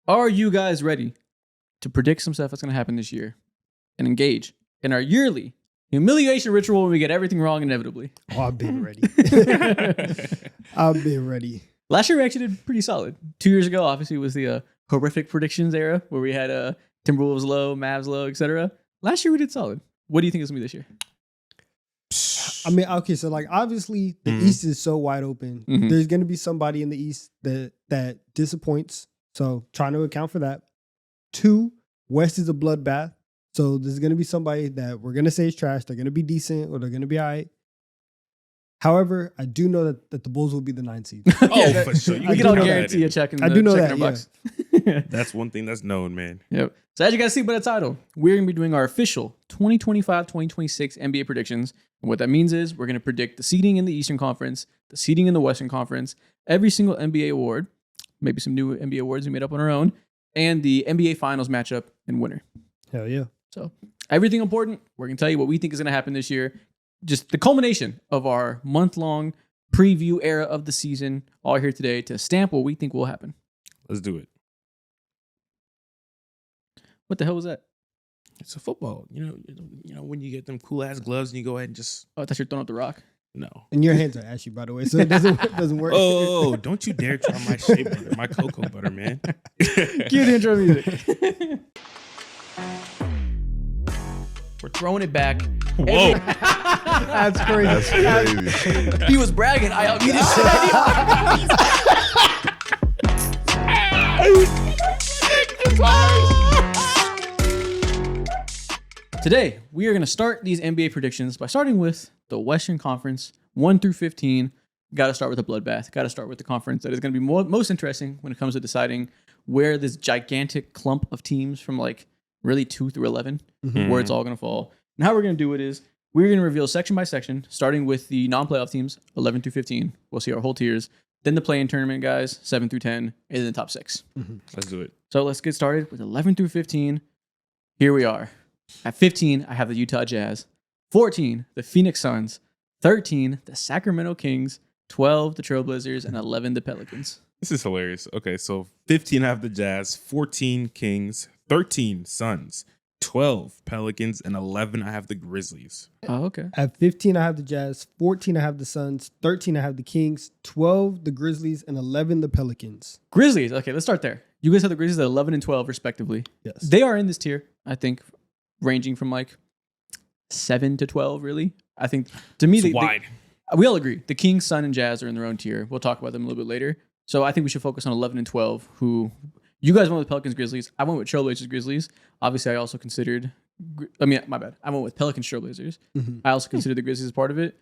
Are you guys ready to predict some stuff that's going to happen this year and engage in our yearly humiliation ritual when we get everything wrong inevitably? Oh, I've been ready. I've been ready. Last year we actually did pretty solid. 2 years ago, obviously, was the horrific predictions era where we had Timberwolves low, Mavs low, etc. Last year we did solid. What do you think it's going to be this year? I mean, okay, so like obviously the East is so wide open. There's going to be somebody in the East that disappoints. So trying to account for that. 2, West is a bloodbath. So there's going to be somebody that we're going to say is trash. They're going to be decent or they're going to be all right. However, I do know that the Bulls will be the 9th seed. Oh, for sure. We can all guarantee a check in the I do know check in that, our box. That's one thing that's known, man. Yep. So as you guys see by the title, we're going to be doing our official 2025-2026 NBA predictions. And what that means is we're going to predict the seeding in the Eastern Conference, the seeding in the Western Conference, every single NBA award, maybe some new NBA awards we made up on our own, and the NBA Finals matchup and winner. Hell yeah. So everything important, we're going to tell you what we think is going to happen this year. Just the culmination of our month-long preview era of the season, all here today to stamp what we think will happen. Let's do it. What the hell was that? It's a football. You know when you get them cool ass gloves and you go ahead and just Oh, I thought you were throwing out the rock. no. And your hands are ashy, by the way, so it doesn't work. Oh, don't you dare try my shea butter, my cocoa butter, man. Cue the intro music. We're throwing it back. Whoa. That's crazy. That's crazy. He was bragging. I need Today, we are going to start these NBA predictions by starting with the Western Conference, 1 through 15. Got to start with a bloodbath. Got to start with the conference that is going to be most interesting when it comes to deciding where this gigantic clump of teams from like really 2 through 11, where it's all going to fall. And how we're going to do it is we're going to reveal section by section, starting with the non-playoff teams, 11 through 15. We'll see our whole tiers. Then the play-in tournament guys, 7 through 10, and then the top 6. Let's do it. So let's get started with 11 through 15. Here we are. At 15, I have the Utah Jazz. 14, the Phoenix Suns. 13, the Sacramento Kings. 12, the Trailblazers. And 11, the Pelicans. This is hilarious. Okay, so 15 I have the Jazz, 14 Kings, 13 Suns, 12 Pelicans, and 11 I have the Grizzlies. Oh, okay. At 15, I have the Jazz. 14, I have the Suns. 13, I have the Kings. 12, the Grizzlies. And 11, the Pelicans. Grizzlies. Okay, let's start there. You guys have the Grizzlies at 11 and 12, respectively. Yes. They are in this tier, I think, ranging from like 7 to 12, really. I think, to me, It's wide. we all agree. The Kings, Sun, and Jazz are in their own tier. We'll talk about them a little bit later. So I think we should focus on 11 and 12, who you guys went with Pelicans, Grizzlies. I went with Trailblazers, Grizzlies. Obviously, I also considered, my bad. I went with Pelicans, Trailblazers. I also considered the Grizzlies as part of it.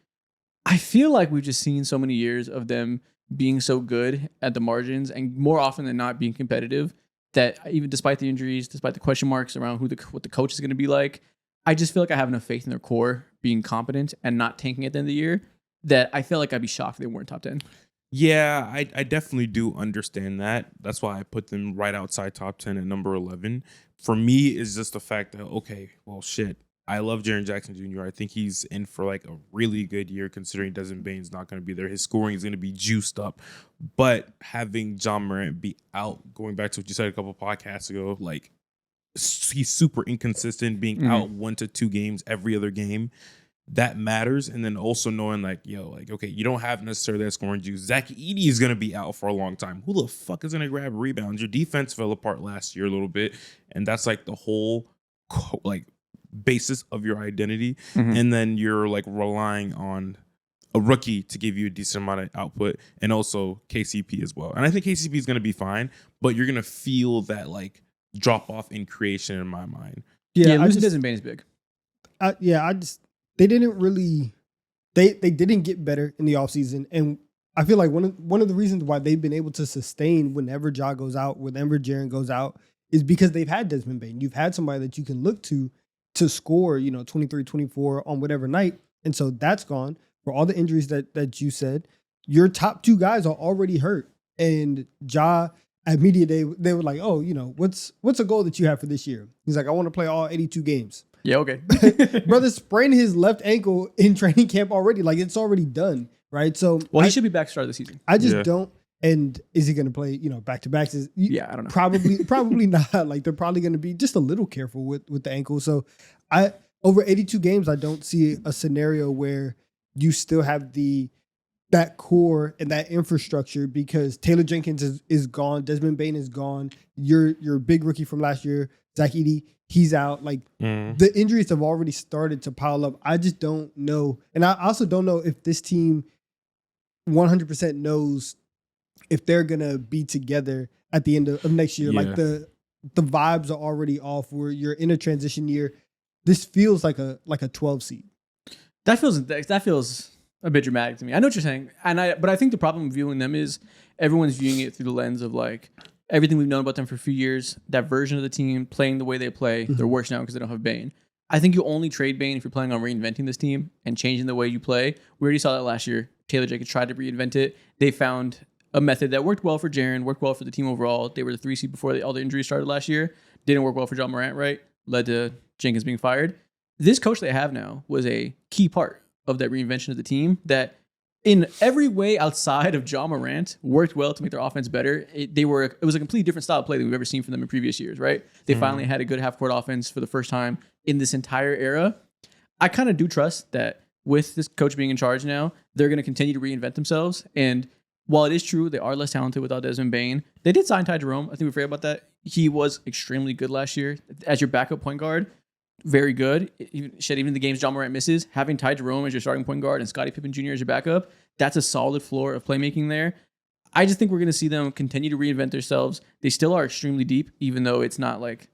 I feel like we've just seen so many years of them being so good at the margins and more often than not being competitive that even despite the injuries, despite the question marks around what the coach is going to be like, I just feel like I have enough faith in their core being competent and not tanking at the end of the year that I feel like I'd be shocked if they weren't top 10. Yeah, I definitely do understand that. That's why I put them right outside top 10 at number 11. For me, it's just the fact that, okay, well, shit. I love Jaren Jackson Jr. I think he's in for like a really good year considering Desmond Bane's not going to be there. His scoring is going to be juiced up. But having John Morant be out, going back to what you said a couple podcasts ago, like he's super inconsistent, being out 1 to 2 games every other game. That matters. And then also knowing like, okay, you don't have necessarily that scoring juice. Zach Edey is going to be out for a long time. Who the fuck is going to grab rebounds? Your defense fell apart last year a little bit. And that's like the whole like basis of your identity. And then you're like relying on a rookie to give you a decent amount of output and also KCP as well. And I think KCP is going to be fine, but you're going to feel that like drop off in creation in my mind. Yeah, losing Desmond Bane is big. They didn't really, they didn't get better in the offseason. And I feel like one of the reasons why they've been able to sustain whenever Ja goes out, whenever Jaren goes out, is because they've had Desmond Bane. You've had somebody that you can look to score, 23, 24 on whatever night. And so that's gone. For all the injuries that you said, your top 2 guys are already hurt. And Ja, at media day, they were like, oh, what's a goal that you have for this year? He's like, I want to play all 82 games. Yeah, okay. Brother sprained his left ankle in training camp already. Like, it's already done, right? So he should be back to start of the season. I just don't. And is he going to play, back to backs? Yeah, I don't know. Probably not. Like they're probably going to be just a little careful with the ankle. So over 82 games, I don't see a scenario where you still have that core and that infrastructure because Taylor Jenkins is gone, Desmond Bane is gone. Your big rookie from last year, Zach Edey, he's out. Like the injuries have already started to pile up. I just don't know, and I also don't know if this team 100% knows if they're gonna be together at the end of next year. Yeah. Like the vibes are already off where you're in a transition year. This feels like a 12 seed. That feels a bit dramatic to me. I know what you're saying, but I think the problem with viewing them is everyone's viewing it through the lens of like everything we've known about them for a few years. That version of the team playing the way they play, they're worse now because they don't have Bane. I think you only trade Bane if you're planning on reinventing this team and changing the way you play. We already saw that last year. Taylor Jenkins tried to reinvent it. They found a method that worked well for Jaren, worked well for the team overall. They were the 3 seed before all the injuries started last year. Didn't work well for John Morant, right? Led to Jenkins being fired. This coach they have now was a key part of that reinvention of the team that in every way outside of John Morant worked well to make their offense better. It was a completely different style of play than we've ever seen from them in previous years, right? They finally had a good half-court offense for the first time in this entire era. I kind of do trust that with this coach being in charge now, they're going to continue to reinvent themselves. And while it is true they are less talented without Desmond Bane, they did sign Ty Jerome. I think we forget about that. He was extremely good last year as your backup point guard. Very good. Even the games John Morant misses, having Ty Jerome as your starting point guard and Scottie Pippen Jr. as your backup, that's a solid floor of playmaking there. I just think we're going to see them continue to reinvent themselves. They still are extremely deep, even though it's not like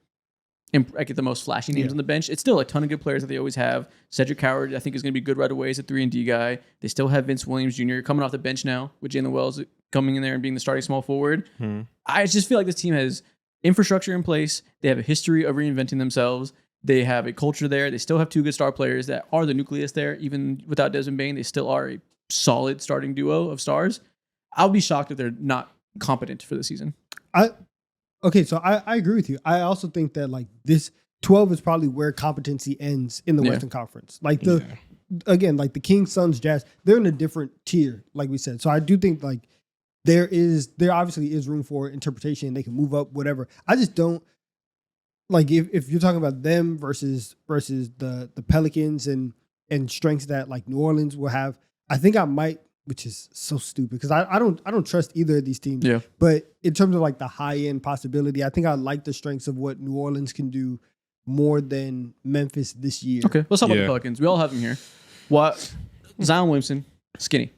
the most flashy names on the bench. It's still a ton of good players that they always have. Cedric Howard, I think, is going to be good right away as a 3-and-D guy. They still have Vince Williams Jr. coming off the bench now with Jalen Wells coming in there and being the starting small forward. I just feel like this team has infrastructure in place. They have a history of reinventing themselves. They have a culture there. They still have 2 good star players that are the nucleus there. Even without Desmond Bane, they still are a solid starting duo of stars. I'll be shocked if they're not competent for the season. Okay, so I agree with you. I also think that like this 12 is probably where competency ends in the Western Conference. Like again, like the Kings, Suns, Jazz, they're in a different tier, like we said. So I do think like there obviously is room for interpretation. They can move up, whatever. I just don't like if you're talking about them versus the Pelicans and strengths that like New Orleans will have. I think I might, which is so stupid because I don't trust either of these teams. Yeah. But in terms of like the high end possibility, I think I like the strengths of what New Orleans can do more than Memphis this year. Okay, let's talk about the Pelicans. We all have them here. Zion Williamson, skinny,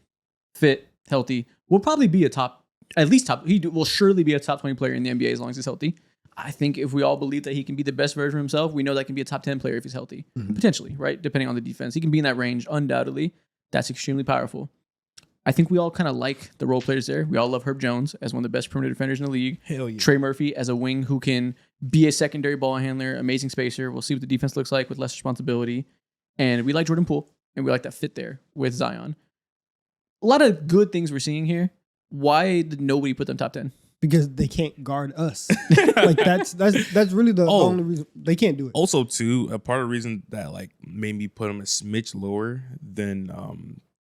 fit, healthy, will probably be he will surely be a top 20 player in the NBA as long as he's healthy. I think if we all believe that he can be the best version of himself, we know that can be a top 10 player if he's healthy. Potentially, right? Depending on the defense. He can be in that range, undoubtedly. That's extremely powerful. I think we all kind of like the role players there. We all love Herb Jones as one of the best perimeter defenders in the league. Hell yeah. Trey Murphy as a wing who can be a secondary ball handler, amazing spacer. We'll see what the defense looks like with less responsibility. And we like Jordan Poole, and we like that fit there with Zion. A lot of good things we're seeing here. Why did nobody put them top 10? Because they can't guard us. Like that's really the only reason they can't do it. Also, too, a part of the reason that like made me put them a smidge lower than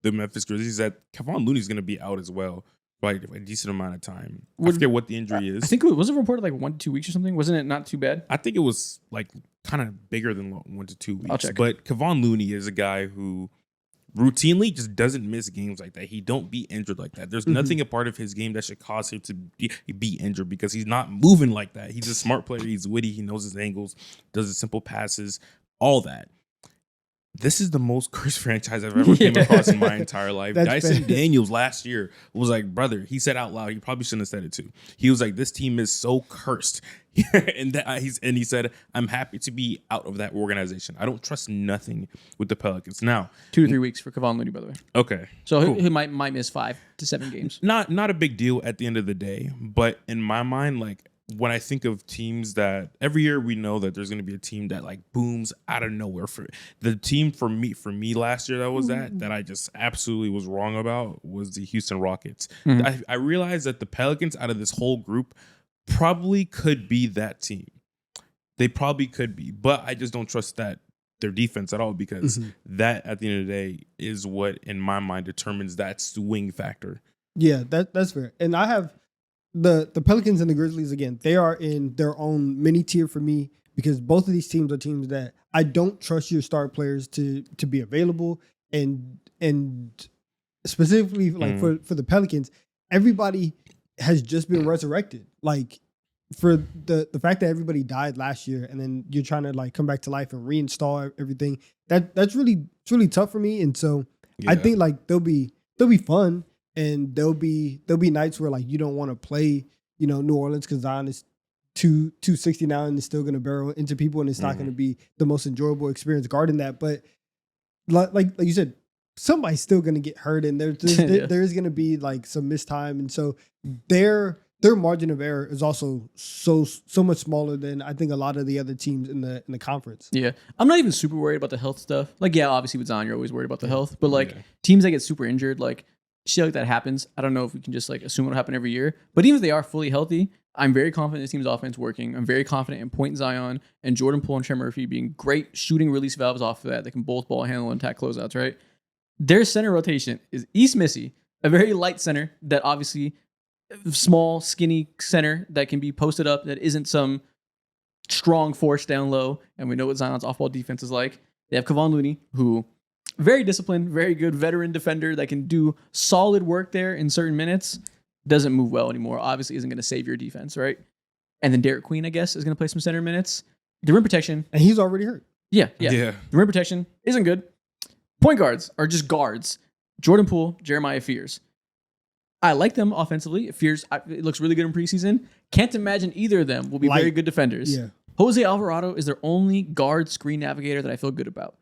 the Memphis Grizzlies is that Kevon Looney's going to be out as well for like a decent amount of time. I forget what the injury is. I think it was reported like 1 to 2 weeks or something. Wasn't it not too bad? I think it was like kind of bigger than 1 to 2 weeks. I'll check. But Kevon Looney is a guy who routinely just doesn't miss games like that. He don't be injured like that. There's nothing a part of his game that should cause him to be injured because he's not moving like that. He's a smart player. He's witty. He knows his angles, does the simple passes, all that. This is the most cursed franchise I've ever came across in my entire life. Dyson Daniels last year was like, brother, he said out loud, he probably shouldn't have said it too. He was like, this team is so cursed. and he said, I'm happy to be out of that organization. I don't trust nothing with the Pelicans. Now, 2 to 3 weeks for Kevon Looney, by the way. Okay. So cool. he might miss 5 to 7 games. Not a big deal at the end of the day. But in my mind, like, when I think of teams that every year we know that there's going to be a team that like booms out of nowhere. For the team for me last year that I just absolutely was wrong about was the Houston Rockets. I realized that the Pelicans out of this whole group probably could be that team. They probably could be, but I just don't trust their defense at all because that at the end of the day is what in my mind determines that swing factor. Yeah, that's fair. And I have the Pelicans and the Grizzlies again. They are in their own mini tier for me because both of these teams are teams that I don't trust your star players to be available, and specifically like for the Pelicans, everybody has just been resurrected. Like for the fact that everybody died last year and then you're trying to like come back to life and reinstall everything, that's really it's really tough for me. And so I think like they'll be fun, and there'll be nights where like you don't want to play, New Orleans because Zion is 260 now and is still going to barrel into people, and it's not going to be the most enjoyable experience guarding that. But like you said, somebody's still going to get hurt, and there's there's going to be like some missed time, and so their margin of error is also so much smaller than I think a lot of the other teams in the conference. Yeah, I'm not even super worried about the health stuff. Like, yeah, obviously with Zion, you're always worried about the health, but like teams that get super injured, like shit like that happens. I don't know if we can just like assume it'll happen every year, but even if they are fully healthy, I'm very confident this team's offense working. I'm very confident in Point Zion and Jordan Poole and Trey Murphy being great shooting release valves off of that. They can both ball handle and attack closeouts, right? Their center rotation is East Missy, a very light center that obviously small, skinny center that can be posted up, that isn't some strong force down low. And we know what Zion's off-ball defense is like. They have Kevon Looney, who very disciplined, very good veteran defender that can do solid work there in certain minutes. Doesn't move well anymore. Obviously isn't going to save your defense, right? And then Derek Queen, I guess, is going to play some center minutes. The rim protection. And he's already hurt. Yeah. The rim protection isn't good. Point guards are just guards. Jordan Poole, Jeremiah Fears. I like them offensively. Fears, it looks really good in preseason. Can't imagine either of them will be very good defenders. Yeah. Jose Alvarado is their only guard screen navigator that I feel good about.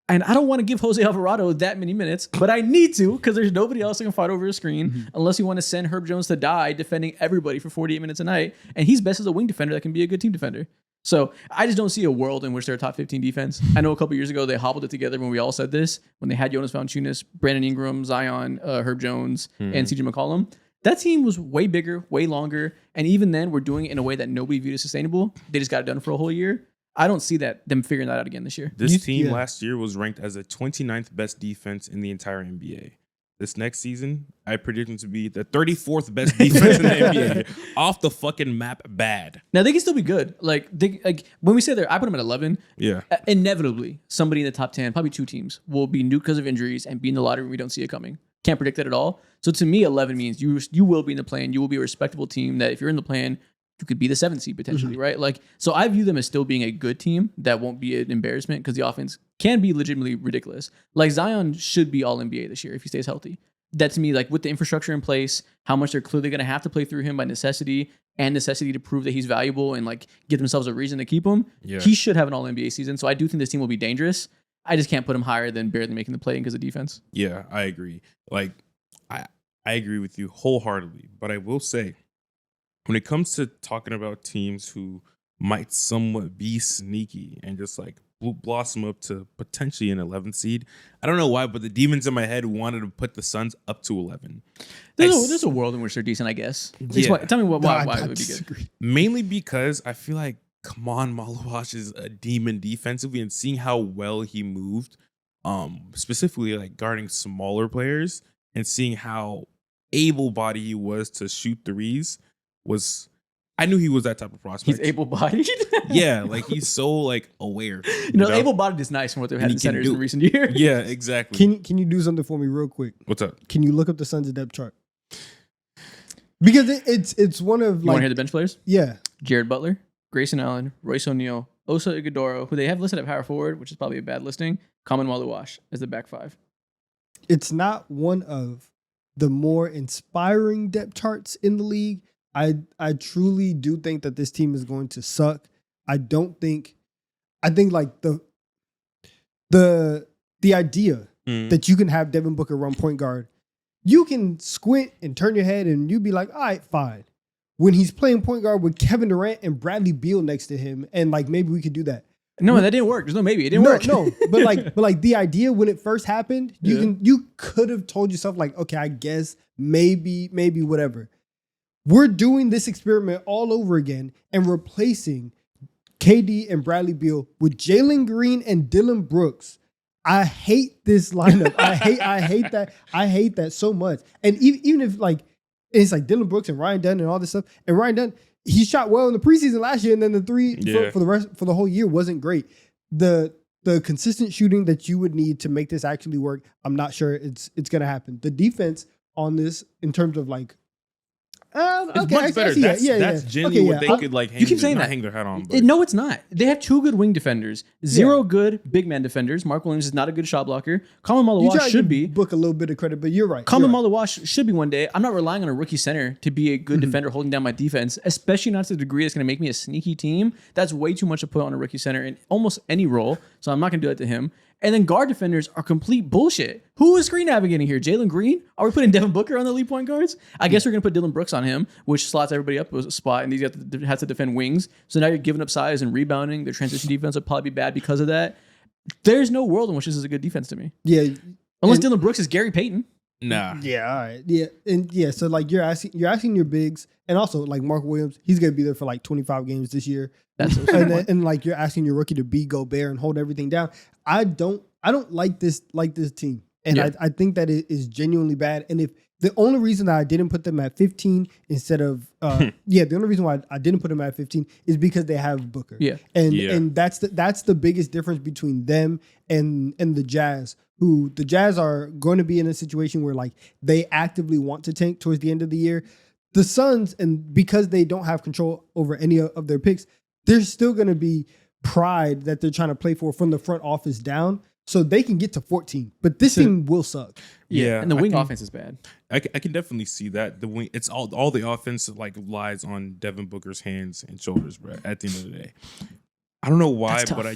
And I don't want to give Jose Alvarado that many minutes, but I need to because there's nobody else that can fight over a screen unless you want to send Herb Jones to die defending everybody for 48 minutes a night. And he's best as a wing defender that can be a good team defender. So I just don't see a world in which they're a top 15 defense. I know a couple years ago they hobbled it together when we all said this, when they had Jonas Valanciunas, Brandon Ingram, Zion, Herb Jones, and CJ McCollum. That team was way bigger, way longer. And even then, we're doing it in a way that nobody viewed as sustainable. They just got it done for a whole year. I don't see them figuring that out again this year. This team last year was ranked as the 29th best defense in the entire NBA. This next season, I predict them to be the 34th best defense in the NBA. Off the fucking map bad. Now, they can still be good. Like when we say I put them at 11. Yeah. Inevitably, somebody in the top 10, probably two teams, will be nuked because of injuries and be in the lottery. We don't see it coming. Can't predict that at all. So to me, 11 means you will be in the plan. You will be a respectable team that if you're in the plan, you could be the 7th seed potentially, right? Like, so I view them as still being a good team that won't be an embarrassment because the offense can be legitimately ridiculous. Like Zion should be all NBA this year if he stays healthy. That to me, like with the infrastructure in place, how much they're clearly going to have to play through him by necessity and necessity to prove that he's valuable and like give themselves a reason to keep him. Yeah. He should have an all NBA season. So I do think this team will be dangerous. I just can't put him higher than barely making the play because of defense. Yeah, I agree. Like I agree with you wholeheartedly, but I will say, when it comes to talking about teams who might somewhat be sneaky and just like blossom up to potentially an 11th seed, I don't know why, but the demons in my head wanted to put the Suns up to 11. There's a world in which they're decent, I guess. Yeah. Tell me why it would be good. Mainly because I feel like Kaman Malawash is a demon defensively, and seeing how well he moved, specifically like guarding smaller players and seeing how able-bodied he was to shoot threes I knew he was that type of prospect. He's able-bodied? Yeah, like he's so like aware. You know? Able-bodied is nice from what they've had in centers in recent years. Yeah, exactly. Can you do something for me real quick? What's up? Can you look up the Suns' depth chart? Because it's one of like... You want to hear the bench players? Yeah. Jared Butler, Grayson Allen, Royce O'Neal, Osa Ighodaro, who they have listed at power forward, which is probably a bad listing, Kaman Malawash as the back five. It's not one of the more inspiring depth charts in the league. I truly do think that this team is going to suck. I think like the idea that you can have Devin Booker run point guard, you can squint and turn your head and you'd be like, all right, fine. When he's playing point guard with Kevin Durant and Bradley Beal next to him, and like maybe we could do that. No, that didn't work. There's no maybe. It didn't work. No, but like the idea when it first happened, you could have told yourself like, okay, I guess maybe whatever. We're doing this experiment all over again and replacing KD and Bradley Beal with Jalen Green and Dylan Brooks. I hate this lineup. I hate that. I hate that so much. And even if like it's like Dylan Brooks and Ryan Dunn and all this stuff, and Ryan Dunn, he shot well in the preseason last year, and then the three for the whole year wasn't great. The consistent shooting that you would need to make this actually work, I'm not sure it's gonna happen. The defense on this in terms of like it's much better. That's genuinely what they could like hang, you keep saying that. hang their hat on. But. No, it's not. They have 2 good wing defenders, 0 good big man defenders. Mark Williams is not a good shot blocker. Colin Malawash should be. Book a little bit of credit, but you're right. Colin Malawash should be one day. I'm not relying on a rookie center to be a good defender holding down my defense, especially not to the degree that's going to make me a sneaky team. That's way too much to put on a rookie center in almost any role, so I'm not going to do that to him. And then guard defenders are complete bullshit. Who is screen navigating here? Jalen Green? Are we putting Devin Booker on the lead point guards? I guess we're going to put Dylan Brooks on him, which slots everybody up with a spot, and these have to defend wings. So now you're giving up size and rebounding. Their transition defense will probably be bad because of that. There's no world in which this is a good defense to me. Yeah. Unless Dylan Brooks is Gary Payton. Nah. Yeah, all right. Yeah. And yeah, so like you're asking your bigs, and also like Mark Williams, he's gonna be there for like 25 games this year. That's and like you're asking your rookie to be Gobert and hold everything down. I don't like this team. And I think that it is genuinely bad. And if the only reason that I didn't put them at 15 instead of the only reason why I didn't put them at 15 is because they have Booker. Yeah. And that's the biggest difference between them and the Jazz, who the Jazz are going to be in a situation where like they actively want to tank towards the end of the year. The Suns, and because they don't have control over any of their picks, there's still going to be pride that they're trying to play for from the front office down, so they can get to 14. But this team will suck. Yeah, and the wing offense is bad. I can definitely see that. The wing, it's all the offense like lies on Devin Booker's hands and shoulders, bro. At the end of the day, I don't know why, but I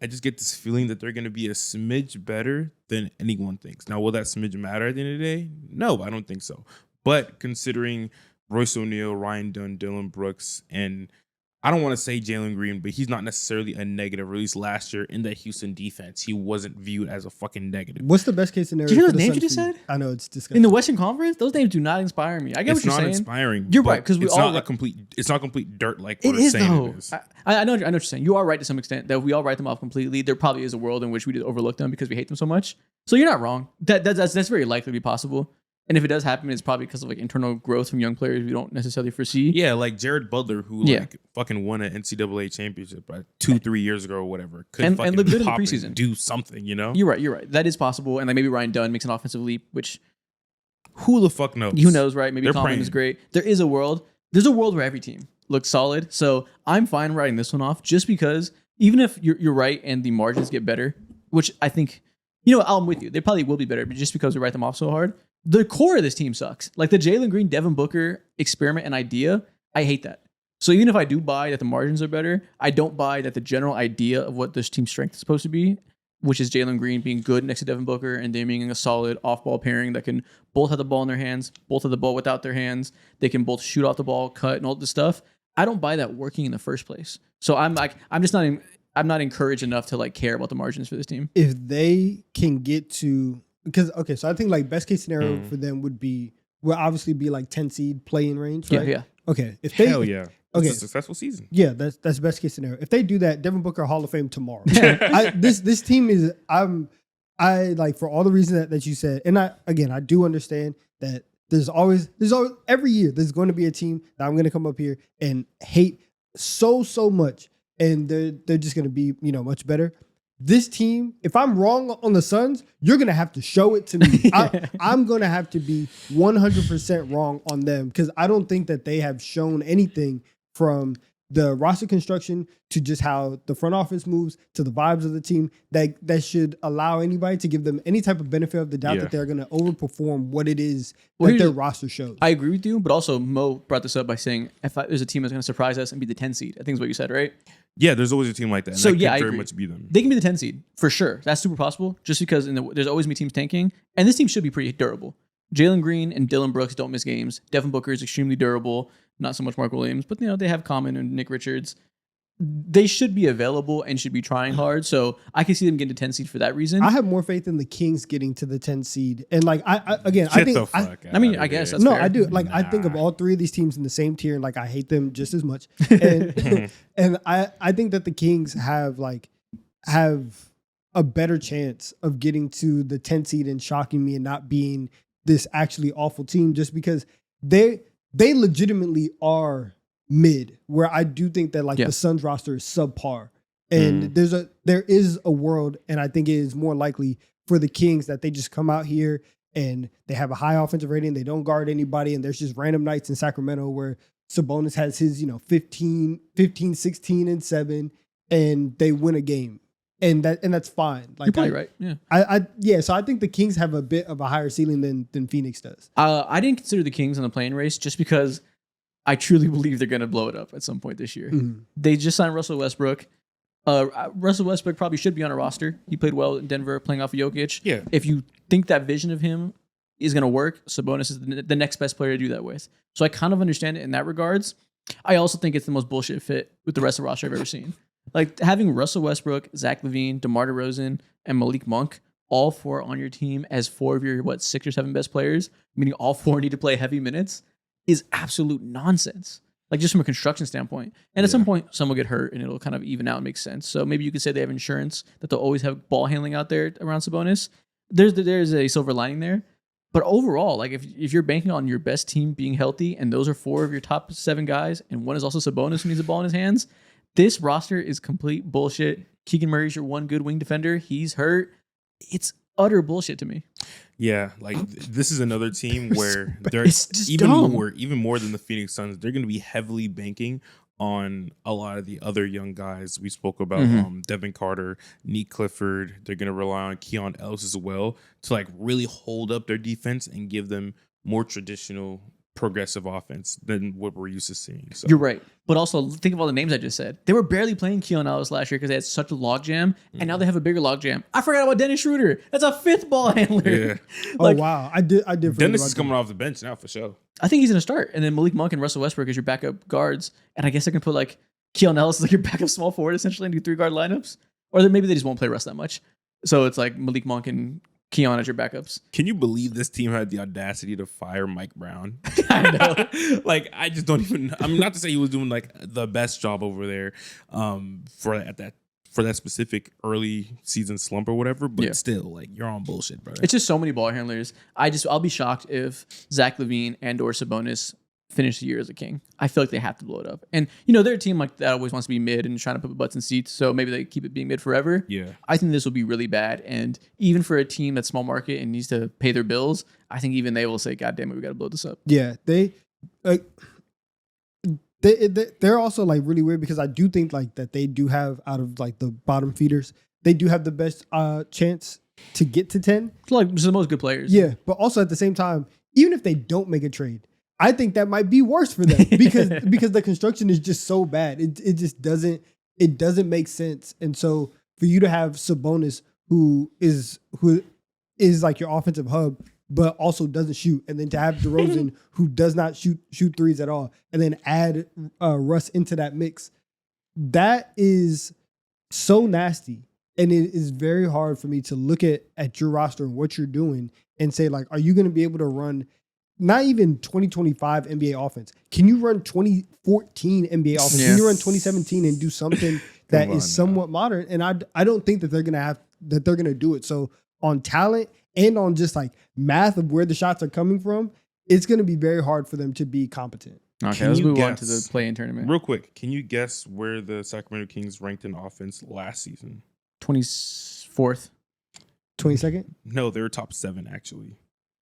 just get this feeling that they're going to be a smidge better than anyone thinks. Now, will that smidge matter at the end of the day? No, I don't think so. But considering Royce O'Neal, Ryan Dunn, Dylan Brooks, and I don't want to say Jalen Green, but he's not necessarily a negative. Or at least last year in the Houston defense, he wasn't viewed as a fucking negative. What's the best case scenario? Do you hear for those the names you Suns just for you? said? I know it's disgusting. In the Western Conference, those names do not inspire me. I get what you're saying. It's not inspiring. You're right, because it's not complete dirt like it we're is saying though. it is. I know what you're saying. You are right to some extent that we all write them off completely. There probably is a world in which we just overlook them because we hate them so much. So you're not wrong. That's very likely to be possible. And if it does happen, it's probably because of like internal growth from young players we don't necessarily foresee. Yeah, like Jared Butler, who like fucking won an NCAA championship 2-3 years ago or whatever, could fucking look good in the pop preseason. and do something, you know? You're right. That is possible. And like maybe Ryan Dunn makes an offensive leap, which who the fuck knows? Who knows, right? Maybe They're Coleman praying. is great. There's a world where every team looks solid. So I'm fine writing this one off just because even if you're right and the margins get better, which I think, I'm with you. They probably will be better, but just because we write them off so hard, the core of this team sucks. Like the Jalen Green, Devin Booker experiment and idea, I hate that. So even if I do buy that the margins are better, I don't buy that the general idea of what this team's strength is supposed to be, which is Jalen Green being good next to Devin Booker and them being a solid off-ball pairing that can both have the ball in their hands, both have the ball without their hands. They can both shoot off the ball, cut, and all this stuff. I don't buy that working in the first place. So I'm not encouraged enough to like care about the margins for this team. If they can get to, so I think like best case scenario for them would obviously be like 10 seed play-in range, right? Yeah. Okay. If they, Hell yeah. Okay. It's a successful season. Yeah, that's best case scenario. If they do that, Devin Booker Hall of Fame tomorrow. This team is I like for all the reasons that you said, and I do understand that there's always every year there's going to be a team that I'm going to come up here and hate so much, and they're just going to be much better. This team, if I'm wrong on the Suns, you're going to have to show it to me. I'm going to have to be 100% wrong on them because I don't think that they have shown anything from the roster construction to just how the front office moves to the vibes of the team that should allow anybody to give them any type of benefit of the doubt that they're going to overperform what it is that their roster shows. I agree with you, but also Mo brought this up by saying if there's a team that's going to surprise us and be the 10 seed, I think is what you said, right? Yeah, there's always a team like that. And so that yeah, could I very agree. much be them. They can be the 10 seed for sure. That's super possible. Just because there's always me teams tanking, and this team should be pretty durable. Jalen Green and Dylan Brooks don't miss games. Devin Booker is extremely durable. Not so much Mark Williams, but they have Common and Nick Richards. They should be available and should be trying hard. So I can see them getting to 10 seed for that reason. I have more faith in the Kings getting to the 10 seed. And like I guess I guess that's fair. I do. Like I think of all three of these teams in the same tier, and like I hate them just as much. And and I think that the Kings have a better chance of getting to the 10 seed and shocking me and not being this actually awful team, just because they legitimately are mid, where I do think that like Yeah. the Suns roster is subpar. And there is a world, and I think it is more likely for the Kings that they just come out here and they have a high offensive rating, they don't guard anybody, and there's just random nights in Sacramento where Sabonis has his, 15, 16, and 7, and they win a game. And that's fine. Like You're probably right. Yeah. So I think the Kings have a bit of a higher ceiling than Phoenix does. I didn't consider the Kings in the play-in race just because I truly believe they're going to blow it up at some point this year. Mhm. They just signed Russell Westbrook. Russell Westbrook probably should be on a roster. He played well in Denver, playing off of Jokic. Yeah. If you think that vision of him is going to work, Sabonis is the next best player to do that with. So I kind of understand it in that regards. I also think it's the most bullshit fit with the rest of the roster I've ever seen. Like having Russell Westbrook, Zach LaVine, DeMar DeRozan, and Malik Monk, all 4 on your team as 4 of your 6 or 7 best players, meaning all 4 need to play heavy minutes, is absolute nonsense. Like just from a construction standpoint. And at some point, some will get hurt and it'll kind of even out and make sense. So maybe you could say they have insurance, that they'll always have ball handling out there around Sabonis. There's a silver lining there. But overall, like if you're banking on your best team being healthy and those are 4 of your top 7 guys and one is also Sabonis who needs the ball in his hands, this roster is complete bullshit. Keegan Murray's your one good wing defender. He's hurt. It's utter bullshit to me. Yeah, like this is another team where they're It's just even dumb. more than the Phoenix Suns. They're going to be heavily banking on a lot of the other young guys we spoke about. Mhm. Devin Carter, Nick Clifford. They're going to rely on Keon Ellis as well to like really hold up their defense and give them more traditional progressive offense than what we're used to seeing. So You're right. But also think of all the names I just said. They were barely playing Keon Ellis last year because they had such a logjam, and now they have a bigger logjam. I forgot about Dennis Schroeder. That's a 5th ball handler. Yeah. Like, Oh wow, I did. forget Dennis about is coming off the bench now for sure. I think he's going to start. And then Malik Monk and Russell Westbrook as your backup guards. And I guess they can put like Keon Ellis as like your backup small forward essentially and do 3-guard lineups. Or then maybe they just won't play Russ that much. So it's like Malik Monk and Keon as your backups. Can you believe this team had the audacity to fire Mike Brown? I know. Like, I just don't even. I mean, not to say he was doing like the best job over there, for that specific early season slump or whatever. But Yeah. still, like, you're on bullshit, brother. It's just so many ball handlers. I'll be shocked if Zach LaVine and or Sabonis finish the year as a King. I feel like they have to blow it up. And they're a team like that always wants to be mid and trying to put butts in seats. So maybe they keep it being mid forever. Yeah. I think this will be really bad. And even for a team that's small market and needs to pay their bills, I think even they will say, God damn it, we got to blow this up. Yeah, they're also like really weird because I do think like that they do have, out of like the bottom feeders, they do have the best chance to get to 10. It's like it's the most good players. Yeah, but also at the same time, even if they don't make a trade, I think that might be worse for them because the construction is just so bad. It just doesn't make sense. And so for you to have Sabonis who is like your offensive hub, but also doesn't shoot, and then to have DeRozan who does not shoot threes at all, and then add Russ into that mix, that is so nasty. And it is very hard for me to look at your roster and what you're doing and say, like, are you going to be able to run not even 2025 NBA offense? Can you run 2014 NBA offense? Yeah. Can you run 2017 and do something that on is now. somewhat modern? And I don't think that they're going to do it. So on talent and on just like math of where the shots are coming from, it's going to be very hard for them to be competent. Okay, Can let's you move on to guess- the play-in tournament. Real quick, can you guess where the Sacramento Kings ranked in offense last season? 24th 22nd? No, they were top 7 actually.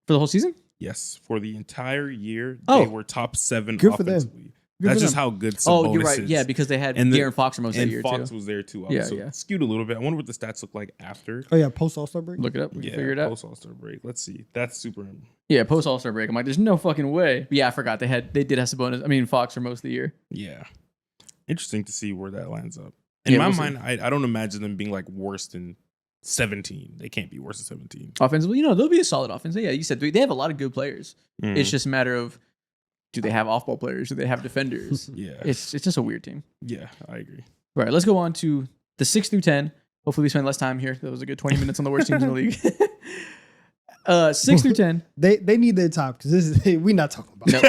for the whole season? Yes, for the entire year, Oh. they were top 7 Good for them. offensively. Good That's for just them. how good Sabonis Oh, you're right. is. Yeah, because they had And De'Aaron Fox for most of that And year Fox too. was there too. Yeah, So yeah. skewed a little bit. I wonder what the stats look like after. Oh yeah, post All-Star break. Look it up. We can Yeah, figure it out. post All-Star break. Let's see. That's super. Yeah, post All-Star break. I'm like, there's no fucking way. But yeah, I forgot they did have Sabonis. I mean, Fox for most of the year. Yeah, interesting to see where that lands up. In Yeah, my we'll see. mind, I don't imagine them being like worse than 17. They can't be worse than 17. Offensively, they'll be a solid offense. Yeah, you said they have a lot of good players. Mm, It's just a matter of, do they have off-ball players? Do they have defenders? yeah, It's just a weird team. yeah, I agree. All right, let's go on to the 6 through 10. Hopefully, we spend less time here. That was a good 20 minutes on the worst teams in the league. 6 through 10. They need their time because this is we're not talking about. Nope,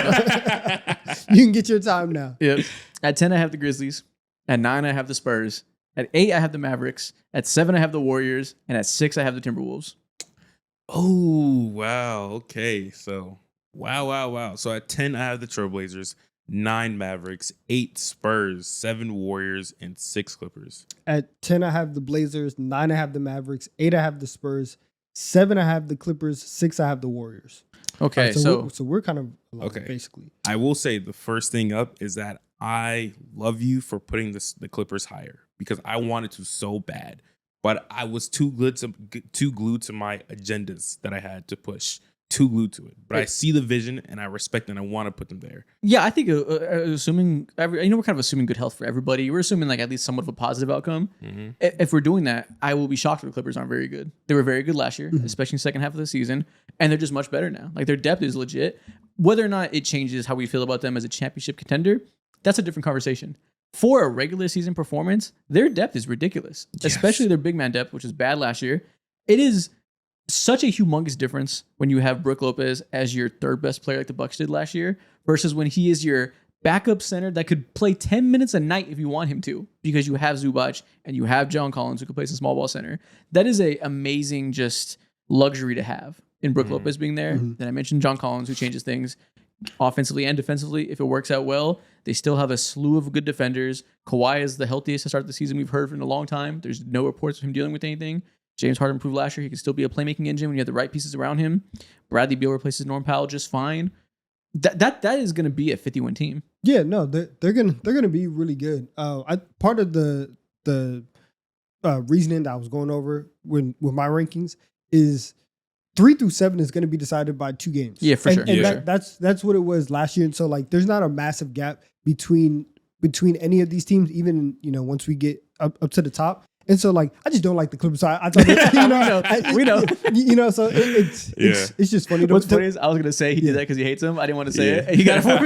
it. You can get your time now. Yep. At 10, I have the Grizzlies. At 9, I have the Spurs. At 8, I have the Mavericks. At 7, I have the Warriors. And at 6, I have the Timberwolves. Oh, wow. Okay. So, wow. So at 10, I have the Trailblazers, 9 Mavericks, 8 Spurs, 7 Warriors, and 6 Clippers. At 10, I have the Blazers. 9, I have the Mavericks. 8, I have the Spurs. 7, I have the Clippers. 6, I have the Warriors. Okay, Right, so we're kind of along, Okay. basically. I will say the first thing up is that I love you for putting the Clippers higher because I wanted to so bad, but I was too glued to my agendas that I had to push. Too glued to it, but I see the vision and I respect and I want to put them there. yeah, I think assuming we're kind of assuming good health for everybody. We're assuming like at least somewhat of a positive outcome. If we're doing that, I will be shocked if the Clippers aren't very good. They were very good last year, especially in the second half of the season, and they're just much better now. Like their depth is legit. Whether or not it changes how we feel about them as a championship contender, that's a different conversation. For a regular season performance, their depth is ridiculous, especially their big man depth, which was bad last year. It is such a humongous difference when you have Brook Lopez as your third best player like the Bucks did last year versus when he is your backup center that could play 10 minutes a night if you want him to because you have Zubac and you have John Collins who can play some small ball center. That is a amazing just luxury to have in Brook Lopez being there. Then I mentioned John Collins who changes things offensively and defensively. If it works out well, they still have a slew of good defenders. Kawhi is the healthiest to start the season we've heard in a long time. There's no reports of him dealing with anything. James Harden proved last year he can still be a playmaking engine when you have the right pieces around him. Bradley Beal replaces Norm Powell just fine. That is going to be a 50-win team. Yeah, no, they're gonna be really good. Part of the reasoning that I was going over with my rankings is 3 through 7 is going to be decided by 2 games. Yeah, for sure. And that's what it was last year. And so like, there's not a massive gap between any of these teams, even once we get up to the top. And so, like, I just don't like the Clippers. So I thought, we know. So it's just funny. What's funny is I was gonna say he did that because he hates him. I didn't want to say it. And he got it for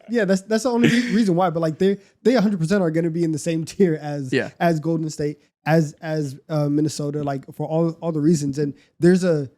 me. That's the only reason why. But like, they 100% are going to be in the same tier as Golden State, as Minnesota, like for all the reasons. And there's a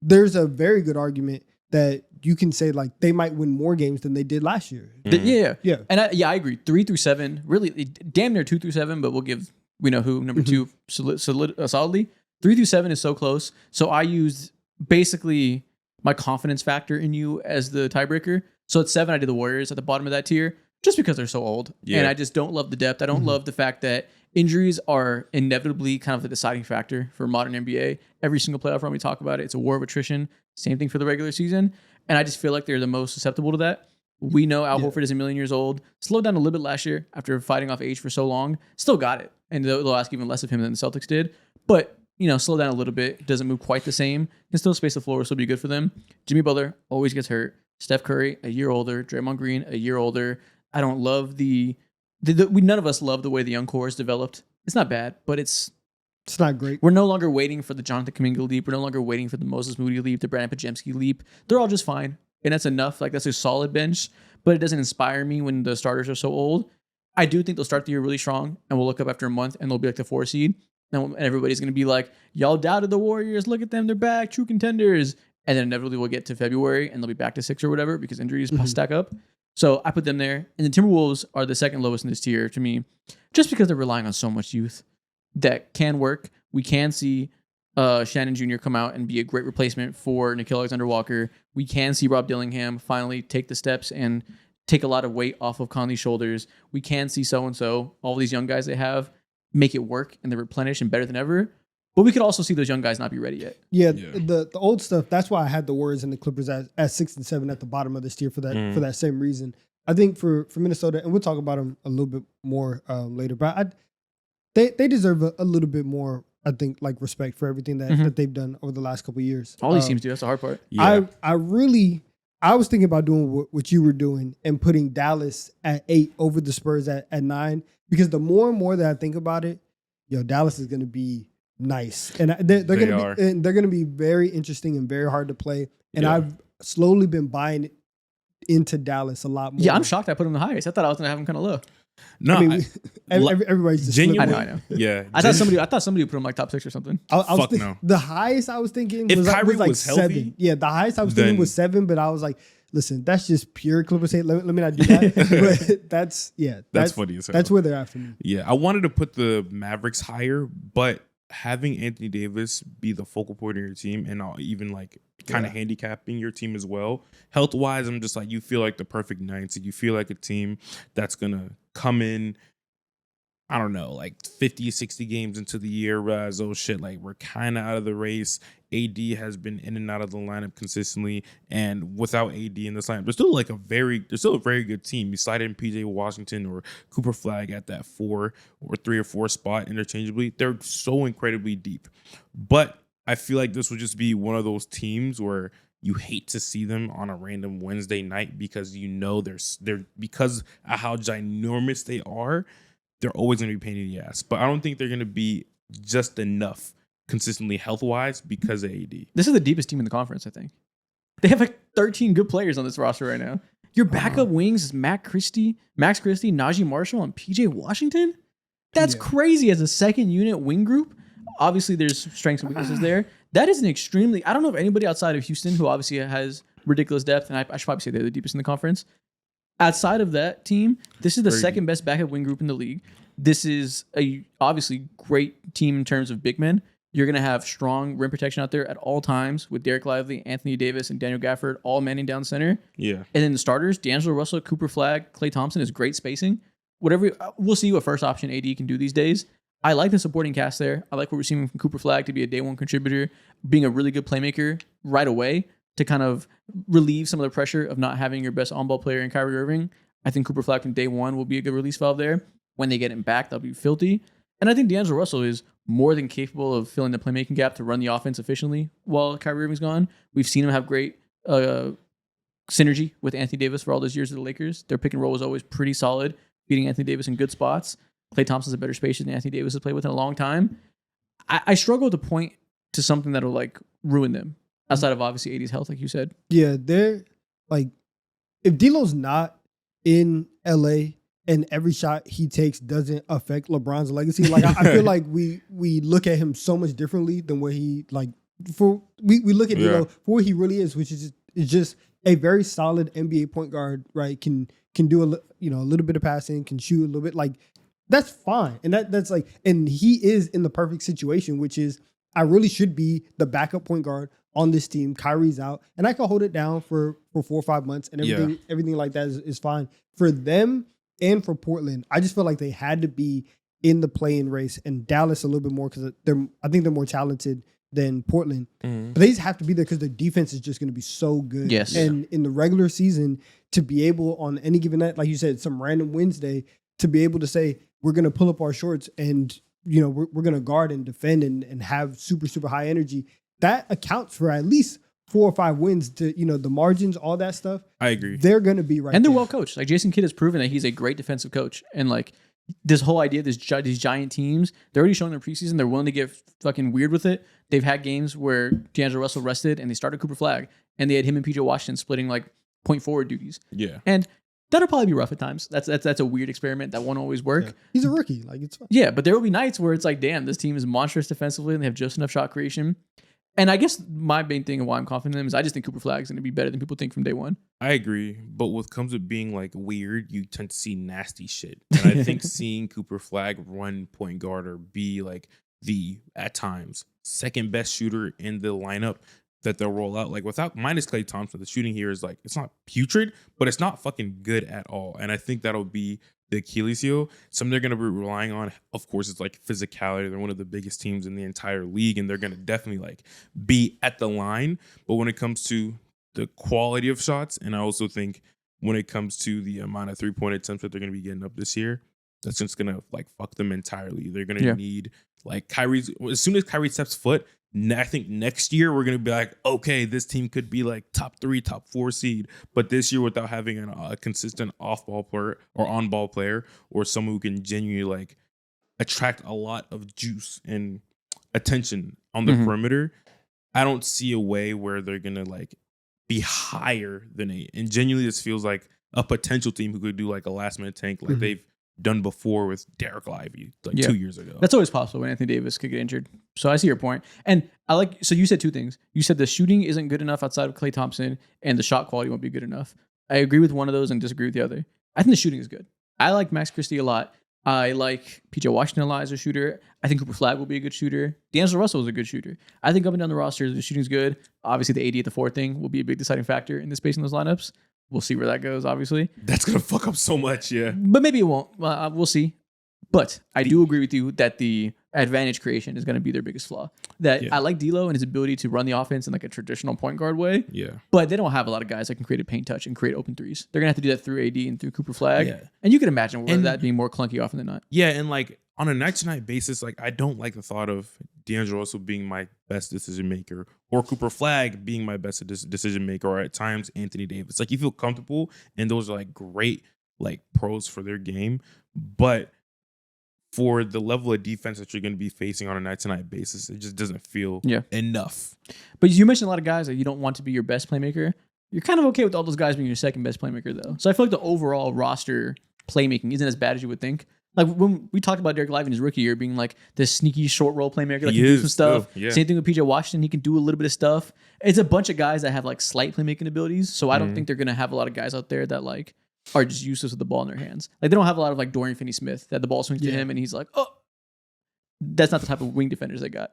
very good argument that you can say like they might win more games than they did last year. Yeah. And I agree. 3 through 7, really, damn near 2 through 7, but we'll give. We know who number 2 solidly. 3 through 7 is so close. So I used basically my confidence factor in you as the tiebreaker. So at 7, I did the Warriors at the bottom of that tier just because they're so old. Yeah. And I just don't love the depth. I don't love the fact that injuries are inevitably kind of the deciding factor for modern NBA. Every single playoff run we talk about it, it's a war of attrition. Same thing for the regular season. And I just feel like they're the most susceptible to that. We know Al Horford is a million years old. Slowed down a little bit last year after fighting off age for so long. Still got it. And they'll ask even less of him than the Celtics did. But, slow down a little bit. Doesn't move quite the same. Can still space the floor. Still be good for them. Jimmy Butler always gets hurt. Steph Curry, a year older. Draymond Green, a year older. I don't love none of us love the way the young core is developed. It's not bad, but it's not great. We're no longer waiting for the Jonathan Kuminga leap. We're no longer waiting for the Moses Moody leap, the Brandon Podziemski leap. They're all just fine. And that's enough. Like, that's a solid bench. But it doesn't inspire me when the starters are so old. I do think they'll start the year really strong, and we'll look up after a month, and they'll be like the 4 seed. And everybody's going to be like, y'all doubted the Warriors. Look at them. They're back. True contenders. And then inevitably we'll get to February, and they'll be back to 6 or whatever because injuries stack up. So I put them there. And the Timberwolves are the second lowest in this tier to me just because they're relying on so much youth that can work. We can see Shannon Jr. come out and be a great replacement for Nickeil Alexander-Walker. We can see Rob Dillingham finally take the steps and take a lot of weight off of Conley's shoulders. We can see so-and-so, all these young guys they have, make it work and they replenish and better than ever. But we could also see those young guys not be ready yet. Yeah. The old stuff, that's why I had the Warriors and the Clippers at 6 and 7 at the bottom of this tier for that same reason. I think for Minnesota, and we'll talk about them a little bit more later, but they deserve a little bit more, I think, like respect for everything that they've done over the last couple of years. All these teams do. That's the hard part. Yeah. I was thinking about doing what you were doing and putting Dallas at 8 over the Spurs at 9, because the more and more that I think about it, Dallas is going to be nice, and they're going to be very interesting and very hard to play. And I've slowly been buying into Dallas a lot more. Yeah, I'm shocked I put them the highest. I thought I was going to have them kind of low. No, I mean, everybody's just genuinely. I know. Yeah, I thought somebody would put them like top 6 or something. No. The highest I was thinking if was Kyrie like was 7. healthy, yeah, the highest I was thinking was 7, but I was like, listen, that's just pure Clippers hate. Let me not do that. But That's funny as hell. That's where they're at for me. Yeah, I wanted to put the Mavericks higher, but having Anthony Davis be the focal point of your team and even like kind of handicapping your team as well, health wise, I'm just like, you feel like the perfect nine seed. You feel like a team that's gonna come in, I don't know, like 50, 60 games into the year, realize, oh shit, like we're kind of out of the race. AD has been in and out of the lineup consistently, and without AD in this lineup, there's still a very good team. You slide in PJ Washington or Cooper Flag at that 4 or 3 or 4 spot interchangeably. They're so incredibly deep, but I feel like this would just be one of those teams where you hate to see them on a random Wednesday night because you know they're because of how ginormous they are. They're always going to be a pain in the ass. But I don't think they're going to be just enough consistently health-wise because of AD. This is the deepest team in the conference, I think. They have like 13 good players on this roster right now. Your backup wings is Max Christie, Najee Marshall, and PJ Washington? That's crazy as a second unit wing group. Obviously, there's strengths and weaknesses there. That is an extremely... I don't know if anybody outside of Houston, who obviously has ridiculous depth, and I should probably say they're the deepest in the conference. Outside of that team, this is the second best backup wing group in the league. This is a obviously great team in terms of big men. You're going to have strong rim protection out there at all times with Derek Lively, Anthony Davis, and Daniel Gafford all manning down center. Yeah. And then the starters, D'Angelo Russell, Cooper Flag, Klay Thompson is great spacing. We'll see what first option AD can do these days. I like the supporting cast there. I like what we're seeing from Cooper Flag to be a day one contributor, being a really good playmaker right away to kind of relieve some of the pressure of not having your best on-ball player in Kyrie Irving. I think Cooper Flag from day one will be a good release valve there. When they get him back, they'll be filthy. And I think D'Angelo Russell is more than capable of filling the playmaking gap to run the offense efficiently while Kyrie Irving's gone. We've seen him have great synergy with Anthony Davis for all those years of the Lakers. Their pick and roll was always pretty solid, beating Anthony Davis in good spots. Klay Thompson's a better spacer than Anthony Davis has played with in a long time. I struggle to point to something that'll like ruin them. Outside of obviously AD's health, like you said. Yeah, they're like, if D'Lo's not in LA and every shot he takes doesn't affect LeBron's legacy, like I feel like we look at him so much differently than what he like. We look at D'Lo for what he really is, which is just a very solid NBA point guard, right? Can do a little bit of passing, can shoot a little bit, like that's fine, and that's like, and he is in the perfect situation, which is I really should be the backup point guard on this team. Kyrie's out, and I can hold it down for 4 or 5 months, and everything like that is fine for them and for Portland. I just feel like they had to be in the play-in race, and Dallas a little bit more because I think they're more talented than Portland. Mm-hmm. But they just have to be there because their defense is just going to be so good. Yes, and in the regular season to be able on any given night, like you said, some random Wednesday, to be able to say we're going to pull up our shorts and we're going to guard and defend and have super, super high energy. That accounts for at least 4 or 5 wins to, the margins, all that stuff. I agree. They're going to be right. And they're there. well coached. Like Jason Kidd has proven that he's a great defensive coach. And like this whole idea, these giant teams, they're already showing their preseason. They're willing to get fucking weird with it. They've had games where D'Angelo Russell rested and they started Cooper Flag and they had him and PJ Washington splitting like point forward duties. Yeah. And that'll probably be rough at times. That's a weird experiment that won't always work. Yeah. He's a rookie. Like it's fun. Yeah, but there will be nights where it's like, damn, this team is monstrous defensively and they have just enough shot creation. And I guess my main thing and why I'm confident in them is I just think Cooper Flag is going to be better than people think from day one. I agree. But what comes with being like weird, you tend to see nasty shit. And I think seeing Cooper Flag run point guard or be like the, at times, second best shooter in the lineup that they'll roll out, like without minus Klay Thompson, the shooting here is like, it's not putrid, but it's not fucking good at all. And I think that'll be the Achilles heel. Something they're going to be relying on, of course, it's like physicality. They're one of the biggest teams in the entire league, and they're going to definitely like be at the line. But when it comes to the quality of shots, and I also think when it comes to the amount of 3-point attempts that they're going to be getting up this year, that's just going to like fuck them entirely. They're going to need like Kyrie's, as soon as Kyrie steps foot, I think next year we're going to be like, okay, this team could be like top 3, top 4 seed. But this year, without having a consistent off-ball player or on-ball player or someone who can genuinely like attract a lot of juice and attention on the perimeter, I don't see a way where they're going to like be higher than 8. And genuinely, this feels like a potential team who could do like a last-minute tank. Like done before with Derek Lively like Yeah. 2 years ago. That's always possible when Anthony Davis could get injured. So I see your point. And I like, so you said two things. You said the shooting isn't good enough outside of Klay Thompson and the shot quality won't be good enough. I agree with one of those and disagree with the other. I think the shooting is good. I like Max Christie a lot. I like PJ Washington a lot as a shooter. I think Cooper Flag will be a good shooter. D'Angelo Russell is a good shooter. I think up and down the roster, the shooting's good. Obviously, the 80 at the 4 thing will be a big deciding factor in the spacing of those lineups. We'll see where that goes, obviously. That's gonna fuck up so much, yeah. But maybe it won't. We'll see. But I do agree with you that the advantage creation is going to be their biggest flaw. That Yeah. I like D'Lo and his ability to run the offense in like a traditional point guard way, Yeah. but they don't have a lot of guys that can create a paint touch and create open threes. They're going to have to do that through AD and through Cooper Flag. Yeah. And you can imagine where And- that being more clunky often than not. Yeah, and like on a night-to-night basis, like I don't like the thought of D'Angelo Russell being my best decision maker or Cooper Flag being my best decision maker, or at times Anthony Davis. Like you feel comfortable, and those are like great like pros for their game, but for the level of defense that you're going to be facing on a night-to-night basis, it just doesn't feel enough. But you mentioned a lot of guys that you don't want to be your best playmaker. You're kind of okay with all those guys being your second best playmaker, though. So I feel like the overall roster playmaking isn't as bad as you would think. Like when we talked about Derek Lively in his rookie year being like this sneaky short role playmaker that He can do is some stuff. still, yeah. Same thing with PJ Washington. He can do a little bit of stuff. It's a bunch of guys that have like slight playmaking abilities. So I don't think they're going to have a lot of guys out there that like are just useless with the ball in their hands. Like they don't have a lot of like Dorian Finney-Smith that the ball swings to him and he's like, oh, that's not the type of wing defenders they got.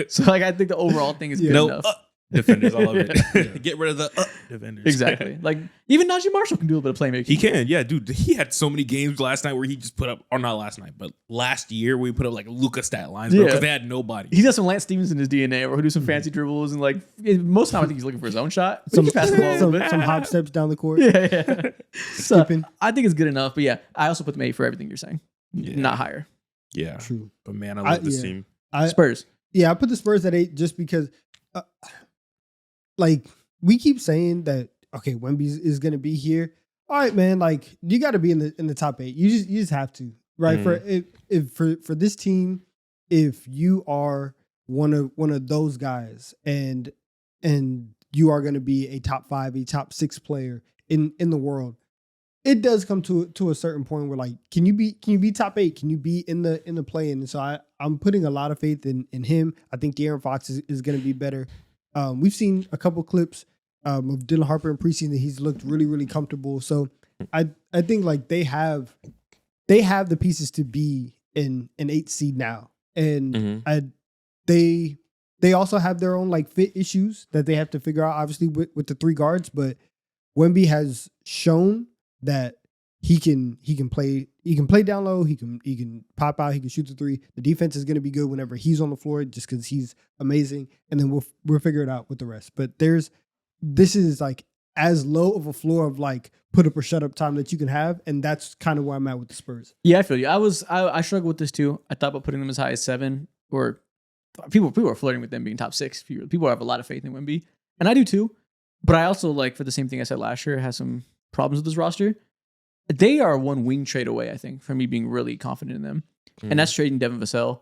So like I think the overall thing is good No enough. defenders, I love it. Get rid of the defenders. Exactly. Like even Najee Marshall can do a little bit of playmaking. He can, yeah, dude. He had so many games last night where he just put up, or not last night, but last year where he put up like Luka stat lines, bro, Yeah. because they had nobody. He's got some Lance Stevens in his DNA, or he'll do some fancy dribbles and like most of the time I think he's looking for his own shot. But Some, he can pass the ball a little bit. some hop steps down the court. Yeah. So Skipping. I think it's good enough. But yeah, I also put them 8 for everything you're saying. Yeah. Not higher. Yeah, True. but man, I love this yeah. team. Spurs. I put the Spurs at 8 just because, like, we keep saying that okay, Wemby is going to be here. All right, man. Like, you got to be in the top 8. You just have to, right? For this team, if you are one of those guys, and you are going to be a top 5, a top 6 player in the world, it does come to a certain point where like, can you be top 8? Can you be in the play-in? And so I'm putting a lot of faith in him. I think De'Aaron Fox is going to be better. We've seen a couple clips of Dylan Harper in preseason. He's looked really, really comfortable. So I think like they have the pieces to be in an 8 seed now. And they also have their own like fit issues that they have to figure out, obviously with the 3 guards, but Wemby has shown that he can play down low, he can pop out, he can shoot the 3. The defense is going to be good whenever he's on the floor just because he's amazing, and then we'll figure it out with the rest. But this is like as low of a floor of like put up or shut up time that you can have, and that's kind of where I'm at with the Spurs. Yeah, I feel you. I struggled with this too. I thought about putting them as high as 7, or people are flirting with them being top 6. People have a lot of faith in Wemby, and I do too. But I also like, for the same thing I said last year, has some problems with this roster. They are one wing trade away, I think, from me being really confident in them. And that's trading Devin Vassell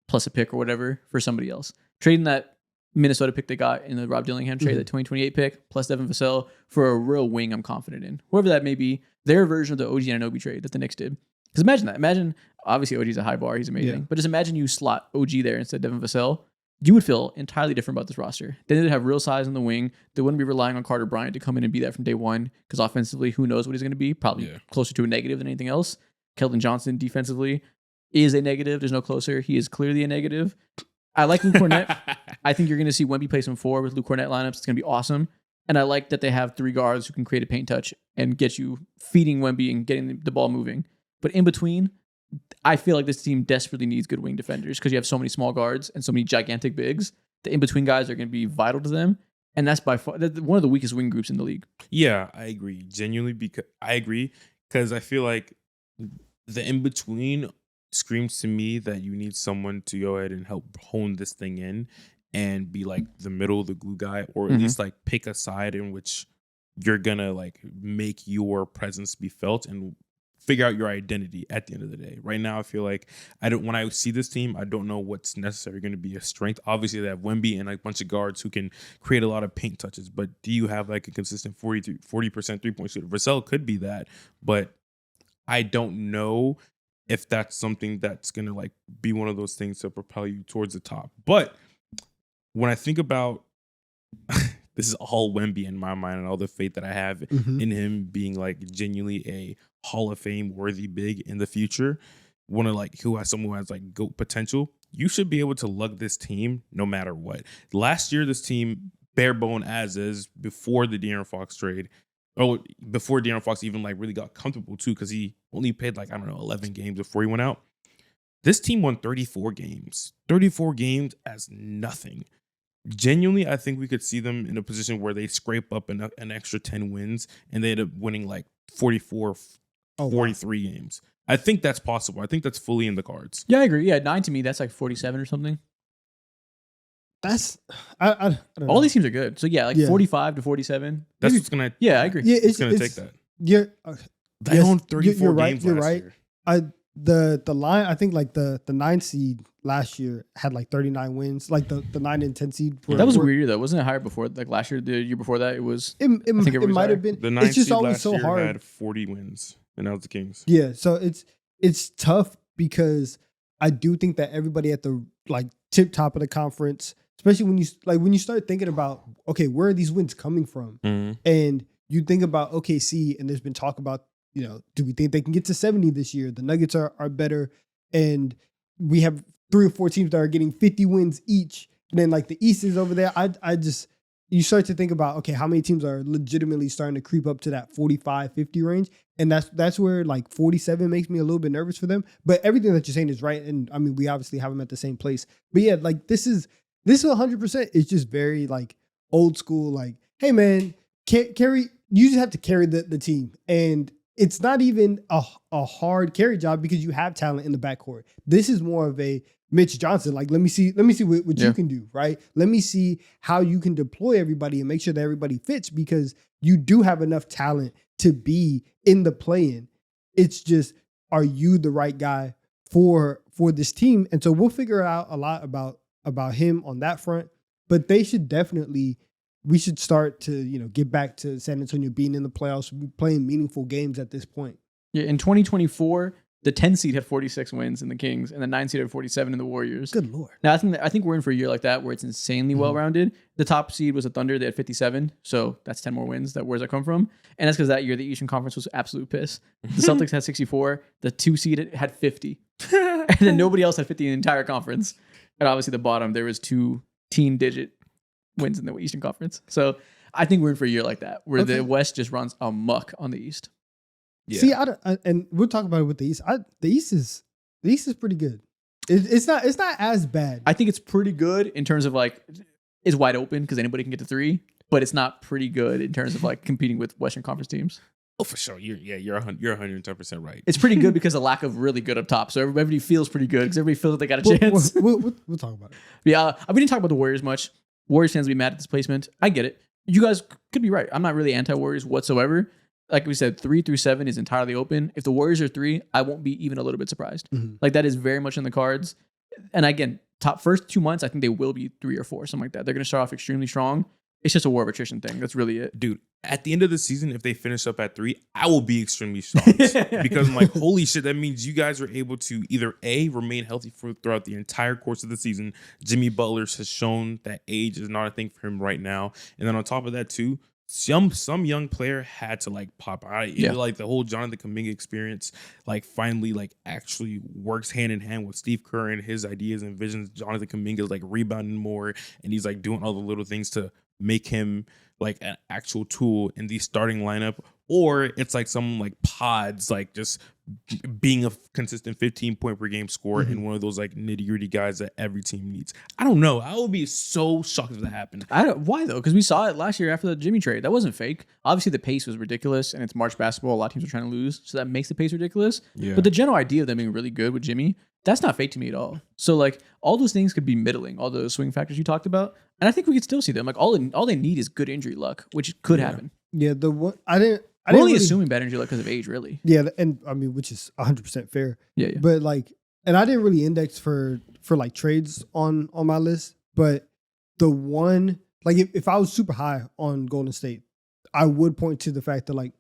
plus a pick or whatever for somebody else. Trading that Minnesota pick they got in the Rob Dillingham trade, that 2028 pick, plus Devin Vassell for a real wing I'm confident in. Whoever that may be, their version of the OG Anunoby trade that the Knicks did. Because imagine that. Imagine, obviously OG's a high bar, he's amazing. Yeah. But just imagine you slot OG there instead of Devin Vassell. You would feel entirely different about this roster. They would have real size in the wing. They wouldn't be relying on Carter Bryant to come in and be that from day one. Because offensively, who knows what he's going to be? Probably closer to a negative than anything else. Keldon Johnson defensively is a negative. There's no closer. He is clearly a negative. I like Luke Cornett. I think you're going to see Wemby play some 4 with Luke Cornett lineups. It's going to be awesome. And I like that they have 3 guards who can create a paint touch and get you feeding Wemby and getting the ball moving. But in between, I feel like this team desperately needs good wing defenders because you have so many small guards and so many gigantic bigs. The in-between guys are going to be vital to them. And that's by far one of the weakest wing groups in the league. Yeah, I agree. Genuinely, because I feel like the in-between screams to me that you need someone to go ahead and help hone this thing in and be like the middle, the glue guy, or at least like pick a side in which you're gonna like make your presence be felt and figure out your identity at the end of the day. Right now, I feel like when I see this team, I don't know what's necessarily going to be a strength. Obviously, they have Wemby and like a bunch of guards who can create a lot of paint touches, but do you have like a consistent 40% 3-point shooter? Vassell could be that, but I don't know if that's something that's gonna like be one of those things to propel you towards the top. But when I think about this is all Wemby in my mind and all the faith that I have Mhm. in him being like genuinely a Hall of Fame worthy big in the future, one of like someone who has like GOAT potential, you should be able to lug this team no matter what. Last year, this team bare bone as is before the De'Aaron Fox trade. Oh, before De'Aaron Fox even like really got comfortable too, because he only played like, I don't know, 11 games before he went out. This team won 34 games. 34 games as nothing. Genuinely, I think we could see them in a position where they scrape up an extra 10 wins and they end up winning like 44, Oh, wow. 43 games. I think that's possible. I think that's fully in the cards. Yeah, I agree. Yeah, 9 to me, that's like 47 or something. That's I don't know. All these teams are good. So yeah, like Yeah. 45 to 47. That's Maybe- what's gonna. yeah, I agree. Yeah, It's gonna take that. You're They yes, owned 34 you're right, games you're last right. year. The line, I think like the 9 seed last year had like 39 wins. Like the 9 and 10 seed. That was a weird year though. Wasn't it higher before? Like last year, the year before that, it was. It think it was might higher. have been. The 9 It's just seed always last so year hard. had 40 wins, and that was the Kings. Yeah, so it's tough because I do think that everybody at the like tip top of the conference, especially when you start thinking about, okay, where are these wins coming from? And you think about OKC, and there's been talk about, do we think they can get to 70 this year? The Nuggets are better, and we have 3 or 4 teams that are getting 50 wins each. And then like the East is over there. I just, you start to think about, okay, how many teams are legitimately starting to creep up to that 45, 50 range? And that's where like 47 makes me a little bit nervous for them. But everything that you're saying is right. And I mean, we obviously have them at the same place. But yeah, like this is 100%. It's just very like old school, like, hey man, carry, you just have to carry the team. And it's not even a hard carry job because you have talent in the backcourt. This is more of a Mitch Johnson. Like, let me see what you can do, right? Let me see how you can deploy everybody and make sure that everybody fits, because you do have enough talent to be in the play-in. It's just, are you the right guy for this team? And so we'll figure out a lot about him on that front. But they should definitely, we should start to, get back to San Antonio being in the playoffs, playing meaningful games at this point. Yeah, in 2024, the 10 seed had 46 wins in the Kings, and the 9 seed had 47 in the Warriors. Good Lord. Now I think we're in for a year like that where it's insanely well rounded. The top seed was the Thunder; they had 57, so that's 10 more wins. Where's that come from? And that's because that year the Eastern Conference was absolute piss. The Celtics had 64, the 2 seed had 50, and then nobody else had 50 in the entire conference. And obviously the bottom, there was 2 teen-digit wins in the Eastern Conference. So I think we're in for a year like that where the West just runs amok on the East. Yeah. See, and we'll talk about it with the East. The East is pretty good. It's not as bad. I think it's pretty good in terms of like it's wide open because anybody can get to 3, but it's not pretty good in terms of like competing with Western Conference teams. Oh, for sure. You're 110% right. It's pretty good because of lack of really good up top. So everybody feels pretty good because everybody feels like they got a chance. We'll talk about it. Yeah, we didn't talk about the Warriors much. Warriors fans will be mad at this placement. I get it. You guys could be right. I'm not really anti-Warriors whatsoever. Like we said, 3 through 7 is entirely open. If the Warriors are 3, I won't be even a little bit surprised. Mhm. Like that is very much in the cards. And again, first 2 months, I think they will be 3 or 4, something like that. They're going to start off extremely strong. It's just a war of attrition thing. That's really it. Dude, at the end of the season, if they finish up at 3, I will be extremely shocked because I'm like, holy shit, that means you guys are able to either A, remain healthy throughout the entire course of the season. Jimmy Butler has shown that age is not a thing for him right now. And then on top of that too, some young player had to like pop out. Like the whole Jonathan Kuminga experience, like finally like actually works hand in hand with Steve Kerr and his ideas and visions. Jonathan Kuminga is like rebounding more and he's like doing all the little things to make him like an actual tool in the starting lineup, or it's like some like pods, like just being a consistent 15 point per game scorer and one of those like nitty gritty guys that every team needs. I don't know. I would be so shocked if that happened. Why though? Because we saw it last year after the Jimmy trade. That wasn't fake. Obviously, the pace was ridiculous, and it's March basketball. A lot of teams are trying to lose, so that makes the pace ridiculous. Yeah. But the general idea of them being really good with Jimmy, that's not fake to me at all. So like all those things could be middling, all those swing factors you talked about, and I think we could still see them. Like all they need is good injury luck, which could happen. Yeah, the one I didn't We're only really, assuming bad injury luck because of age, really. Yeah, and I mean, which is 100% fair. Yeah. But like, and I didn't really index for like trades on my list, but the one, like if I was super high on Golden State, I would point to the fact that like,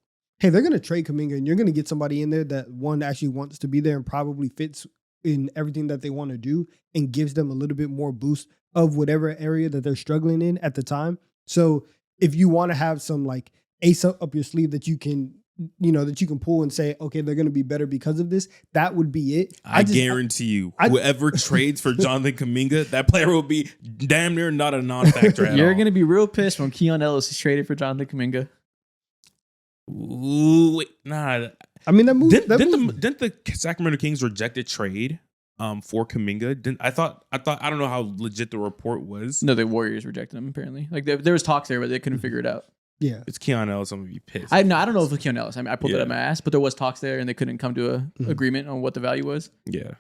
hey, they're going to trade Kuminga and you're going to get somebody in there that one actually wants to be there and probably fits in everything that they want to do and gives them a little bit more boost of whatever area that they're struggling in at the time. So if you want to have some like ace up your sleeve that you can, that you can pull and say, okay, they're going to be better because of this, that would be it. I guarantee you, whoever trades for Jonathan Kuminga, that player will be damn near not a non-factor at all. You're going to be real pissed when Keon Ellis is traded for Jonathan Kuminga. Ooh, wait, nah. I mean, that move. Didn't the Sacramento Kings reject a trade for Kuminga? I don't know how legit the report was. No, the Warriors rejected him, apparently. Like, there was talks there, but they couldn't figure it out. Yeah. It's Keon Ellis. I'm going to be pissed. I don't know if it's Keon Ellis. I mean, I pulled it up my ass, but there was talks there, and they couldn't come to a agreement on what the value was. Yeah.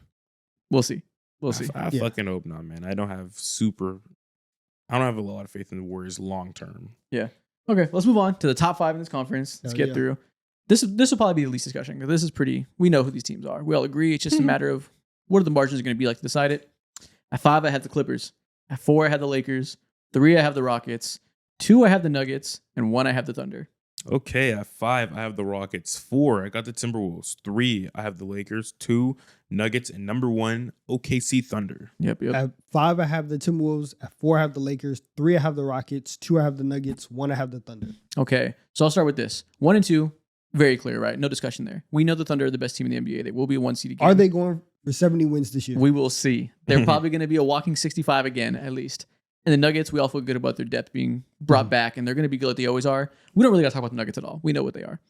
We'll see. I fucking hope not, man. I don't have a lot of faith in the Warriors long term. Yeah. Okay, let's move on to the top 5 in this conference. Let's get through. This will probably be the least discussion because this is we know who these teams are. We all agree. It's just a matter of what are the margins going to be like to decide it. At 5, I had the Clippers. At 4, I had the Lakers. 3, I have the Rockets. 2, I have the Nuggets. And 1, I have the Thunder. Okay, at 5, I have the Rockets. 4, I got the Timberwolves. 3, I have the Lakers. 2, Nuggets. And number 1, OKC Thunder. Yep. At 5, I have the Timberwolves. At 4, I have the Lakers. 3, I have the Rockets. 2, I have the Nuggets. 1, I have the Thunder. Okay, so I'll start with this. 1 and 2, very clear, right? No discussion there. We know the Thunder are the best team in the NBA. They will be a 1 seed again. Are they going for 70 wins this year? We will see. They're probably going to be a walking 65 again, at least. And the Nuggets, we all feel good about their depth being brought back, and they're going to be good like they always are. We don't really got to talk about the Nuggets at all. We know what they are.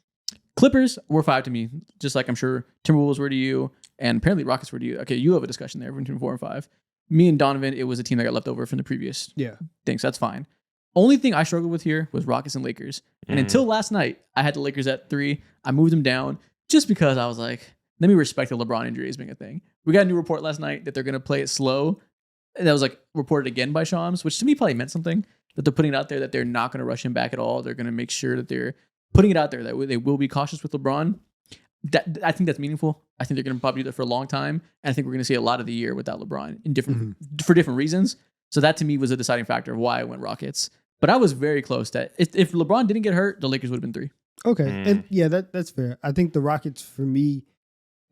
Clippers were 5 to me, just like I'm sure Timberwolves were to you, and apparently Rockets were to you. Okay, you have a discussion there between 4 and 5. Me and Donovan, it was a team that got left over from the previous thing, so that's fine. Only thing I struggled with here was Rockets and Lakers. And until last night, I had the Lakers at 3. I moved them down just because I was like, let me respect the LeBron injury as being a thing. We got a new report last night that they're going to play it slow. And that was like reported again by Shams, which to me probably meant something, that they're putting it out there that they're not going to rush him back at all. They're going to make sure that they're putting it out there that they will be cautious with LeBron. I think that's meaningful. I think they're going to probably do that for a long time. And I think we're going to see a lot of the year without LeBron for different reasons. So that to me was a deciding factor of why I went Rockets. But I was very close that if LeBron didn't get hurt, the Lakers would have been 3. Okay. And yeah, that's fair. I think the Rockets for me,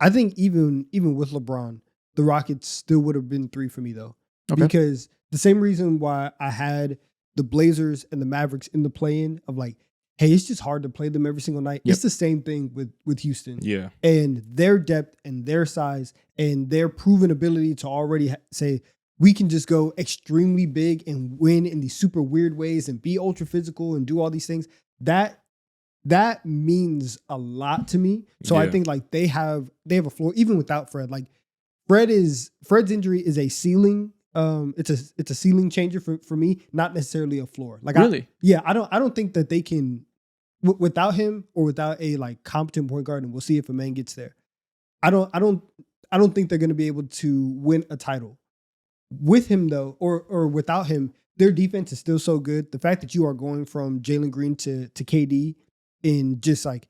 I think even with LeBron, the Rockets still would have been 3 for me though. Okay. Because the same reason why I had the Blazers and the Mavericks in the play-in of like, hey, it's just hard to play them every single night. Yep. It's the same thing with Houston. Yeah. And their depth and their size and their proven ability to already say, we can just go extremely big and win in these super weird ways and be ultra physical and do all these things. That means a lot to me. So I think like they have a floor even without Fred. Like Fred's injury is a ceiling. It's a ceiling changer for me, not necessarily a floor. Like really, I don't think that they can without him or without a like competent point guard. And we'll see if a man gets there. I don't think they're going to be able to win a title with him though, or without him. Their defense is still so good. The fact that you are going from Jalen Green to KD in just like,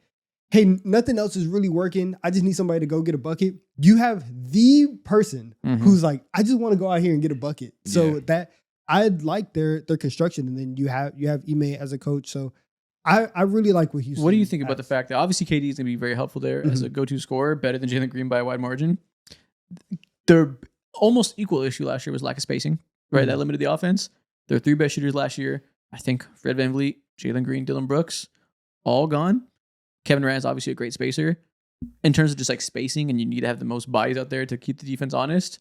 hey, nothing else is really working. I just need somebody to go get a bucket. You have the person who's like, I just want to go out here and get a bucket. So that I like their construction. And then you have Ime as a coach. So I really like what Houston. What do you think about the fact that obviously KD is going to be very helpful there as a go-to scorer, better than Jalen Green by a wide margin? Their almost equal issue last year was lack of spacing, right? That limited the offense. Their 3 best shooters last year, I think Fred VanVleet, Jalen Green, Dylan Brooks, all gone. Kevin Durant is obviously a great spacer. In terms of just like spacing, and you need to have the most bodies out there to keep the defense honest.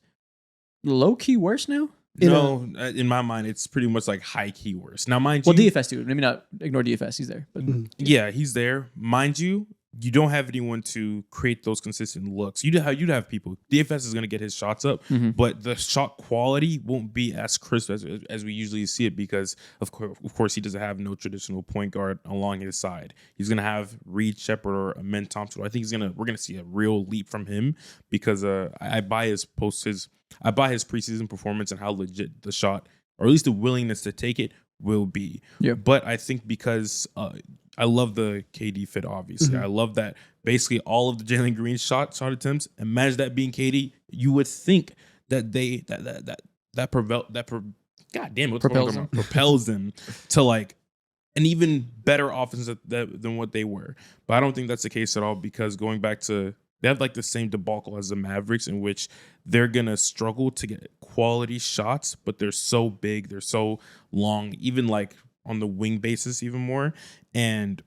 Low key worse now? No, in my mind, it's pretty much like high key worse. Now, mind you, well, DFS too. Maybe not ignore DFS. He's there, but yeah, he's there. Mind you, you don't have anyone to create those consistent looks. You'd have people. DFS is going to get his shots up, but the shot quality won't be as crisp as we usually see it because, of course, he doesn't have no traditional point guard along his side. He's going to have Reed Shepherd or Amen Thompson. I think we're going to see a real leap from him because I buy his preseason performance and how legit the shot, or at least the willingness to take it, will be. Yeah. But I think because I love the KD fit, obviously. I love that basically all of the Jalen Green shot attempts, imagine that being KD, you would think that propels them to like an even better offense than what they were. But I don't think that's the case at all, because going back to, they have like the same debacle as the Mavericks, in which they're going to struggle to get quality shots, but they're so big, they're so long, even like on the wing basis even more. And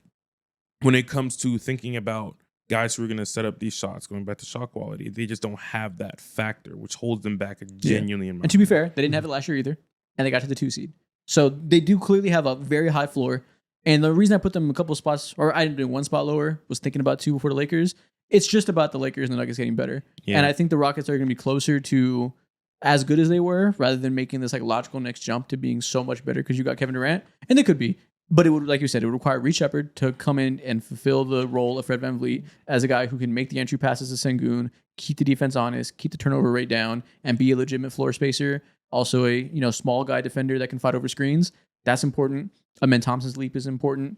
when it comes to thinking about guys who are going to set up these shots, going back to shot quality, they just don't have that factor, which holds them back genuinely. And to be fair, they didn't have it last year either, and they got to the 2 seed. So they do clearly have a very high floor. And the reason I put them a couple spots, or I didn't do one spot lower, was thinking about 2 before the Lakers. It's just about the Lakers and the Nuggets getting better. Yeah. And I think the Rockets are going to be closer to as good as they were, rather than making this like logical next jump to being so much better because you got Kevin Durant. And they could be. But it would, like you said, it would require Reed Shepherd to come in and fulfill the role of Fred VanVleet as a guy who can make the entry passes to Sengun, keep the defense honest, keep the turnover rate down, and be a legitimate floor spacer. Also a small guy defender that can fight over screens. That's important. Amen Thompson's leap is important.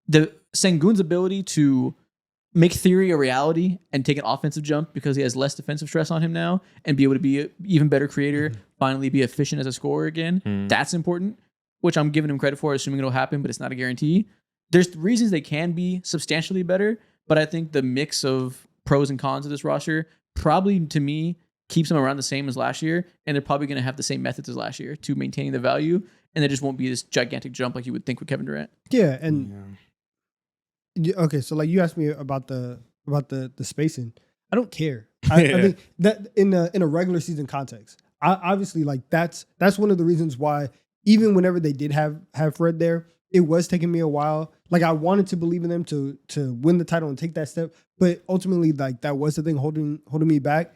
The Sengun's ability to make theory a reality and take an offensive jump because he has less defensive stress on him now, and be able to be an even better creator, finally be efficient as a scorer again. That's important, which I'm giving him credit for, assuming it'll happen, but it's not a guarantee. There's reasons they can be substantially better, but I think the mix of pros and cons of this roster probably, to me, keeps them around the same as last year, and they're probably going to have the same methods as last year to maintaining the value, and there just won't be this gigantic jump like you would think with Kevin Durant. Yeah, and okay, so like you asked me about the spacing. I don't care. I think that in a regular season context, obviously like that's one of the reasons why even whenever they did have Fred there, it was taking me a while. Like I wanted to believe in them to win the title and take that step, but ultimately like that was the thing holding me back.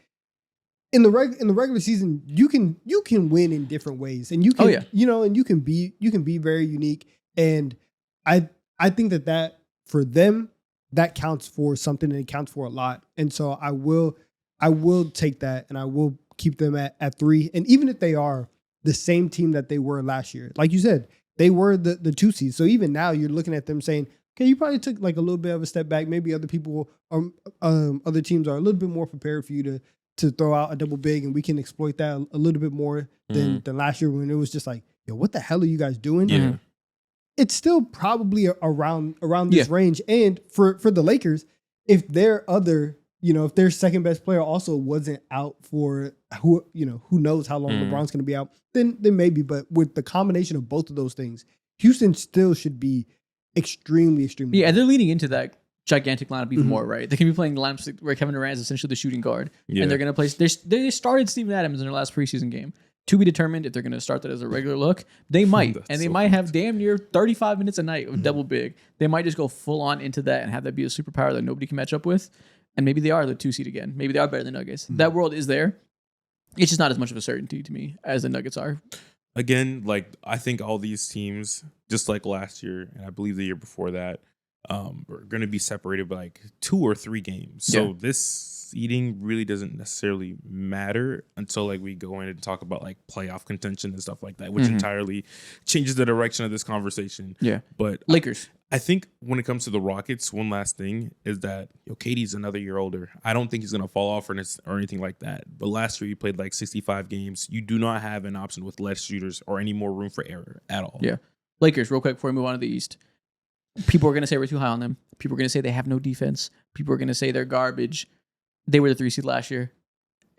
In the regular season, you can win in different ways, and you can and you can be very unique. And I think that for them that counts for something, and it counts for a lot. And so I will take that, and I will keep them at 3. And even if they are the same team that they were last year, like you said, they were the 2 seed. So even now you're looking at them saying, okay, you probably took like a little bit of a step back. Maybe other people other teams are a little bit more prepared for you to throw out a double big, and we can exploit that a little bit more than last year when it was just like, yo, what the hell are you guys doing? Yeah. It's still probably around this range. And for the Lakers, if their second best player also wasn't out for who knows how long LeBron's going to be out, then maybe. But with the combination of both of those things, Houston still should be extremely Yeah, good. and they're leaning into that gigantic lineup even more, right? They can be playing lineups where Kevin Durant is essentially the shooting guard, and they're going to play. They started Steven Adams in their last preseason game. To be determined if they're going to start that as a regular look. They might, and they might have damn near 35 minutes a night of double big. They might just go full on into that and have that be a superpower that nobody can match up with. And maybe they are the 2 seed again. Maybe they are better than Nuggets. That world is there. It's just not as much of a certainty to me as the Nuggets are. Again, like I think all these teams, just like last year, and I believe the year before that, are going to be separated by like 2 or 3 games. So this seeding really doesn't necessarily matter until like we go in and talk about like playoff contention and stuff like that, which entirely changes the direction of this conversation. Yeah. But Lakers. I think when it comes to the Rockets, one last thing is that KD's another year older. I don't think he's going to fall off or anything like that. But last year he played like 65 games. You do not have an option with less shooters or any more room for error at all. Yeah. Lakers, real quick before we move on to the East. People are going to say we're too high on them. People are going to say they have no defense. People are going to say they're garbage. They were the 3 seed last year.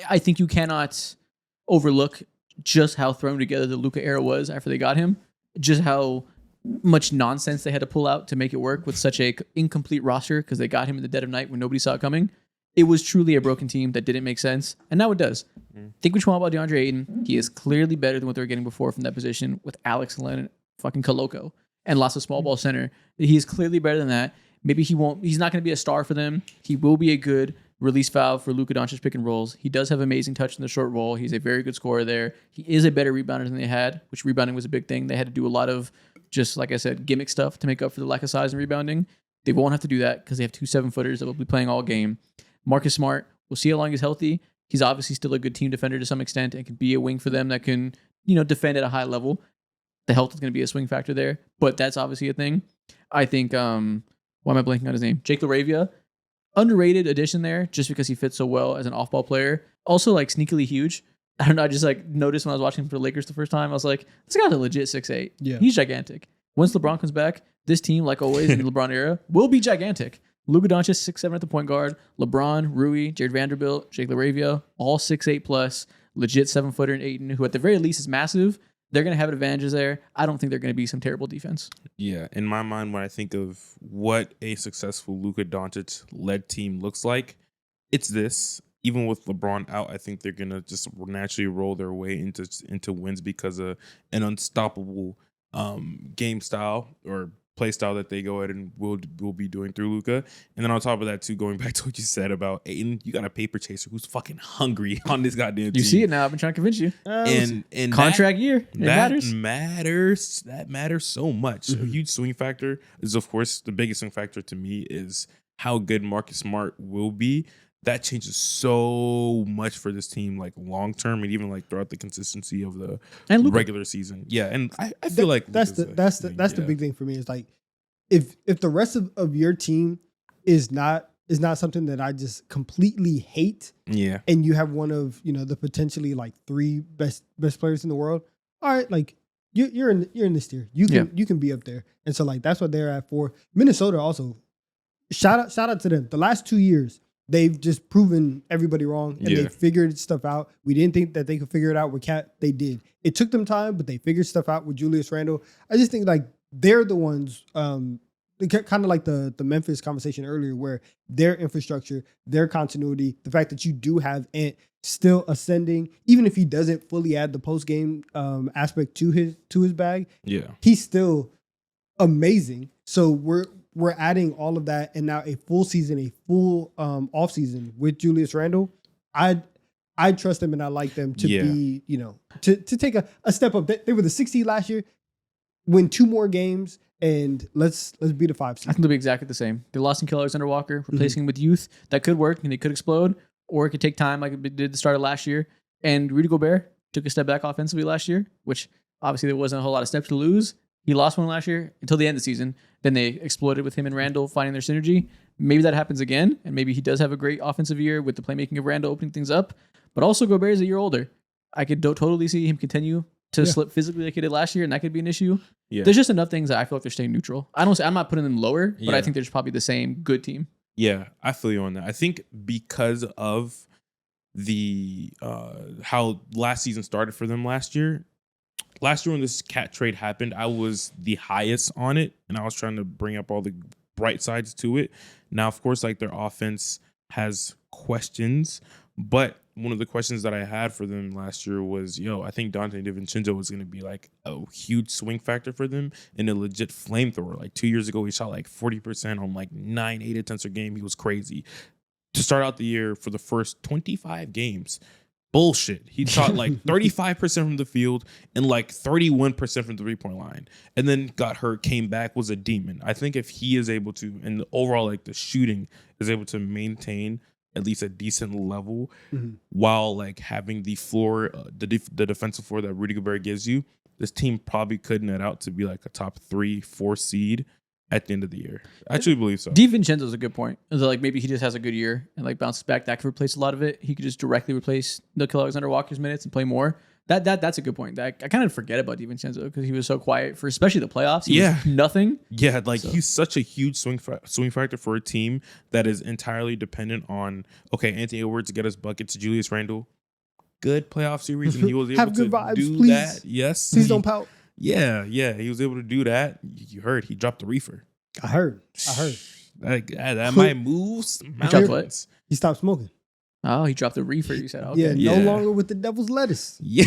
I think you cannot overlook just how thrown together the Luka era was after they got him. Just how much nonsense they had to pull out to make it work with such a incomplete roster because they got him in the dead of night when nobody saw it coming. It was truly a broken team that didn't make sense, and now it does. Think what you want about DeAndre Ayton. He is clearly better than what they were getting before from that position with Alex Len, fucking Koloko, and lots of small ball center. He is clearly better than that. Maybe he's not going to be a star for them. He will be a good release valve for Luka Doncic pick and rolls. He does have amazing touch in the short roll. He's a very good scorer there. He is a better rebounder than they had, which rebounding was a big thing. They had to do a lot of, just like I said, gimmick stuff to make up for the lack of size and rebounding. They won't have to do that because they have 2 7-footers that will be playing all game. Marcus Smart, we'll see how long he's healthy. He's obviously still a good team defender to some extent and can be a wing for them that can, defend at a high level. The health is going to be a swing factor there, but that's obviously a thing. I think, why am I blanking on his name? Jake LaRavia. Underrated addition there just because he fits so well as an off-ball player. Also, like, sneakily huge. I don't know. I just, like, noticed when I was watching him for the Lakers the first time, I was like, this guy's a legit 6'8". Yeah. He's gigantic. Once LeBron comes back, this team, like always in the LeBron era, will be gigantic. Luka Doncic 6'7" at the point guard, LeBron, Rui, Jared Vanderbilt, Jake LaRavia, all 6'8" plus, legit 7-footer in Ayton, who at the very least is massive. They're going to have advantages there. I don't think they're going to be some terrible defense. Yeah, in my mind, when I think of what a successful Luka Doncic led team looks like, it's this. Even with LeBron out, I think they're gonna just naturally roll their way into wins because of an unstoppable game style or play style that they go ahead and will be doing through Luka. And then on top of that, too, going back to what you said about Ayton, you got a paper chaser who's fucking hungry on this goddamn team. You see it now. I've been trying to convince you. And Contract year. It matters. matters. That matters so much. Mm-hmm. A huge swing factor is, of course, the biggest swing factor to me is how good Marcus Smart will be. That changes so much for this team, like long term, and even like throughout the consistency of the And Luka. regular season. Yeah, and I feel like that's Luka's the big thing for me. Is like if the rest of your team is not something that I just completely hate, Yeah, and you have one of the potentially like 3 best players in the world. All right, like you're in this tier. You can be up there, and so like that's what they're at for. Minnesota also. Shout out to them. The last 2 years, they've just proven everybody wrong, and they figured stuff out. We didn't think that they could figure it out with Cat. They did. It took them time, but they figured stuff out with Julius Randle. I just think like they're the ones, kind of like the Memphis conversation earlier, where their infrastructure, their continuity, the fact that you do have Ant still ascending, even if he doesn't fully add the post game aspect to his bag, he's still amazing. So we're adding all of that, and now a full season, a full off season with Julius Randle. I trust them, and I like them to be, to take a step up. They were the 16th last year, win 2 more games, and let's be the 5 seed. I think they'll be exactly the same. They lost in Killer Alexander Walker, replacing him with youth. That could work, and they could explode, or it could take time like it did at the start of last year. And Rudy Gobert took a step back offensively last year, which obviously there wasn't a whole lot of steps to lose. He lost one last year until the end of the season. Then they exploded with him and Randle finding their synergy. Maybe that happens again, and maybe he does have a great offensive year with the playmaking of Randle opening things up. But also Gobert is a year older. I could totally see him continue to slip physically like he did last year, and that could be an issue. Yeah. There's just enough things that I feel like they're staying neutral. I'm not putting them lower, but I think they're just probably the same good team. Yeah, I feel you on that. I think because of the how last season started for them last year when this Cat trade happened, I was the highest on it, and I was trying to bring up all the bright sides to it. Now, of course, like their offense has questions, but one of the questions that I had for them last year was, I think Dante DiVincenzo was going to be like a huge swing factor for them and a legit flamethrower. Like 2 years ago, he shot like 40% on like 9-8 attempts a game. He was crazy. To start out the year for the first 25 games, bullshit. He shot like 35% from the field and like 31% from the 3-point line, and then got hurt, came back, was a demon. I think if he is able to, and overall like the shooting is able to maintain at least a decent level while like having the floor, the defensive floor that Rudy Gobert gives you, this team probably could net out to be like a top 3-4 seed at the end of the year. I truly believe so. DiVincenzo's a good point. Like maybe he just has a good year and like bounces back. That could replace a lot of it. He could just directly replace Nickeil Alexander-Walker's minutes and play more. That's a good point. I kind of forget about DiVincenzo because he was so quiet for especially the playoffs. He was nothing. Yeah, like he's such a huge swing factor for a team that is entirely dependent on Anthony Edwards to get us buckets, Julius Randle. Good playoff series, and he was able to vibes, do please. that. Yes, please don't pout. Yeah, he was able to do that. You heard he dropped the reefer. I heard. That might move some mountains. He stopped smoking. Oh, he dropped the reefer. You said, okay. Yeah, no longer with the devil's lettuce. Yeah.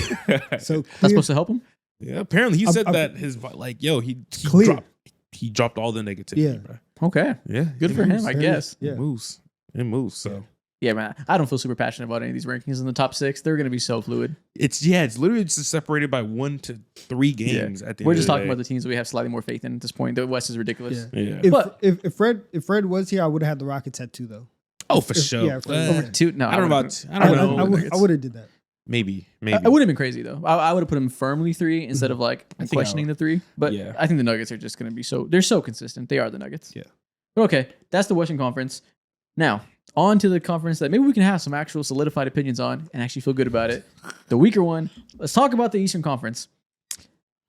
So that's supposed to help him? Yeah, apparently he said that his he dropped all the negativity. Yeah. Bro. Okay. Yeah. Good for him, I guess. It moves. So yeah, man. I don't feel super passionate about any of these rankings in the top 6. They're going to be so fluid. It's literally just separated by 1 to 3 games. At the We're end just of the talking day. about the teams that we have slightly more faith in at this point. The West is ridiculous. Yeah. If Fred was here, I would have had the Rockets at 2 though. Oh, for sure. Yeah, over 2. No, I don't know about. I don't know. I would have did that. Maybe. I would have been crazy though. I would have put them firmly 3 instead of like questioning the 3. But I think the Nuggets are just going to be they're so consistent. They are the Nuggets. Yeah. But okay, that's the Western Conference. Now on to the conference that maybe we can have some actual solidified opinions on and actually feel good about it. The weaker one. Let's talk about the Eastern Conference.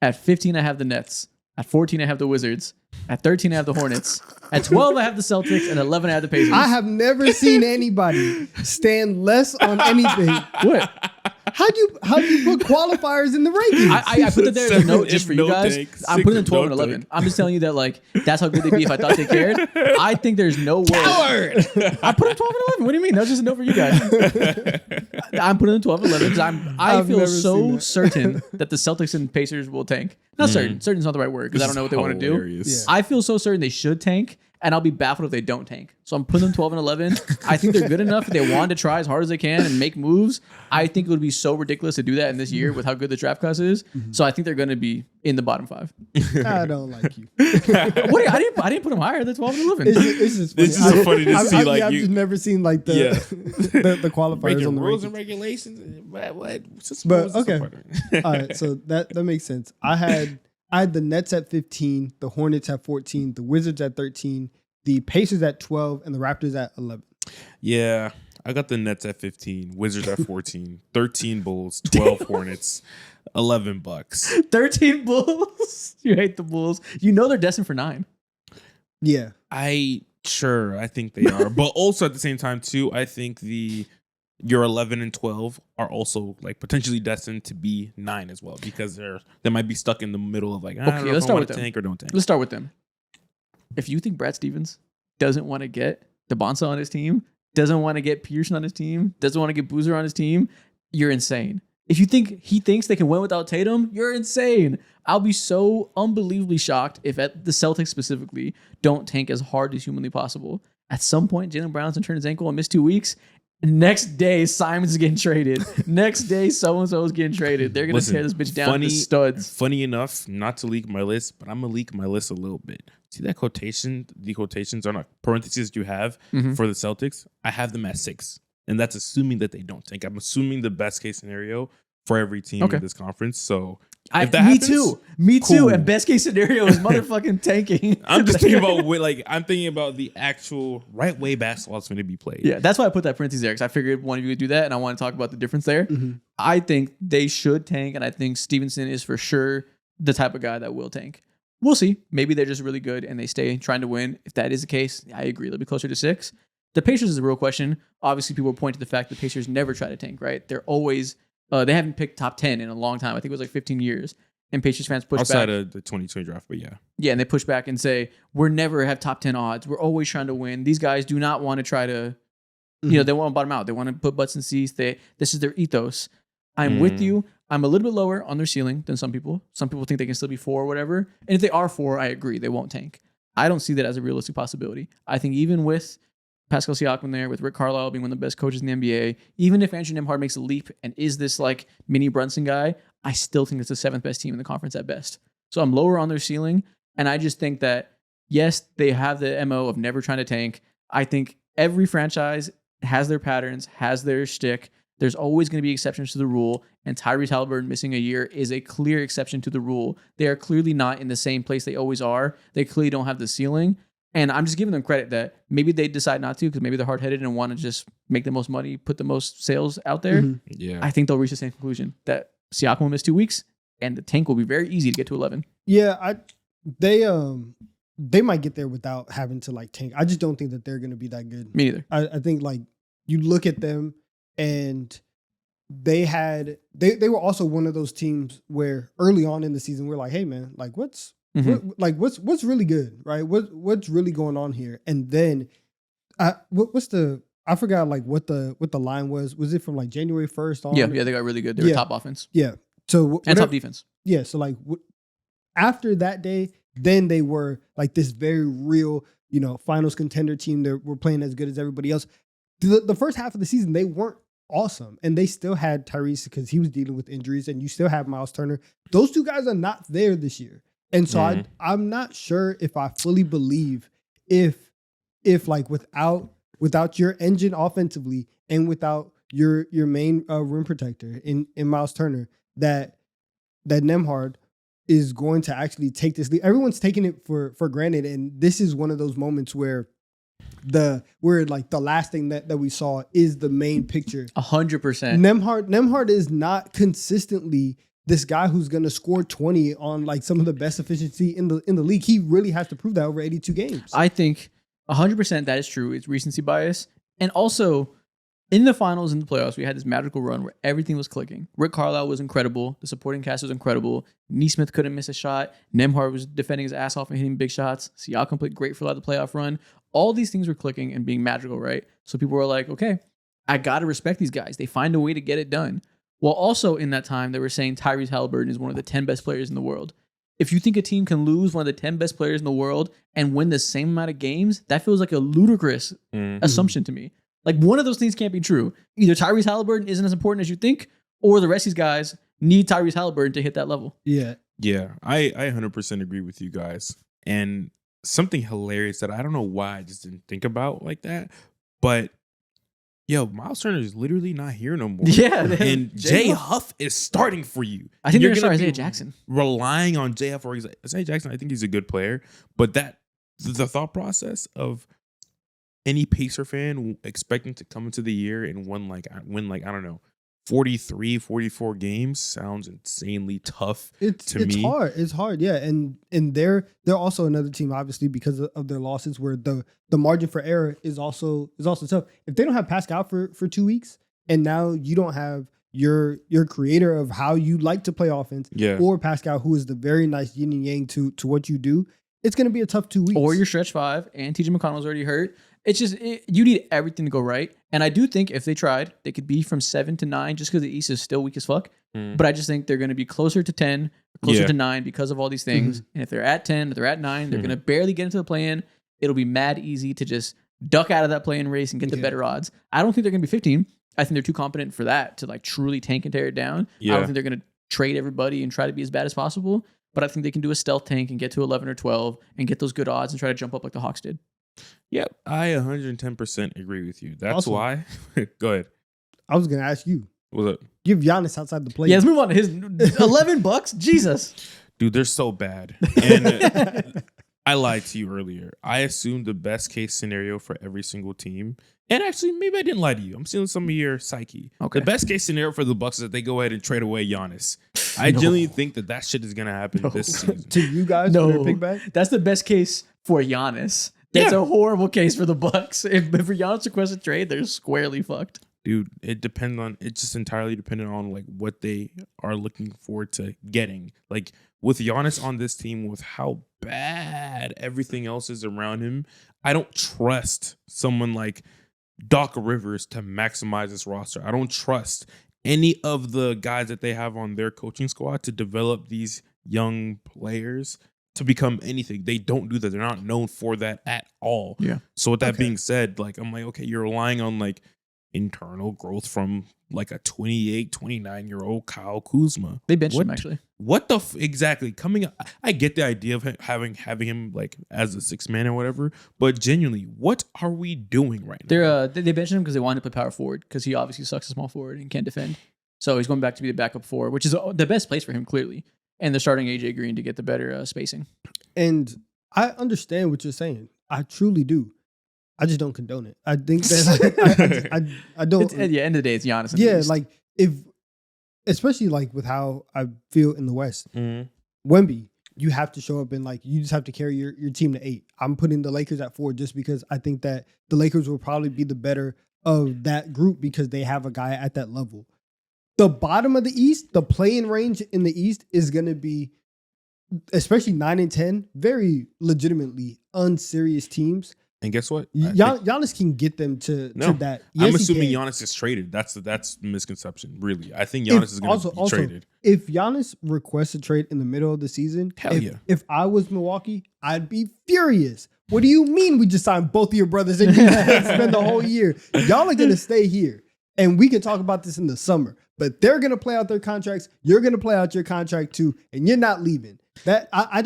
At 15, I have the Nets. At 14, I have the Wizards. At 13, I have the Hornets. At 12, I have the Celtics. And 11, I have the Pacers. I have never seen anybody stand less on anything. What? How'd you put qualifiers in the rankings? I put it there as a note just for you No guys. thanks. I'm putting in 12 and No 11. thanks. I'm just telling you that like that's how good they'd be if I thought they cared. I think there's no way. I put in 12 and 11. What do you mean? That was just a note for you guys. I'm putting in 12 and 11 because I I've feel never seen so that. certain that the Celtics and Pacers will tank. Not certain. Certain's not the right word because I don't know what they want to do. Hilarious. Yeah. I feel so certain they should tank, and I'll be baffled if they don't tank. So I'm putting them 12 and 11. I think they're good enough if they want to try as hard as they can and make moves. I think it would be so ridiculous to do that in this year with how good the draft class is. So I think they're going to be in the bottom 5. I don't like you. What? I didn't put them higher than 12 and 11. It's just funny. It's just funny to see, like, I've you- just never seen like the Yeah. the qualifiers Breaking on the rules rankings. and regulations. What? But okay, all right. So that makes sense. I had the Nets at 15, the Hornets at 14, the Wizards at 13, the Pacers at 12, and the Raptors at 11. Yeah, I got the Nets at 15, Wizards at 14, 13 Bulls, 12 Hornets, 11 Bucks. 13 Bulls. You hate the Bulls. You know they're destined for 9. Yeah, I think they are, but also at the same time too, I think your 11 and 12 are also like potentially destined to be 9 as well because they might be stuck in the middle of like I don't know let's if I start want with to them. tank or don't tank. Let's start with them. If you think Brad Stevens doesn't want to get DeBonsa on his team, doesn't want to get Pearson on his team, doesn't want to get Boozer on his team, you're insane. If you think he thinks they can win without Tatum, you're insane. I'll be so unbelievably shocked if at the Celtics specifically don't tank as hard as humanly possible. At some point, Jaylen Brown's gonna turn his ankle and miss 2 weeks. Next day, Simon's getting traded. Next day, so-and-so is getting traded. They're going to tear this bitch down to studs. Funny enough, not to leak my list, but I'm going to leak my list a little bit. See that quotation? The quotations are not parentheses you have for the Celtics. I have them at 6. And that's assuming that they don't tank. I'm assuming the best case scenario for every team in this conference. So if that happens, Me too. cool. And best case scenario is motherfucking tanking. I'm just thinking about I'm thinking about the actual right way basketball is going to be played. Yeah, that's why I put that parentheses there because I figured one of you would do that, and I want to talk about the difference there. I think they should tank, and I think Stevenson is for sure the type of guy that will tank. We'll see. Maybe they're just really good and they stay trying to win. If that is the case, I agree. They'll be closer to 6. The Pacers is a real question. Obviously, people point to the fact that the Pacers never try to tank, right? They're always they haven't picked top 10 in a long time. I think it was like 15 years. And Pacers fans push outside back. of the 2020 draft, but yeah. Yeah, and they push back and say, we're never have top 10 odds. We're always trying to win. These guys do not want to try to, you know, they want to bottom out. They want to put butts in seats. This is their ethos. I'm with you. I'm a little bit lower on their ceiling than some people. Some people think they can still be 4 or whatever. And if they are 4, I agree. They won't tank. I don't see that as a realistic possibility. I think even with Pascal Siakam there, with Rick Carlisle being one of the best coaches in the NBA, even if Andrew Nembhard makes a leap and is this like mini Brunson guy, I still think it's the 7th best team in the conference at best. So I'm lower on their ceiling. And I just think that, yes, they have the MO of never trying to tank. I think every franchise has their patterns, has their shtick. There's always going to be exceptions to the rule. And Tyrese Halliburton missing a year is a clear exception to the rule. They are clearly not in the same place they always are. They clearly don't have the ceiling. And I'm just giving them credit that maybe they decide not to because maybe they're hard-headed and want to just make the most money, put the most sales out there. Yeah. I think they'll reach the same conclusion that Siakam will miss 2 weeks and the tank will be very easy to get to 11. Yeah, they might get there without having to like tank. I just don't think that they're going to be that good. Me neither. I think like you look at them and they were also one of those teams where early on in the season we're like, hey man, like what's really good, right? What's really going on here? And then I forgot like what the line was. Was it from like January 1st on? Yeah, they got really good. They were Yeah. top offense Yeah. So and top defense. Yeah. So like after that day, then they were like this very real, finals contender team that were playing as good as everybody else. The first half of the season, they weren't awesome. And they still had Tyrese because he was dealing with injuries, and you still have Miles Turner. Those two guys are not there this year. And so I'm not sure if I fully believe if like without your engine offensively and without your main rim protector in Miles Turner, that Nembhard is going to actually take this lead. Everyone's taking it for granted, and this is one of those moments where the last thing that we saw is the main picture. 100%. Nembhard is not consistently this guy who's going to score 20 on like some of the best efficiency in the league. He really has to prove that over 82 games. I think 100% that is true. It's recency bias. And also, in the finals and the playoffs, we had this magical run where everything was clicking. Rick Carlisle was incredible. The supporting cast was incredible. Neesmith couldn't miss a shot. Nembhard was defending his ass off and hitting big shots. Siakam played great for the playoff run. All these things were clicking and being magical, right? So people were like, okay, I got to respect these guys. They find a way to get it done. Well, also in that time, they were saying Tyrese Halliburton is one of the 10 best players in the world. If you think a team can lose one of the 10 best players in the world and win the same amount of games, that feels like a ludicrous assumption to me. Like, one of those things can't be true. Either Tyrese Halliburton isn't as important as you think, or the rest of these guys need Tyrese Halliburton to hit that level. Yeah. Yeah, I 100% agree with you guys. And something hilarious that I don't know why I just didn't think about like that, but yo, Miles Turner is literally not here no more. Yeah. And Jay Huff is starting for you. I think You're they're going gonna to start be Isaiah Jackson. Relying on Jay Huff or Isaiah Jackson, I think he's a good player. But that the thought process of any Pacer fan expecting to come into the year and win like I don't know, 43, 44 games sounds insanely tough to me. It's hard. It's hard. Yeah. And they're also another team, obviously, because of their losses where the margin for error is also tough. If they don't have Pascal for 2 weeks and now you don't have your creator of how you like to play offense or Pascal, who is the very nice yin and yang to what you do, it's going to be a tough 2 weeks. Or your stretch five, and TJ McConnell's already hurt. It's just, you need everything to go right. And I do think if they tried, they could be from 7 to 9 just because the East is still weak as fuck. But I just think they're going to be closer to 10, closer to 9 because of all these things. And if they're at 10, if they're at 9, they're going to barely get into the play-in. It'll be mad easy to just duck out of that play-in race and get the better odds. I don't think they're going to be 15. I think they're too competent for that to like truly tank and tear it down. I don't think they're going to trade everybody and try to be as bad as possible. But I think they can do a stealth tank and get to 11 or 12 and get those good odds and try to jump up like the Hawks did. Yep, I 110% agree with you. That's Also, why. Go ahead. I was going to ask you. What's up? Give Giannis outside the play. Yeah, let's move on to his $11. Jesus. Dude, they're so bad. And I lied to you earlier. I assumed the best case scenario for every single team. And actually, maybe I didn't lie to you. I'm stealing some of your psyche. Okay. The best case scenario for the Bucks is that they go ahead and trade away Giannis. I genuinely think that shit is going to happen this season. To you guys, No. for their pick back? That's the best case for Giannis. That's a horrible case for the Bucks. If for Giannis requests a trade, they're squarely fucked. Dude, it's just entirely dependent on like what they are looking forward to getting. Like with Giannis on this team, with how bad everything else is around him, I don't trust someone like Doc Rivers to maximize this roster. I don't trust any of the guys that they have on their coaching squad to develop these young players to become anything. They don't do that. They're not known for that at all. Yeah. So with that being said, like I'm like, okay, you're relying on like internal growth from like a 28, 29-year-old Kyle Kuzma. They benched him actually. What the exactly coming up? I get the idea of having him like as a 6 man or whatever, but genuinely, what are we doing right now? They benched him because they wanted to play power forward because he obviously sucks a small forward and can't defend. So he's going back to be the backup forward, which is the best place for him clearly. And they're starting AJ Green to get the better spacing. And I understand what you're saying. I truly do. I just don't condone it. I think that I don't. At the end of the day, it's Giannis. Yeah, like especially like with how I feel in the West, Mm-hmm. Wemby, you have to show up and like you just have to carry your team to 8. I'm putting the Lakers at 4 just because I think that the Lakers will probably be the better of that group because they have a guy at that level. The bottom of the East, the play-in range in the East is going to be, especially 9 and 10, very legitimately unserious teams. And guess what? Giannis can get them to that. Yes, I'm assuming he can. Giannis is traded. That's the misconception, really. I think Giannis is going to be traded. If Giannis requests a trade in the middle of the season, if I was Milwaukee, I'd be furious. What do you mean we just signed both of your brothers and you spend the whole year? Y'all are going to stay here. And we can talk about this in the summer, but they're going to play out their contracts. You're going to play out your contract too, and you're not leaving. That I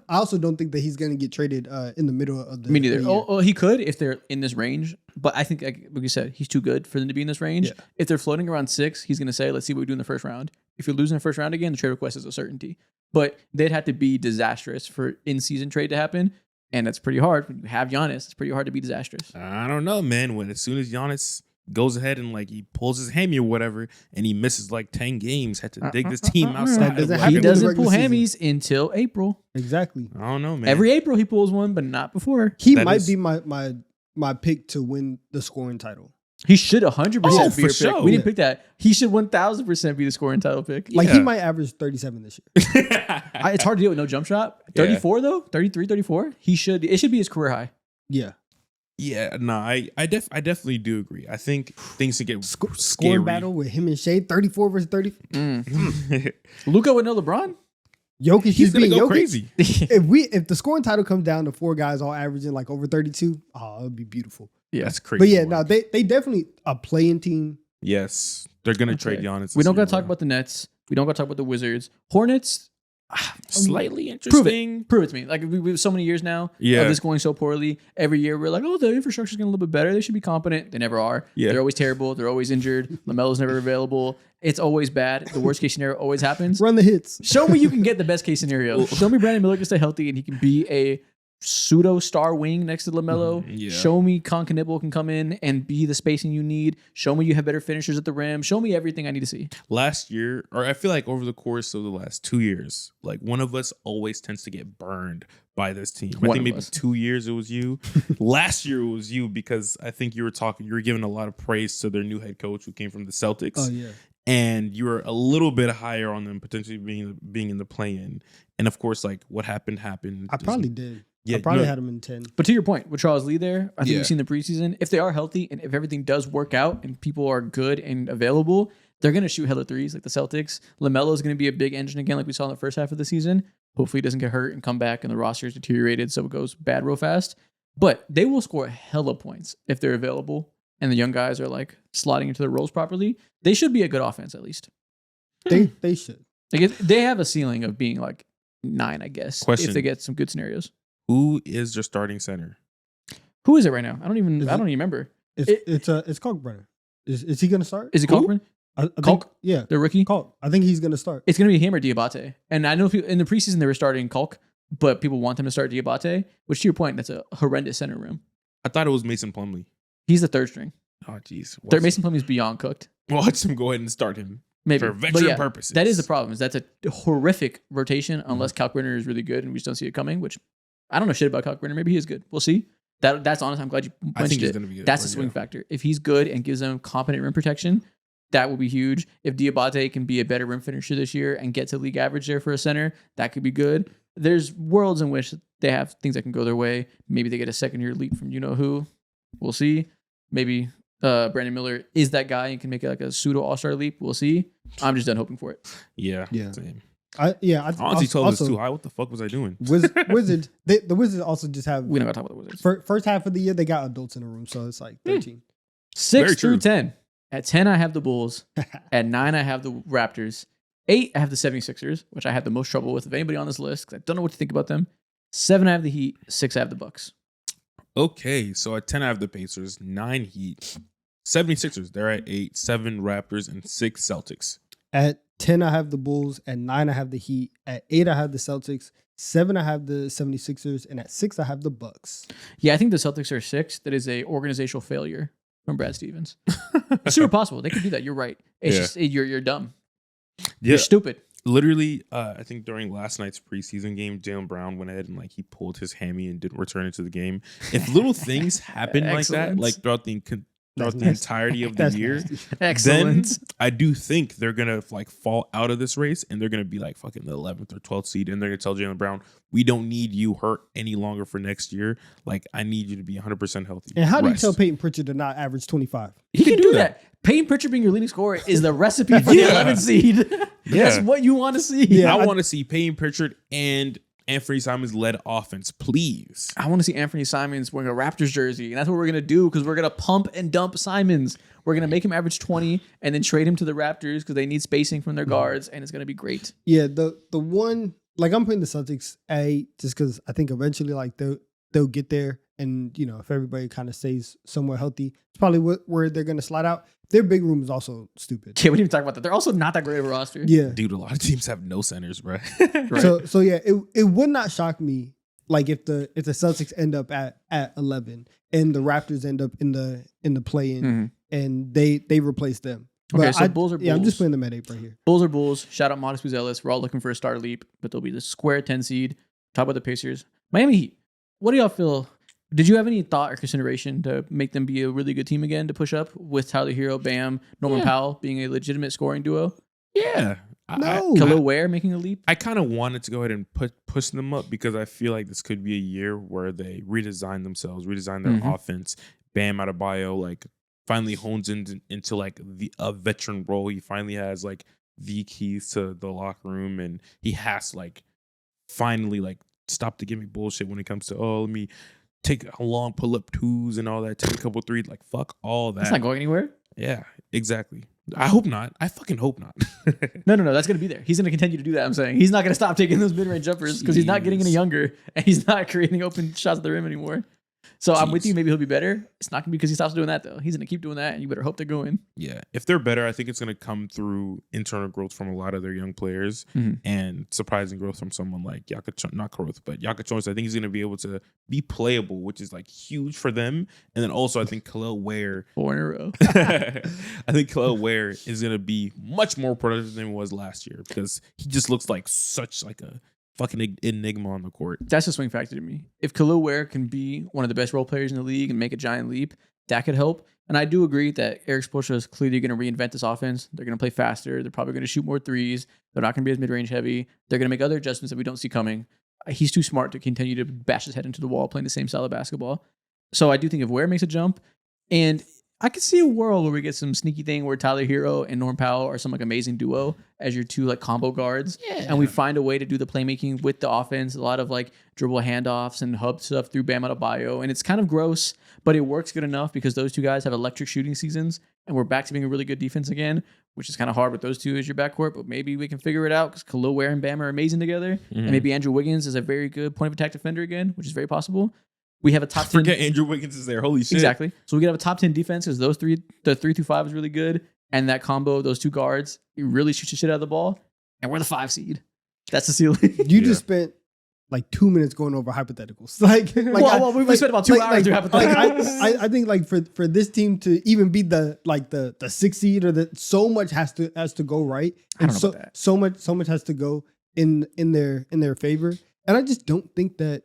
also don't think that he's going to get traded in the middle of the. Me neither. The he could if they're in this range, but I think, like you said, he's too good for them to be in this range. Yeah. If they're floating around 6, he's going to say, "Let's see what we do in the first round." If you're losing the first round again, the trade request is a certainty. But they'd have to be disastrous for in-season trade to happen, and that's pretty hard. When you have Giannis, it's pretty hard to be disastrous. I don't know, man. As soon as Giannis goes ahead and like he pulls his hammy or whatever, and he misses like 10 games. Had to dig this team outside. doesn't of, happen He in the doesn't regular pull season. hammies until April. Exactly. I don't know, man. Every April he pulls one, but not before. He That might is- be my pick to win the scoring title. He should 100% Oh, be your for pick. sure. We didn't pick that. He should 1000% be the scoring title pick. Like Yeah. he might average 37 this year. It's hard to do with no jump shot. 34 though, 33, 34. It should be his career high. Yeah. Yeah, no, I definitely do agree. I think things to get Scoring scary. battle with him and Shea, 34 versus 30. Luka with no LeBron. Jokic He's just gonna being go Jokic. crazy. If the scoring title comes down to 4 guys all averaging like over 32, it would be beautiful. Yeah. That's crazy. But yeah, work. no, they definitely a playing team. Yes, they're gonna trade Okay. Giannis. We don't got got to talk about the Nets. We don't got to talk about the Wizards. Hornets. slightly Prove interesting. it. Prove it to me. Like we so many years now Yeah. of this going so poorly. Every year we're like, oh, the infrastructure's getting a little bit better. They should be competent. They never are. Yeah. They're always terrible. They're always injured. LaMelo's never available. It's always bad. The worst case scenario always happens. Run the hits. Show me you can get the best case scenario. Show me Brandon Miller can stay healthy and he can be a pseudo star wing next to LaMelo. Yeah. Show me Con Knibble can come in and be the spacing you need. Show me you have better finishers at the rim. Show me everything I need to see. Last year, or I feel like over the course of the last 2 years, like one of us always tends to get burned by this team. I One think of maybe us. 2 years it was you. Last year it was you because I think you were giving a lot of praise to their new head coach who came from the Celtics. Oh yeah. And you were a little bit higher on them potentially being in the play-in. And of course, like what happened. I probably did. Yeah, I probably no. had him in 10. But to your point, with Charles Lee there, I think Yeah. we've seen the preseason. If they are healthy and if everything does work out and people are good and available, they're going to shoot hella threes like the Celtics. LaMelo is going to be a big engine again like we saw in the first half of the season. Hopefully he doesn't get hurt and come back and the roster is deteriorated so it goes bad real fast. But they will score hella points if they're available and the young guys are like slotting into their roles properly. They should be a good offense at least. They should. Like they have a ceiling of being like 9, I guess, Question. if they get some good scenarios. Who is their starting center? Who is it right now? I don't even Is remember. It's Kalkbrenner. Is he gonna start? Is it Who? Kalkman? I think, Kalk? yeah, The rookie? Kalk. I think he's gonna start. It's going to be him or Diabate. And I know people, in the preseason they were starting Kalk, but people want them to start Diabate, which to your point, that's a horrendous center room. I thought it was Mason Plumlee. He's the third string. Oh, jeez. Mason Plumlee's beyond cooked. Watch him go ahead and start him Maybe. for But veteran yeah, purposes. that is the problem. Is that's a horrific rotation unless Kalkbrenner is really good and we just don't see it coming, which I don't know shit about Kalkbrenner. Maybe he is good. We'll see. That's honest. I'm glad you I think mentioned he's it. going to be good. That's a swing factor. If he's good and gives them competent rim protection, that will be huge. If Diabate can be a better rim finisher this year and get to league average there for a center, that could be good. There's worlds in which they have things that can go their way. Maybe they get a second year leap from you know who. We'll see. Maybe Brandon Miller is that guy and can make it like a pseudo all-star leap. We'll see. I'm just done hoping for it. Yeah. Yeah. Same. I Honestly, told us also, too high. What the fuck was I doing? Wizards. The Wizards also just have We don't got to talk about the Wizards. first half of the year they got adults in the room, so it's like 13. 6 Very through true. 10. At 10, I have the Bulls. At 9, I have the Raptors. 8, I have the 76ers, which I have the most trouble with of anybody on this list because I don't know what to think about them. 7, I have the Heat. 6, I have the Bucks. Okay, so at 10, I have the Pacers, 9 Heat, 76ers, they're at 8, 7 Raptors, and 6 Celtics. At 10, I have the Bulls. At 9, I have the Heat. At 8, I have the Celtics. 7, I have the 76ers. And at 6, I have the Bucks. Yeah, I think the Celtics are 6. That is a organizational failure from Brad Stevens. It's super possible. They could do that. You're right. It's Yeah. just you're dumb. Yeah, You're stupid. literally, I think during last night's preseason game, Jaylen Brown went ahead and like he pulled his hammy and didn't return it to the game. If little things happen like that, Excellent. like throughout the That's entirety of the That's year, nasty. Excellent. then I do think they're gonna like fall out of this race and they're gonna be like fucking the 11th or 12th seed, and they're gonna tell Jaylen Brown, we don't need you hurt any longer for next year. Like I need you to be 100% healthy. And how do you Rest. tell Peyton Pritchard to not average 25? He can do that. Payne Pritchard being your leading scorer is the recipe for the 11th seed. That's what you want to see. Yeah. I want to see Payne Pritchard and Anthony Simons led offense, please. I want to see Anthony Simons wearing a Raptors jersey, and that's what we're gonna do because we're gonna pump and dump Simons. We're gonna make him average 20 and then trade him to the Raptors because they need spacing from their guards, and it's gonna be great. Yeah, the one, like I'm putting the Celtics A just because I think eventually like they'll get there. And, you know, if everybody kind of stays somewhere healthy, it's probably where they're going to slide out. Their big room is also stupid. Yeah, we didn't even talk about that. They're also not that great of a roster. Yeah. Dude, a lot of teams have no centers, bro. Right. So yeah, it would not shock me like if the Celtics end up at 11 and the Raptors end up in the play-in Mhm. and they replaced them. Okay, But so Bulls are Yeah, I'm just Bulls. putting them at 8 right here. Bulls are Bulls. Shout out Modest Buzelis. We're all looking for a star leap, but they'll be the square 10 seed. Top of the Pacers. Miami Heat. What do y'all feel? Did you have any thought or consideration to make them be a really good team again to push up with Tyler Hero, Bam, Norman Yeah. Powell being a legitimate scoring duo? Yeah. No. Khalil Ware making a leap? I kind of wanted to go ahead and push them up because I feel like this could be a year where they redesign themselves, redesign their Mhm. offense. Bam Adebayo like finally hones into like a veteran role. He finally has like the keys to the locker room, and he has to, like finally like stop the gimmick bullshit when it comes to let me take a long pull up twos and all that, take a couple threes. Like fuck all that. That's not going anywhere. Yeah, exactly. I hope not. I fucking hope not. No. That's going to be there. He's going to continue to do that. I'm saying he's not going to stop taking those mid-range jumpers because he's not getting any Jeez. younger and he's not creating open shots at the rim anymore. So I'm with Jeez. you. Maybe he'll be better. It's not going to be because he stops doing that though. He's going to keep doing that, and you better hope they're going. Yeah, if they're better, I think it's going to come through internal growth from a lot of their young players Mhm. and surprising growth from someone like Jokic, not growth, but Jokic. I think he's going to be able to be playable, which is like huge for them. And then also, I think Khalil Ware, 4 in a row. I think Khalil Ware is going to be much more productive than he was last year because he just looks like such like a fucking enigma on the court. That's a swing factor to me. If Khalil Ware can be one of the best role players in the league and make a giant leap, that could help. And I do agree that Eric Spoelstra is clearly going to reinvent this offense. They're going to play faster. They're probably going to shoot more threes. They're not going to be as mid-range heavy. They're going to make other adjustments that we don't see coming. He's too smart to continue to bash his head into the wall playing the same style of basketball. So I do think if Ware makes a jump, and I could see a world where we get some sneaky thing where Tyler Hero and Norm Powell are some like amazing duo as your two like combo guards. Yeah. And we find a way to do the playmaking with the offense, a lot of like dribble handoffs and hub stuff through Bam Adebayo. And it's kind of gross, but it works good enough because those two guys have electric shooting seasons and we're back to being a really good defense again, which is kind of hard with those two as your backcourt, but maybe we can figure it out because Khalil Ware and Bam are amazing together. And maybe Andrew Wiggins is a very good point of attack defender again, which is very possible. We have a top 10. Forget Andrew Wiggins is there. Holy shit. Exactly. So we could have a top 10 defense because the 3-5 is really good. And that combo of those two guards, it really shoots the shit out of the ball. And we're the 5 seed. That's the ceiling. You Yeah. just spent like 2 minutes going over hypotheticals. We spent about 2 hours doing hypotheticals. I think like for this team to even be the 6th seed or so much has to go right. I don't And know about that. so much has to go in their favor. And I just don't think that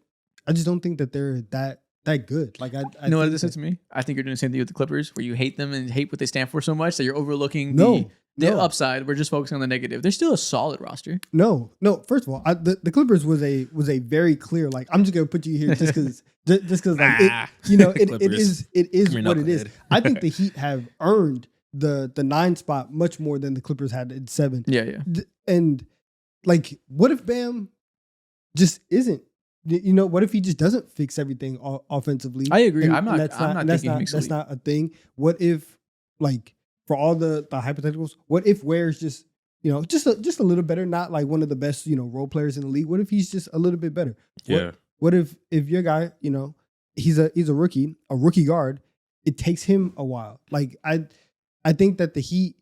they're that good. Like I You know what think this that- is to me? I think you're doing the same thing with the Clippers where you hate them and hate what they stand for so much that you're overlooking the No. upside. We're just focusing on the negative. They're still a solid roster. No. First of all, the Clippers was a very clear. Like I'm just gonna put you here just because like it Clippers. is Come here, what it is. knucklehead. I think the Heat have earned the 9 spot much more than the Clippers had at 7. Yeah. And like, what if Bam just isn't? What if he just doesn't fix everything offensively? I agree. And- I'm not and thinking he makes a that's leap. not a thing. What if, like, for all the hypotheticals, what if Ware's just just a little better, not like one of the best role players in the league? What if he's just a little bit better? Yeah. What if your guy, he's a rookie guard? It takes him a while. Like I think that the Heat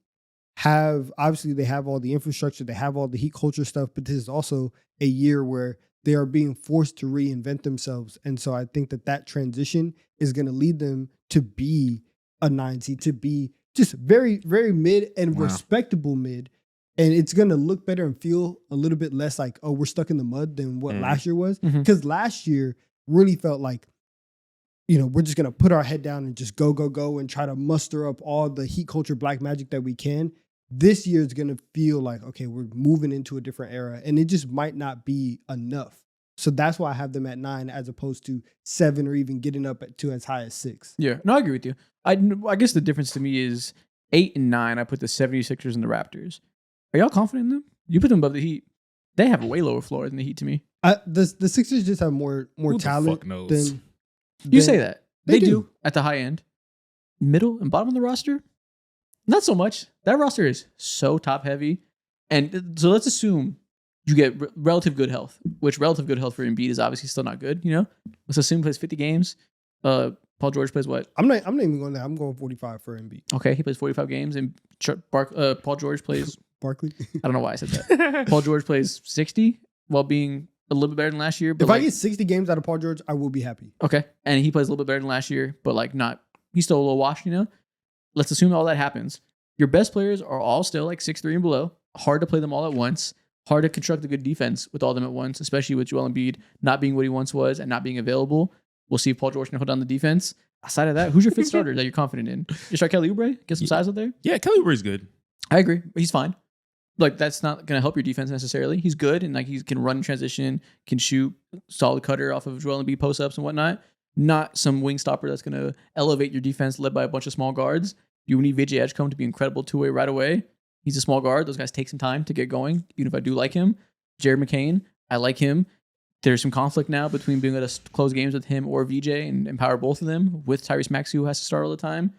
have they have all the infrastructure, they have all the Heat culture stuff, but this is also a year where they are being forced to reinvent themselves, and so I think that transition is going to lead them to be a 9 seed, to be just very very mid and Wow. respectable mid. And it's going to look better and feel a little bit less like, oh, we're stuck in the mud than what last year was. Mhm. Because last year really felt like, we're just going to put our head down and just go and try to muster up all the Heat culture black magic that we can. This year is going to feel like, okay, we're moving into a different era. And it just might not be enough. So that's why I have them at 9 as opposed to 7 or even getting up to as high as 6. Yeah. No, I agree with you. I guess the difference to me is 8 and 9, I put the 76ers and the Raptors. Are y'all confident in them? You put them above the Heat. They have a way lower floor than the Heat to me. The Sixers just have more Who the talent fuck knows? than You say that. They They do do. at the high end. Middle and bottom of the roster? Not so much. That roster is so top heavy. And so let's assume you get relative good health, which relative good health for Embiid is obviously still not good, Let's assume he plays 50 games. Paul George plays what? I'm not even going there. I'm going 45 for Embiid. Okay, he plays 45 games, and Paul George plays, Barkley. I don't know why I said that. Paul George plays 60 while being a little bit better than last year. But If I get 60 games out of Paul George, I will be happy. okay, and he plays a little bit better than last year, but like not, he's still a little washed, let's assume all that happens. Your best players are all still like 6'3" and below. Hard to play them all at once. Hard to construct a good defense with all of them at once, especially with Joel Embiid not being what he once was and not being available. We'll see if Paul George can hold down the defense. Aside of that, who's your fifth starter that you're confident in? You start Kelly Oubre? Get some size out there? Yeah, Kelly Oubre's good. I agree. He's fine. Like, that's not going to help your defense necessarily. He's good, and like he can run in transition, can shoot, solid cutter off of Joel Embiid post-ups and whatnot. Not some wing stopper that's going to elevate your defense led by a bunch of small guards. You need VJ Edgecombe to be incredible two-way right away. He's a small guard. Those guys take some time to get going, even if I do like him. Jared McCain, I like him. There's some conflict now between being able to close games with him or VJ and empower both of them with Tyrese Maxey, who has to start all the time.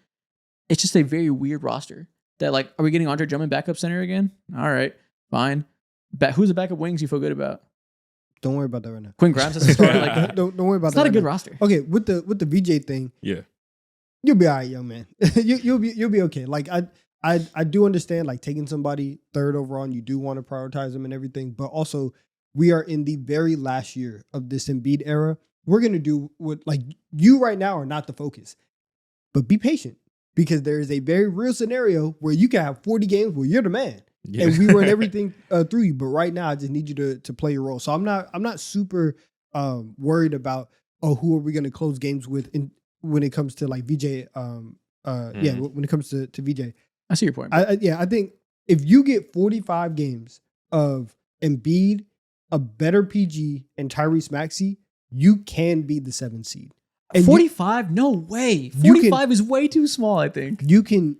It's just a very weird roster. That, like, are we getting Andre Drummond backup center again? All right, fine. Who's the backup wings you feel good about? Don't worry about that right now. Quinn Grimes has to start. Like, Don't worry about it's that. not a right good now. roster. Okay, with the VJ thing, Yeah. you'll be all right, young man. you'll be okay. Like I do understand, like, taking somebody third overall, and you do want to prioritize them and everything, but also we are in the very last year of this Embiid era. We're gonna do what, like, you right now are not the focus, but be patient, because there is a very real scenario where you can have 40 games where you're the man. Yeah. And we run everything through you. But right now, I just need you to play your role. So I'm not super worried about, who are we going to close games with when it comes to, like, VJ. When it comes to VJ. I see your point. I think if you get 45 games of Embiid, a better PG, and Tyrese Maxey, you can be the 7th seed. And 45? No way. 45 is way too small, I think. You can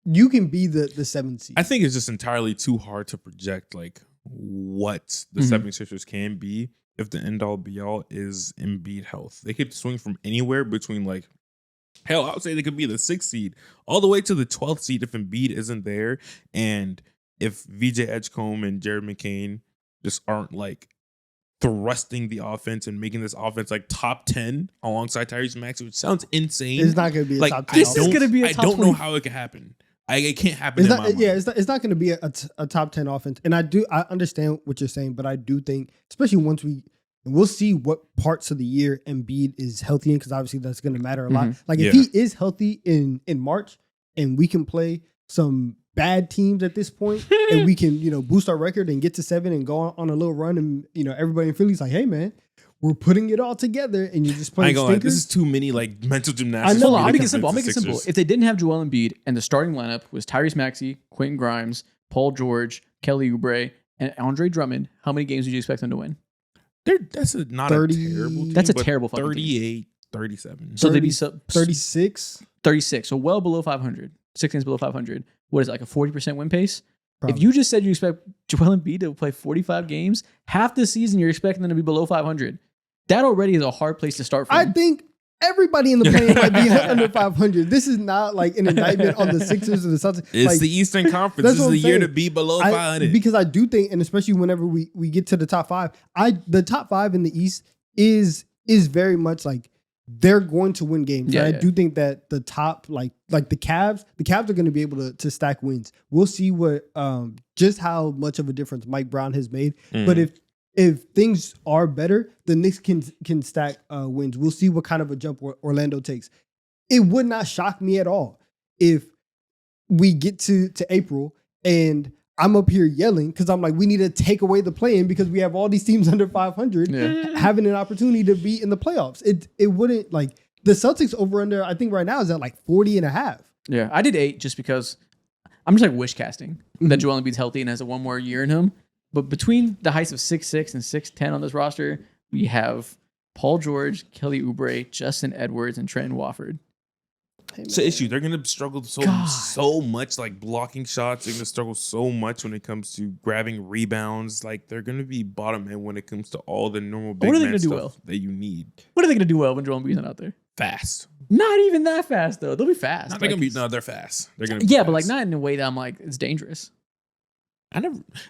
be the 7th seed. I think it's just entirely too hard to project like what the 76ers can be if the end all be all is Embiid health. They could swing from anywhere between, like, hell, I would say they could be the 6th seed all the way to the 12th seed if Embiid isn't there, and if VJ Edgecombe and Jared McCain just aren't, like, thrusting the offense and making this offense like top 10 alongside Tyrese Maxey, which sounds insane. It's not going to be a like, top 10. This is gonna be a I top don't 20. know how it could happen. It can't happen. It's in not, my mind. yeah, it's not going to be a top 10 offense. And I understand what you're saying, but I do think, especially once we'll see what parts of the year Embiid is healthy in, because obviously that's going to matter a lot. Like, if he is healthy in March and we can play some bad teams at this point and we can, boost our record and get to 7 and go on a little run, and, everybody in Philly's like, hey, man, we're putting it all together, and you're just I playing ain't gonna lie, stinkers. this is too many like mental gymnastics. I know. Hold on, for I'll me to make it simple. I'll make convince it the simple. Sixers. If they didn't have Joel Embiid and the starting lineup was Tyrese Maxey, Quentin Grimes, Paul George, Kelly Oubre, and Andre Drummond, how many games would you expect them to win? That's not 30 a terrible team, That's a but terrible fucking team. 38, 37. So they'd be 36. 36, so well below 500. 6 games below 500. What is it, like a 40% win pace? Probably. If you just said you expect Joel Embiid to play 45 games, half the season you're expecting them to be below 500. That already is a hard place to start from. I think everybody in the play might be under 500. This is not like an indictment on the Sixers or the Celtics. It's Like, the Eastern Conference. that's This is what the I'm year saying. to be below 500. Because I do think, and especially whenever we get to the top 5, the top 5 in the East is very much like they're going to win games. Yeah, I yeah. do think that the top, like the Cavs are going to be able to stack wins. We'll see what just how much of a difference Mike Brown has made. But if things are better, the Knicks can stack wins. We'll see what kind of a jump Orlando takes. It would not shock me at all if we get to April and I'm up here yelling because I'm like, we need to take away the play-in because we have all these teams under 500 having an opportunity to be in the playoffs. It wouldn't, like, the Celtics over under, I think right now is at like 40.5. Yeah, I did 8 just because I'm just like wish casting that Joel Embiid's healthy and has one more year in him. But between the heights of 6'6" and 6'10" on this roster, we have Paul George, Kelly Oubre, Justin Edwards, and Trenton Wofford. It's an issue. They're going to struggle so much, like blocking shots. They're going to struggle so much when it comes to grabbing rebounds. Like, they're going to be bottom end when it comes to all the normal big What are they man gonna do stuff well? that you need. What are they going to do well when Joel Embiid's not out there? Fast. Not even that fast, though. They'll be fast. Not they're Like, gonna be. No, they're fast. They're gonna. Be yeah, fast. but like not in a way that I'm like, it's dangerous.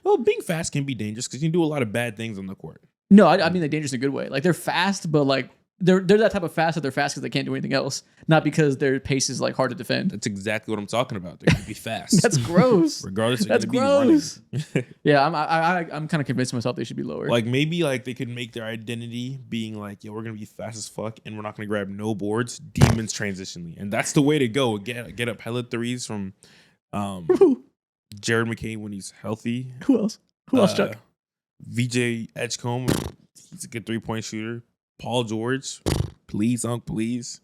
Well, being fast can be dangerous because you can do a lot of bad things on the court. No, I mean like dangerous in a good way. Like they're fast, but like they're that type of fast that they're fast because they can't do anything else, not because their pace is like hard to defend. That's exactly what I'm talking about. They're gonna be fast. That's gross. Regardless, That's they're gonna gross. be running. Yeah, I'm kind of convinced myself they should be lower. Like maybe like they could make their identity being like, yo, we're gonna be fast as fuck and we're not gonna grab no boards, demons transitionally. And that's the way to go. Get up hella threes from Jared McCain when he's healthy. Who else? Who else, Chuck? VJ Edgecombe, he's a good 3-point shooter. Paul George, please, please.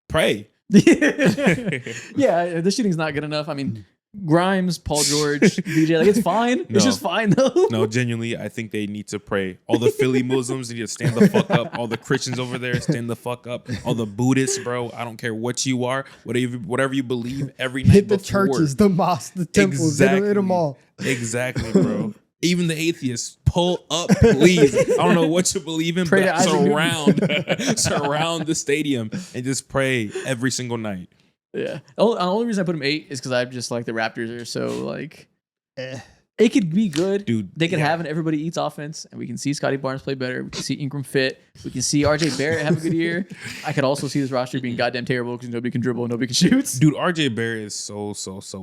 Pray. Yeah, the shooting's not good enough. I mean, Grimes, Paul George, VJ, like it's fine. It's just fine though. No, genuinely, I think they need to pray. All the Philly Muslims need to stand the fuck up. All the Christians over there, stand the fuck up. All the Buddhists, bro, I don't care what you are, whatever you believe, every night Hit the before. churches, the mosques, the temples, hit them all. Exactly, bro. Even the atheists, pull up, please. I don't know what you believe in, Pray but to Isaac surround the stadium and just pray every single night. Yeah. The only reason I put him 8 is because I just like the Raptors are so like. It could be good. Dude, They could have an everybody eats offense, and we can see Scotty Barnes play better. We can see Ingram fit. We can see RJ Barrett have a good year. I could also see this roster being goddamn terrible because nobody can dribble and nobody can shoot. Dude, RJ Barrett is so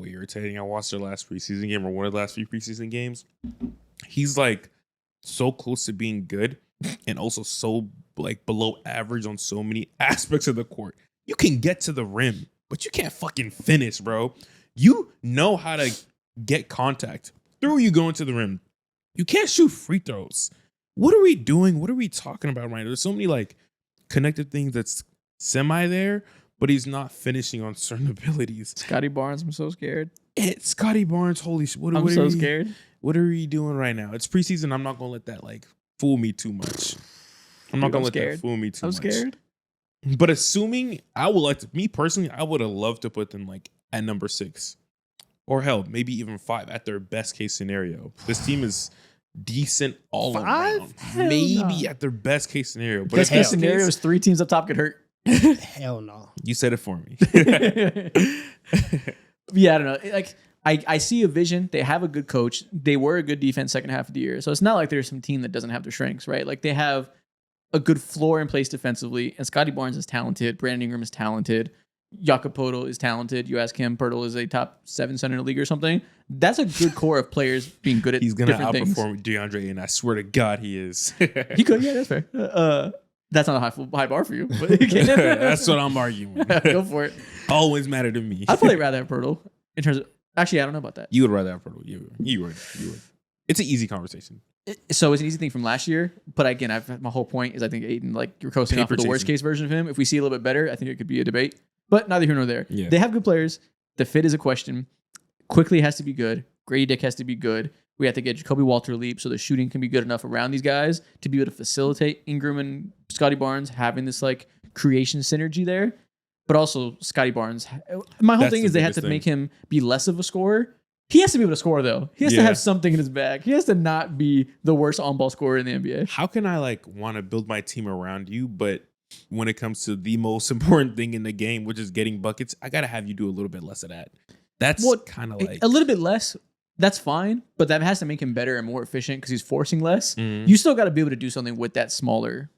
irritating. I watched their last preseason game or one of the last few preseason games. He's like so close to being good and also so like below average on so many aspects of the court. You can get to the rim, but you can't fucking finish, bro. You know how to get contact through you going to the rim. You can't shoot free throws. What are we doing? What are we talking about right now? There's so many like connected things that's semi there, but he's not finishing on certain abilities. Scotty Barnes, I'm so scared. It's Scotty Barnes. Holy shit. I'm so scared. What are you doing right now? It's preseason. I'm not going to let that like fool me too much. I'm not going to let that fool me too much. I'm scared. But assuming I would like to, me personally, I would have loved to put them like at number 6 or hell, maybe even 5 at their best case scenario. This team is decent all 5? around. Hell Maybe no. at their best case scenario. But Best if case that's the scenario case, is 3 teams up top get hurt. Hell no. you said it for me. Yeah, I don't know. Like I see a vision. They have a good coach. They were a good defense second half of the year. So it's not like there's some team that doesn't have their strengths, right? Like they have a good floor in place defensively. And Scotty Barnes is talented. Brandon Ingram is talented. Jakob Poeltl is talented. You ask him, Poeltl is a top 7 center in the league or something. That's a good core of players being good at He's going to different things. outperform DeAndre, and I swear to God he is. He could, yeah, that's fair. That's not a high bar for you, but he can. That's what I'm arguing. Go for it. Always matter to me. I'd probably rather have Poeltl in terms of. Actually, I don't know about that. You would rather have Poeltl. You would. It's an easy conversation. So it's an easy thing from last year, but again, my whole point is I think Aiden, like you're coasting off Paper of the worst chasing. case version of him. If we see a little bit better, I think it could be a debate. But neither here nor there. Yeah. They have good players. The fit is a question. Quickly has to be good. Grady Dick has to be good. We have to get Jacoby Walter Leap so the shooting can be good enough around these guys to be able to facilitate Ingram and Scotty Barnes having this like creation synergy there. But also Scotty Barnes. My whole That's thing the is they have biggest to thing. make him be less of a scorer. He has to be able to score though. He has to Yeah. have something in his bag. He has to not be the worst on-ball scorer in the NBA. How can I like want to build my team around you, but when it comes to the most important thing in the game, which is getting buckets, I gotta have you do a little bit less of that. That's Well, kind of like A little bit less, that's fine, but that has to make him better and more efficient because he's forcing less. Mhm. You still got to be able to do something with that smaller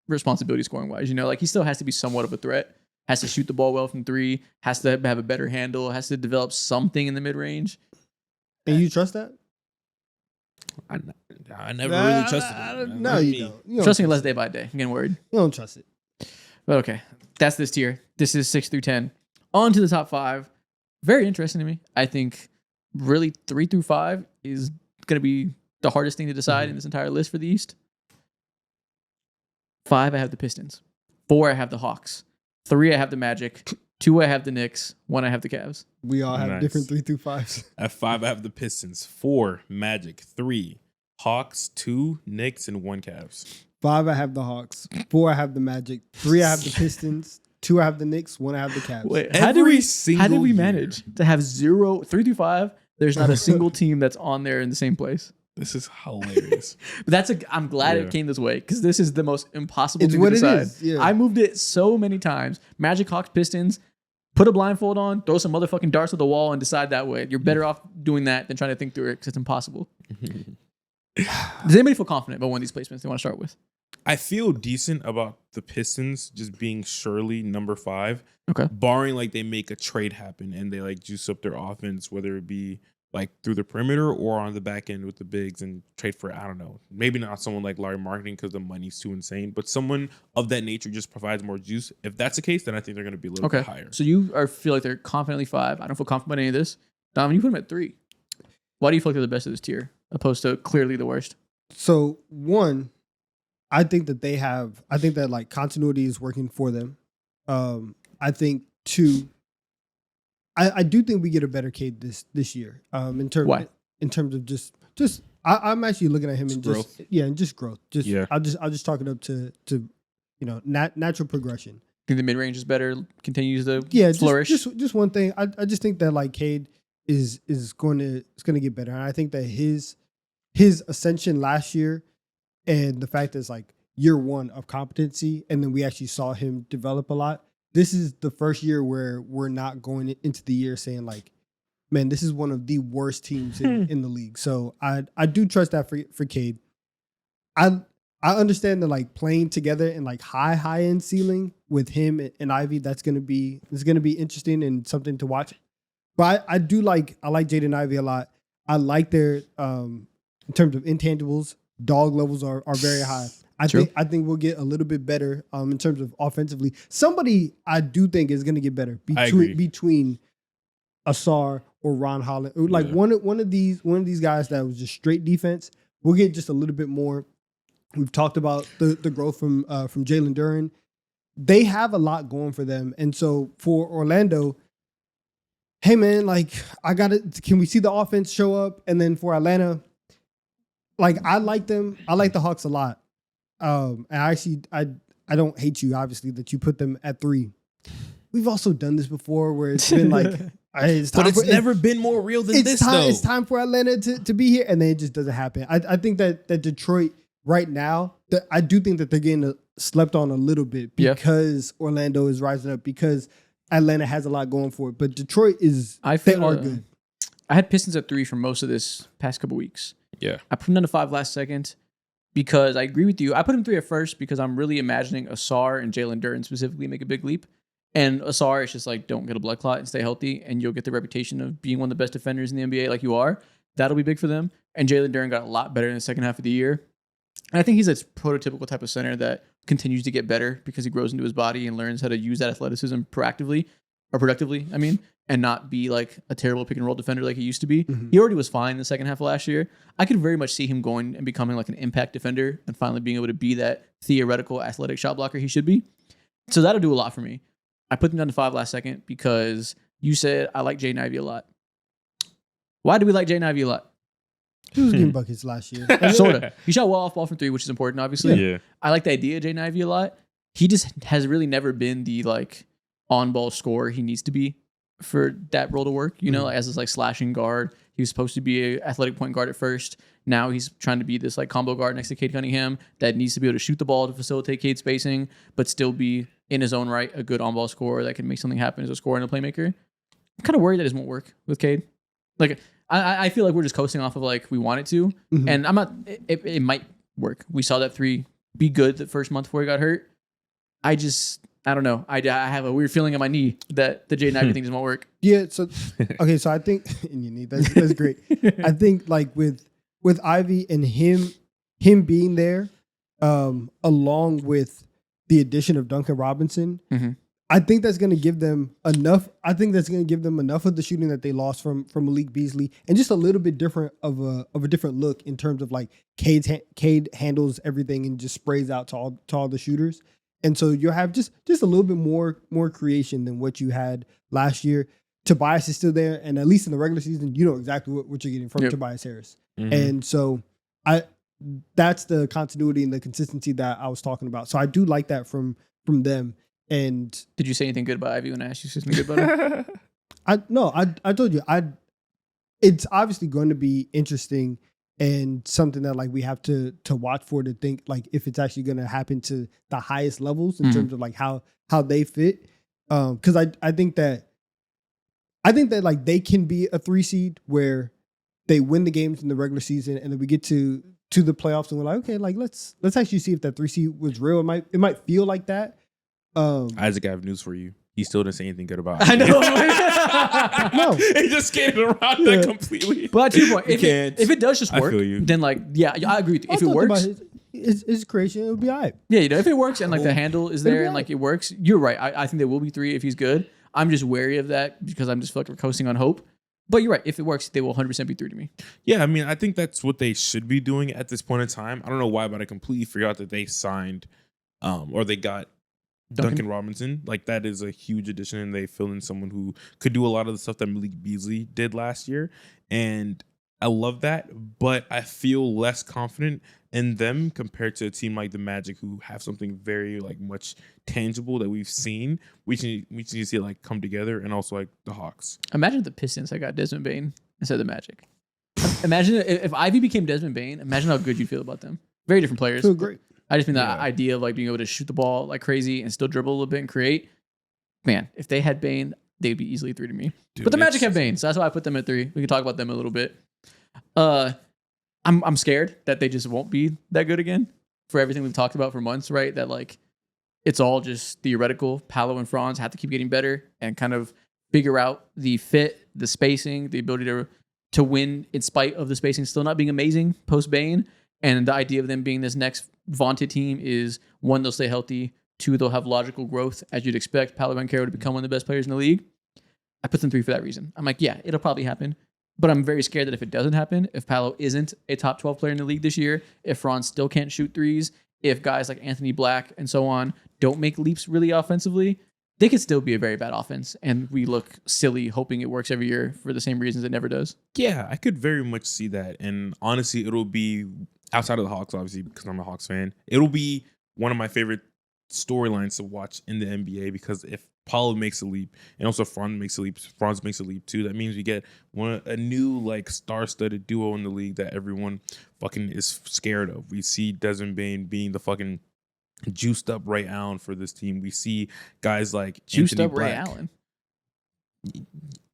responsibility scoring wise. You know, like he still has to be somewhat of a threat, has to shoot the ball well from 3, has to have a better handle, has to develop something in the mid range. And you trust that? I never really trusted him. No, you don't. You don't Trusting it less day by day. I'm getting worried. You don't trust it. But okay, that's this tier. This is 6 through 10. On to the top 5. Very interesting to me. I think really 3 through 5 is going to be the hardest thing to decide in this entire list for the East. 5, I have the Pistons. 4, I have the Hawks. 3, I have the Magic. 2, I have the Knicks. 1, I have the Cavs. We all have Nice. different 3 through 5s. At 5, I have the Pistons. 4, Magic. 3, Hawks. 2, Knicks, and 1, Cavs. 5, I have the Hawks. 4, I have the Magic. 3, I have the Pistons. 2, I have the Knicks. 1, I have the Cavs. Wait, Every how did we single year. manage to have 0, 3 through 5? There's not a single team that's on there in the same place. This is hilarious. But I'm glad Yeah. it came this way because this is the most impossible It's thing what to it decide. is, yeah. I moved it so many times. Magic, Hawks, Pistons. Put a blindfold on, throw some motherfucking darts at the wall, and decide that way. You're better off doing that than trying to think through it because it's impossible. Does anybody feel confident about one of these placements they want to start with? I feel decent about the Pistons just being surely number 5. Okay. Barring like they make a trade happen and they like juice up their offense, whether it be like through the perimeter or on the back end with the bigs and trade for, I don't know, maybe not someone like Larry Marketing because the money's too insane, but someone of that nature just provides more juice. If that's the case, then I think they're going to be a little bit higher. So you feel like they're confidently 5. I don't feel confident about any of this. Dom, you put them at 3. Why do you feel like they're the best of this tier opposed to clearly the worst? So one, I think that like continuity is working for them. I think 2, I do think we get a better Cade this year. In terms of just I'm actually looking at him in growth. Just growth. I'll just talk it up to natural progression. Think the mid range is better, continues to flourish. Just one thing. I just think that like Cade is going to get better, and I think that his ascension last year and the fact that it's like year 1 of competency, and then we actually saw him develop a lot. This is the first year where we're not going into the year saying like, man, this is one of the worst teams in the league. So I do trust that for Cade. I understand that like playing together in like high end ceiling with him and Ivy, it's gonna be interesting and something to watch. But I like Jaden Ivey a lot. I like their in terms of intangibles, dog levels are very high. I think we'll get a little bit better in terms of offensively. Somebody I do think is going to get better between Asar or Ron Holland. Like one of these guys that was just straight defense. We'll get just a little bit more. We've talked about the growth from Jalen Duren. They have a lot going for them, and so for Orlando, hey man, like can we see the offense show up? And then for Atlanta, like I like them. I like the Hawks a lot. And I don't hate you, obviously, that you put them at 3. We've also done this before where it's been like, it's never been more real than this, though. It's time for Atlanta to be here, and then it just doesn't happen. I think that Detroit right now, I do think that they're getting slept on a little bit because Orlando is rising up, because Atlanta has a lot going for it. But Detroit they are good. I had Pistons at 3 for most of this past couple weeks. Yeah. I put them down to 5 last second. Because I agree with you. I put him 3 at first because I'm really imagining Asar and Jalen Duren specifically make a big leap. And Asar is just like, don't get a blood clot and stay healthy, and you'll get the reputation of being one of the best defenders in the NBA like you are. That'll be big for them. And Jalen Duren got a lot better in the second half of the year. And I think he's a prototypical type of center that continues to get better because he grows into his body and learns how to use that athleticism productively, and not be like a terrible pick and roll defender like he used to be. Mm-hmm. He already was fine in the second half of last year. I could very much see him going and becoming like an impact defender and finally being able to be that theoretical athletic shot blocker he should be. So that'll do a lot for me. I put them down to 5 last second because you said I like Jaden Ivey a lot. Why do we like Jaden Ivey a lot? He was getting buckets last year. Sort of. He shot well off ball from 3, which is important, obviously. Yeah. I like the idea of Jaden Ivey a lot. He just has really never been the like on-ball scorer he needs to be for that role to work, as this like slashing guard. He was supposed to be an athletic point guard at first. Now he's trying to be this like combo guard next to Cade Cunningham that needs to be able to shoot the ball to facilitate Cade spacing, but still be in his own right a good on-ball scorer that can make something happen as a scorer and a playmaker. I'm kind of worried that this won't work with Cade. Like I feel like we're just coasting off of like we want it to, and I'm not. It might work. We saw that 3 be good the first month before he got hurt. I don't know. I have a weird feeling in my knee that the Jaden Ivey thing doesn't work. Yeah. So, okay. So I think in your knee, that's great. I think like with Ivy and him being there, along with the addition of Duncan Robinson, I think that's going to give them enough. I think that's going to give them enough of the shooting that they lost from Malik Beasley, and just a little bit different of a different look in terms of like Cade handles everything and just sprays out to all the shooters. And so you'll have just a little bit more creation than what you had last year. Tobias is still there, and at least in the regular season, you know exactly what you're getting from Tobias Harris. Mm-hmm. And so that's the continuity and the consistency that I was talking about. So I do like that from them. And did you say anything good about Ivy when I asked you something good about him? I told you it's obviously going to be interesting and something that like we have to watch for, to think like if it's actually going to happen to the highest levels in terms of like how they fit. Because I think that like they can be a 3 seed where they win the games in the regular season, and then we get to to the playoffs and we're like, okay, like let's actually see if that 3 seed was real. It might feel like that. Isaac, I have news for you. He still didn't say anything good about it. I know. No. He just skated around that completely. But to your point, if can't. it does just I work, feel you. then like yeah, I agree with you. I If it thought about works, his creation, it would be all right. yeah, if it works and like the handle is It'll there be and like it works, you're right. I think there will be 3 if he's good. I'm just wary of that because I'm just feel like we're coasting on hope. But you're right. If it works, they will 100% be 3 to me. Yeah, I mean, I think that's what they should be doing at this point in time. I don't know why, but I completely forgot that they signed or they got Duncan Robinson. Like, that is a huge addition, and they fill in someone who could do a lot of the stuff that Malik Beasley did last year. And I love that, but I feel less confident in them compared to a team like the Magic, who have something very like much tangible that we've seen. We need to see it like come together, and also like the Hawks. Imagine if the Pistons had got Desmond Bane instead of the Magic. Imagine if Ivy became Desmond Bane. Imagine how good you'd feel about them. Very different players. Feel great. I just mean the idea of like being able to shoot the ball like crazy and still dribble a little bit and create. Man, if they had Bane, they'd be easily 3 to me. Dude, but the Magic have Bane, so that's why I put them at 3. We can talk about them a little bit. I'm scared that they just won't be that good again for everything we've talked about for months, right? That like it's all just theoretical. Paolo and Franz have to keep getting better and kind of figure out the fit, the spacing, the ability to win in spite of the spacing still not being amazing post Bane. And the idea of them being this next vaunted team is 1, they'll stay healthy. 2, they'll have logical growth as you'd expect Paolo Banchero to become one of the best players in the league. I put them 3 for that reason. I'm like, yeah, it'll probably happen. But I'm very scared that if it doesn't happen, if Paolo isn't a top 12 player in the league this year, if Franz still can't shoot threes, if guys like Anthony Black and so on don't make leaps really offensively, they could still be a very bad offense. And we look silly hoping it works every year for the same reasons it never does. Yeah, I could very much see that. And honestly, it'll be outside of the Hawks, obviously, because I'm a Hawks fan. It'll be one of my favorite storylines to watch in the NBA, because if Paolo makes a leap and also Franz makes a leap too, that means we get a new like star-studded duo in the league that everyone fucking is scared of. We see Desmond Bane being the fucking juiced up Ray Allen for this team. We see guys like Juiced Anthony up Ray Black. Allen.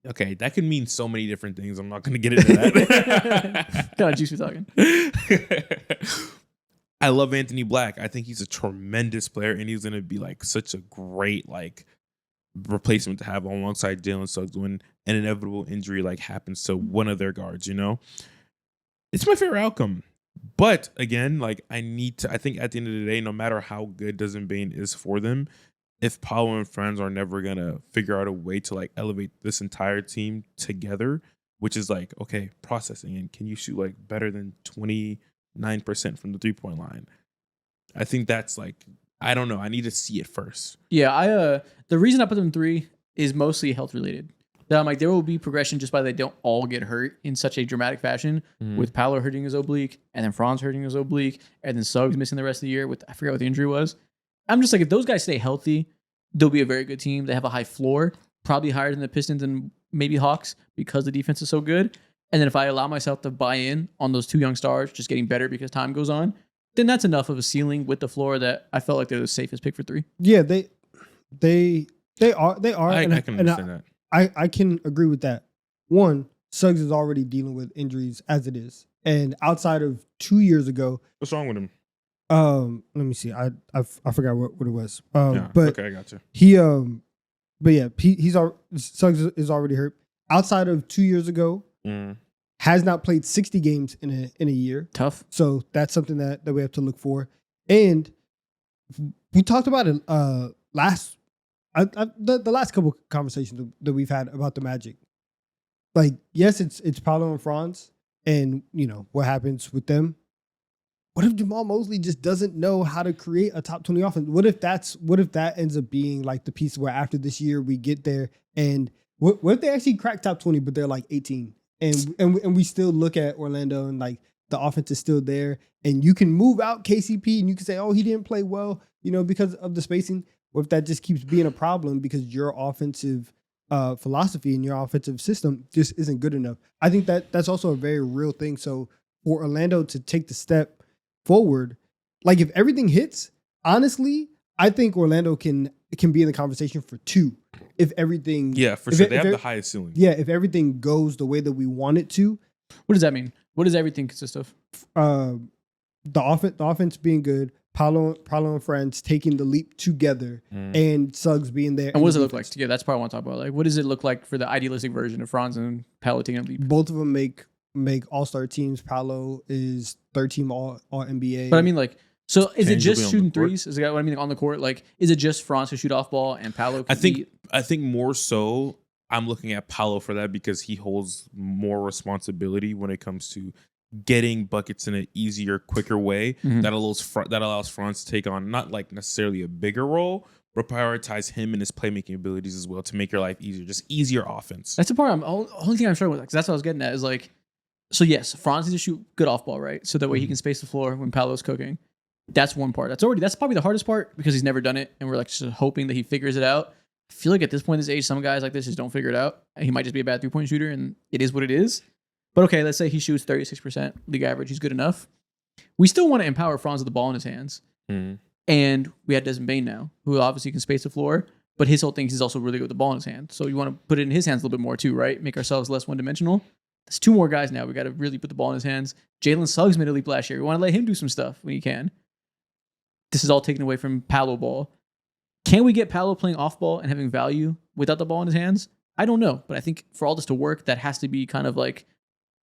Okay, that could mean so many different things. I'm not going to get into that. What kind of juice we talking? I love Anthony Black. I think he's a tremendous player, and he's going to be like such a great like replacement to have alongside Jalen Suggs when an inevitable injury like happens to one of their guards. You know, it's my favorite outcome. But again, like I think at the end of the day, no matter how good Desmond Bane is for them, if Paolo and Franz are never gonna figure out a way to like elevate this entire team together, which is like, okay, processing, and can you shoot like better than 29% from the 3-point line? I think that's like, I don't know. I need to see it first. Yeah, the reason I put them 3 is mostly health related. That I'm like, there will be progression just by they don't all get hurt in such a dramatic fashion, with Paolo hurting his oblique and then Franz hurting his oblique and then Suggs missing the rest of the year with, I forget what the injury was. I'm just like, if those guys stay healthy, they'll be a very good team. They have a high floor, probably higher than the Pistons and maybe Hawks because the defense is so good. And then if I allow myself to buy in on those 2 young stars just getting better because time goes on, then that's enough of a ceiling with the floor that I felt like they're the safest pick for 3. Yeah, they are. I can understand that. I can agree with that. 1, Suggs is already dealing with injuries as it is, and outside of 2 years ago, What's wrong with him? let me see. I forgot what it was. Yeah, but okay, I got you. Suggs is already hurt. Outside of 2 years ago, has not played 60 games in a year. Tough. So that's something that we have to look for. And we talked about it the last couple conversations that we've had about the Magic. Like, yes, it's Paolo and Franz, and you know what happens with them. What if Jamal Mosley just doesn't know how to create a top 20 offense? What if that ends up being like the piece where after this year we get there, and what if they actually crack top 20 but they're like 18, and we still look at Orlando and like the offense is still there, and you can move out KCP and you can say, oh, he didn't play well, you know, because of the spacing. What if that just keeps being a problem because your offensive philosophy and your offensive system just isn't good enough? I think that's also a very real thing. So for Orlando to take the step forward, like if everything hits, honestly, I think Orlando can be in the conversation for 2. If everything, Yeah, for sure. They have the highest ceiling. yeah, if everything goes the way that we want it to. What does that mean? What does everything consist of? the offense being good, Paolo and Franz taking the leap together, and Suggs being there. And what does it look like together? That's part I want to talk about. Like, what does it look like for the idealistic version of Franz and Paolo taking a leap? Both of them make all-star teams. Paolo is third-team all NBA. But I mean, like, so is it Tangibly just on the shooting court? threes? Is that what I mean? Like, on the court, like, is it just Franz to shoot off ball and Paolo? I think more so I'm looking at Paolo for that because he holds more responsibility when it comes to getting buckets in an easier, quicker way that allows Franz to take on not like necessarily a bigger role, but prioritize him and his playmaking abilities as well to make your life easier, just easier offense. That's the part. Only thing I'm struggling with, because that's what I was getting at. Is like, so yes, Franz needs to shoot good off ball, right? So that way he can space the floor when Paolo's cooking. That's one part. That's probably the hardest part because he's never done it, and we're like just hoping that he figures it out. I feel like at this point in his age, some guys like this just don't figure it out. He might just be a bad 3-point shooter, and it is what it is. But okay, let's say he shoots 36% league average. He's good enough. We still want to empower Franz with the ball in his hands. And we have Desmond Bane now, who obviously can space the floor, but his whole thing is he's also really good with the ball in his hand. So you want to put it in his hands a little bit more too, right? Make ourselves less one-dimensional. There's 2 more guys now. We got to really put the ball in his hands. Jalen Suggs made a leap last year. We want to let him do some stuff when he can. This is all taken away from Paolo ball. Can we get Paolo playing off ball and having value without the ball in his hands? I don't know, but I think for all this to work, that has to be kind of like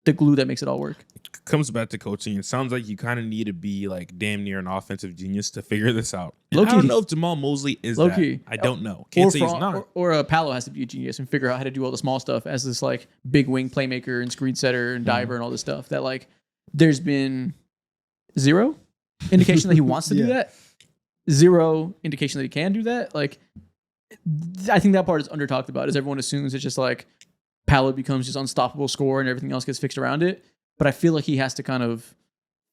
the glue that makes it all work. It comes back to coaching. It sounds like you kind of need to be like damn near an offensive genius to figure this out. And I don't know if Jamal Mosley is low that. key. I don't know. Can't say he's not. Or Paolo has to be a genius and figure out how to do all the small stuff as this like big wing playmaker and screen setter and diver and all this stuff that like there's been zero indication that he wants to do that. Zero indication that he can do that. Like, I think that part is under talked about. Is everyone assumes it's just like Paolo becomes just unstoppable scorer and everything else gets fixed around it. But I feel like he has to kind of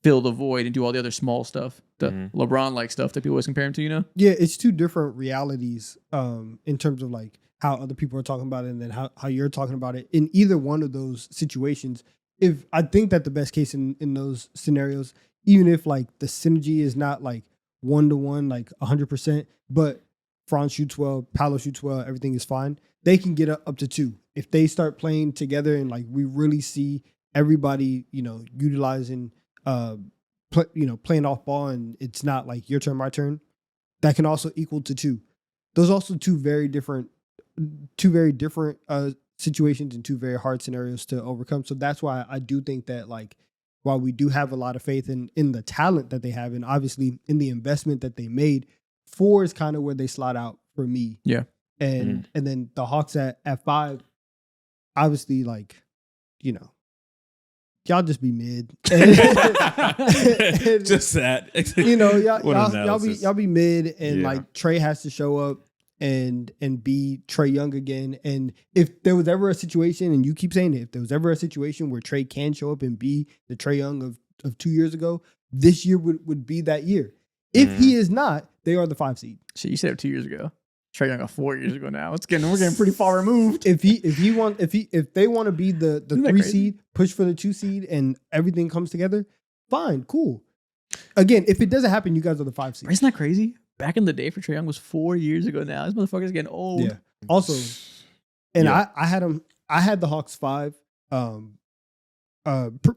fill the void and do all the other small stuff, the LeBron-like stuff that people always compare him to. You know? Yeah, it's 2 different realities in terms of like how other people are talking about it and then how you're talking about it. In either one of those situations, if I think that the best case in those scenarios, even if like the synergy is not like 1-to-1, like 100%, but Franz shoots well, Paolo shoots well, everything is fine, they can get up to 2. If they start playing together and like we really see everybody, utilizing, playing off ball and it's not like your turn, my turn, that can also equal to 2. Those are also two very different situations and 2 very hard scenarios to overcome. So that's why I do think that like, while we do have a lot of faith in the talent that they have and obviously in the investment that they made, 4 is kind of where they slot out for me. Yeah. And then the Hawks at 5, obviously like, y'all just be mid. Just that. Y'all be mid and like Trey has to show up and be Trey Young again. And if there was ever a situation, and you keep saying it, if there was ever a situation where Trey can show up and be the Trey Young of 2 years ago, this year would be that year. If he is not, they are the 5 seed. Shit, you said it 2 years ago. Trey Young 4 years ago now. We're getting pretty far removed. If they want to be the 3 seed, push for the 2 seed, and everything comes together, fine, cool. Again, if it doesn't happen, you guys are the 5 seed. Isn't that crazy? Back in the day for Trey Young was 4 years ago now. This motherfucker's getting old. Yeah. Also, and I had the Hawks 5,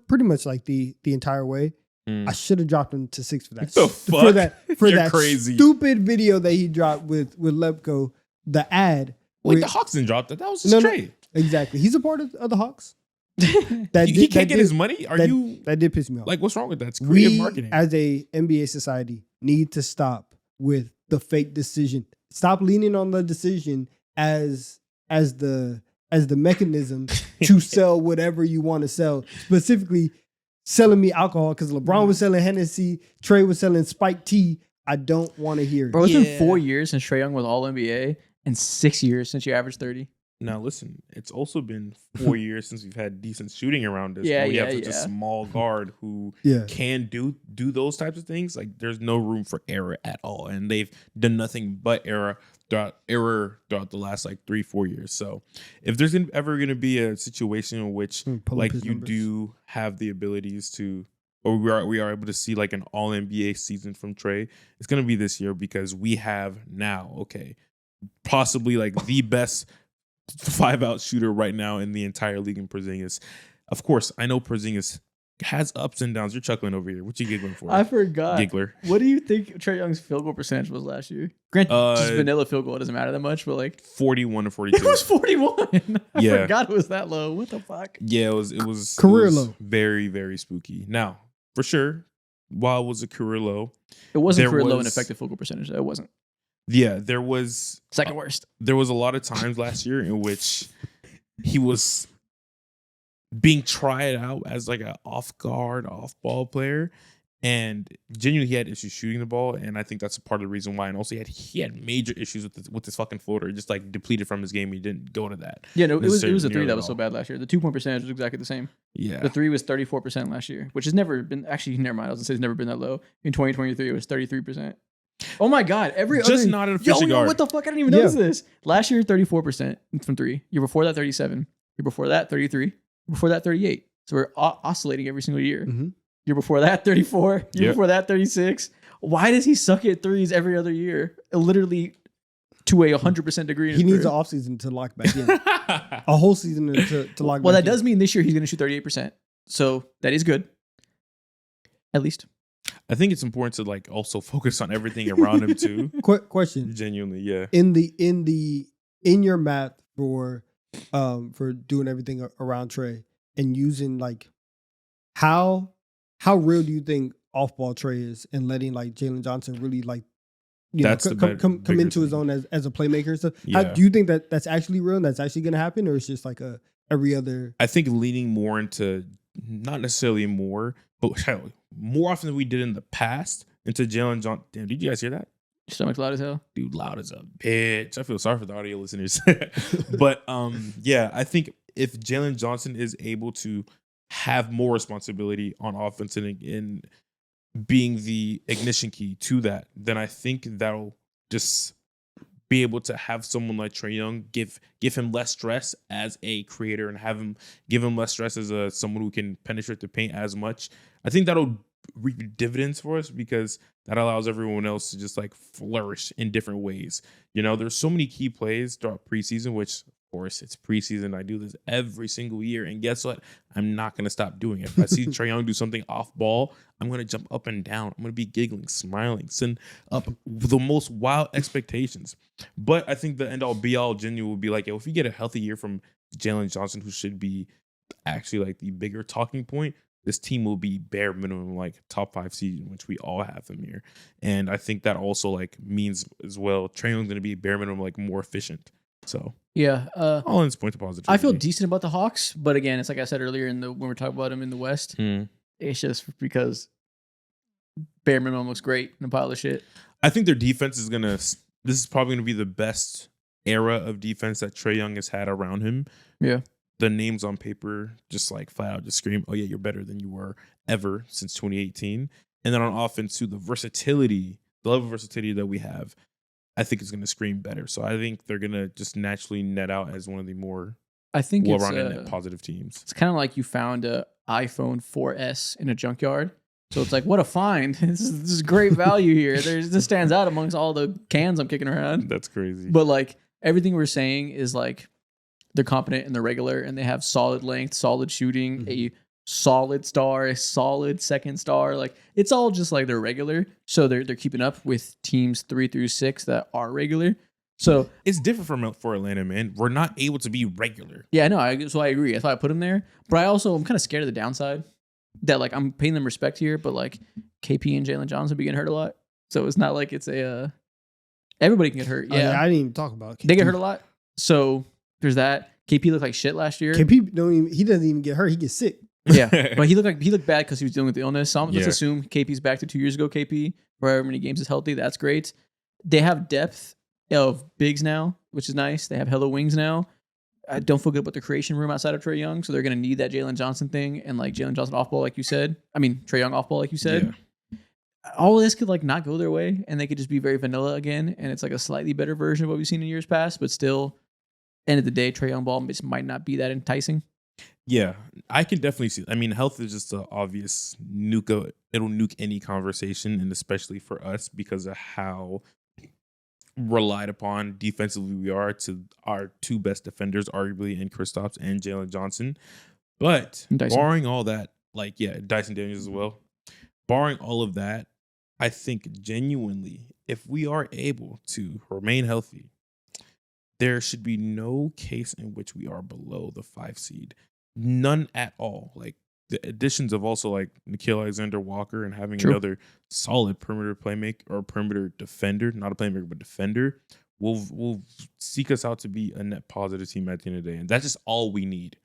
pretty much like the entire way. I should have dropped him to 6 for that. The fuck? For You're that crazy. Stupid video that he dropped with Lepko, the ad. Wait, the Hawks didn't drop that. That was just Trey. Exactly. He's a part of the Hawks. He can't get his money? That did piss me off. Like, what's wrong with that? It's creative marketing. As a NBA society, need to stop with the fake decision. Stop leaning on the decision as the mechanism to sell whatever you want to sell. Specifically, selling me alcohol because LeBron was selling Hennessy, Trey was selling Spike Tea. I don't want to hear it. Bro, it's been 4 years since Trey Young was All NBA and 6 years since you averaged 30. Now listen, it's also been 4 years since we've had decent shooting around us. Yeah, we have yeah, such a yeah. small guard who can do those types of things. Like, there's no room for error at all, and they've done nothing but error throughout the last like 3-4 years. So if there's ever going to be a situation in which like you do have the abilities to, or we are able to see like an all NBA season from Trey, it's going to be this year, because we have now possibly like the best 5-out shooter right now in the entire league in Porzingis. Of course, I know Porzingis has ups and downs. You're chuckling over here. What you giggling for? I forgot. Giggler. What do you think Trae Young's field goal percentage was last year? Granted, just vanilla field goal, it doesn't matter that much, but like 41 to 42. it was 41. I Yeah. forgot it was that low. What the fuck? Yeah, it was Career it was low. Very, very spooky. Now, for sure, while it was a career low, It wasn't There career low in was- effective field goal percentage. It wasn't. yeah, there was Second worst. a lot of times last year in which he was being tried out as like an off guard, off ball player, and genuinely he had issues shooting the ball, and I think that's a part of the reason why. And also he had major issues with this fucking floater, just like depleted from his game. He didn't go to that. Yeah, no, it was a necessarily three nearly that at was so all. bad last year. The 2-point percentage was exactly the same. Yeah, The 3 was 34% last year, which has never been actually never mind. I was gonna say it's never been that low. In 2023, it was 33%. Oh my god, every just other not an yo, efficient guard. what the fuck? I didn't even Yeah. notice this. Last year, 34% from 3. Year before that, 37. Year before that, 33. Year before that, 38. So we're oscillating every single year. Mhm. Year before that, 34. Year Yep. before that, 36. Why does he suck at threes every other year? Literally to a 100% degree. In He his needs career. an offseason to lock back in. A whole season to lock Well, back that does mean this year he's going to shoot 38%. So that is good. At least. I think it's important to like also focus on everything around him too. in. Question. Genuinely, yeah. In your math for doing everything around Trey and using like how real do you think off ball Trey is and letting like Jalen Johnson really like That's the come bigger into his thing. own as a playmaker and stuff? Yeah. Do you think that's actually real and that's actually gonna happen, or it's just like a every other? I think leaning more into not necessarily more, but hell, more often than we did in the past into Jalen Johnson. Damn, did you guys hear that? Stomach's loud as hell. Dude, loud as a bitch. I feel sorry for the audio listeners. But yeah, I think if Jalen Johnson is able to have more responsibility on offense and being the ignition key to that, then I think that'll just be able to have someone like Trae Young give him less stress as a creator and have him give him less stress as someone who can penetrate the paint as much. I think that'll reap dividends for us because that allows everyone else to just like flourish in different ways. You know, there's so many key plays throughout preseason, which of course it's preseason. I do this every single year. And guess what? I'm not going to stop doing it. If I see Trae Young do something off ball, I'm going to jump up and down. I'm going to be giggling, smiling, send up the most wild expectations. But I think the end all be all genuine would be like, yo, if you get a healthy year from Jalen Johnson, who should be actually like the bigger talking point, this team will be bare minimum like top 5 seed, which we all have them here. And I think that also like means as well, Trae Young's going to be bare minimum like more efficient. So Yeah. all in its point to positivity. I feel decent about the Hawks, but again, it's like I said earlier when we're talking about them in the West, it's just because bare minimum looks great in a pile of shit. I think their defense is going to, this is probably going to be the best era of defense that Trae Young has had around him. Yeah. The names on paper just like flat out just scream, oh yeah, you're better than you were ever since 2018. And then on offense too, the level of versatility that we have, I think is going to scream better. So I think they're going to just naturally net out as one of the more I think well-rounded net positive teams. it's kind of like you found a iPhone 4S in a junkyard. So it's like, what a find. This is great value here. This stands out amongst all the cans I'm kicking around. That's crazy. But like everything we're saying is like they're competent and they're regular and they have solid length, solid shooting, a solid star, a solid second star. Like it's all just like they're regular. So they're keeping up with teams 3 through 6 that are regular. So it's different for Atlanta, man. We're not able to be regular. yeah, no, so I agree. That's why I put them there. But I'm kind of scared of the downside. That like I'm paying them respect here, but like KP and Jalen Johnson be getting hurt a lot. So it's not like it's a everybody can get hurt. Oh, Yeah, I didn't even talk about KP. they get hurt a lot. So there's that. KP looked like shit last year. KP he doesn't even get hurt. He gets sick. Yeah, but he looked bad because he was dealing with the illness. So let's Yeah. assume KP's back to 2 years ago. KP, for however many games is healthy, that's great. They have depth of bigs now, which is nice. They have hella wings now. I don't feel good about the creation room outside of Trae Young, so they're going to need that Jalen Johnson thing and like Jalen Johnson off ball, like you said. I mean Trae Young off ball, like you said. All of this could like not go their way, and they could just be very vanilla again, and it's like a slightly better version of what we've seen in years past. But still, end of the day, Trae Young ball just might not be that enticing. Yeah, I can definitely see. I mean, health is just an obvious nuke. It'll nuke any conversation, and especially for us because of how relied upon defensively we are to our 2 best defenders, arguably in Kristaps and Jalen Johnson. But Dyson. barring all that, like, yeah, Dyson Daniels as well. Barring all of that, I think genuinely, if we are able to remain healthy, there should be no case in which we are below the 5 seed. None at all. Like the additions of also like Nikhil Alexander-Walker and having True. another solid perimeter playmaker or perimeter defender, not a playmaker, but defender, will seek us out to be a net positive team at the end of the day. And that's just all we need.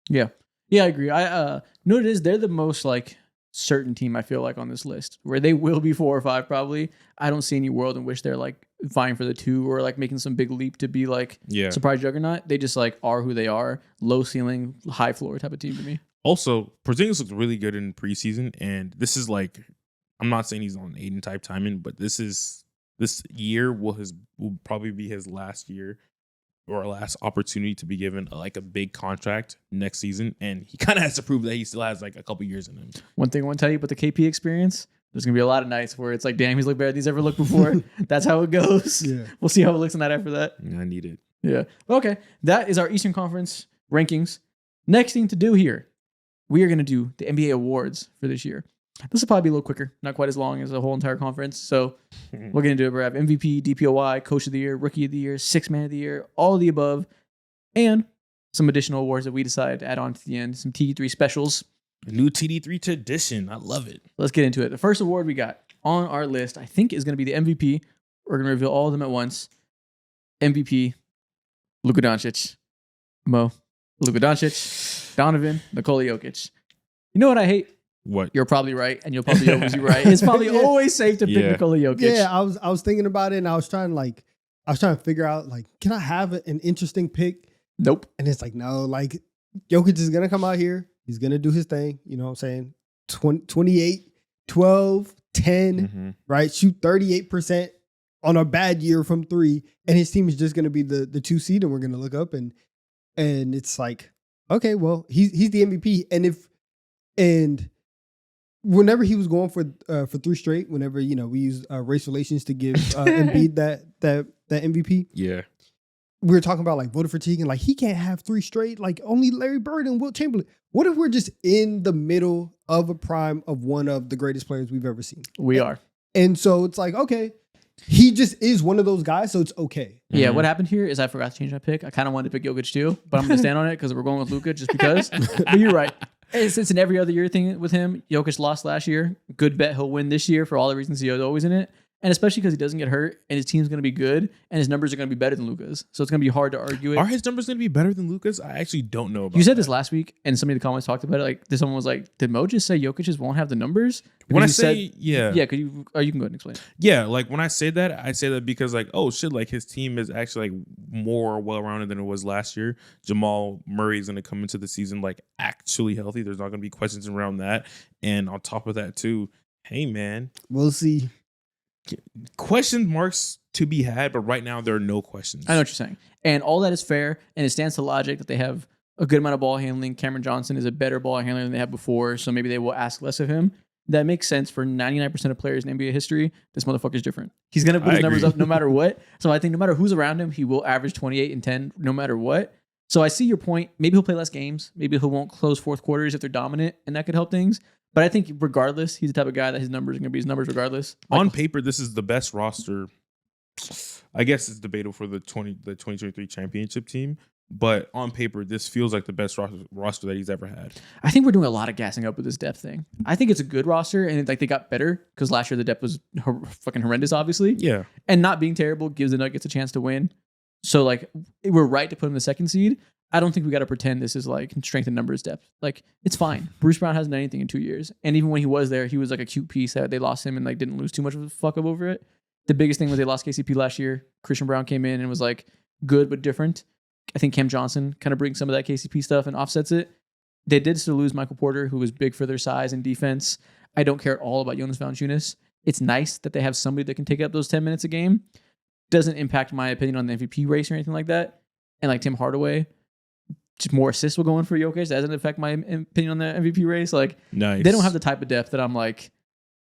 Yeah, I agree. I know it is. They're the most like certain team I feel like on this list, where they will be 4 or 5 probably. I don't see any world in which they're like vying for the 2 or like making some big leap to be like surprise juggernaut. They just like are who they are, low ceiling, high floor type of team to me. Also, Porzingis looked really good in preseason, and this is like, I'm not saying he's on Aiden type timing, but this year will probably be his last year or last opportunity to be given like a big contract next season, and he kind of has to prove that he still has like a couple years in him. One thing I want to tell you about the KP experience, there's gonna be a lot of nights where it's like, damn, he's looked better than he's ever looked before. That's how it goes. Yeah. We'll see how it looks in that after that. I need it. Yeah. Okay. That is our Eastern Conference rankings. Next thing to do here, we are gonna do the NBA awards for this year. This will probably be a little quicker, not quite as long as the whole entire conference. So we're going to do it. We have MVP, DPOY, Coach of the Year, Rookie of the Year, Sixth Man of the Year, all of the above, and some additional awards that we decide to add on to the end, some TD3 specials. A new TD3 tradition. I love it. Let's get into it. The first award we got on our list, I think, is going to be the MVP. We're going to reveal all of them at once. MVP, Luka Doncic, Mo, Luka Doncic, Donovan, Nikola Jokic. You know what I hate? What? You're probably right, and you'll probably always be right. It's probably always safe to pick Nikola Jokic. Yeah, I was thinking about it, and I was trying to figure out like, can I have an interesting pick? Nope. And it's like, no, like Jokic is gonna come out here, he's gonna do his thing. You know what I'm saying? 28, 12, 10, right? Shoot 38% on a bad year from 3, and his team is just gonna be the 2 seed, and we're gonna look up and it's like, okay, well, he's the MVP, and whenever he was going for 3 straight, whenever we used race relations to give Embiid that MVP, we were talking about like voter fatigue and like he can't have 3 straight, like only Larry Bird and Wilt Chamberlain. What if we're just in the middle of a prime of one of the greatest players we've ever seen? We are, and so it's like, okay, he just is one of those guys, so it's okay. Yeah, what happened here is I forgot to change my pick. I kind of wanted to pick Jokic too, but I'm going to stand on it because we're going with Luka just because. But you're right. It's an every other year thing with him. Jokic lost last year. Good bet he'll win this year for all the reasons he was always in it. And especially because he doesn't get hurt and his team's going to be good and his numbers are going to be better than Luka's. So it's going to be hard to argue it. Are his numbers going to be better than Luka's? I actually don't know about You said this last week and somebody in the comments talked about it. Like, someone was like, did Mo just say Jokic just won't have the numbers? Because when I you say, said, yeah. Yeah, you can go ahead and explain. Yeah, like when I say that because like, oh shit, like his team is actually like more well-rounded than it was last year. Jamal Murray is going to come into the season like actually healthy. There's not going to be questions around that. And on top of that too, hey man, we'll see. Question marks to be had, but right now there are no questions. I know what you're saying. And all that is fair, and it stands to logic that they have a good amount of ball handling. Cameron Johnson is a better ball handler than they have before, so maybe they will ask less of him. That makes sense for 99% of players in NBA history. This motherfucker's different. He's going to put his numbers up no matter what. So I think no matter who's around him, he will average 28 and 10 no matter what. So I see your point. Maybe he'll play less games. Maybe he won't close fourth quarters if they're dominant, and that could help things. But I think regardless, he's the type of guy that his numbers are going to be his numbers regardless. On paper, this is the best roster. I guess it's debatable for the 2023 championship team. But on paper, this feels like the best roster that he's ever had. I think we're doing a lot of gassing up with this depth thing. I think it's a good roster, and like they got better because last year the depth was fucking horrendous, obviously. Yeah. And not being terrible gives the Nuggets a chance to win. So like we're right to put him the 2nd seed. I don't think we got to pretend this is like strength in numbers depth. Like it's fine. Bruce Brown hasn't done anything in 2 years, and even when he was there, he was like a cute piece that they lost him and like didn't lose too much of a fuck up over it. The biggest thing was they lost KCP last year. Christian Brown came in and was like good but different. I think Cam Johnson kind of brings some of that KCP stuff and offsets it. They did still lose Michael Porter, who was big for their size and defense. I don't care at all about Jonas Valanciunas. It's nice that they have somebody that can take up those 10 minutes a game. Doesn't impact my opinion on the MVP race or anything like that. And like Tim Hardaway, just more assists will go in for Jokic. That doesn't affect my opinion on the MVP race. Like, nice. They don't have the type of depth that I'm like,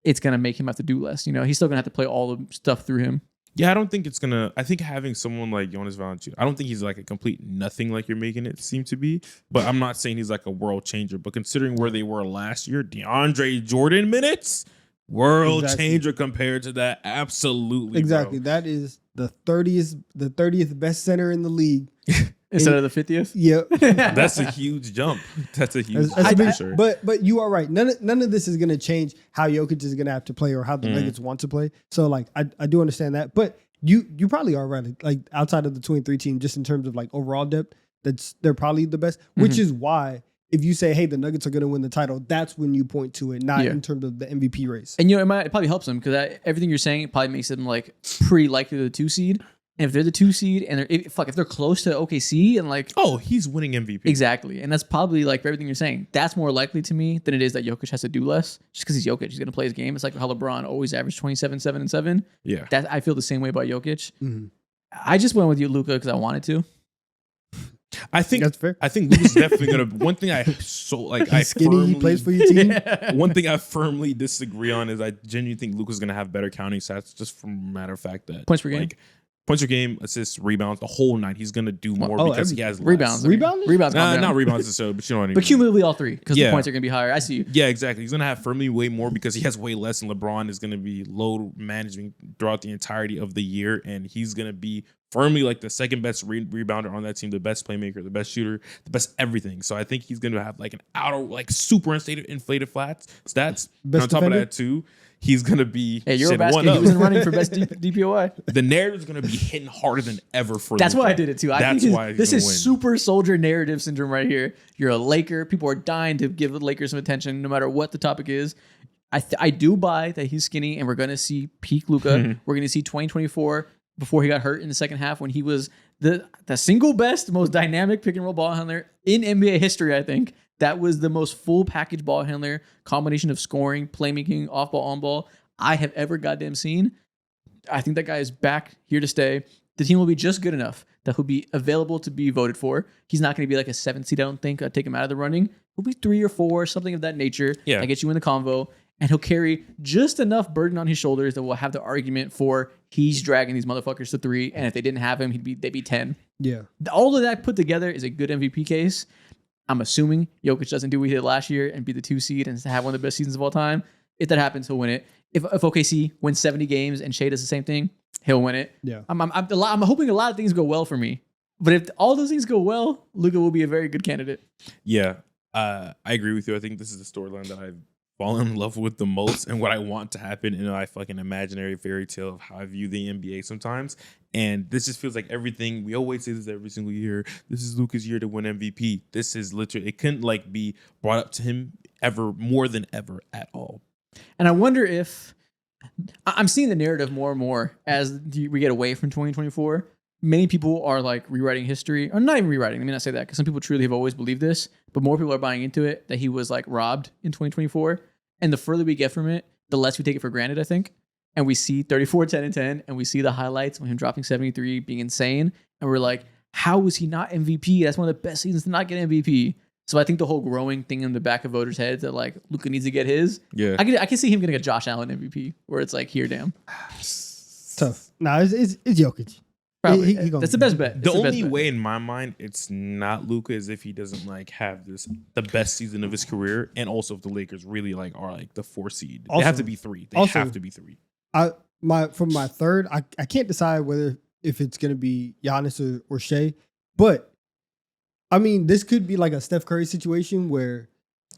it's going to make him have to do less. You know, he's still going to have to play all the stuff through him. Yeah, I don't think it's gonna. I think having someone like Jonas Valanciunas, I don't think he's like a complete nothing like you're making it seem to be. But I'm not saying he's like a world changer. But considering where they were last year, DeAndre Jordan minutes, world changer compared to that. Absolutely, exactly. bro. That is the 30th best center in the league. Instead of the 50th. Yep. That's a huge jump. That's a huge jump for sure. But you are right. None of this is gonna change how Jokic is gonna have to play or how the Nuggets want to play. So like I do understand that. But you probably are right. Like outside of the 23 team, just in terms of like overall depth, they're probably the best. Which is why if you say, hey, the Nuggets are gonna win the title, that's when you point to it, not in terms of the MVP race. And it probably helps them because everything you're saying probably makes them like pretty likely the 2 seed. And if they're the 2 seed and if they're close to OKC and like, oh, he's winning MVP. Exactly. And that's probably like for everything you're saying, that's more likely to me than it is that Jokic has to do less just because he's Jokic. He's going to play his game. It's like how LeBron always averaged 27, 7, and 7. Yeah. I feel the same way about Jokic. Mm-hmm. I just went with you, Luka, because I wanted to. I think that's fair. I think Luka's definitely gonna. One thing he's skinny. He plays for your team. One thing I firmly disagree on is I genuinely think Luka's gonna have better counting stats just from a matter of fact that points per game. Points per game, assists, rebounds, the whole night. He's gonna do more because he has less. Rebounds. Not rebounds necessarily, but you know what I mean. But cumulatively, all 3 because the points are gonna be higher. I see you. Yeah, exactly. He's gonna have firmly way more because he has way less, and LeBron is gonna be load managing throughout the entirety of the year, and he's gonna be firmly like the second best rebounder on that team, the best playmaker, the best shooter, the best everything. So I think he's gonna have like an super inflated flats stats. And on top of that too, he's gonna be Eurobasket. He was running for best DPOI. The narrative is gonna be hitting harder than ever for. That's Luka. why I did it too. That's why this is super soldier narrative syndrome right here. You're a Laker. People are dying to give the Lakers some attention, no matter what the topic is. I do buy that he's skinny, and we're gonna see peak Luka. Mm-hmm. We're gonna see 2024 before he got hurt in the second half when he was the single best, most dynamic pick and roll ball handler in NBA history. I think that was the most full package ball handler combination of scoring, playmaking, off ball, on ball I have ever goddamn seen. I think that guy is back here to stay. The team will be just good enough that he'll be available to be voted for. He's not going to be like a 7 seed. I don't think. I'd take him out of the running. He'll be 3 or 4, something of that nature. Yeah, that gets you in the convo. And he'll carry just enough burden on his shoulders that will have the argument for he's dragging these motherfuckers to 3. And if they didn't have him, they'd be 10. Yeah. All of that put together is a good MVP case. I'm assuming Jokic doesn't do what he did last year and be the 2 seed and have one of the best seasons of all time. If that happens, he'll win it. If OKC wins 70 games and Shea does the same thing, he'll win it. Yeah. I'm hoping a lot of things go well for me. But if all those things go well, Luka will be a very good candidate. Yeah. I agree with you. I think this is the storyline that I've fallen in love with the most and what I want to happen in my fucking imaginary fairy tale of how I view the NBA sometimes. And this just feels like everything. We always say this every single year. This is Luka's year to win MVP. This is literally, it couldn't like be brought up to him ever more than ever at all. And I wonder if I'm seeing the narrative more and more as we get away from 2024. Many people are like rewriting history, or not even rewriting. Let me not say that because some people truly have always believed this, but more people are buying into it that he was like robbed in 2024. And the further we get from it, the less we take it for granted, I think. And we see 34, 10, and 10, and we see the highlights of him dropping 73, being insane. And we're like, how was he not MVP? That's one of the best seasons to not get MVP. So I think the whole growing thing in the back of voters' heads that like Luka needs to get his. Yeah, I can see him getting a Josh Allen MVP where it's like, here, damn. Tough. No, it's Jokic. Probably. That's the best bet. The only way in my mind it's not Luka is if he doesn't like have the best season of his career, and also if the Lakers really like are like the 4 seed. They have to be 3. They have to be 3. For my third, I can't decide if it's gonna be Giannis or Shea, but I mean this could be like a Steph Curry situation where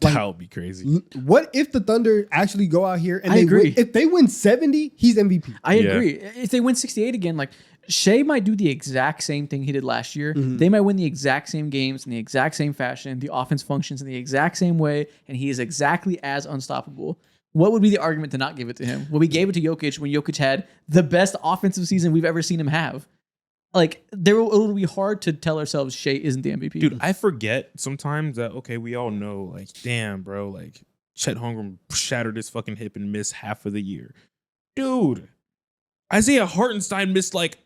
like, that would be crazy. What if the Thunder actually go out here and if they win 70, he's MVP? I agree. If they win 68 again, like Shea might do the exact same thing he did last year. Mm-hmm. They might win the exact same games in the exact same fashion. The offense functions in the exact same way, and he is exactly as unstoppable. What would be the argument to not give it to him? Well, we gave it to Jokic when Jokic had the best offensive season we've ever seen him have. Like, it'll be hard to tell ourselves Shea isn't the MVP. Dude, I forget sometimes that, okay, we all know, like, damn, bro, like, Chet Holmgren shattered his fucking hip and missed half of the year. Dude, Isaiah Hartenstein missed, like,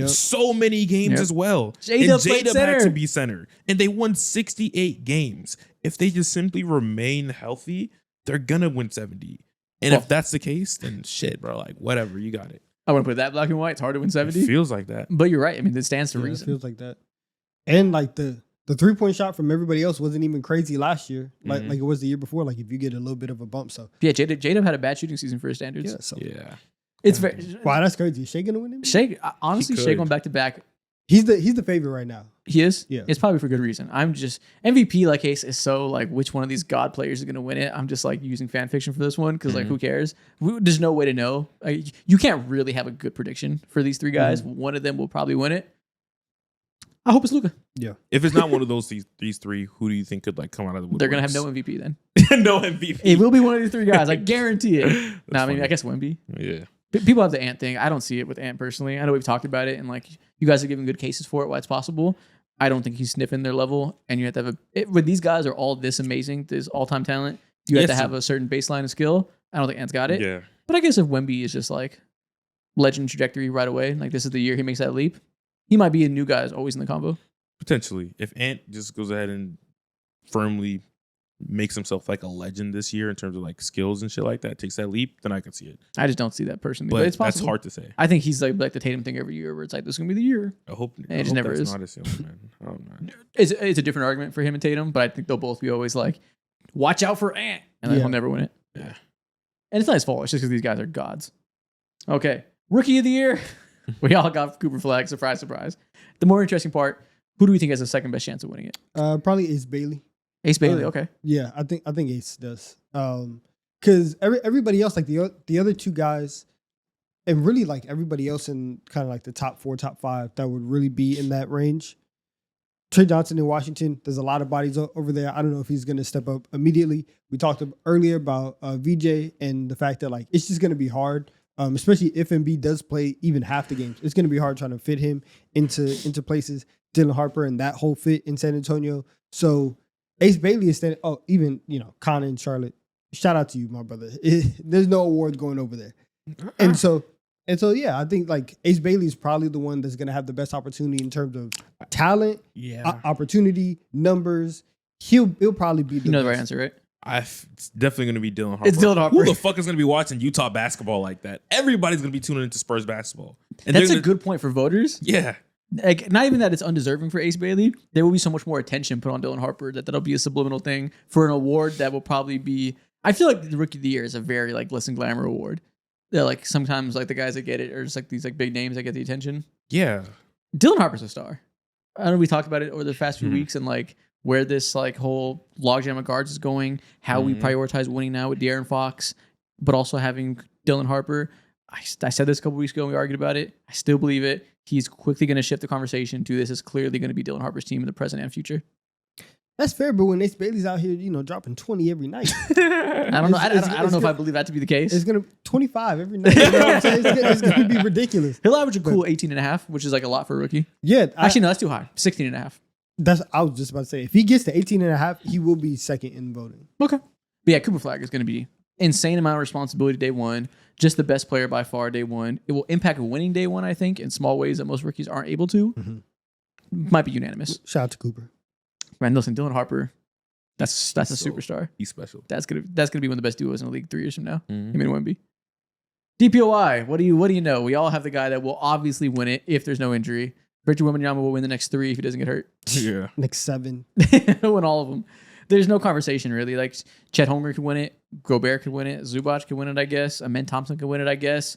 so many games as well. J-Dub had to be center. And they won 68 games. If they just simply remain healthy, they're going to win 70. And if that's the case, then shit, bro, like, whatever, you got it. I want to put that black and white. It's hard to win It 70. feels like that. But you're right. I mean, it stands to Yeah, it reason. feels like that. And like the 3-point shot from everybody else wasn't even crazy last year, like Mhm. like it was the year before. Like if you get a little bit of a bump, so Yeah, J-Dub had a bad shooting season for his standards. yeah. So Yeah. It's very wow, that's crazy. Is Shea gonna win it? Shea. Honestly, He Shea could. going back to back. He's the favorite right now. He is. Yeah. It's probably for good reason. I'm just MVP like case is so like which one of these god players is going to win it. I'm just like using fan fiction for this one because like who cares? There's no way to know. Like, you can't really have a good prediction for these three guys. One of them will probably win it. I hope it's Luka. If it's not one of these three, who do you think could like come out of the woodworks? They're gonna have no MVP then. no MVP. It will be one of these three guys. I guarantee it. No, I mean funny. I guess Wemby. Yeah. People have the Ant thing. I don't see it with Ant personally. I know we've talked about it and like you guys are giving good cases for it. Why it's possible. I don't think he's sniffing their level. And you have to have when these guys are all this amazing, this all-time talent. You have Yes, to have a certain baseline of skill. I don't think Ant's got it. Yeah. But I guess if Wemby is just like legend trajectory right away, like this is the year he makes that leap, he might be a new guy who's always in the combo. Potentially. If Ant just goes ahead and firmly makes himself like a legend this year in terms of like skills and shit like that, takes that leap, then I can see it. I just don't see that personally. But But it's that's possible. hard to say. I think he's like the Tatum thing every year where it's like, this is going to be the year. I hope, it I just hope never that's is. not his ceiling, man. I don't know. It's a different argument for him and Tatum, but I think they'll both be always like, watch out for Ant. And then Yeah. he'll never win it. Yeah. And it's not his fault. It's just because these guys are gods. Okay. Rookie of the year. We all got Cooper Flag. Surprise, surprise. The more interesting part, who do we think has the second best chance of winning it? Probably Ace Bailey. Ace Bailey. Uh, Okay. Yeah, I think Ace does. Because everybody else, like the other two guys, and really like everybody else in kind of like the top 4, top 5 that would really be in that range. Trey Johnson in Washington, there's a lot of bodies over there. I don't know if he's going to step up immediately. We talked earlier about VJ and the fact that like it's just going to be hard, especially if Embiid does play even half the games. It's going to be hard trying to fit him into places. Dylan Harper and that whole fit in San Antonio. So Ace Bailey is standing. Oh, even Connor and Charlotte. Shout out to you, my brother. There's no award going over there. And so yeah, I think like Ace Bailey is probably the one that's going to have the best opportunity in terms of talent, Yeah. opportunity, numbers. He'll probably be the You know the right best. answer, right? It's definitely going to be Dylan Harper. It's Dylan Harper. Who the fuck is going to be watching Utah basketball like that? Everybody's going to be tuning into Spurs basketball. And That's they're a good point for voters. Yeah. Like, not even that it's undeserving for Ace Bailey. There will be so much more attention put on Dylan Harper that'll be a subliminal thing for an award that will probably be. I feel like the Rookie of the Year is a very like glitz and glamour award. They're like sometimes like the guys that get it are just like these like big names that get the attention. Yeah. Dylan Harper's a star. I know we talked about it over the past few Mhm. weeks and like where this like whole logjam of guards is going, how we Mhm. prioritize winning now with De'Aaron Fox, but also having Dylan Harper. I said this a couple weeks ago and we argued about it. I still believe it. He's quickly going to shift the conversation to this is clearly going to be Dylan Harper's team in the present and future. That's fair, but when Ace Bailey's out here, dropping 20 every night, I don't know. I It's- don't know if I believe that to be the case. it's gonna 25 every night. You know what I'm saying? It's gonna be ridiculous. He'll average a cool 18 and a half, which is like a lot for a rookie. Yeah, Actually, no, that's too high. 16 and a half. I was just about to say, if he gets to 18 and a half, he will be second in voting. Okay. But yeah, Cooper Flag is going to be insane amount of responsibility day one. Just the best player by far day one. It will impact winning day one, I think, in small ways that most rookies aren't able to. Mhm. Might be unanimous. Shout out to Cooper. Man, listen, Dylan Harper, that's a So- superstar. He's special. That's gonna be one of the best duos in the league 3 years from now. Mhm. Him and Wemby. DPOI, what do you know? We all have the guy that will obviously win it if there's no injury. Victor Wembanyama will win the next 3 if he doesn't get hurt. Yeah. Next 7. He'll win all of them. There's no conversation really. Like Chet Holmgren could win it, Gobert could win it, Zubac could win it, I guess. Amen Thompson could win it, I guess.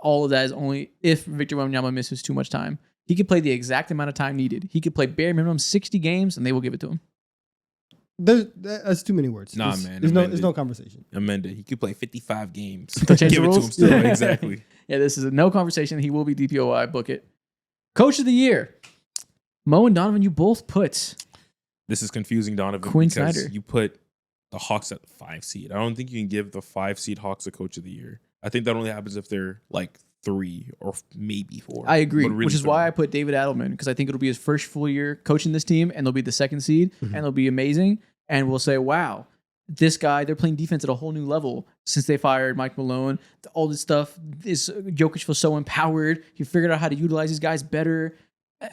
All of that is only if Victor Wembanyama misses too much time. He could play the exact amount of time needed. He could play bare minimum 60 games, and they will give it to him. That's too many words. Nah, There's- man, There's amended. no conversation. Amended. He could play 55 games. They'll change Give the it to rules? him still. Yeah. Exactly. Yeah, this is no conversation. He will be DPOI. Book it. Coach of the year. Mo and Donovan, you both put. This is confusing, Donovan, Quinn because Snyder. you put the Hawks at the 5 seed. I don't think you can give the 5 seed Hawks a coach of the year. I think that only happens if they're like 3 or maybe 4. I agree, But really which is 3. why I put David Adelman, because I think it'll be his first full year coaching this team, and they'll be the second seed, and they'll be amazing. And we'll say, wow, this guy, they're playing defense at a whole new level since they fired Mike Malone. All this stuff, Jokic feels so empowered. He figured out how to utilize these guys better.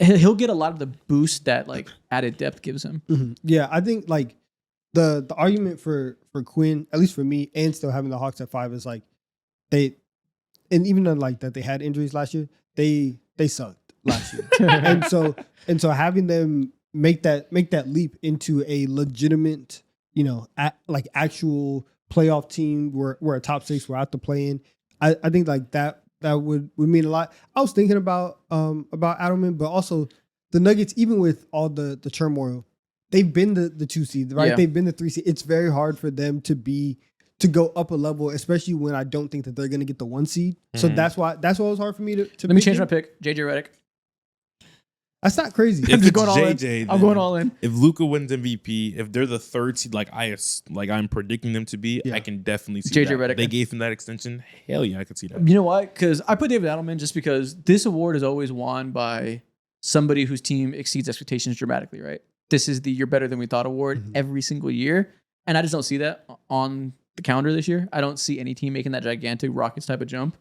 He'll get a lot of the boost that like added depth gives him. Mhm. Yeah, I think like the argument for Quinn, at least for me, and still having the Hawks at 5 is like and even though like that they had injuries last year, they sucked last year. and so having them make that leap into a legitimate, like actual playoff team, we're a top 6, we're out to play in. I think like that would mean a lot. I was thinking about Adelman, but also the Nuggets, even with all the turmoil, they've been the 2 seed, right? Yeah. They've been the 3 seed. It's very hard for them to go up a level, especially when I don't think that they're going to get the 1 seed. So that's why it was hard for me to Let me change my pick. JJ Redick. That's not crazy. If I'm just it's going all in. JJ, I'm going all in. If Luka wins MVP, if they're the 3rd seed, like I'm predicting them to be, Yeah. I can definitely see JJ that. Redick. They gave him that extension. Hell yeah, I could see that. You know why? Because I put David Adelman just because this award is always won by somebody whose team exceeds expectations dramatically, right? This is the "You're Better Than We Thought" award every single year. And I just don't see that on the calendar this year. I don't see any team making that gigantic Rockets type of jump.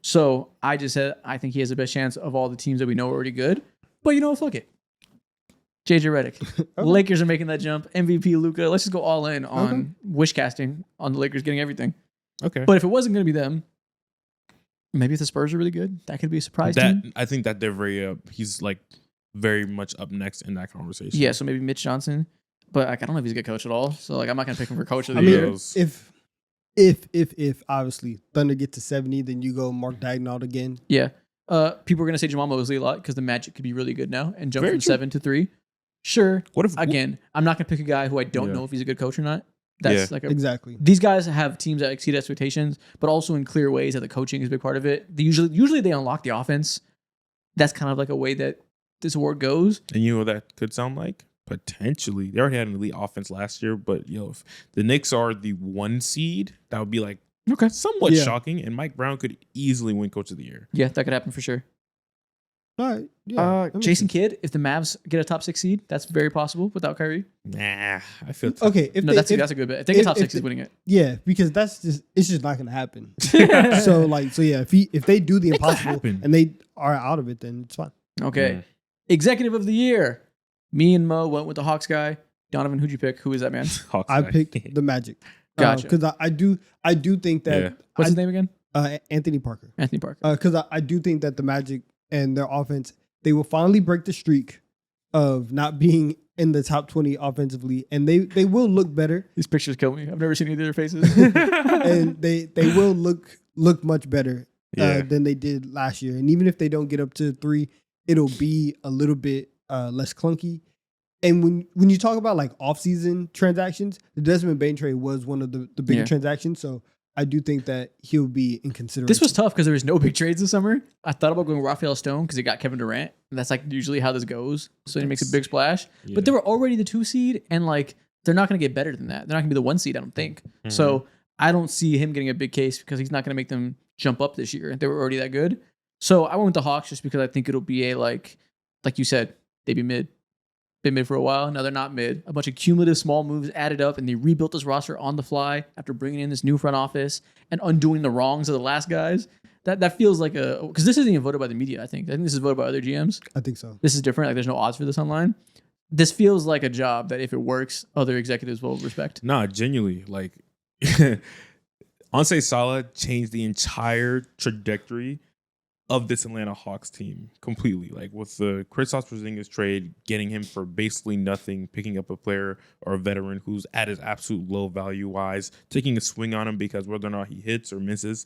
So I just said I think he has the best chance of all the teams that we know are already good. But you know what? Fuck it. JJ Redick. Okay. Lakers are making that jump. MVP Luka. Let's just go all in on wish casting on the Lakers getting everything. Okay. But if it wasn't going to be them, maybe if the Spurs are really good, that could be a surprise team. I think that they're very he's like very much up next in that conversation. Yeah, so maybe Mitch Johnson. But like, I don't know if he's a good coach at all. So like, I'm not going to pick him for coach of the I year. mean, if obviously Thunder get to 70, then you go Mark Daigneault again. Yeah. People are going to say Jamal Mosley a lot because the Magic could be really good now and jump Very from true. 7 to 3. Sure. What if Again, I'm not going to pick a guy who I don't Yeah. know if he's a good coach or not. That's like Exactly. these guys have teams that exceed expectations, but also in clear ways that the coaching is a big part of it. Usually they unlock the offense. That's kind of like a way that this award goes. And you know what that could sound like? Potentially. They already had an elite offense last year, but if the Knicks are the 1 seed, that would be like Okay. somewhat Yeah. shocking, and Mike Brown could easily win Coach of the Year. Yeah, that could happen for sure. All right. Yeah. that makes Jason sense. Kidd, if the Mavs get a top 6 seed, that's very possible without Kyrie. Nah, I feel Okay. That's a good bet. If they get top 6, he's winning it. Yeah, because it's just not going to happen. so yeah, if they do the It could impossible happen. and they are out of it, then it's fine. Okay. Executive of the year. Me and Mo went with the Hawks guy. Donovan, who'd you pick? Who is that man? Hawks I guy. picked the Magic. Gotcha. Because I do think that Yeah. What's his name again? Anthony Parker. Anthony Parker. Because I do think that the Magic and their offense, they will finally break the streak of not being in the top 20 offensively, and they will look better, These pictures kill me. I've never seen either of their faces. and they will look much better Yeah. than they did last year. And even if they don't get up to 3, it'll be a little bit less clunky. And when you talk about like offseason transactions, the Desmond Bane trade was one of the bigger Yeah. transactions. So I do think that he'll be in consideration. This was tough because there was no big trades this summer. I thought about going Rafael Stone because he got Kevin Durant. And that's like usually how this goes. So he makes a big splash. Yeah. But they were already the 2 seed, and like they're not going to get better than that. They're not going to be the 1 seed, I don't think. So I don't see him getting a big case because he's not going to make them jump up this year. They were already that good. So I went with the Hawks just because I think it'll be a like you said, they'd be mid. Been mid for a while. Now they're not mid. A bunch of cumulative small moves added up, and they rebuilt this roster on the fly after bringing in this new front office and undoing the wrongs of the last guys. That feels like because this isn't even voted by the media. I think this is voted by other GMs. I think so. This is different. Like there's no odds for this online. This feels like a job that if it works, other executives will respect. Nah, genuinely, like Ansei Salah changed the entire trajectory of this Atlanta Hawks team completely. Like with the Kristaps Porzingis trade, getting him for basically nothing, picking up a player or a veteran who's at his absolute low value wise, taking a swing on him because whether or not he hits or misses,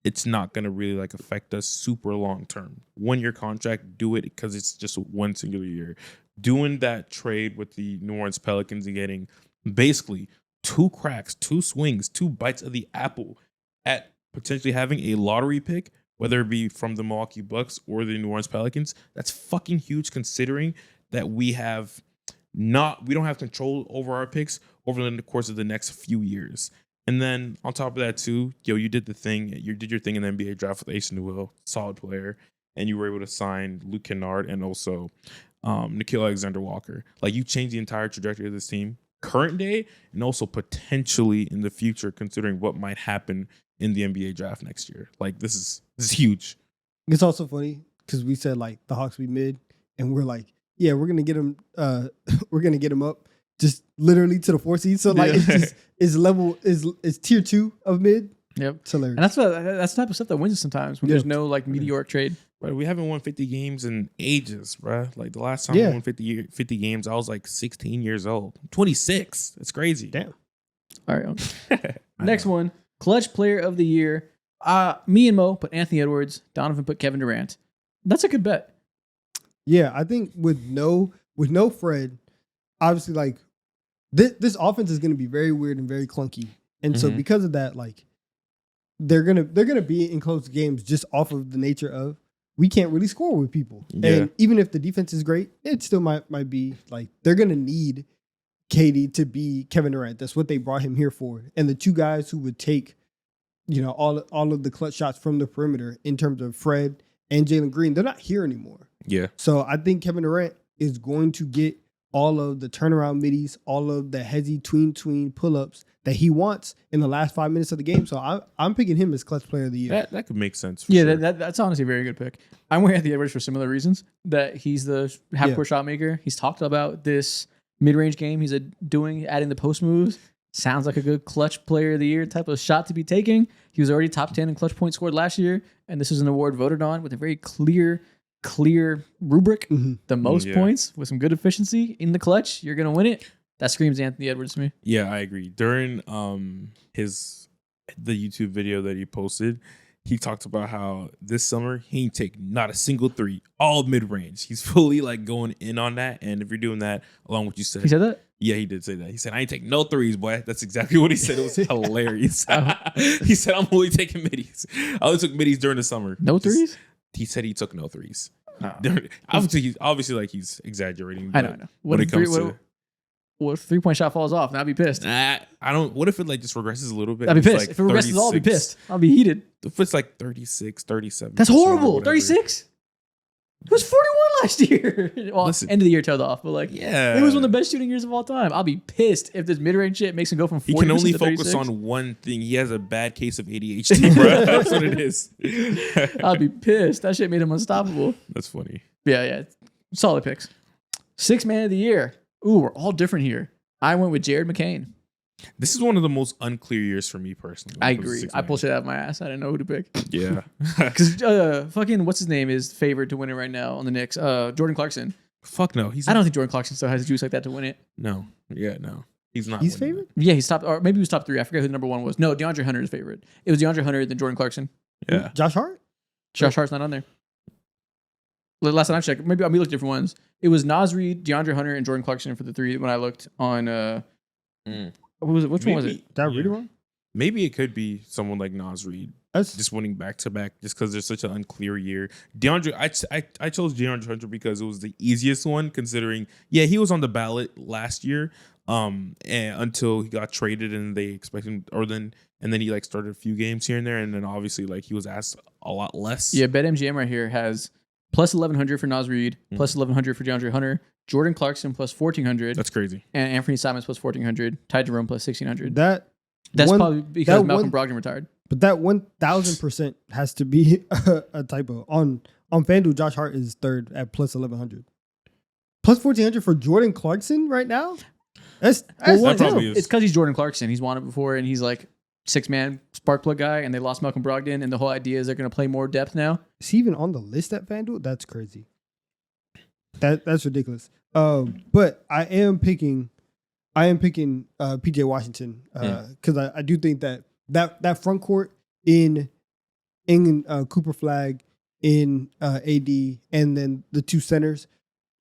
it's not going to really like affect us super long term. 1 year contract, do it because it's just one singular year. Doing that trade with the New Orleans Pelicans and getting basically 2 cracks, 2 swings, 2 bites of the apple at potentially having a lottery pick, whether it be from the Milwaukee Bucks or the New Orleans Pelicans, that's fucking huge considering that we don't have control over our picks over the course of the next few years. And then on top of that too, you did the thing, you did your thing in the NBA draft with Ace Newell, solid player, and you were able to sign Luke Kennard and also Nickeil Alexander-Walker. Like you changed the entire trajectory of this team current day and also potentially in the future considering what might happen in the NBA draft next year. Like this is huge. It's also funny because we said like the Hawks be mid, and we're like, yeah, we're gonna get them. We're gonna get them up just literally to the 4 seed. So like Yeah. it's just it's level is tier 2 of mid. Yep. It's hilarious. And that's the type of stuff that wins us sometimes when Yeah. there's no like meteoric trade. But we haven't won 50 games in ages, bro. Like the last time Yeah. I won 50 games, I was like 16 years old. 26. It's crazy. Damn. All right. I Next know. one, clutch player of the year. Me and Mo put Anthony Edwards. Donovan put Kevin Durant. That's a good bet. Yeah, I think with no Fred, obviously like this offense is going to be very weird and very clunky, and so Mhm. because of that, like they're gonna be in close games just off of the nature of we can't really score with people, Yeah. and even if the defense is great, it still might be like they're gonna need KD to be Kevin Durant. That's what they brought him here for, and the two guys who would take, all of the clutch shots from the perimeter in terms of Fred and Jalen Green, they're not here anymore. Yeah. So I think Kevin Durant is going to get all of the turnaround middies, all of the heavy tween pull-ups that he wants in the last 5 minutes of the game. So I'm picking him as clutch player of the year. That could make sense. For Yeah, sure. that's honestly a very good pick. I'm with Anthony Edwards for similar reasons. That he's the half-court shot maker. He's talked about this mid-range game he's doing, adding the post moves. Sounds like a good clutch player of the year type of shot to be taking. He was already top 10 in clutch points scored last year, and this is an award voted on with a very clear rubric. Mhm. The most Yeah. points with some good efficiency in the clutch, you're gonna win it. That screams Anthony Edwards to me. Yeah, I agree. During the YouTube video that he posted, he talked about how this summer he ain't take not a single three, all mid range. He's fully like going in on that. And if you're doing that, along with what you said, He said that. yeah, he did say that. He said, "I ain't take no threes, boy." That's exactly what he said. It was hilarious. Uh-huh. He said, "I'm only taking middies. I only took middies during the summer." No Just- threes. He said he took no threes. Oh. Obviously, like he's exaggerating. I But know. when it comes what if 3-point shot falls off? Now I'd be pissed. I don't. What if it like just regresses a little bit? I'd be It's pissed. like If it regresses at all, I'll be 36. pissed. I'll be heated. If it's like 36, 37. That's horrible. 36? It was 41 last year. Well, Listen. end of the year tailed off, but like, Yeah. it was one of the best shooting years of all time. I'll be pissed if this mid-range shit makes him go from 40 He can only to focus 36. on one thing. He has a bad case of ADHD, bro. That's what it is. I'll be pissed. That shit made him unstoppable. That's funny. Yeah. Solid picks. Sixth man of the year. Ooh, we're all different here. I went with Jared McCain. This is one of the most unclear years for me personally. I agree. I pulled shit out of my ass. I didn't know who to pick. Yeah. Because fucking, what's his name is favored to win it right now on the Knicks. Jordan Clarkson. Fuck no. He's I don't think Jordan Clarkson still has the juice like that to win it. No. Yeah, no. He's not. He's winning favored? Yeah, he's top, or maybe he was top 3. I forget who the number 1 was. No, DeAndre Hunter is favorite. It was DeAndre Hunter, then Jordan Clarkson. that. Yeah. Josh Hart? Josh Hart's not on there. Last time I checked, maybe we looked at different ones. It was Nas Reed, DeAndre Hunter, and Jordan Clarkson for the 3 when I looked on. What was it? Which one was it? Did I read it wrong? Maybe it could be someone like Nas Reed That's just winning back to back just because there's such an unclear year. DeAndre, I chose DeAndre Hunter because it was the easiest one considering, yeah, he was on the ballot last year and until he got traded and they expect him, and then he like started a few games here and there, and then obviously like he was asked a lot less. Yeah, BetMGM right here has plus 1,100 for Nas Reed, plus 1,100 for DeAndre Hunter, Jordan Clarkson plus 1,400, That's crazy. and Anthony Simons plus 1,400, Ty Jerome plus 1,600. that. That's one- probably because that Malcolm one- Brogdon retired. But that 1,000% has to be a typo. On FanDuel, Josh Hart is third at plus 1,100. Plus 1,400 for Jordan Clarkson right now? That's Well, that probably is. it's because he's Jordan Clarkson. He's won it before, and he's like 6-man spark plug guy, and they lost Malcolm Brogdon, and the whole idea is they're going to play more depth now. Is he even on the list at FanDuel? That's crazy. That's ridiculous. But I am picking PJ Washington because I do think that front court in Cooper Flag, in AD, and then the 2 centers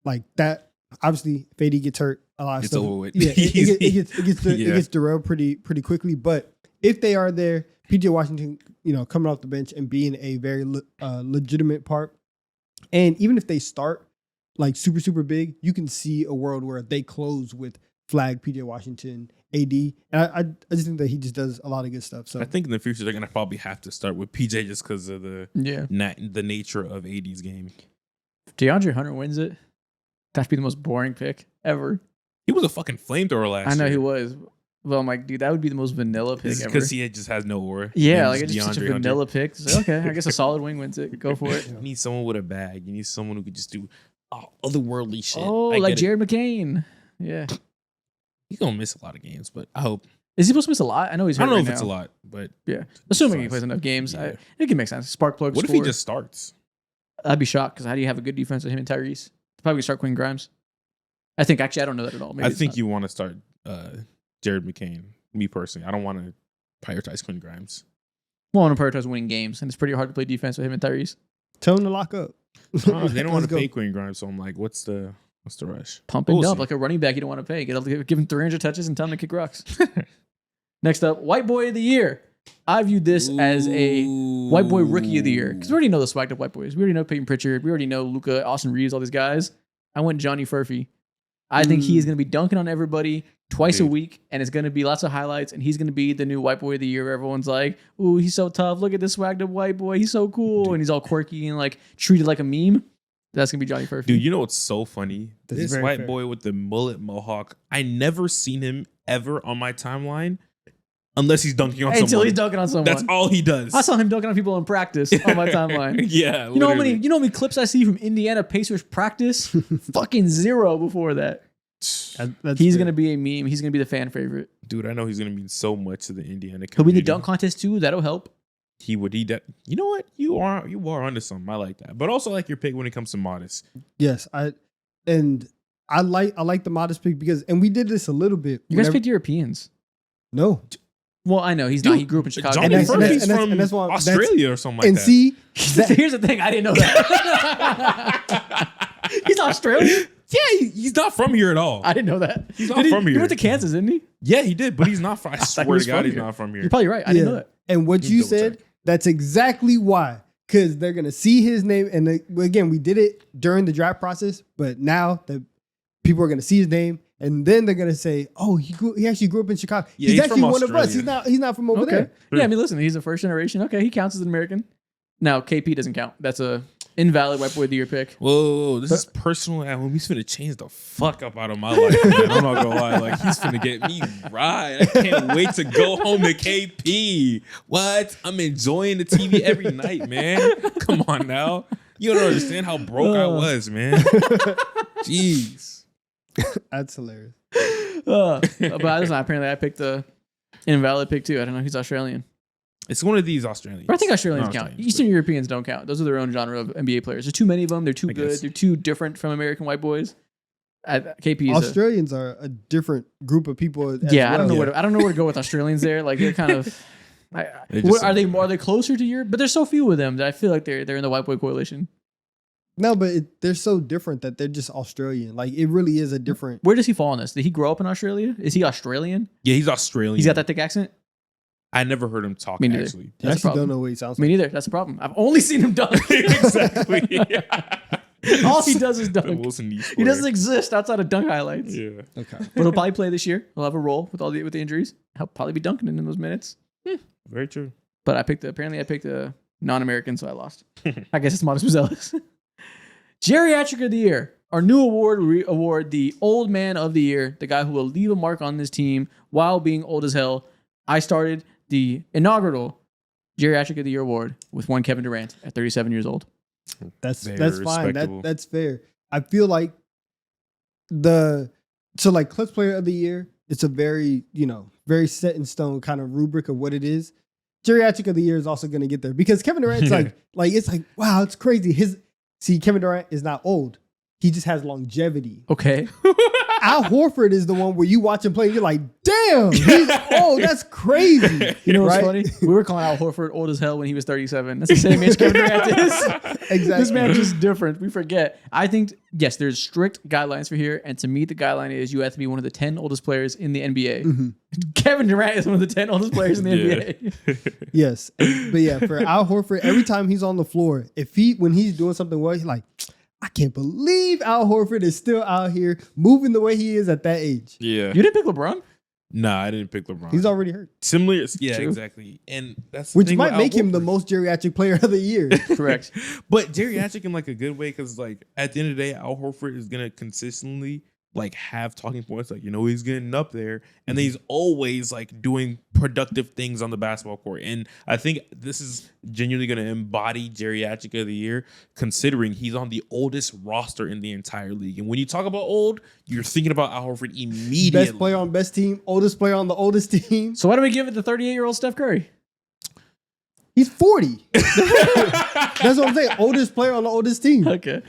like that. Obviously, if AD gets hurt, a lot of It's stuff. over with. Yeah, it Yeah. gets derailed pretty quickly. But if they are there, PJ Washington, coming off the bench and being a very legitimate part, and even if they start like super big, you can see a world where they close with Flag, PJ Washington, AD, and I just think that he just does a lot of good stuff. So I think in the future they're gonna probably have to start with PJ just because of the nature of AD's game. If DeAndre Hunter wins it, that'd be the most boring pick ever. He was a fucking flamethrower last I know year. he was. Well, I'm like, dude, that would be the most vanilla pick ever. because he just has no aura. Yeah, And like it's just such a DeAndre Hunter. vanilla pick. It's like, okay, I guess a solid wing wins it. Go for it. You need someone with a bag. You need someone who could just do otherworldly shit. Oh, I like get it. Jared McCain. Yeah. He's gonna miss a lot of games, but I hope Is he supposed to miss a lot? I know he's I hurt don't know right if it's a now. lot, but Yeah, assuming he Size. plays enough games, Yeah. it can make sense. Spark plug. what if he just starts? I'd be shocked because how do you have a good defense with him and Tyrese? Probably start Quinn Grimes. I think actually I don't know that at all. Maybe I it's think not. you want to start Jared McCain. Me personally, I don't want to prioritize Quinn Grimes. want to prioritize winning games, and it's pretty hard to play defense with him and Tyrese. Tell him to lock up. They don't want Let's to go. pay Quinn Grimes, so I'm like, what's the rush? Pump and We'll dump see. like a running back you don't want to pay. Give him 300 touches and tell him to kick rocks. Next up, White Boy of the Year. I viewed this as a White Boy Rookie of the Year because we already know the swag of White Boys. We already know Peyton Pritchard. We already know Luka, Austin Reeves, all these guys. I went Johnny Furphy. I think he is going to be dunking on everybody twice a Dude. week, and it's going to be lots of highlights, and he's going to be the new White Boy of the Year where everyone's like, ooh, he's so tough. Look at this swagged up white boy. He's so cool. And he's all quirky and like treated like a meme. That's going to be Johnny Furphy. Dude, you know what's so funny? This This is very white fair. boy with the mullet mohawk, I never seen him ever on my timeline unless he's dunking on Until someone. he's dunking on someone. That's all he does. I saw him dunking on people in practice on my timeline. Yeah. You know how literally. many clips I see from Indiana Pacers practice? Fucking zero before that. That's He's fair. gonna be a meme. He's gonna be the fan favorite. Dude, I know he's gonna mean so much to the Indiana He'll be in community. the dunk contest too. That'll help. He would. You know what? You are onto something. I like that. But also like your pick when it comes to modest. Yes, I like the modest pick because we did this a little bit. You guys whenever- picked Europeans. no, Well, I know he's not. He grew up in Chicago. Johnny And that's- and Furphy's that's- from and that's why- Australia or something like and that. see Here's the thing. I didn't know that. He's Australian. Yeah, he's not from here at all. I didn't know that. He's not Did he, from He here. went to Kansas, didn't he? Yeah, he did, but he's not from. I thought he swear was to God, from he's here. not from here. You're probably right. I didn't know that. And what You you double said, check. that's exactly why. Because they're gonna see his name, and again, we did it during the draft process, but now that people are gonna see his name, and then they're gonna say, "Oh, he actually grew up in Chicago. Yeah, he's he's actually from one of us. Australia. He's not from over Okay. there." Yeah, I mean, listen, he's a first generation. Okay, he counts as an American. Now, KP doesn't count. That's a invalid White Boy of the Year pick. Whoa, this is personal. And he's finna change the fuck up out of my life, man. I'm not gonna lie. Like, he's finna get me right. I can't wait to go home to KP. What? I'm enjoying the TV every night, man. Come on now. You don't understand how broke I was, man. Jeez. That's hilarious. But listen, apparently I picked the invalid pick too. I don't know. He's Australian. It's one of these Australians. But I think Australians Not count. Australians, Eastern Europeans don't count. Those are their own genre of NBA players. There's too many of them. They're too I good. guess. They're too different from American white boys. KP is Australians are a different group of people. As yeah. I well. don't know I don't know where to go with Australians there. Like they're kind of. They just Are they sound more? Are they closer to Europe? But there's so few of them that I feel like they're in the white boy coalition. No, but they're so different that they're just Australian. Like it really is a different. Where does he fall on this? Did he grow up in Australia? Is he Australian? Yeah, he's Australian. He's got that thick accent. I never heard him talk, Me neither. actually. I That's a actually problem. don't know what he sounds Me like. neither. That's the problem. I've only seen him dunk. Exactly. All he does is The dunk. Wilson East He doesn't player. exist outside of dunk highlights. Yeah. Okay. But he'll probably play this year. He'll have a role with the injuries. He'll probably be dunking in those minutes. Very true. But I picked a non-American, so I lost. I guess it's Modest Buzelis. Geriatric of the Year. Our new award, we award the Old Man of the Year, the guy who will leave a mark on this team while being old as hell. I started the inaugural Geriatric of the Year award with one Kevin Durant at 37 years old. That's Very fine. respectable. That's fair. I feel like like clutch player of the year, it's a very, very set in stone kind of rubric of what it is. Geriatric of the year is also going to get there because Kevin Durant's it's like, wow, it's crazy. Kevin Durant is not old. He just has longevity. Okay. Al Horford is the one where you watch him play and you're like, damn, he's old. That's crazy. You know what's Right? funny? We were calling Al Horford old as hell when he was 37. That's the same age Kevin Durant is. Exactly. This man's just different. We forget. I think, yes, there's strict guidelines for here. And to me, the guideline is you have to be one of the 10 oldest players in the NBA. Mm-hmm. Kevin Durant is one of the 10 oldest players in the NBA. Yes. But yeah, for Al Horford, every time he's on the floor, when he's doing something well, he's like, I can't believe Al Horford is still out here moving the way he is at that age. Yeah. You didn't pick LeBron? Nah, I didn't pick LeBron. He's already hurt. Similar. Yeah, True. exactly. And that's the Which thing might with make Al him the Horford. most geriatric player of the year. Correct. But geriatric in like a good way, because like at the end of the day, Al Horford is gonna consistently like have talking points like, he's getting up there, and then he's always like doing productive things on the basketball court. And I think this is genuinely going to embody geriatric of the year, considering he's on the oldest roster in the entire league. And when you talk about old, you're thinking about Al Horford immediately. Best player on best team, oldest player on the oldest team. So why do we give it to 38-year-old Steph Curry? He's 40. That's what I'm saying. Oldest player on the oldest team. Okay.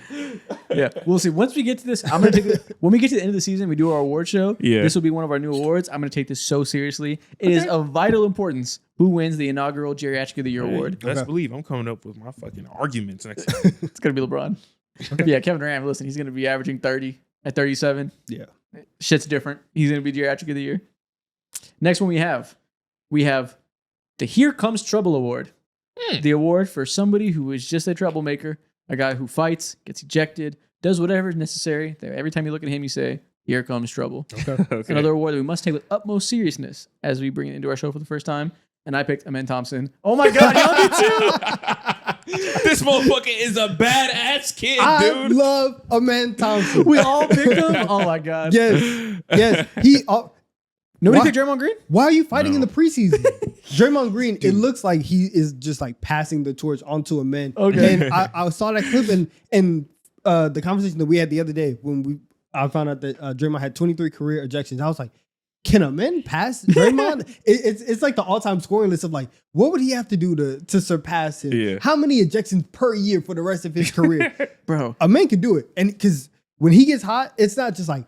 Yeah, we'll see. Once we get to this, I'm gonna take when we get to the end of the season, we do our award show. Yeah. This will be one of our new awards. I'm gonna take this so seriously. It is of vital importance who wins the inaugural Geriatric of the Year award. Best believe I'm coming up with my fucking arguments next time. It's gonna be LeBron. Yeah, Kevin Durant. Listen, he's gonna be averaging 30 at 37. Yeah. Shit's different. He's gonna be Geriatric of the Year. Next one we have the Here Comes Trouble Award. The award for somebody who is just a troublemaker, a guy who fights, gets ejected, does whatever is necessary. Every time you look at him, you say, "Here comes trouble." Okay. Another award that we must take with utmost seriousness as we bring it into our show for the first time. And I picked Amen Thompson. Oh my God, y'all did too! This motherfucker is a badass kid, I dude. love Amen Thompson. We all picked him? Oh my God. Yes. Nobody Why- picked Draymond Green? Why are you fighting in No. the preseason? Draymond Green, it looks like he is just like passing the torch onto Amen. Okay. And I saw that clip and the conversation that we had the other day when I found out that Draymond had 23 career ejections. I was like, can Amen pass Draymond? It's like the all-time scoring list of like, what would he have to do to surpass him? Yeah. How many ejections per year for the rest of his career? Bro. Amen can do it. And because when he gets hot, it's not just like,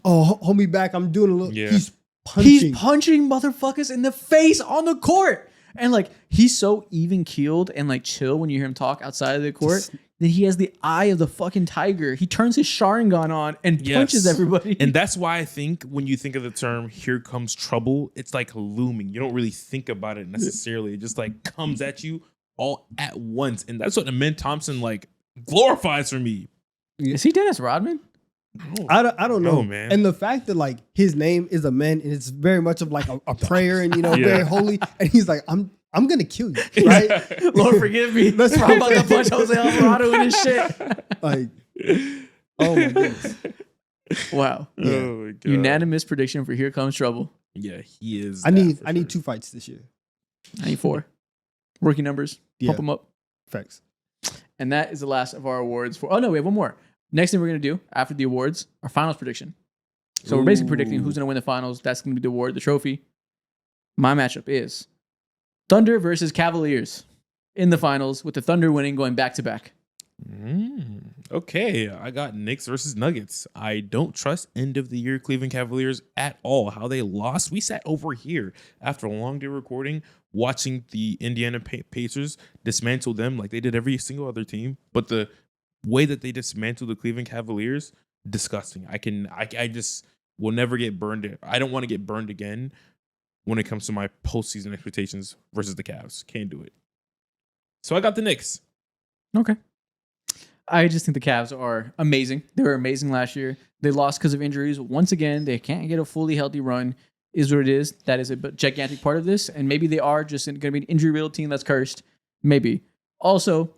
oh, hold me back. I'm doing a little. Yeah. He's punching. He's punching motherfuckers in the face on the court. And like, he's so even keeled and like chill when you hear him talk outside of the court that he has the eye of the fucking tiger. He turns his Sharingan on and punches everybody. And that's why I think when you think of the term "here comes trouble," it's like looming. You don't really think about it necessarily. It just like comes at you all at once. And that's what Amen Thompson like glorifies for me. Is he Dennis Rodman? I don't know, man. And the fact that like his name is Amen and it's very much of like a prayer and Yeah. very holy. And he's like, I'm gonna kill you, right? Lord forgive me. That's I'm about to punch Jose Alvarado in his shit. Like, oh my goodness. Wow. Oh my God. Unanimous prediction for Here Comes Trouble. Yeah, he is. I that need for sure. 2 fights this year. I need 4. Rookie numbers. Yeah. Pump them up. Facts. And that is the last of our awards for. Oh no, we have one more. Next thing we're gonna do after the awards, our finals prediction. So we're basically predicting who's gonna win the finals. That's gonna be the award, the trophy. My matchup is Thunder versus Cavaliers in the finals, with the Thunder winning, going back to back. Okay, I got Knicks versus Nuggets. I don't trust end of the year Cleveland Cavaliers at all. How they lost. We sat over here after a long day recording, watching the Indiana Pacers dismantle them like they did every single other team. But the way that they dismantled the Cleveland Cavaliers, disgusting. I just will never get burned. I don't want to get burned again when it comes to my postseason expectations versus the Cavs. Can't do it. So I got the Knicks. Okay. I just think the Cavs are amazing. They were amazing last year. They lost because of injuries. Once again, they can't get a fully healthy run. Is what it is. That is a gigantic part of this. And maybe they are just going to be an injury-riddled team that's cursed. Maybe. Also,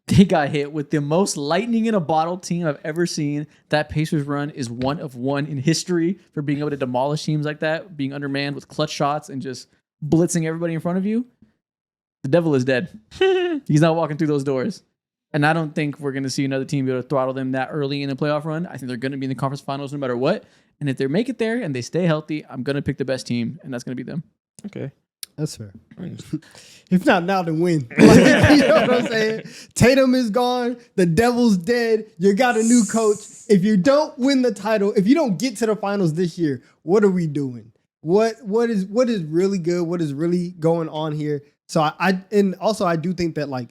they got hit with the most lightning in a bottle team I've ever seen. That Pacers run is one of one in history for being able to demolish teams like that, being undermanned with clutch shots and just blitzing everybody in front of you. The devil is dead. He's not walking through those doors. And I don't think we're going to see another team be able to throttle them that early in the playoff run. I think they're going to be in the conference finals no matter what. And if they make it there and they stay healthy, I'm going to pick the best team, and that's going to be them. Okay. That's fair. If not now, then when? Like, you know what I'm saying? Tatum is gone. The Devil's dead. You got a new coach. If you don't win the title, if you don't get to the finals this year, what are we doing? What is really good? What is really going on here? So I do think that like,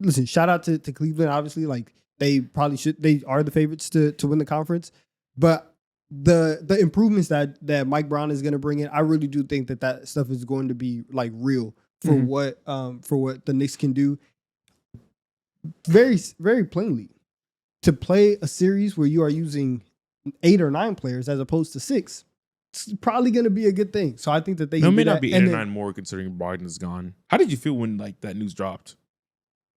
listen, shout out to Cleveland. Obviously, like they probably should. They are the favorites to win the conference, but the improvements that Mike Brown is going to bring in, I really do think that stuff is going to be like real for what the Knicks can do. Very, very plainly, to play a series where you are using 8 or 9 players as opposed to 6, it's probably going to be a good thing. So I think that they No, can may do not that. be 8 And or then- 9 more considering Brogdon's gone. How did you feel when like that news dropped?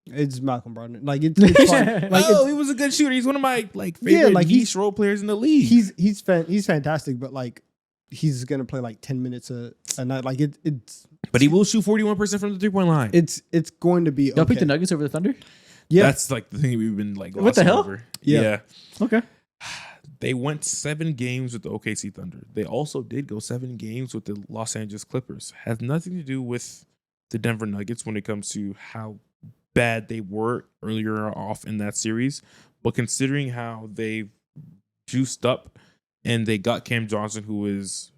It's Malcolm Brogdon. Like it's fine. Like he was a good shooter. He's one of my favorite niche role players in the league. he's fantastic, but like he's gonna play like 10 minutes a night. Like it's. But he will shoot 41% from the 3-point line. It's going to be. Y'all pick okay. the Nuggets over the Thunder? Yeah, That's like the thing we've been like. What the hell? Over. Yeah. Okay. They went 7 games with the OKC Thunder. They also did go 7 games with the Los Angeles Clippers. Has nothing to do with the Denver Nuggets when it comes to how bad they were earlier off in that series. But considering how they juiced up and they got Cam Johnson, who is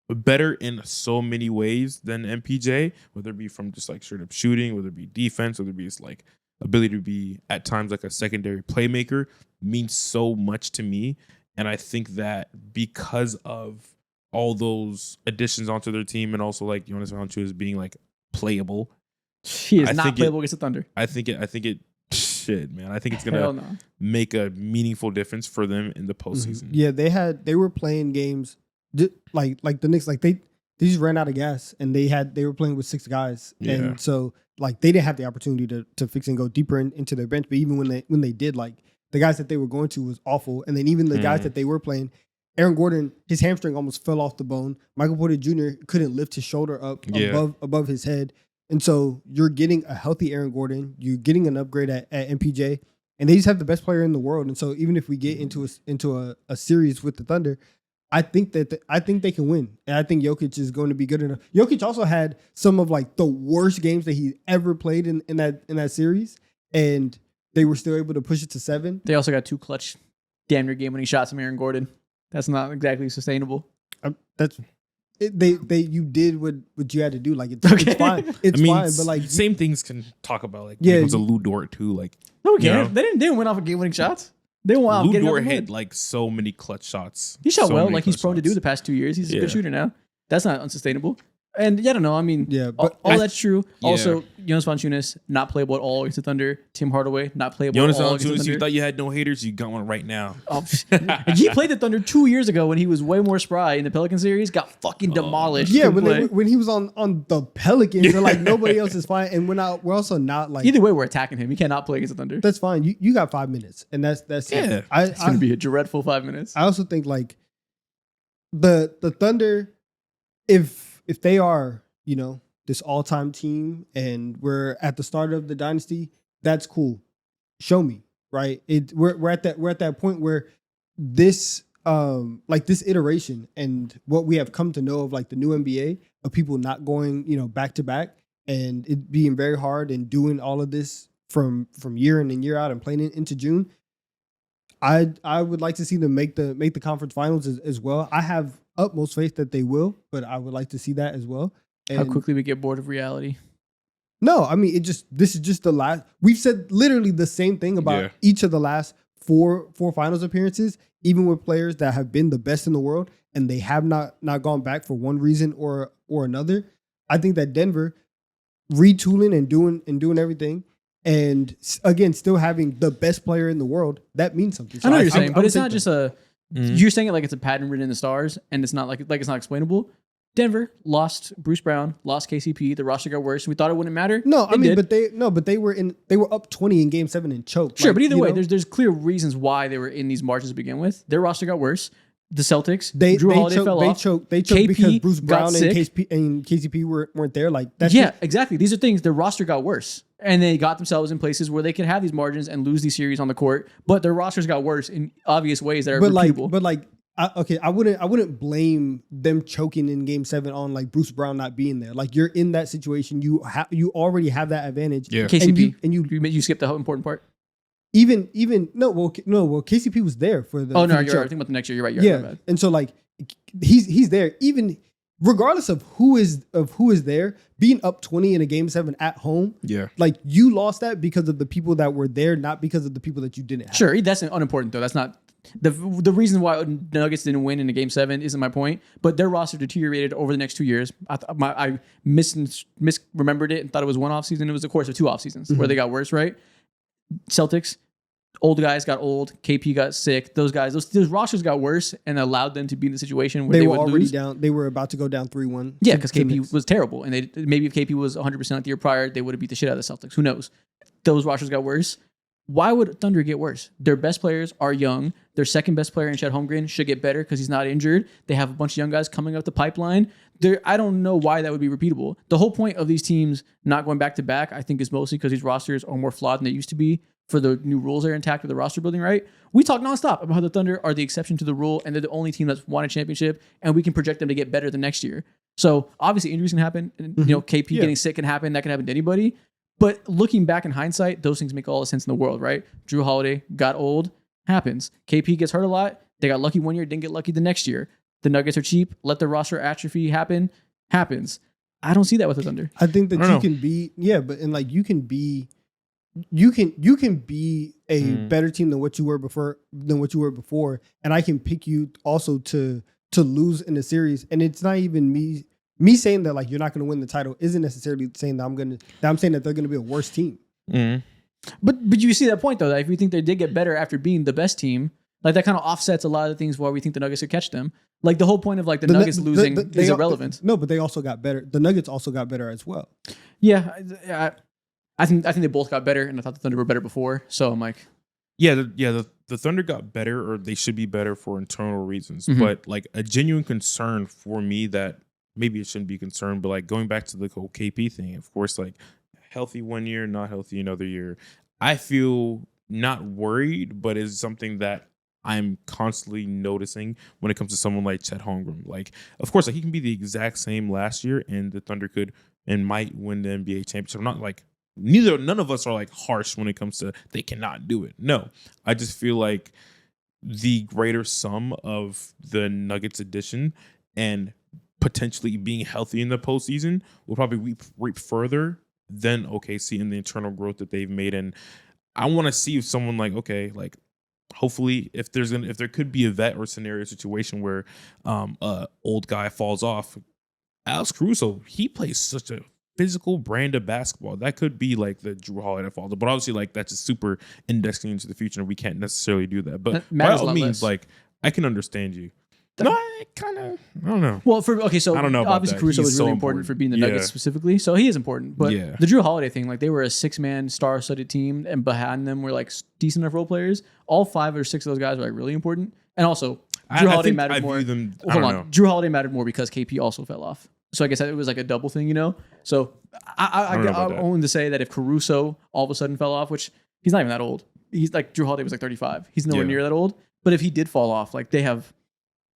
better in so many ways than MPJ, whether it be from just like straight up shooting, whether it be defense, whether it be like ability to be at times like a secondary playmaker, means so much to me. And I think that because of all those additions onto their team and also like Jonas Valanciunas being like playable, He is I not think playable against the Thunder. I think it shit, man. I think it's Hell gonna no. make a meaningful difference for them in the postseason. Yeah, they were playing games like the Knicks. Like they just ran out of gas, and they were playing with 6 guys, Yeah. and so like they didn't have the opportunity to fix and go deeper into their bench. But even when they did, like the guys that they were going to was awful, and then even the guys that they were playing. Aaron Gordon, his hamstring almost fell off the bone. Michael Porter Jr. couldn't lift his shoulder up above his head. And so you're getting a healthy Aaron Gordon. You're getting an upgrade at MPJ. And they just have the best player in the world. And so even if we get into a series with the Thunder, I think they can win. And I think Jokic is going to be good enough. Jokic also had some of like the worst games that he ever played in that series. And they were still able to push it to 7. They also got 2 clutch damn near game-winning shots from Aaron Gordon. That's not exactly sustainable. You did what you had to do. Like it's fine. It's I mean, fine. But like same things can talk about like Yeah, when it comes to Lou Dort too. Like No, we You can't. know? They didn't win off of game-winning shots. They won off Lou getting Dort up the hit like so many clutch shots. He shot So well, many like he's clutch prone to do shots. the past 2 years. He's a Yeah. good shooter now. That's not unsustainable. And yeah, I don't know. I mean, Yeah, all, but all I- that's true. Yeah. Also, Jonas Valanciunas not playable at all against the Thunder. Tim Hardaway not playable Jonas at all against the Valanciunas, you Thunder. thought you had no haters, you got one right now. Oh, and he played the Thunder 2 years ago when he was way more spry in the Pelican series. Got fucking demolished. yeah, Couldn't play. when he was on the Pelicans, they're like nobody else is fine, and we're also not like Either way, we're attacking him. He cannot play against the Thunder. that's fine. You got 5 minutes, and that's Yeah. it. It's gonna be a dreadful 5 minutes. I also think like the Thunder, if they are this all-time team and we're at the start of the dynasty, that's cool. Show me, right? We're at that point where this like this iteration and what we have come to know of like the new NBA of people not going back to back and it being very hard and doing all of this from year in and year out and playing it into June. I would like to see them make the conference finals as well. I have utmost faith that they will, but I would like to see that as well. How And quickly we get bored of reality. no, I mean this is just the last. We've said literally the same thing about Yeah. each of the last four finals appearances, even with players that have been the best in the world and they have not gone back for one reason or another. I think that Denver retooling and doing everything. And again, still having the best player in the world, that means something. I know what you're I saying, but would it's take not that. just a. Mhm. You're saying it like it's a pattern written in the stars, and it's not like it's not explainable. Denver lost Bruce Brown, lost KCP. The roster got worse. We thought it wouldn't matter. No, I It mean, did. but they were up 20 in Game 7 and choked. Sure, Like, but either you way, know, there's clear reasons why they were in these margins to begin with. Their roster got worse. The Celtics, they Drew Holiday choked, fell they off. choked. They choked KP because Bruce got Brown sick. and KCP weren't there. Like that's Yeah, just- exactly. These are things. Their roster got worse, and they got themselves in places where they could have these margins and lose these series on the court. But their rosters got worse in obvious ways that are repeatable. I wouldn't blame them choking in Game 7 on like Bruce Brown not being there. Like you're in that situation, you already have that advantage. Yeah. KCP, and you you skipped the important part. even KCP was there for the. Oh for no, the you're choke. right. I think about the next year. You're right. You're right. Yeah, My bad. and so like he's there even regardless of who is there, being up 20 in a Game 7 at home. Yeah. Like you lost that because of the people that were there, not because of the people that you didn't have. Sure, that's unimportant though. That's not the reason why the Nuggets didn't win in the Game 7 isn't my point. But their roster deteriorated over the next 2 years. I misremembered it and thought it was one off season. It was the course of 2 off seasons where they got worse. Right? Celtics, old guys got old. KP got sick. Those guys, those rosters got worse and allowed them to be in the situation where They they were would already lose. down. They were about to go down 3-1. Yeah, because to KP Knicks. was terrible, and maybe if KP was 100% the year prior, they would have beat the shit out of the Celtics. Who knows? those rosters got worse. Why would Thunder get worse? Their best players are young. Their second best player in Chet Holmgren should get better because he's not injured. They have a bunch of young guys coming up the pipeline. I don't know why that would be repeatable. The whole point of these teams not going back to back, I think, is mostly because these rosters are more flawed than they used to be for the new rules that are intact with the roster building, right? We talk nonstop about how the Thunder are the exception to the rule and they're the only team that's won a championship and we can project them to get better the next year. So obviously injuries can happen. And, KP getting sick can happen. That can happen to anybody. But looking back in hindsight, those things make all the sense in the world, right? Drew Holiday got old, happens. KP gets hurt a lot. They got lucky one year, didn't get lucky the next year. The Nuggets are cheap. Let the roster atrophy happens. I don't see that with the Thunder. I think that you can be, you can be a better team than what you were before, and I can pick you also to lose in a series, and it's not even me saying that like you're not going to win the title isn't necessarily saying that I'm saying that they're going to be a worse team. Mm-hmm. But you see that point though, that if you think they did get better after being the best team, like that kind of offsets a lot of the things why we think the Nuggets could catch them. Like the whole point of like the Nuggets losing is irrelevant. No, but they also got better. The Nuggets also got better as well. Yeah, I think they both got better, and I thought the Thunder were better before. So I'm like, the Thunder got better, or they should be better for internal reasons. Mm-hmm. But like a genuine concern for me that maybe it shouldn't be concerned, but like going back to the whole KP thing, of course, like healthy one year, not healthy another year. I feel not worried, but it's something that I'm constantly noticing when it comes to someone like Chet Holmgren. Like, of course, like he can be the exact same last year, and the Thunder could and might win the NBA championship. I'm not like none of us are like harsh when it comes to they cannot do it. No, I just feel like the greater sum of the Nuggets addition and potentially being healthy in the postseason will probably reap further than OKC in the internal growth that they've made. And I want to see if someone like, like hopefully if there could be a vet or scenario situation where a old guy falls off. Alex Caruso, he plays such a physical brand of basketball. That could be like the Drew Holiday falls off. But obviously like that's just super indexing into the future and we can't necessarily do that. But by all means, like I can understand you. No, I don't know. Well, so I don't know about obviously that. Caruso He's was so really important for being the Nuggets Yeah. specifically, so he is important. But Yeah. the Drew Holiday thing, like they were a 6-man star-studded team, and behind them were like decent enough role players. All 5 or 6 of those guys were like really important, and also Drew Holiday mattered more. Hold on, Drew Holiday mattered more because KP also fell off. So I guess it was like a double thing, So I'm only to say that if Caruso all of a sudden fell off, which he's not even that old. He's like Drew Holiday was like 35. He's nowhere near that old. But if he did fall off, like they have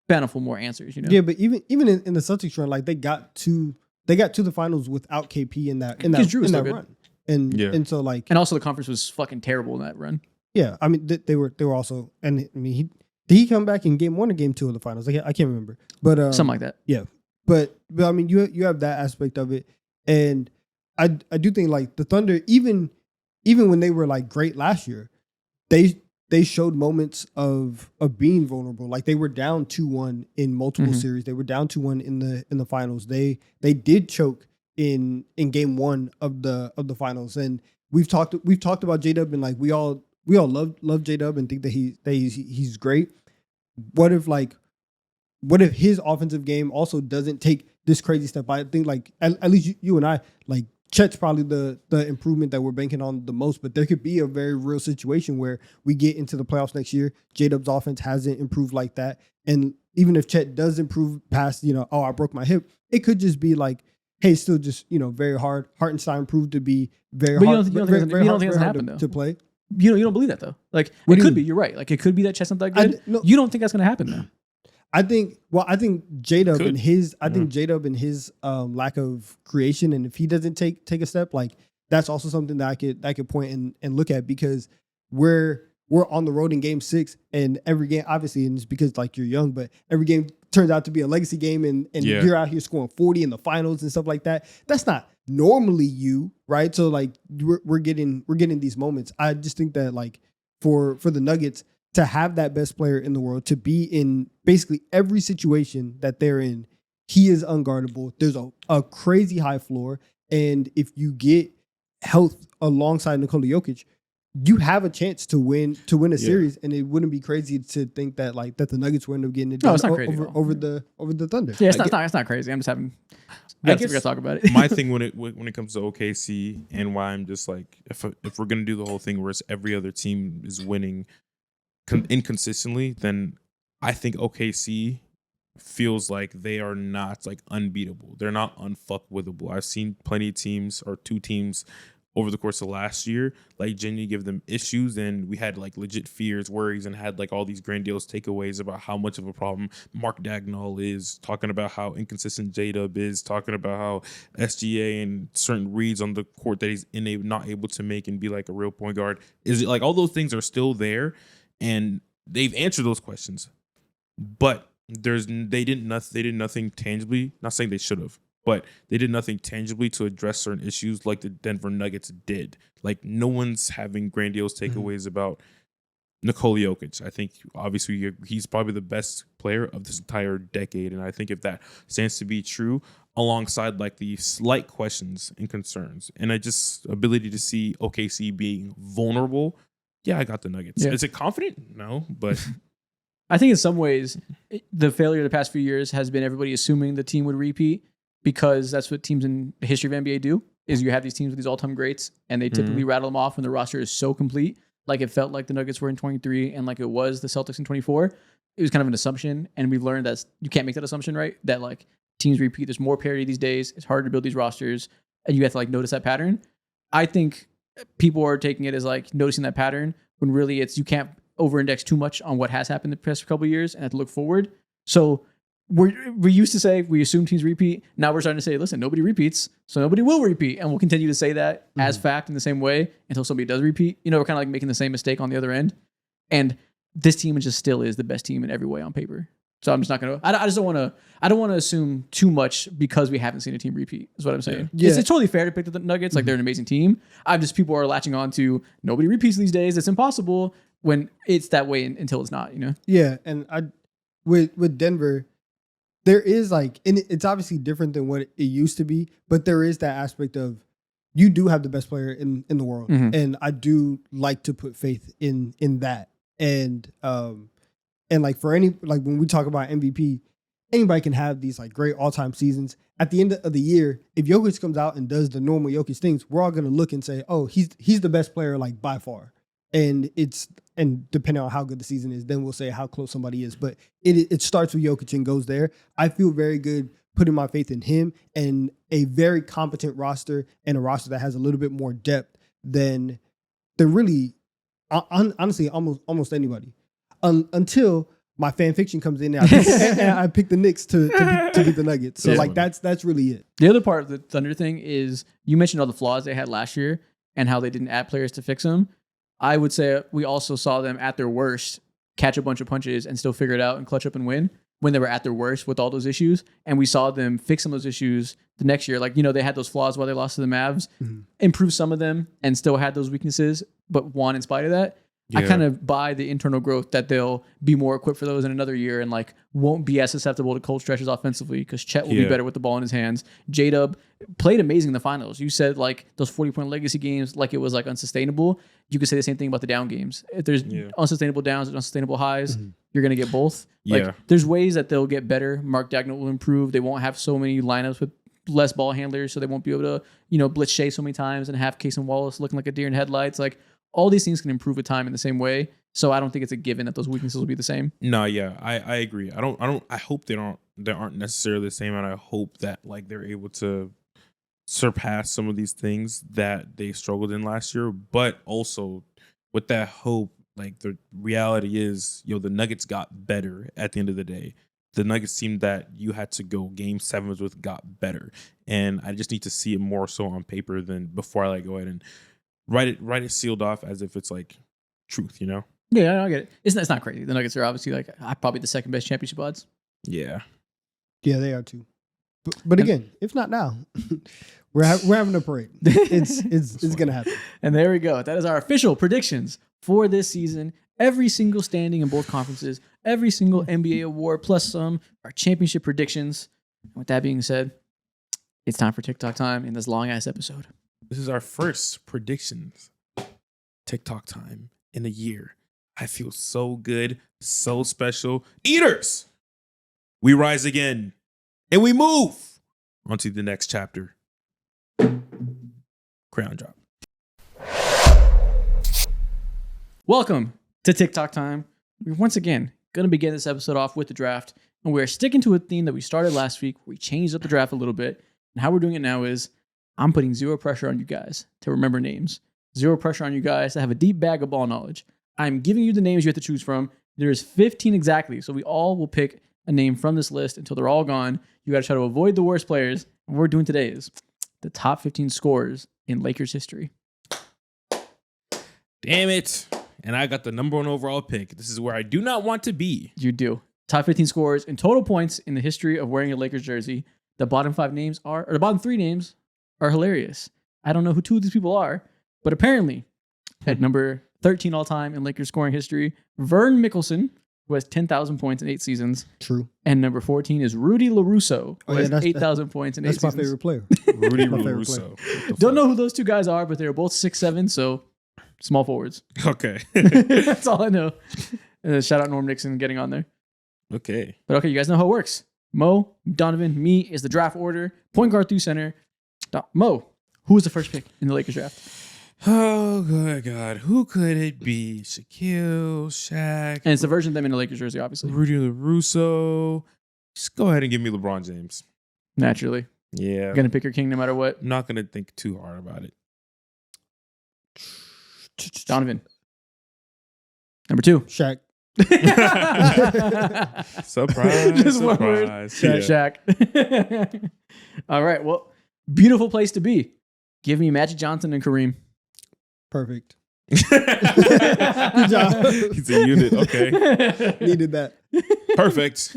plentiful more answers, Yeah, but even in the Celtics run, like they got to the finals without KP in that run, and so like, and also the conference was fucking terrible in that run. Yeah, I mean they were also, and I mean did he come back in game 1 or game 2 of the finals? I can't remember, but something like that. Yeah, but I mean you have that aspect of it, and I do think like the Thunder even when they were like great last year, they showed moments of being vulnerable. Like they were down 2-1 in multiple series. They were down 2-1 in the finals. They did choke in game 1 of the finals. And we've talked about J-Dub, and like we all love J-Dub and think that he's great. What if his offensive game also doesn't take this crazy step? I think like at least you and I, like Chet's probably the improvement that we're banking on the most, but there could be a very real situation where we get into the playoffs next year. J-Dub's offense hasn't improved like that. And even if Chet does improve past, I broke my hip, it could just be like, hey, it's still just, very hard. Hartenstein proved to be very hard. You don't think it's happen though to play? You don't believe that though? Like it could be, you're right. Like it could be that Chet's not that good. You don't think that's going to happen though? I think J-Dub and his lack of creation, and if he doesn't take a step, like that's also something that I could point and look at, because we're on the road in game 6, and every game, obviously, and it's because like you're young, but every game turns out to be a legacy game, and you're out here scoring 40 in the finals and stuff like that. That's not normally you, right? So like we're getting these moments. I just think that like for the Nuggets to have that best player in the world, to be in basically every situation that they're in, he is unguardable. There's a crazy high floor. And if you get health alongside Nikola Jokic, you have a chance to win a series, and it wouldn't be crazy to think that that the Nuggets would end up getting it No, done it's not crazy at all. over the Thunder. Yeah, it's not crazy. I'm just having. We gotta talk about it. My thing when it comes to OKC and why I'm just like, if we're gonna do the whole thing where it's every other team is winning inconsistently, then I think OKC feels like they are not like unbeatable. They're not unfuckwithable. I've seen plenty of teams or two teams over the course of last year, like genuinely give them issues, and we had like legit fears, worries, and had like all these grandiose takeaways about how much of a problem Mark Dagnall is, talking about how inconsistent J-Dub is, talking about how SGA and certain reads on the court that he's not able to make and be like a real point guard. Is it like all those things are still there, and they've answered those questions, but they did nothing tangibly. Not saying they should have, but they did nothing tangibly to address certain issues like the Denver Nuggets did. Like, no one's having grandiose takeaways about Nikola Jokic. I think, obviously, he's probably the best player of this entire decade, and I think if that stands to be true, alongside like the slight questions and concerns, and ability to see OKC being vulnerable, yeah, I got the Nuggets. Yeah. Is it confident? No, but... I think in some ways, the failure of the past few years has been everybody assuming the team would repeat, because that's what teams in the history of NBA do, is you have these teams with these all-time greats, and they typically rattle them off when the roster is so complete, like it felt like the Nuggets were in 23 and like it was the Celtics in 24. It was kind of an assumption, and we've learned that you can't make that assumption, right? That like teams repeat. There's more parity these days. It's harder to build these rosters, and you have to like notice that pattern. I think people are taking it as like noticing that pattern when really it's you can't over-index too much on what has happened the past couple of years and have to look forward. So we used to say we assume teams repeat. Now we're starting to say, listen, nobody repeats, so nobody will repeat, and we'll continue to say that as fact in the same way until somebody does repeat. You know, we're kind of like making the same mistake on the other end, and this team just still is the best team in every way on paper. So I'm just not gonna. I just don't want to. I don't want to assume too much because we haven't seen a team repeat. Is what I'm saying. Yeah. It's totally fair to pick the Nuggets. Like they're an amazing team. I'm just people are latching on to nobody repeats these days. It's impossible when it's that way until it's not. You know. Yeah, and with Denver, there is like, and it's obviously different than what it used to be, but there is that aspect of you do have the best player in the world, and I do like to put faith in that, and like for any, like when we talk about MVP, anybody can have these like great all-time seasons. At the end of the year, if Jokic comes out and does the normal Jokic things, we're all gonna look and say, oh, he's the best player like by far. And depending on how good the season is, then we'll say how close somebody is. But it starts with Jokic and goes there. I feel very good putting my faith in him and a very competent roster, and a roster that has a little bit more depth than really, honestly, almost anybody. Until my fan fiction comes in and I pick the Knicks to beat the Nuggets. So like that's really it. The other part of the Thunder thing is you mentioned all the flaws they had last year and how they didn't add players to fix them. I would say we also saw them at their worst catch a bunch of punches and still figure it out and clutch up and win when they were at their worst with all those issues. And we saw them fix some of those issues the next year. Like, you know, they had those flaws while they lost to the Mavs, improve some of them and still had those weaknesses, but won in spite of that. Yeah. I kind of buy the internal growth that they'll be more equipped for those in another year and like won't be as susceptible to cold stretches offensively because Chet will be better with the ball in his hands. J-Dub played amazing in the finals. You said like those 40-point legacy games, like it was like unsustainable. You could say the same thing about the down games. If there's unsustainable downs and unsustainable highs, you're going to get both. Like there's ways that they'll get better. Mark Dagnall will improve. They won't have so many lineups with less ball handlers, so they won't be able to, you know, blitz Shea so many times and have Case and Wallace looking like a deer in headlights. Like all these things can improve with time in the same way. So I don't think it's a given that those weaknesses will be the same. No, yeah, I agree. I hope they aren't necessarily the same, and I hope that like they're able to surpass some of these things that they struggled in last year. But also with that hope, like the reality is, the Nuggets got better at the end of the day. The Nuggets team that you had to go game 7s with got better. And I just need to see it more so on paper than before I like go ahead and write it sealed off as if it's like truth, you know? Yeah, I get it. It's not crazy. The Nuggets are obviously like probably the second best championship odds. Yeah. Yeah, they are too. But again, if not now, we're having a parade. It's gonna happen. And there we go. That is our official predictions for this season. Every single standing in both conferences, every single NBA award, plus some, our championship predictions. And with that being said, it's time for TikTok time in this long ass episode. This is our first predictions TikTok time in a year. I feel so good, so special. Eaters, we rise again and we move onto the next chapter. Crown drop. Welcome to TikTok time. We're once again going to begin this episode off with the draft, and we're sticking to a theme that we started last week. We changed up the draft a little bit, and how we're doing it now is I'm putting zero pressure on you guys to remember names. Zero pressure on you guys to have a deep bag of ball knowledge. I'm giving you the names you have to choose from. There's 15 exactly, so we all will pick a name from this list until they're all gone. You got to try to avoid the worst players. And what we're doing today is the top 15 scorers in Lakers history. Damn it. And I got the number 1 overall pick. This is where I do not want to be. You do. Top 15 scorers in total points in the history of wearing a Lakers jersey. The bottom 5 names are, or the bottom 3 names are hilarious. I don't know who 2 of these people are, but apparently at number 13 all time in Lakers scoring history, Vern Mickelson, who has 10,000 points in 8 seasons. True. And number 14 is Rudy LaRusso, who has 8,000 points in 8 That's my seasons. favorite player. Rudy My favorite Russo. Don't know who those 2 guys are, but they're both 6'7", so small forwards. Okay. That's all I know. And then shout out Norm Nixon getting on there. Okay. But okay, you guys know how it works. Mo, Donovan, me is the draft order. Point guard through center. Mo, who was the first pick in the Lakers draft? Oh, good God. Who could it be? Shaquille, Shaq, And it's the version of them in the Lakers jersey, obviously. Rudy LaRusso. Just go ahead and give me LeBron James. Naturally. Yeah. You're going to pick your king no matter what. I'm not going to think too hard about it. Donovan. Number 2. Shaq. Surprise. Just one word. surprise. Yeah. Shaq. All right. Well, beautiful place to be. Give me Magic Johnson and Kareem. Perfect. Good job. He's a unit. Okay. Needed that. Perfect.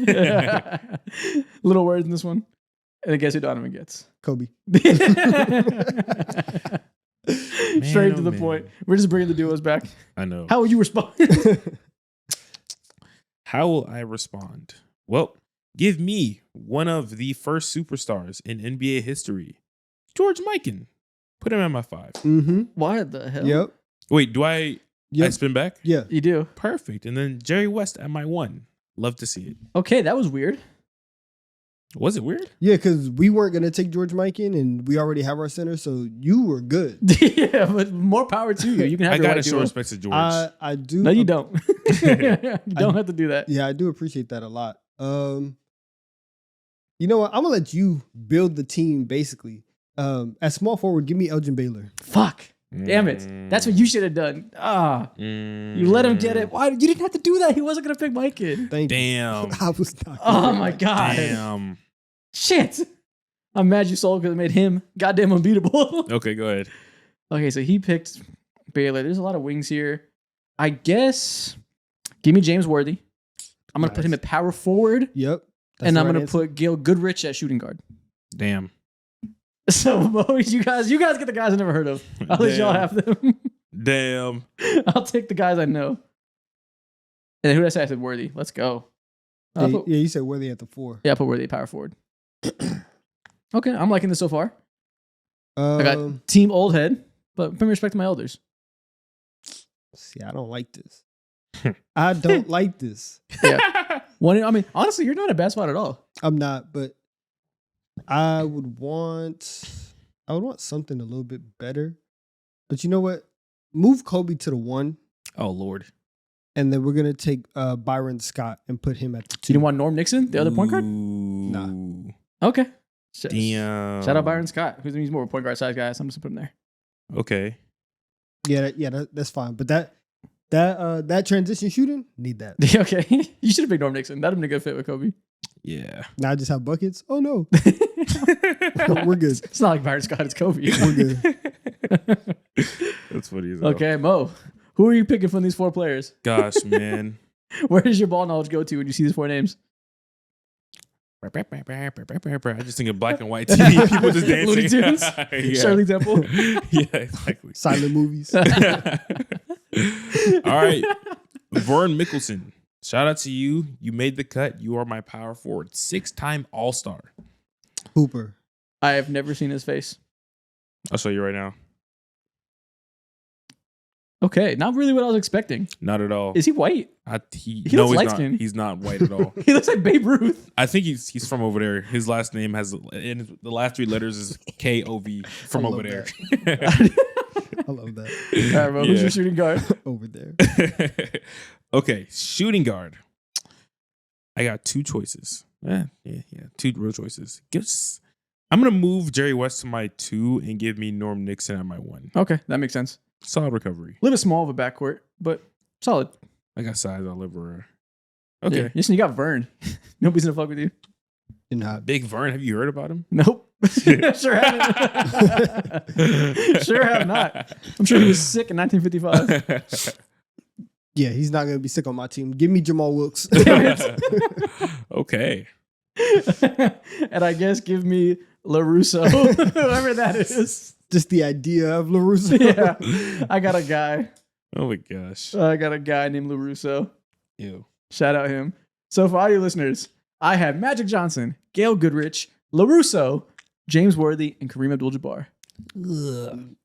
Little words in this one. And then guess who Donovan gets? Kobe. Straight to oh the man. point. We're just bringing the duos back. I know. How will you respond? How will I respond? Well, give me one of the first superstars in NBA history, George Mikan. Put him at my 5. Mm-hmm. Why the hell? Yep. Wait, do I Yep. spin back? Yeah. You do. Perfect. And then Jerry West at my 1. Love to see it. Okay, that was weird. Was it weird? Yeah, because we weren't gonna take George Mikan, and we already have our center, so you were good. Yeah, but more power to you. You can have I your gotta white show duo. respect to George. I do. No, you don't. You don't have to do that. Yeah, I do appreciate that a lot. You know what? I'm gonna let you build the team. Basically, at small forward, give me Elgin Baylor. Fuck. Damn it. That's what you should have done. You let him get it. Why? You didn't have to do that. He wasn't going to pick my kid. Thank Damn. you. I was not. Oh, my God. Damn. Shit. I'm mad you sold because it made him goddamn unbeatable. Okay, go ahead. Okay, so he picked Baylor. There's a lot of wings here. I guess give me James Worthy. I'm going to put him Nice. at power forward. Yep. And the I'm right going to answer. put Gail Goodrich at shooting guard. Damn. So, Mo, you guys get the guys I never heard of. I'll let y'all Damn. have them. Damn. I'll take the guys I know. And then who did I say? I said Worthy. Let's go. Yeah, you said Worthy at the 4. Yeah, I put Worthy at power forward. Okay, I'm liking this so far. I got team old head, but put me respect to my elders. See, I don't like this. I don't like this. Yeah. I mean, honestly, you're not a bad spot at all. I'm not, but I would want something a little bit better. But you know what? Move Kobe to the 1, Oh, Lord. and then we're gonna take Byron Scott and put him at the 2. You didn't want Norm Nixon, the other point guard? Nah. Okay. Damn. Shout out Byron Scott, who's more of a point guard size guy. So I'm just gonna put him there. Okay. Yeah, that's fine. But that transition shooting, need that. Okay. You should have picked Norm Nixon. That'd have been a good fit with Kobe. Yeah. Now I just have buckets. Oh no, we're good. It's not like Byron Scott, it's Kobe. We're good. That's funny as hell. Okay, Mo. Who are you picking from these 4 players? Gosh, man. Where does your ball knowledge go to when you see these 4 names? I just think of black and white TV. People just dancing. Looney Tunes? Yeah. Shirley Temple? Yeah, exactly. Silent movies. All right. Vern Mickelson. Shout out to you. You made the cut. You are my power forward. 6-time All-Star. Hooper. I have never seen his face. I'll show you right now. Okay, not really what I was expecting. Not at all. Is he white? He looks he's not. light-skinned. He's not white at all. He looks like Babe Ruth. I think he's from over there. His last name has in the last 3 letters is KOV from I over love there. I love that. All right, bro. Who's Yeah. your shooting guard? Over there. Okay, shooting guard. I got 2 choices. Yeah, 2 real choices. I'm gonna move Jerry West to my 2 and give me Norm Nixon at my 1. Okay, that makes sense. Solid recovery. A little bit small of a backcourt, but solid. I got size all over. Yeah. Okay, Listen, you got Vern. Nobody's gonna fuck with you. You're not. Big Vern. Have you heard about him? Nope. Sure haven't. Sure have not. I'm sure he was sick in 1955. Yeah, he's not gonna be sick on my team. Give me Jamal Wilkes. Okay. And I guess give me LaRusso, whoever that is. Just the idea of LaRusso. Yeah. I got a guy. Oh my gosh. I got a guy named LaRusso. Ew. Shout out him. So for all you listeners, I had Magic Johnson, Gail Goodrich, LaRusso, James Worthy, and Kareem Abdul-Jabbar.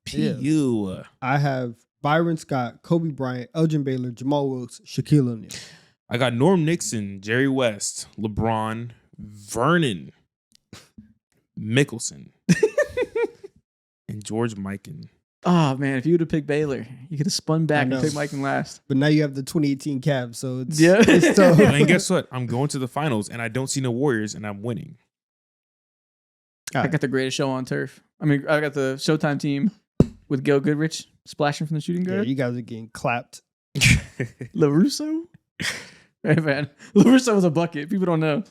P.U. I have Byron Scott, Kobe Bryant, Elgin Baylor, Jamal Wilkes, Shaquille O'Neal. I got Norm Nixon, Jerry West, LeBron, Vernon, Mickelson, and George Mikan. Oh man, if you would have picked Baylor, you could have spun back and know. picked Mike in last. But now you have the 2018 Cavs, so it's Yeah. it's tough. And then guess what? I'm going to the finals, and I don't see no Warriors, and I'm winning. I got the greatest show on turf. I mean, I got the Showtime team with Gail Goodrich splashing from the shooting Yeah, guard. you guys are getting clapped. LaRusso? Hey man, LaRusso was a bucket. People don't know.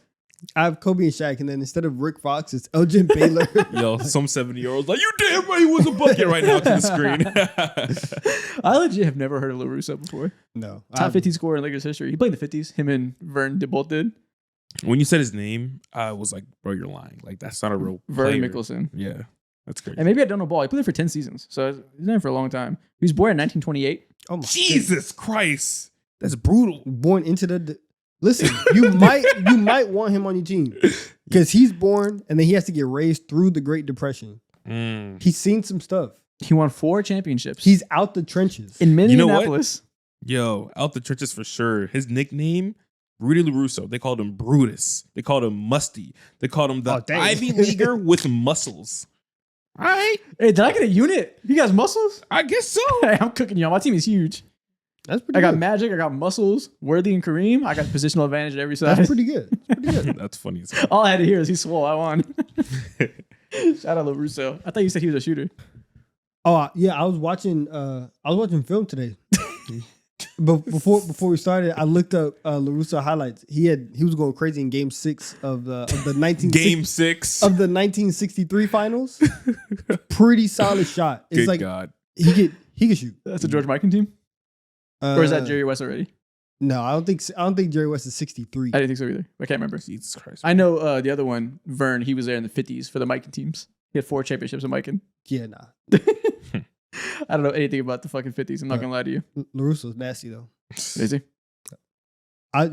I have Kobe and Shaq, and then instead of Rick Fox, it's Elgin Baylor. Yo, some 70-year-olds like, you damn right he was a bucket right now to the screen. I legit have never heard of LaRusso before. No. Top 50 scorer in Lakers history. He played in the 50s. Him and Vern both did. When you said his name, I was like, bro, you're lying. Like, that's not a real Vern player. Mickelson. Yeah, that's crazy. And maybe I don't know ball. He played there for 10 seasons. So he's been there for a long time. He was born in 1928. Oh my Jesus Christ. That's brutal. goodness. Born into the. Listen, you might want him on your team because he's born and then he has to get raised through the Great Depression. He's seen some stuff. He won 4 championships. He's out the trenches. in You know what? Minneapolis. Yo, out the trenches for sure. His nickname, Rudy LaRusso. They called him Brutus. They called him Musty. They called him the Oh, dang. Ivy Leaguer with muscles. All right. Hey, did I get a unit? You guys muscles? I guess so. Hey, I'm cooking y'all. My team is huge. That's pretty I got good. Magic. I got muscles. Worthy and Kareem. I got positional advantage at every side. That's pretty good. That's pretty good. That's funny as hell. All I had to hear is he swole. I won. Shout out LaRusso. I thought you said he was a shooter. Oh yeah, I was watching film today. But before we started, I looked up LaRusso highlights. He was going crazy in Game 6 of the 19 Game 6. of the 1963 finals. Pretty solid shot. It's Good like God. he could shoot. That's the George Mikan team? Or is that Jerry West already? No, I don't think Jerry West is 63. I didn't think so either. I can't remember. Jesus Christ. I know the other one, Vern, he was there in the 50s for the Mikan teams. He had 4 championships with Mikan. Yeah, nah. I don't know anything about the fucking 50s. I'm not going to lie to you. LaRusso's nasty though. Is he? I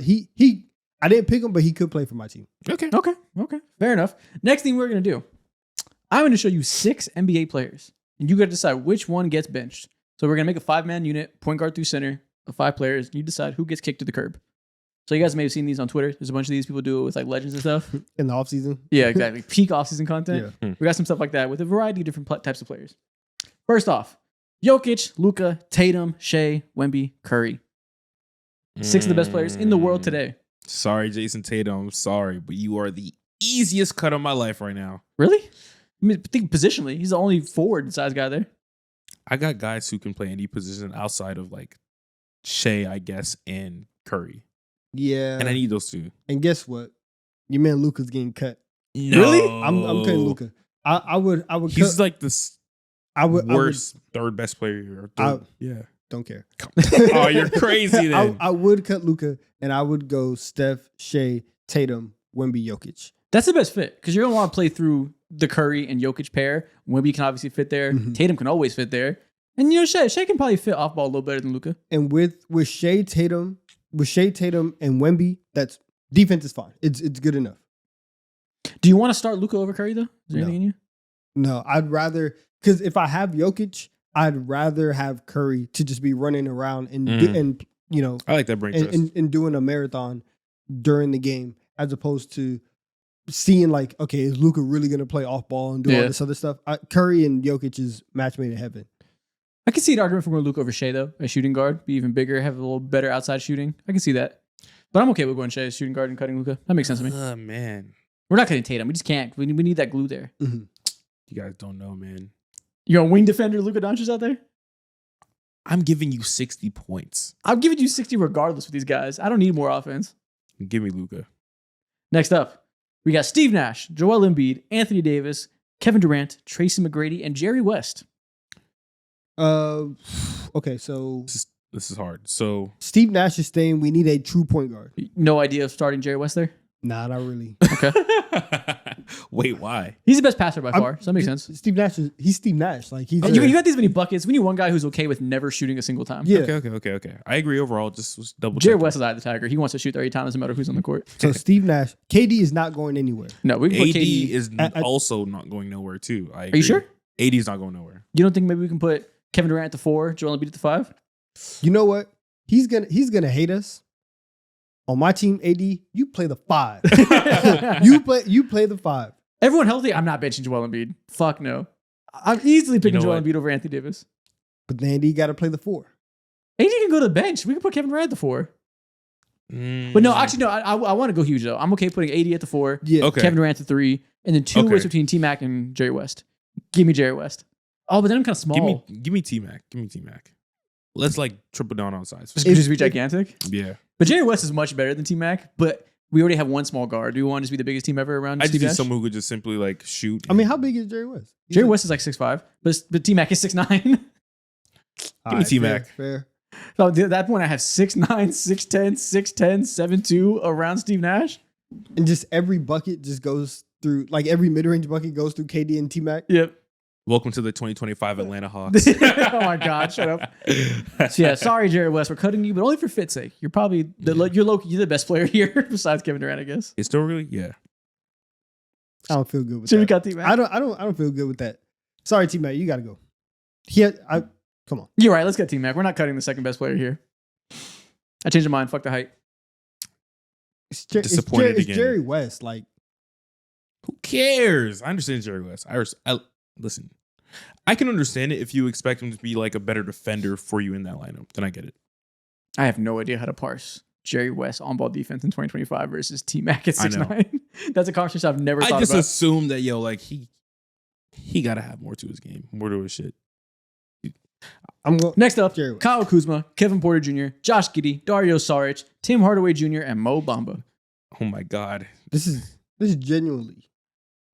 didn't pick him, but he could play for my team. Okay. Okay. Fair enough. Next thing we're going to do, I'm going to show you 6 NBA players, and you got to decide which one gets benched. So we're going to make a 5-man unit, point guard through center of 5 players. And you decide who gets kicked to the curb. So you guys may have seen these on Twitter. There's a bunch of these people do it with like legends and stuff. In the offseason. Yeah, exactly. Peak offseason content. Yeah. We got some stuff like that with a variety of different types of players. First off, Jokic, Luka, Tatum, Shea, Wemby, Curry. 6 of the best players in the world today. Sorry, Jason Tatum. I'm sorry, but you are the easiest cut of my life right now. Really? I mean, think positionally. He's the only forward size guy there. I got guys who can play any position outside of like Shea, I guess, and Curry. Yeah. And I need those 2. And guess what? Your man Luka's getting cut. Really? I'm cutting Luka. I would He's cut, like the worst third best player. Yeah. Don't care. Oh, you're crazy then. I would cut Luka and I would go Steph, Shea, Tatum, Wemby, Jokic. That's the best fit because you're going to want to play through the Curry and Jokic pair. Wemby can obviously fit there. Mhm. Tatum can always fit there. And, Shea can probably fit off ball a little better than Luka. And with Shea Tatum and Wemby, that's defense is fine. It's good enough. Do you want to start Luka over Curry, though? Is there No. anything in you? No, I'd rather because if I have Jokic, I'd rather have Curry to just be running around and and you know I like that brain trust. and doing a marathon during the game as opposed to seeing like, okay, is Luka really going to play off ball and do all this other stuff? Curry and Jokic is match made in heaven. I can see an argument for going Luka over Shea though. A shooting guard, be even bigger, have a little better outside shooting. I can see that. But I'm okay with going Shea as shooting guard and cutting Luka. That makes sense to me. Oh man, We're not cutting Tatum. We just can't. We need that glue there. Mhm. you guys don't know, man. You're a wing defender, Luka Doncic out there. I'm giving you 60 points. I'm giving you 60 regardless with these guys. I don't need more offense. Give me Luka. Next up, we got Steve Nash, Joel Embiid, Anthony Davis, Kevin Durant, Tracy McGrady, and Jerry West. Okay, so This is hard. So Steve Nash is staying. We need a true point guard. No idea of starting Jerry West there? Nah, not really. Okay. wait, why? He's the best passer by far, so that makes sense. Steve Nash he's Steve Nash. Like he's You got these many buckets. We need one guy who's okay with never shooting a single time. yeah. Okay. I agree overall. Just was double Jerry checking. West is eye of the tiger. He wants to shoot 30 times, doesn't matter who's on the court. So Steve Nash, KD is not going anywhere. No, we can put AD KD. is I- also not going nowhere too. Are you sure? AD is not going nowhere. You don't think maybe we can put Kevin Durant at the 4, Joel Embiid at the 5? You know what? He's gonna hate us. On my team, AD, you play the 5. you play the 5. Everyone healthy? I'm not benching Joel Embiid. Fuck no. I'm easily picking know Joel what? Embiid over Anthony Davis. But then AD got to play the 4. AD can go to the bench. We can put Kevin Durant at the 4. But no, actually, no. I want to go huge though. I'm okay putting AD at the 4, Yeah. Okay. Kevin Durant at the 3, and then 2 Okay. ways between T Mac and Jerry West. Give me Jerry West. Oh, but then I'm kind of small. give me T Mac. Give me T Mac. Let's like triple down on size. Just be gigantic. Yeah. But Jerry West is much better than T Mac. But we already have one small guard. Do we want to just be the biggest team ever around I just Steve need Nash? someone who could just simply like shoot. I mean, how big is Jerry West? Jerry West is like 6'5", but T Mac is 6'9". All Give me T-Mac. Fair. So at that point, I have 6'9", 6'10", 6'10", 7'2" around Steve Nash. And just every bucket just goes through, like every mid range bucket goes through KD and T Mac. Yep. Welcome to the 2025 Atlanta Hawks. Oh my God! Shut up. So yeah, sorry, Jerry West, we're cutting you, but only for fit's sake. You're probably you're the best player here besides Kevin Durant, I guess. It's still really, yeah. I don't feel good with So we that. got T Mac. I don't feel good with that. Sorry, T Mac, you got to go. Come on. You're right. Let's get T Mac. We're not cutting the second best player here. I changed my mind. Fuck the height. Disappointed it's again. Jerry West. Like, Who cares? I understand Jerry West. Listen, I can understand it if you expect him to be like a better defender for you in that lineup. Then I get it. I have no idea how to parse Jerry West on ball defense in 2025 versus T Mac at I know. 6'9". That's a conversation I've never I thought just about. assume that like he gotta have more to his game, more to his shit. I'm going Next up, Jerry West. Kyle Kuzma, Kevin Porter Jr., Josh Giddey, Dario Saric, Tim Hardaway Jr., and Mo Bamba. Oh my god, This is genuinely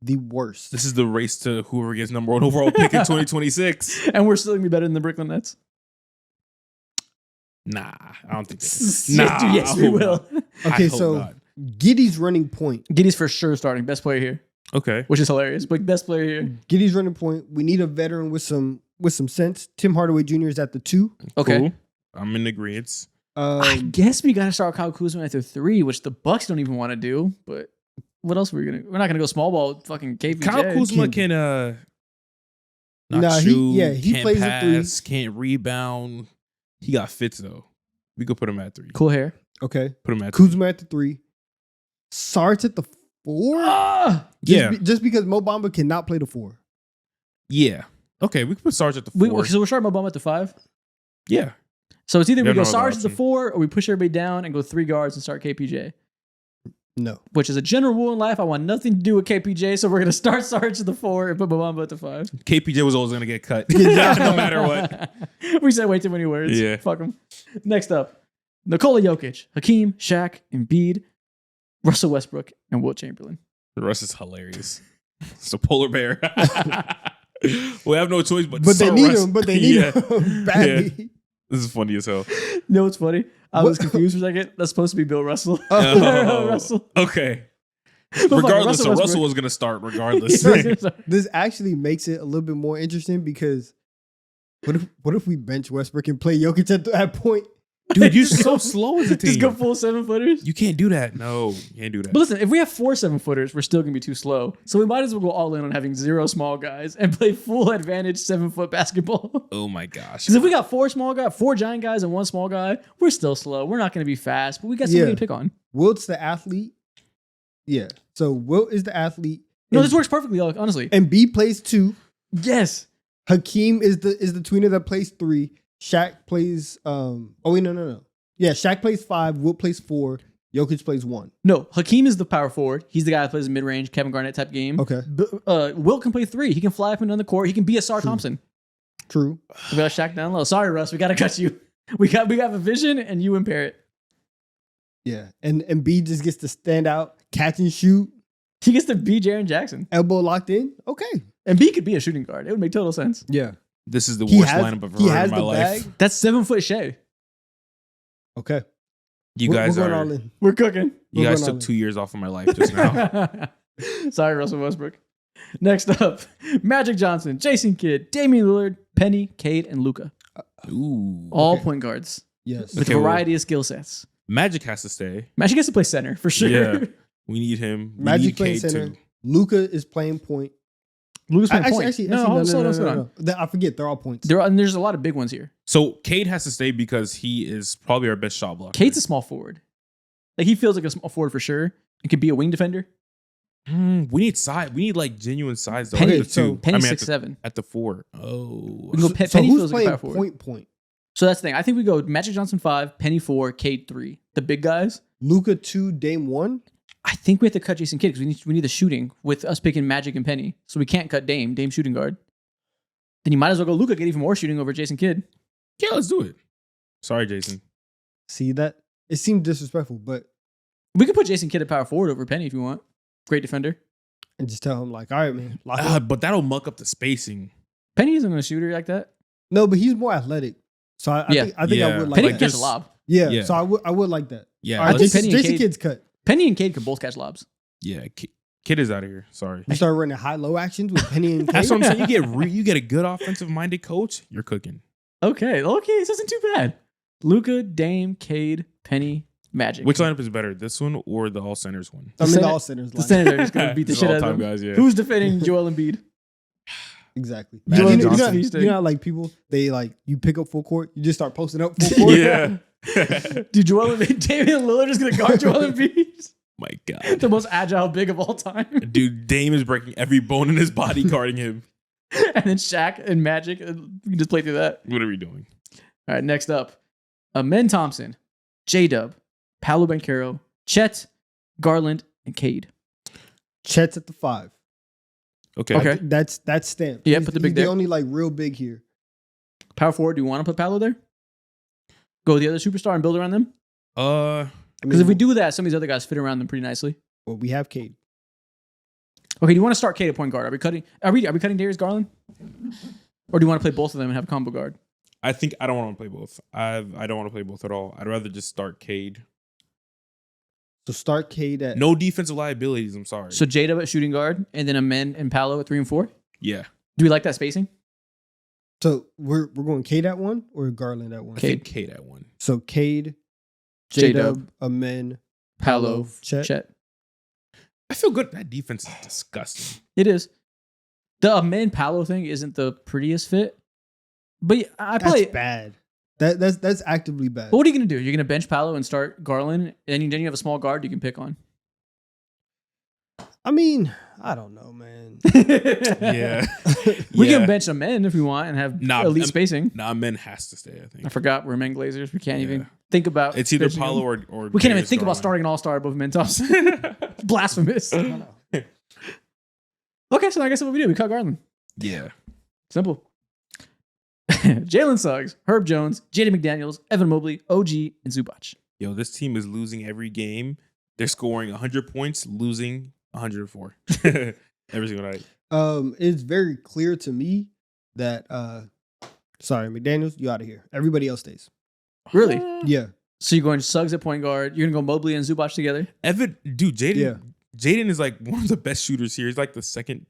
the worst. this is the race to whoever gets number 1 overall pick in 2026. And we're still going to be better than the Brooklyn Nets. Nah, I don't think. Yes, Nah, dude, yes, I we hope will. not. Okay, I hope so not. Giddy's running point. Giddey's for sure starting. Best player here, Okay, which is hilarious. But best player here. Giddy's running point. We need a veteran with some sense. Tim Hardaway Jr. is at the 2. Okay. cool. I'm in agreement. I guess we got to start Kyle Kuzma at the 3, which the Bucks don't even want to do. But what else are we going to? We're not going to go small ball fucking KPJ. Kyle Kuzma Can't- can not Nah, shoot. he can't plays at 3. pass, can't rebound. He got fits though. We could put him at 3. Cool hair. Okay. Put him at 3. Kuzma at the 3. Sarge at the 4. Ah! Yeah, Just because Mo Bamba cannot play the 4. yeah. Okay, we could put Sarge at the 4. So we're starting Mo Bamba at the 5. Yeah, So it's either we Yeah, go no Sarge other at the option. 4, or we push everybody down and go 3 guards and start KPJ. No. Which is a general rule in life. I want nothing to do with KPJ, so we're going to start Sarge at the 4 and put Mo Bamba at the 5. KPJ was always gonna get cut, Yeah. no matter what. We said way too many words. Yeah. Fuck them. Next up, Nikola Jokic, Hakeem, Shaq, Embiid, Russell Westbrook, and Wilt Chamberlain. The rest is hilarious. It's a polar bear. We have no choice but to But they start need Russ. him. But they need Yeah. him badly. This is funny as hell. No, what's funny? I was What? confused for a second. That's supposed to be Bill Russell. Oh, Russell. Okay. But fuck it, Regardless, so Westbrook. Russell was gonna start regardless. This actually makes it a little bit more interesting because what if we bench Westbrook and play Jokic at that point? Dude, you're so slow as a team. Just go full 7-footers. You can't do that. No, you can't do that. But listen, if we have 4 7-footers, we're still gonna be too slow. So we might as well go all in on having 0 small guys and play full advantage 7-foot basketball. Oh my gosh. Because if we got 4 giant guys and 1 small guy, we're still slow. We're not gonna be fast, but we got somebody Yeah. to pick on. Wilt's the athlete. Yeah. So Wilt is the athlete. No, and, this works perfectly, honestly. and B plays 2. Yes. Hakeem is the tweener that plays 3. Shaq plays no. Yeah, Shaq plays 5, Wilt plays 4, Jokic plays 1. No, Hakeem is the power forward. He's the guy that plays a mid-range Kevin Garnett type game. Okay. Wilt can play 3. He can fly up and down the court. He can be a Sar True. Thompson. True. We got Shaq down low. Sorry, Russ. We got to cut you. We have a vision and you impair it. Yeah. And B just gets to stand out, catch and shoot, He gets to be Jaren Jackson. elbow locked in. Okay. And B could be a shooting guard. It would make total sense. Yeah. This is the He worst has- lineup I've ever he heard has in my the life. bag. That's 7-foot Shea. Okay. You We're guys going are. all in. We're cooking. You We're guys going all took in. 2 years off of my life just now. Sorry, Russell Westbrook. Next up, Magic Johnson, Jason Kidd, Damian Lillard, Penny, Cade, and Luca. Ooh. All Okay. point guards Yes. with Okay, a well- variety of skill sets. Magic has to stay. Magic gets to play center for sure. Yeah. We need him. We Magic need playing Cade center. too. Luca is playing point. Luca's playing Actually, point. actually, no, no, slow no, down, slow down. no. I forget. They're all points. And there's a lot of big ones here. So Cade has to stay because he is probably our best shot blocker. Cade's a small forward. Like, he feels like a small forward for sure. It could be a wing defender. We need size. We need like genuine size though. Penny- at the two. Penny's at 6'7". the 4. Oh. We can go So Penny who's feels like a playing power forward. point? So that's the thing. I think we go Magic Johnson 5, Penny 4, Cade 3. The big guys. Luca 2, Dame 1. I think we have to cut Jason Kidd because we need the shooting with us picking Magic and Penny. So we can't cut Dame shooting guard. Then you might as well go Luca, get even more shooting over Jason Kidd. Yeah, let's do it. Sorry, Jason. See that? It seemed disrespectful, but We could put Jason Kidd at power forward over Penny if you want. Great defender. and just tell him like, all right, man. Lock up. But that'll muck up the spacing. Penny isn't a shooter like that. No, but he's more athletic. So I Yeah. think I Yeah. would like Penny Like can catch a just- lob. Yeah, Yeah. so I would like that. Yeah. All right, let's- Jason, Penny and Jason Cade- Kidd's cut. Penny and Cade could both catch lobs. Yeah. Kid is out of here. Sorry. You start running high-low actions with Penny and That's Cade. what I'm saying. You get a good offensive minded coach. You're cooking. Okay, this isn't too bad. Luca, Dame, Cade, Penny, Magic. Which lineup is better, this one or the all centers one? I mean, center- the all centers. The line. Senators are just going to beat the This is shit out of all-time them. guys. Yeah. Who's defending Joel Embiid? Exactly. Magic You know, Johnson. you know how like people they like you pick up full court, you just start posting up full court. Yeah. Dude, Joel Embiid, Damian Lillard is going to guard Joel Embiid. My God. The most agile big of all time. Dude, Dame is breaking every bone in his body guarding him. And then Shaq and Magic, we can just play through that. What are we doing? All right, next up, Amen Thompson, J-Dub, Paolo Banchero, Chet, Garland, and Cade. Chet's at the 5. Okay. Okay. That's stamped. Yeah, He's- put the big he's there. the only like real big here. Power forward, do you want to put Paolo there? Go with the other superstar and build around them? Uh, Because if we do that, some of these other guys fit around them pretty nicely. well, we have Cade. Okay, do you want to start Cade at point guard? Are we cutting Darius Garland? Or do you want to play both of them and have a combo guard? I think I don't want to play both. I don't want to play both at all. I'd rather just start Cade. So start Cade at No defensive liabilities. I'm sorry. So J-Dub at shooting guard, and then Amen and Paolo at 3 and 4? yeah. Do we like that spacing? So we're going Cade at 1 or Garland at 1? I think Cade at 1. So Cade, J-Dub, J-Dub, Amen, Paolo, Chet. I feel good. That defense is disgusting. It is. The Amen Paolo thing isn't the prettiest fit. But I That's probably. bad. That's actively bad. But what are you going to do? You're going to bench Paolo and start Garland, and then you have a small guard you can pick on. I mean, I don't know, man. Yeah. We Yeah. can bench Amen if we want and have Nah, elite Am- spacing. Nah, men has to stay, I think. I forgot we're Amen Glazers. We can't even Yeah. think about. It's either benching Paolo him. or We can't even Darius think about Garland. starting an all-star above Amen Thompson. Blasphemous. Okay, so I guess what we do, we cut Garland. Yeah. Simple. Jalen Suggs, Herb Jones, Jaden McDaniels, Evan Mobley, OG, and Zubac. Yo, this team is losing every game. They're scoring 100 points, losing 104 every single night. It's very clear to me that sorry, McDaniels, you out of here. Everybody else stays. Really? Yeah. So you're going Suggs at point guard. You're going to go Mobley and Zubac together? Evan, dude, Jaden. Yeah. Jaden is like one of the best shooters here. He's like the second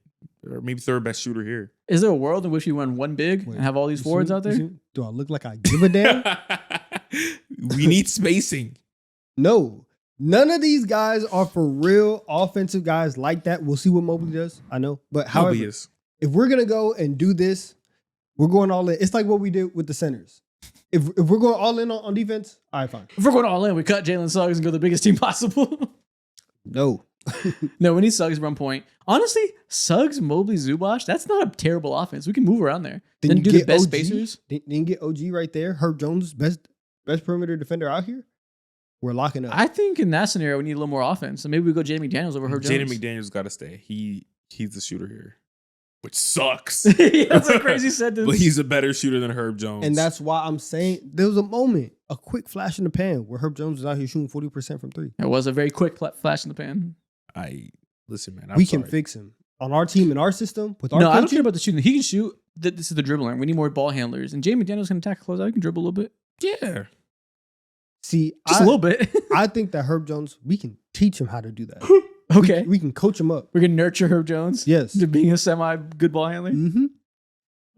or maybe third best shooter here. Is there a world in which you run one big Wait, and have all these You forwards see- out you there? see- Do I look like I give a damn? We need spacing. No. None of these guys are for real offensive guys like that. We'll see what Mobley does. I know. But however, Mobley is. if we're going to go and do this, we're going all in. It's like what we did with the centers. If we're going all in on defense, all right, fine. If we're going all in, we cut Jalen Suggs and go the biggest team possible. No. No, we need Suggs to run point. Honestly, Suggs, Mobley, Zubac, that's not a terrible offense. We can move around there. Then you do the get best OG. spacers. Then you get OG right there. Herb Jones, best perimeter defender out here. We're locking up. I think in that scenario, we need a little more offense. So maybe we go Jaden McDaniels over Herb Jaden Jones. McDaniels got to stay. He's the shooter here, which sucks. Yeah, that's a crazy sentence. But he's a better shooter than Herb Jones. And that's why I'm saying there was a moment, a quick flash in the pan where Herb Jones was out here shooting 40% from three. It was a very quick flash in the pan. Listen, man. I'm We sorry. can fix him on our team, in our system, with our No, I don't coaching. care about the shooting. He can shoot. This is the dribbling. We need more ball handlers. And Jaden McDaniels can attack close out. He can dribble a little bit. Yeah. See, Just a little bit. I think that Herb Jones, we can teach him how to do that. Okay. We can coach him up. We're going to nurture Herb Jones. Yes. To being a semi-good ball handler. Mm-hmm.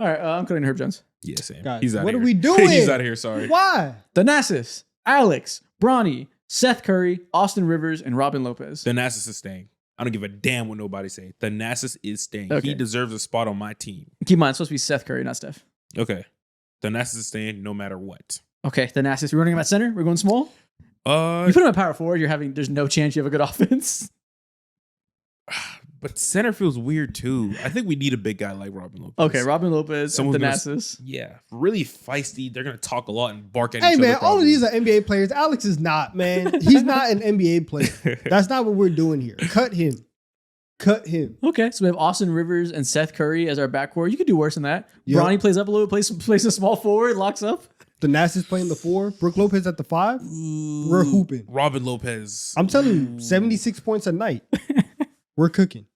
All right, I'm cutting Herb Jones. Yeah, Sam. Guys, He's out what here. are we doing? He's out of here. Sorry. Why? Thanasis, Alex, Bronny, Seth Curry, Austin Rivers, and Robin Lopez. Thanasis is staying. I don't give a damn what nobody say. Thanasis is staying. Okay. He deserves a spot on my team. Keep in mind, it's supposed to be Seth Curry, not Steph. Okay. Thanasis is staying no matter what. Okay, Thanasis, we're running him at center. We're going small. You put him at power forward. There's no chance you have a good offense. But center feels weird too. I think we need a big guy like Robin Lopez. Okay, Robin Lopez Someone's and gonna- Thanasis. Yeah, really feisty. They're gonna talk a lot and bark at Hey, each other. man, all of these are NBA players. Alex is not, man. He's not an NBA player. That's not what we're doing here. Cut him. Cut him. Okay, so we have Austin Rivers and Seth Curry as our backcourt. You could do worse than that. Yep. Bronny plays up a little, plays a small forward, locks up. Thanasis playing the 4. Brooke Lopez at the 5. We're hooping. Robin Lopez. I'm telling you, 76 points a night. We're cooking.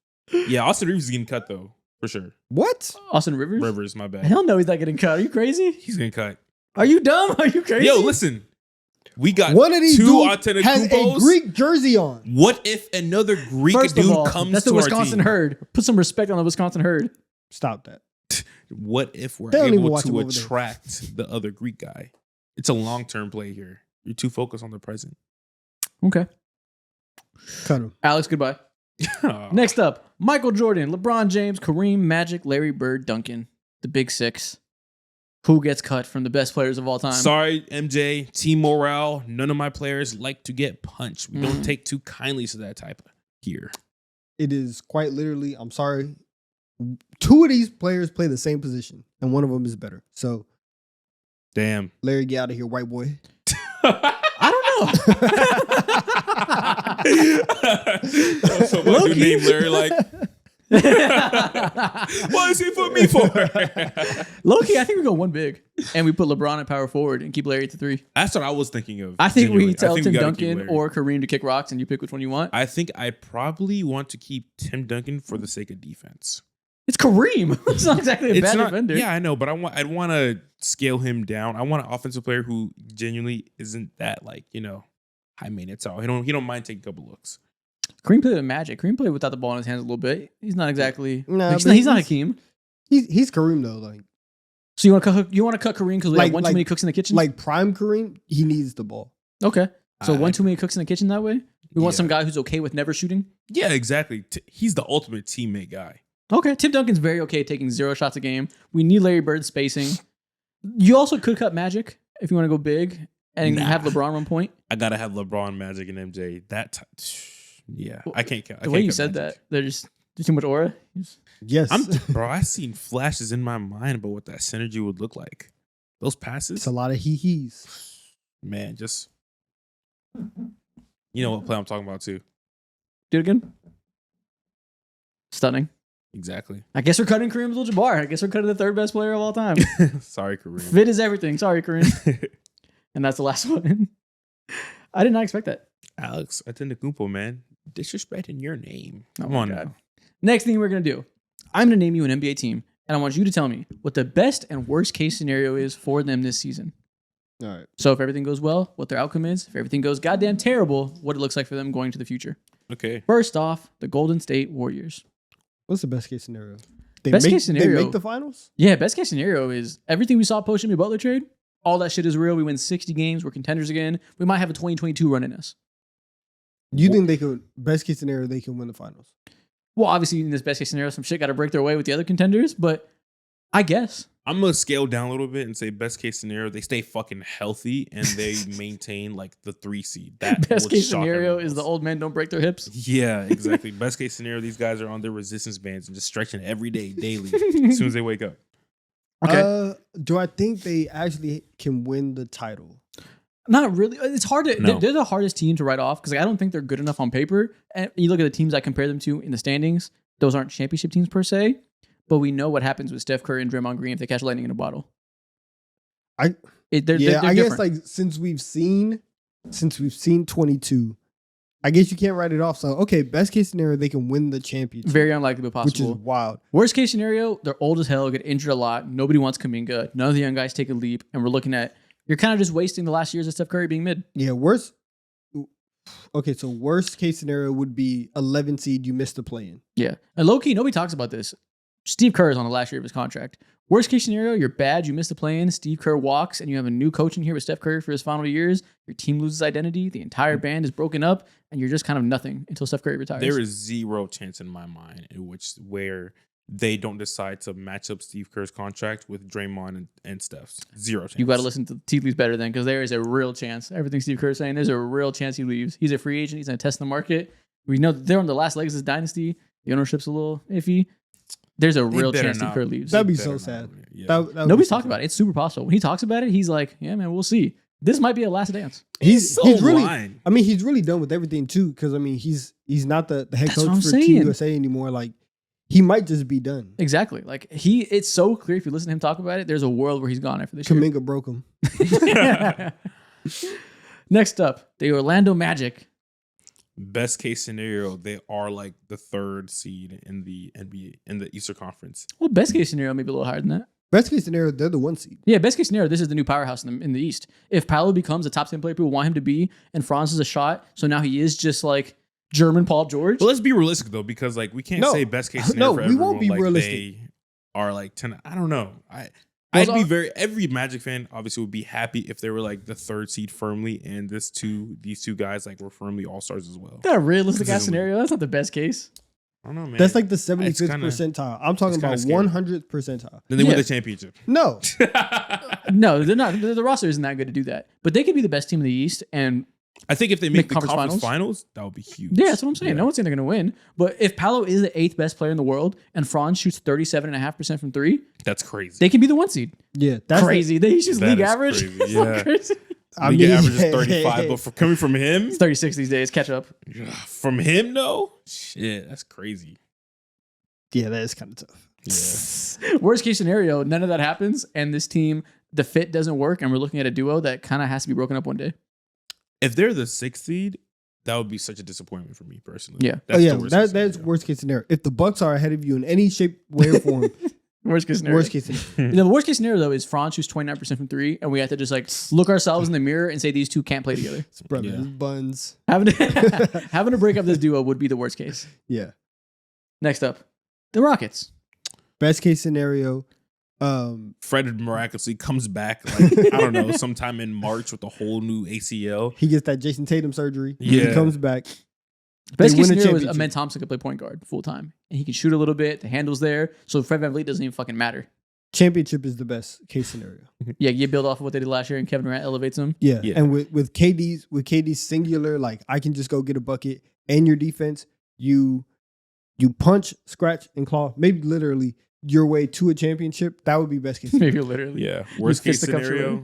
Yeah, Austin Reeves is getting cut though, for sure. What? Austin Rivers? Rivers, my bad. Hell no, he's not getting cut. Are you crazy? He's getting cut. Are you dumb? Are you crazy? Yo, listen. We got One of these two dudes has a Antetokounmpos. Greek jersey on. What if another Greek First of dude all, comes that's to the our Wisconsin team? herd. Put some respect on the Wisconsin herd. Stop that. What if we're They don't even able watch him to over there. attract the other Greek guy? It's a long-term play here. You're too focused on the present. Okay. Cut him. Alex, goodbye. Next up, Michael Jordan, LeBron James, Kareem, Magic, Larry Bird, Duncan. The big six. Who gets cut from the best players of all time? Sorry, MJ. Team morale. None of my players like to get punched. We Mm. don't take too kindly to that type here. It is quite literally, I'm sorry. 2 of these players play the same position, and one of them is better. So, Damn. Larry, get out of here, white boy. So my Low new key. name Larry, like, what is he put me for? Low-key, I think we go one big. And we put LeBron at power forward and keep Larry at the 3. That's what I was thinking of. I think genuinely. we tell think Tim gotta keep Duncan Larry. or Kareem to kick rocks and you pick which one you want. I think I probably want to keep Tim Duncan for the sake of defense. It's Kareem. It's not exactly a bad defender. Yeah, I know, but I'd want to scale him down. I want an offensive player who genuinely isn't that high maintenance. So he don't mind taking a couple looks. Kareem played with Magic. Kareem played without the ball in his hands a little bit. He's not exactly. No, like, but he's not Hakeem. He's Kareem though. Like So you want to cut Kareem because we have one too many cooks in the kitchen? prime Kareem, he needs the ball. Okay. So I- one too many cooks in the kitchen that way? We want Yeah. some guy who's okay with never shooting? Yeah, exactly. He's the ultimate teammate guy. Okay. Tim Duncan's very okay taking 0 shots a game. We need Larry Bird spacing. You also could cut Magic if you want to go big and Nah. have LeBron run point. I gotta have LeBron, Magic, and MJ. I can't count. The way you said that, there's too much aura. Yes. Bro, I seen flashes in my mind about what that synergy would look like. Those passes, It's a lot of he-he's. man, just you know what play I'm talking about too. Do it again. Stunning. Exactly. I guess we're cutting Kareem Abdul-Jabbar. I guess we're cutting the 3rd best player of all time. Sorry, Kareem. Fit is everything. Sorry, Kareem. And that's the last one. I did not expect that. Alex Antetokounmpo, man, disrespecting your name. Oh Come my on God. now. Next thing we're going to do, I'm going to name you an NBA team, and I want you to tell me what the best and worst case scenario is for them this season. All right. So if everything goes well, what their outcome is. If everything goes goddamn terrible, what it looks like for them going to the future. Okay. First off, the Golden State Warriors. What's the best case scenario? Best case scenario- They make the finals? Yeah, best case scenario is everything we saw post Jimmy Butler trade. all that shit is real. We win 60 games. We're contenders again. We might have a 2022 run in us. You think they could, best case scenario, they can win the finals? Well, obviously, in this best case scenario, some shit got to break their way with the other contenders, but I guess. I'm gonna scale down a little bit and say best case scenario, they stay fucking healthy and they maintain like the 3 seed. That Best would case shock scenario everyone is the else. old men don't break their hips. Yeah, exactly. Best case scenario, these guys are on their resistance bands and just stretching every day, daily, as soon as they wake up. Okay. Do I think they actually can win the title? Not really. It's hard to. No. They're the hardest team to write off because I don't think they're good enough on paper. And you look at the teams I compare them to in the standings; those aren't championship teams per se. But we know what happens with Steph Curry and Draymond Green if they catch lightning in a bottle. I They're guess different. like since we've seen 22, I guess you can't write it off. So okay, best case scenario, they can win the championship, Very unlikely, but which is possible. wild. Worst case scenario, they're old as hell, get injured a lot. Nobody wants Kuminga. None of the young guys take a leap, and we're looking at you're kind of just wasting the last years of Steph Curry being mid. Yeah, worst. Okay, so worst case scenario would be 11 seed. You missed the play-in. Yeah, and low key, nobody talks about this. Steve Kerr is on the last year of his contract. Worst case scenario, you're bad, you miss the play-in, Steve Kerr walks, and you have a new coach in here with Steph Curry for his final years. Your team loses identity, the entire band is broken up, and you're just kind of nothing until Steph Curry retires. There is zero chance in my mind in which where they don't decide to match up Steve Kerr's contract with Draymond and Steph's. Zero chance. You got to listen to the tea leaves better then, because there is a real chance. Everything Steve Kerr is saying, there's a real chance he leaves. He's a free agent. He's going to test the market. We know that they're on the last legs of this dynasty. The ownership's a little iffy. There's a real better chance Steve not. Kerr leaves. That'd be Better so not. sad. Yeah. That would Nobody's be so talking sad. about it. It's super possible. When he talks about it, he's like, yeah, man, we'll see. This might be a last dance. He's so really. lying. I mean, he's really done with everything too. Because I mean, he's not the head That's what coach I'm for saying. Team USA anymore. Like, he might just be done. Exactly. Like it's so clear if you listen to him talk about it, there's a world where he's gone after this year. Kuminga broke him. Next up, the Orlando Magic. Best case scenario, they are like the 3rd seed in the NBA in the Eastern Conference. Well, best case scenario, maybe a little higher than that. Best case scenario, they're the 1 seed. Yeah, best case scenario, this is the new powerhouse in the East. If Paolo becomes a top 10 player people want him to be, and Franz is a shot, so now he is just like German Paul George. Well, let's be realistic though, because like we can't No. say best case scenario No, for we everyone. won't be like, realistic. They are like 10. I don't know. Those I'd be are- every Magic fan obviously would be happy if they were like the 3rd seed firmly, and these two guys like were firmly all-stars as well. That realistic ass Presumably. scenario. That's not the best case. I don't know, man. That's like the 75th kinda- percentile. I'm talking it's kinda about scary. 100th percentile. then they win Yeah. the championship. No, No, they're not. The roster isn't that good to do that. But they could be the best team in the East. And I think if they make the conference conference finals, that would be huge. yeah, that's what I'm saying. Yeah. No one's saying they're going to win. But if Paolo is the 8th best player in the world and Franz shoots 37.5% from three, That's crazy. they can be the 1 seed. yeah, that's Crazy. They shoots That league is average. crazy, It's not yeah. crazy. I League mean, average is 35, but for coming from him, It's 36 these days. Catch up. from him, no, shit, that's crazy. yeah, that is kind of tough. Yeah. Worst case scenario, none of that happens, and this team, the fit doesn't work, and we're looking at a duo that kind of has to be broken up one day. If they're the 6th seed, that would be such a disappointment for me personally. Yeah. That's Oh yeah, the worst case that's scenario. worst case scenario. If the Bucks are ahead of you in any shape, way, or form, Worst case scenario. worst case scenario. The worst case scenario though is Franz shoots 29% from three, and we have to just like look ourselves in the mirror and say these two can't play together. It's brothers, Yeah. buns. Having to break up this duo would be the worst case. Yeah. Next up, the Rockets. Best case scenario, Fred miraculously comes back, like I don't know, sometime in March with a whole new ACL. he gets that Jason Tatum surgery. Yeah. He comes back. Best They case win a scenario is championship. Amen Thompson could play point guard full time, and he can shoot a little bit. The handle's there, so Fred VanVleet doesn't even fucking matter. Championship is the best case scenario. Yeah, you build off of what they did last year, and Kevin Durant elevates them. Yeah. Yeah. And with KD's singular, like I can just go get a bucket and your defense, you punch, scratch, and claw, maybe literally your way to a championship. That would be best case scenario. Maybe literally. Yeah. Worst case fisticuffs your scenario, way.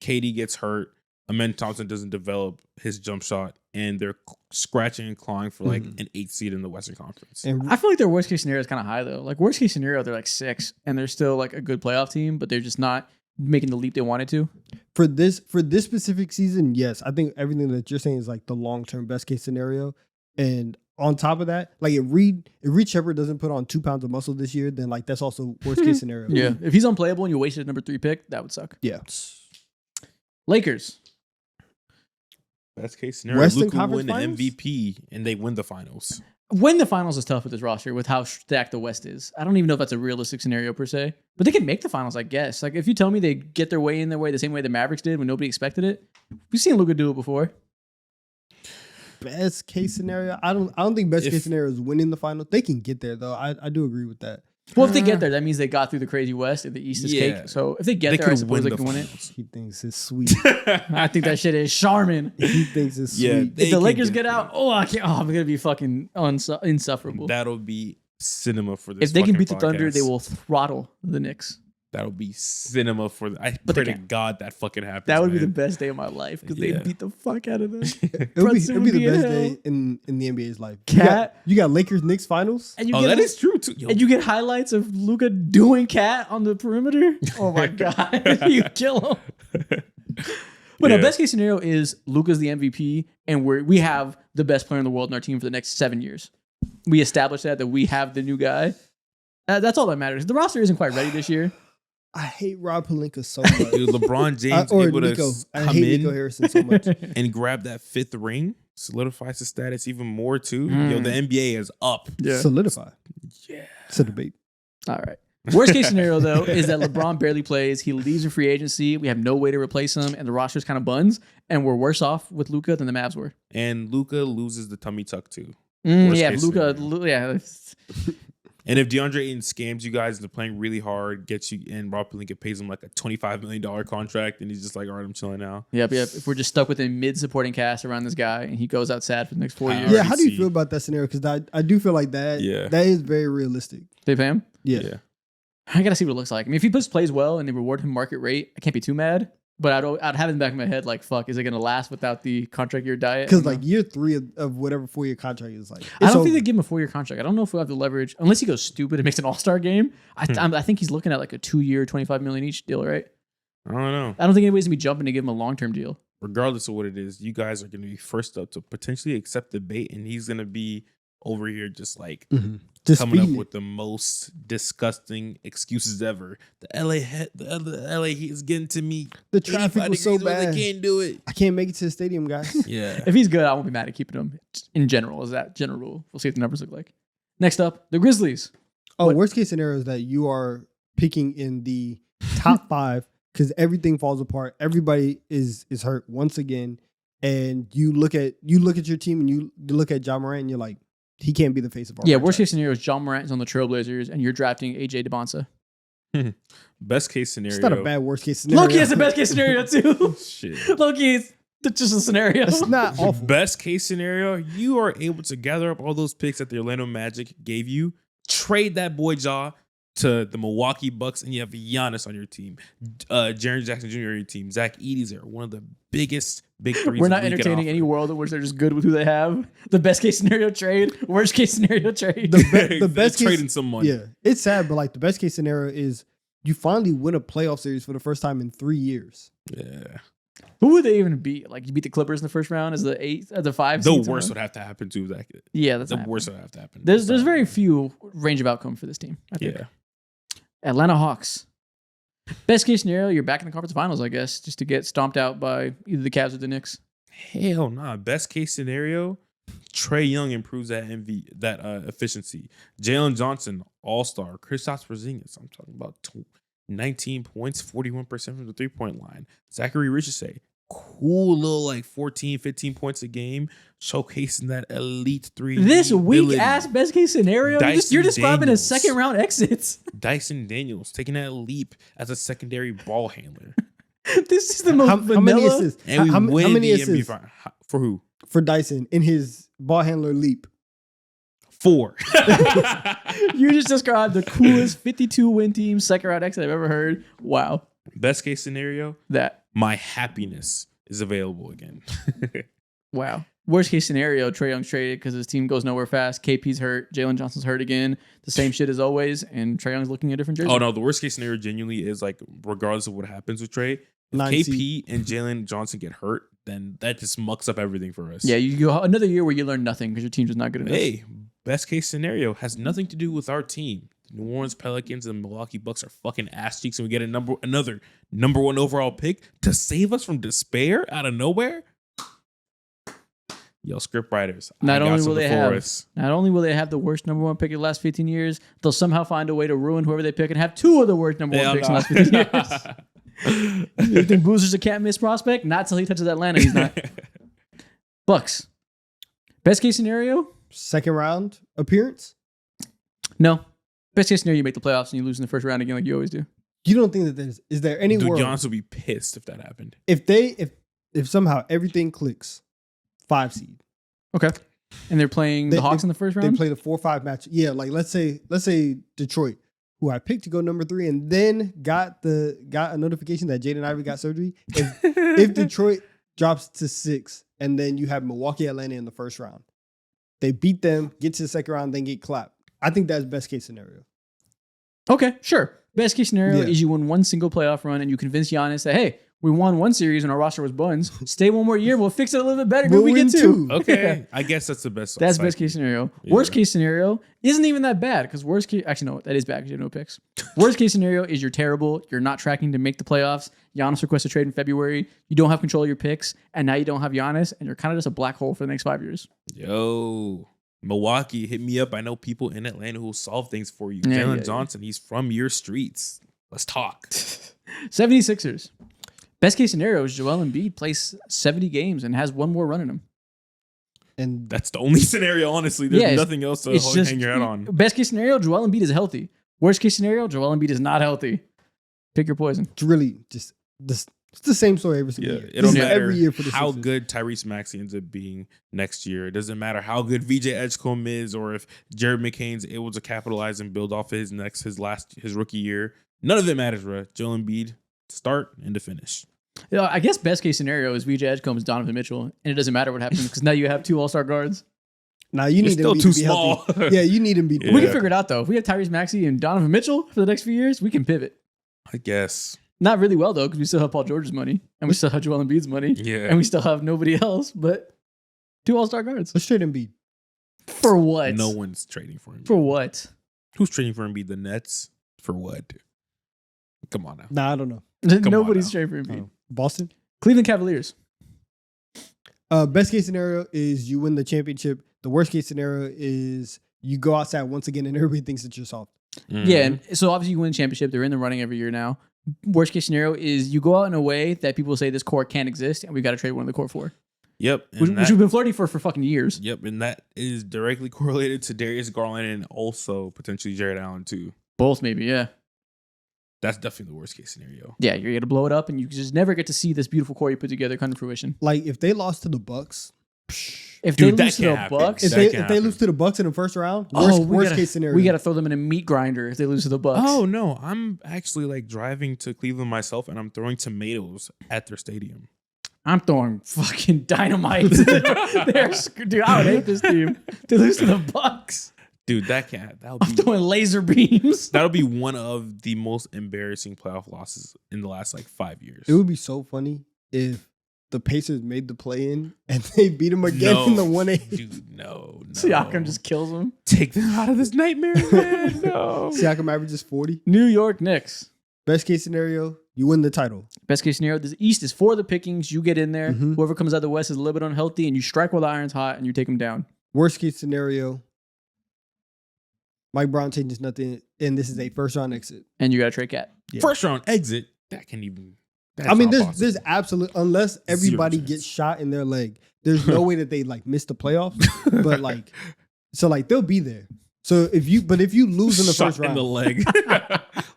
KD gets hurt. Amen Thompson doesn't develop his jump shot, and they're scratching and clawing for like an 8th seed in the Western Conference. And I feel like their worst case scenario is kind of high though. Like worst case scenario, they're like 6, and they're still like a good playoff team, but they're just not making the leap they wanted to. for this specific season, yes, I think everything that you're saying is like the long term best case scenario. And on top of that, like if Reed Shepard doesn't put on 2 pounds of muscle this year, then like that's also worst case scenario. Yeah, if he's unplayable and you wasted a number 3 pick, that would suck. Yeah. Lakers. Best case scenario, Western Luka Conference win the Finals? MVP and they win the finals. Win the finals is tough with this roster with how stacked the West is. I don't even know if that's a realistic scenario per se, but they can make the finals, I guess. Like if you tell me they get their way in their way the same way the Mavericks did when nobody expected it, we've seen Luka do it before. Best case scenario, I don't think best case scenario is winning the final. They can get there though. I do agree with that. Well, if they get there, that means they got through the crazy West and the East is cake. So if they get there, I suppose they can win it. He thinks it's sweet. I think that shit is charming. He thinks it's Yeah, sweet. If the Lakers get out, I can't. Oh, I'm gonna be fucking insufferable. That'll be cinema for this. If they can fucking beat the Thunder, podcast. they will throttle the Knicks. That'll be cinema for. I But pray they to can't. God that fucking happens. That would be the man. best day of my life because they Yeah. beat the fuck out of them. It'll be Brunson the would be in best hell. day in the NBA's life. Cat. You got Lakers Knicks finals. And you Oh, get that is true too. Yo, And you get highlights of Luka doing cat on the perimeter. Oh my god, you kill him. But no, Yeah. best case scenario is Luka's the MVP, and we have the best player in the world in our team for the next 7 years. We established that we have the new guy. That's all that matters. The roster isn't quite ready this year. I hate Rob Pelinka so much. dude, LeBron James or able Nico. to I come hate Nico in Harrison so much. and grab that 5th ring, solidifies his status even more too. Mm. Yo, the NBA is up. Solidify. Yeah. It's a debate. All right. Worst case scenario though is that LeBron barely plays. He leaves in free agency. We have no way to replace him, and the roster's kind of buns. And we're worse off with Luka than the Mavs were. And Luka loses the tummy tuck too. Worst Yeah, case Luka. scenario. Yeah. And if DeAndre Ayton scams you guys into playing really hard, gets you in, Rob Pelinka pays him like a $25 million contract, and he's just like, all right, I'm chilling now. Yep. If we're just stuck with a mid-supporting cast around this guy, and he goes out sad for the next 4 I years, Yeah, already how do you see. feel about that scenario? Because I do feel like that. Yeah. That is very realistic. they pay him. Yeah. I gotta see what it looks like. I mean, if he plays well and they reward him market rate, I can't be too mad. But I'd have it in the back of my head like, fuck, is it gonna last without the contract year diet? Because like year 3 of whatever 4-year contract is like. I it's don't think over. they give him a 4-year contract. I don't know if we'll have the leverage unless he goes stupid and makes an All-Star game. I think he's looking at like a 2-year, $25 million each deal, right? I don't know. I don't think anybody's gonna be jumping to give him a long-term deal. Regardless of what it is, you guys are going to be first up to potentially accept the bait, and he's going to be over here just like Just coming up feeding with the most disgusting excuses ever. The LA Heat is getting to me. the traffic 85 was so degrees weather, bad. can't do it. I can't make it to the stadium, guys. Yeah. If he's good, I won't be mad at keeping him. In general, is that general rule? We'll see what the numbers look like. Next up, the Grizzlies. Oh, What- worst case scenario is that you are picking in the top 5 because everything falls apart. Everybody is hurt once again, and you look at your team and you look at John Morant and you're like, he can't be the face of our Yeah, worst franchise. case scenario is John Morant is on the Trailblazers and you're drafting AJ DeBonsa. Best case scenario. It's not a bad worst case scenario. Loki has the best case scenario too. Shit. Loki is just a scenario. It's not awful. Best case scenario, you are able to gather up all those picks that the Orlando Magic gave you, trade that boy Jaw to the Milwaukee Bucks, and you have Giannis on your team. Jaren Jackson Jr. on your team. Zach Edey's there, one of the biggest big threes. We're not the league can entertaining offer. any world in which they're just good with who they have. The best case scenario trade, worst case scenario trade. The best case, trading some money. yeah, it's sad, but like the best case scenario is you finally win a playoff series for the first time in 3 years. Yeah. Who would they even beat? Like you beat the Clippers in the first round as the 5. The seed worst somehow? would have to happen to Zach. Yeah, that's The not worst happening. would have to happen. There's very few range of outcome for this team. I think. Yeah. Atlanta Hawks. Best case scenario, you're back in the conference finals, I guess, just to get stomped out by either the Cavs or the Knicks. Hell nah. Best case scenario, Trae Young improves that efficiency. Jalen Johnson, All-Star. Kristaps Porzingis, I'm talking about 19 points, 41% from the three-point line. Zachary Richardson, cool little like 14, 15 points a game, showcasing that elite 3. This weak ass best case scenario, Dyson you're describing as Daniels. second round exits. Dyson Daniels taking that leap as a secondary ball handler. This is the most How vanilla. many assists? And we how win many the NBA assists final. For who? for Dyson in his ball handler leap? 4. You just described the coolest 52 win team second round exit I've ever heard. Wow, Best case scenario, that my happiness is available again. wow. Worst case scenario, Trae Young's traded because his team goes nowhere fast. KP's hurt. Jalen Johnson's hurt again. The same shit as always. And Trae Young's looking at a different jersey. Oh no, the worst case scenario genuinely is like regardless of what happens with Trey, if 9 KP seed. and Jalen Johnson get hurt, then that just mucks up everything for us. Yeah, you go another year where you learn nothing because your team's just not good enough. Hey, best case scenario has nothing to do with our team. The New Orleans Pelicans and the Milwaukee Bucks are fucking ass cheeks, and we get another number 1 overall pick to save us from despair out of nowhere. Yo, script writers. Not I got only will something they for have us. Not only will they have the worst number one pick in the last 15 years, they'll somehow find a way to ruin whoever they pick and have two of the worst number one picks in the last 15 years. You think Boozer's a can't miss prospect? Not till he touches Atlanta. He's not. Bucks. Best case scenario? Second round appearance. No. Best case scenario, you make the playoffs and you lose in the first round again, like you always do. You don't think that is there any Dude, world Giannis would be pissed if that happened. if somehow everything clicks, 5 seed. Okay. And they're playing the Hawks in the first They round. played a 4-5 match. Yeah, like let's say Detroit, who I picked to go number 3, and then got a notification that Jaden Ivey got surgery. If Detroit drops to 6, and then you have Milwaukee, Atlanta in the first round, they beat them, get to the second round, then get clapped. I think that's best case scenario. Okay, sure. Best case scenario Yeah. is you win one single playoff run and you convince Giannis that, hey, we won one series and our roster was buns. Stay one more year, we'll fix it a little bit better. We'll we win get two. Okay. I guess that's the best. That's side. best case scenario. Yeah. Worst case scenario isn't even that bad because worst case, actually, no, that is bad because you have no picks. Worst case scenario is you're terrible. You're not tracking to make the playoffs. Giannis requests a trade in February. You don't have control of your picks. And now you don't have Giannis and you're kind of just a black hole for the next 5 years. Yo, Milwaukee, hit me up. I know people in Atlanta who will solve things for you. Yeah, Jalen yeah. Johnson, he's from your streets. Let's talk. 76ers. Best case scenario is Joel Embiid plays 70 games and has one more run in him. And That's the only scenario, honestly. There's Yeah, it's- nothing else to It's just hang your head on. Best case scenario, Joel Embiid is healthy. Worst case scenario, Joel Embiid is not healthy. Pick your poison. it's really just this. It's the same story every single Yeah, year. it This don't is matter every year for the how Sixers. good Tyrese Maxey ends up being next year. It doesn't matter how good VJ Edgecombe is, or if Jared McCain's able to capitalize and build off his rookie year. None of it matters, bro. Joel Embiid to start and to finish. Yeah, I guess best case scenario is VJ Edgecombe is Donovan Mitchell, and it doesn't matter what happens because now you have two All-Star guards. Now you You're need still Embiid too to be small. healthy. Yeah, you need him to be. Yeah. We can figure it out though. If we have Tyrese Maxey and Donovan Mitchell for the next few years, we can pivot. I guess. Not really well though, because we still have Paul George's money, and we still have Joel Embiid's money, Yeah. and we still have nobody else but two All-Star guards. Let's trade Embiid. For what? No one's trading for him. For what? Who's trading for Embiid? The Nets? For what? Come on now. Nah, I don't know. Nobody's now. trading for Embiid. Boston. Cleveland Cavaliers. Best case scenario is you win the championship. The worst case scenario is you go outside once again and everybody thinks that you're soft. Yeah, and so obviously you win a championship. They're in the running every year now. Worst case scenario is you go out in a way that people say this core can't exist, and we got to trade one of the core four, Yep. which And we've been flirting for fucking years. yep. And that is directly correlated to Darius Garland and also potentially Jared Allen, too. Both maybe, yeah. That's definitely the worst case scenario. Yeah, you're going to blow it up, and you just never get to see this beautiful core you put together come to fruition. Like if they lost to the Bucks, If Dude, they that lose to the can't happen. Bucks, if That they can if they happen. lose to the Bucks in the first round, Oh, worst, we worst gotta- case scenario. we got to throw them in a meat grinder if they lose to the Bucks. Oh, no. I'm actually like driving to Cleveland myself and I'm throwing tomatoes at their stadium. I'm throwing fucking dynamite. Dude, I would hate this team. They lose to the Bucks. Dude, that'll I'm be throwing laser beams. that'll be one of the most embarrassing playoff losses in the last like 5 years. It would be so funny if the Pacers made the play in and they beat them again in the 1-8. Dude, no. Siakam just kills them. take them out of this nightmare, man. No. Siakam averages 40. New York Knicks. Best case scenario, you win the title. Best case scenario, the East is for the pickings. You get in there. Mhm. Whoever comes out of the West is a little bit unhealthy, and you strike while the iron's hot, and you take them down. Worst case scenario, Mike Brown changes nothing, and this is a first round exit. And you got to trade Cat. Yeah. First round exit. That can even. That's I mean, not there's possible. absolute unless everybody chance. gets shot in their leg, there's no way that they like miss the playoffs. But like, so like they'll be there. So if you lose in the Shot first round, in the leg.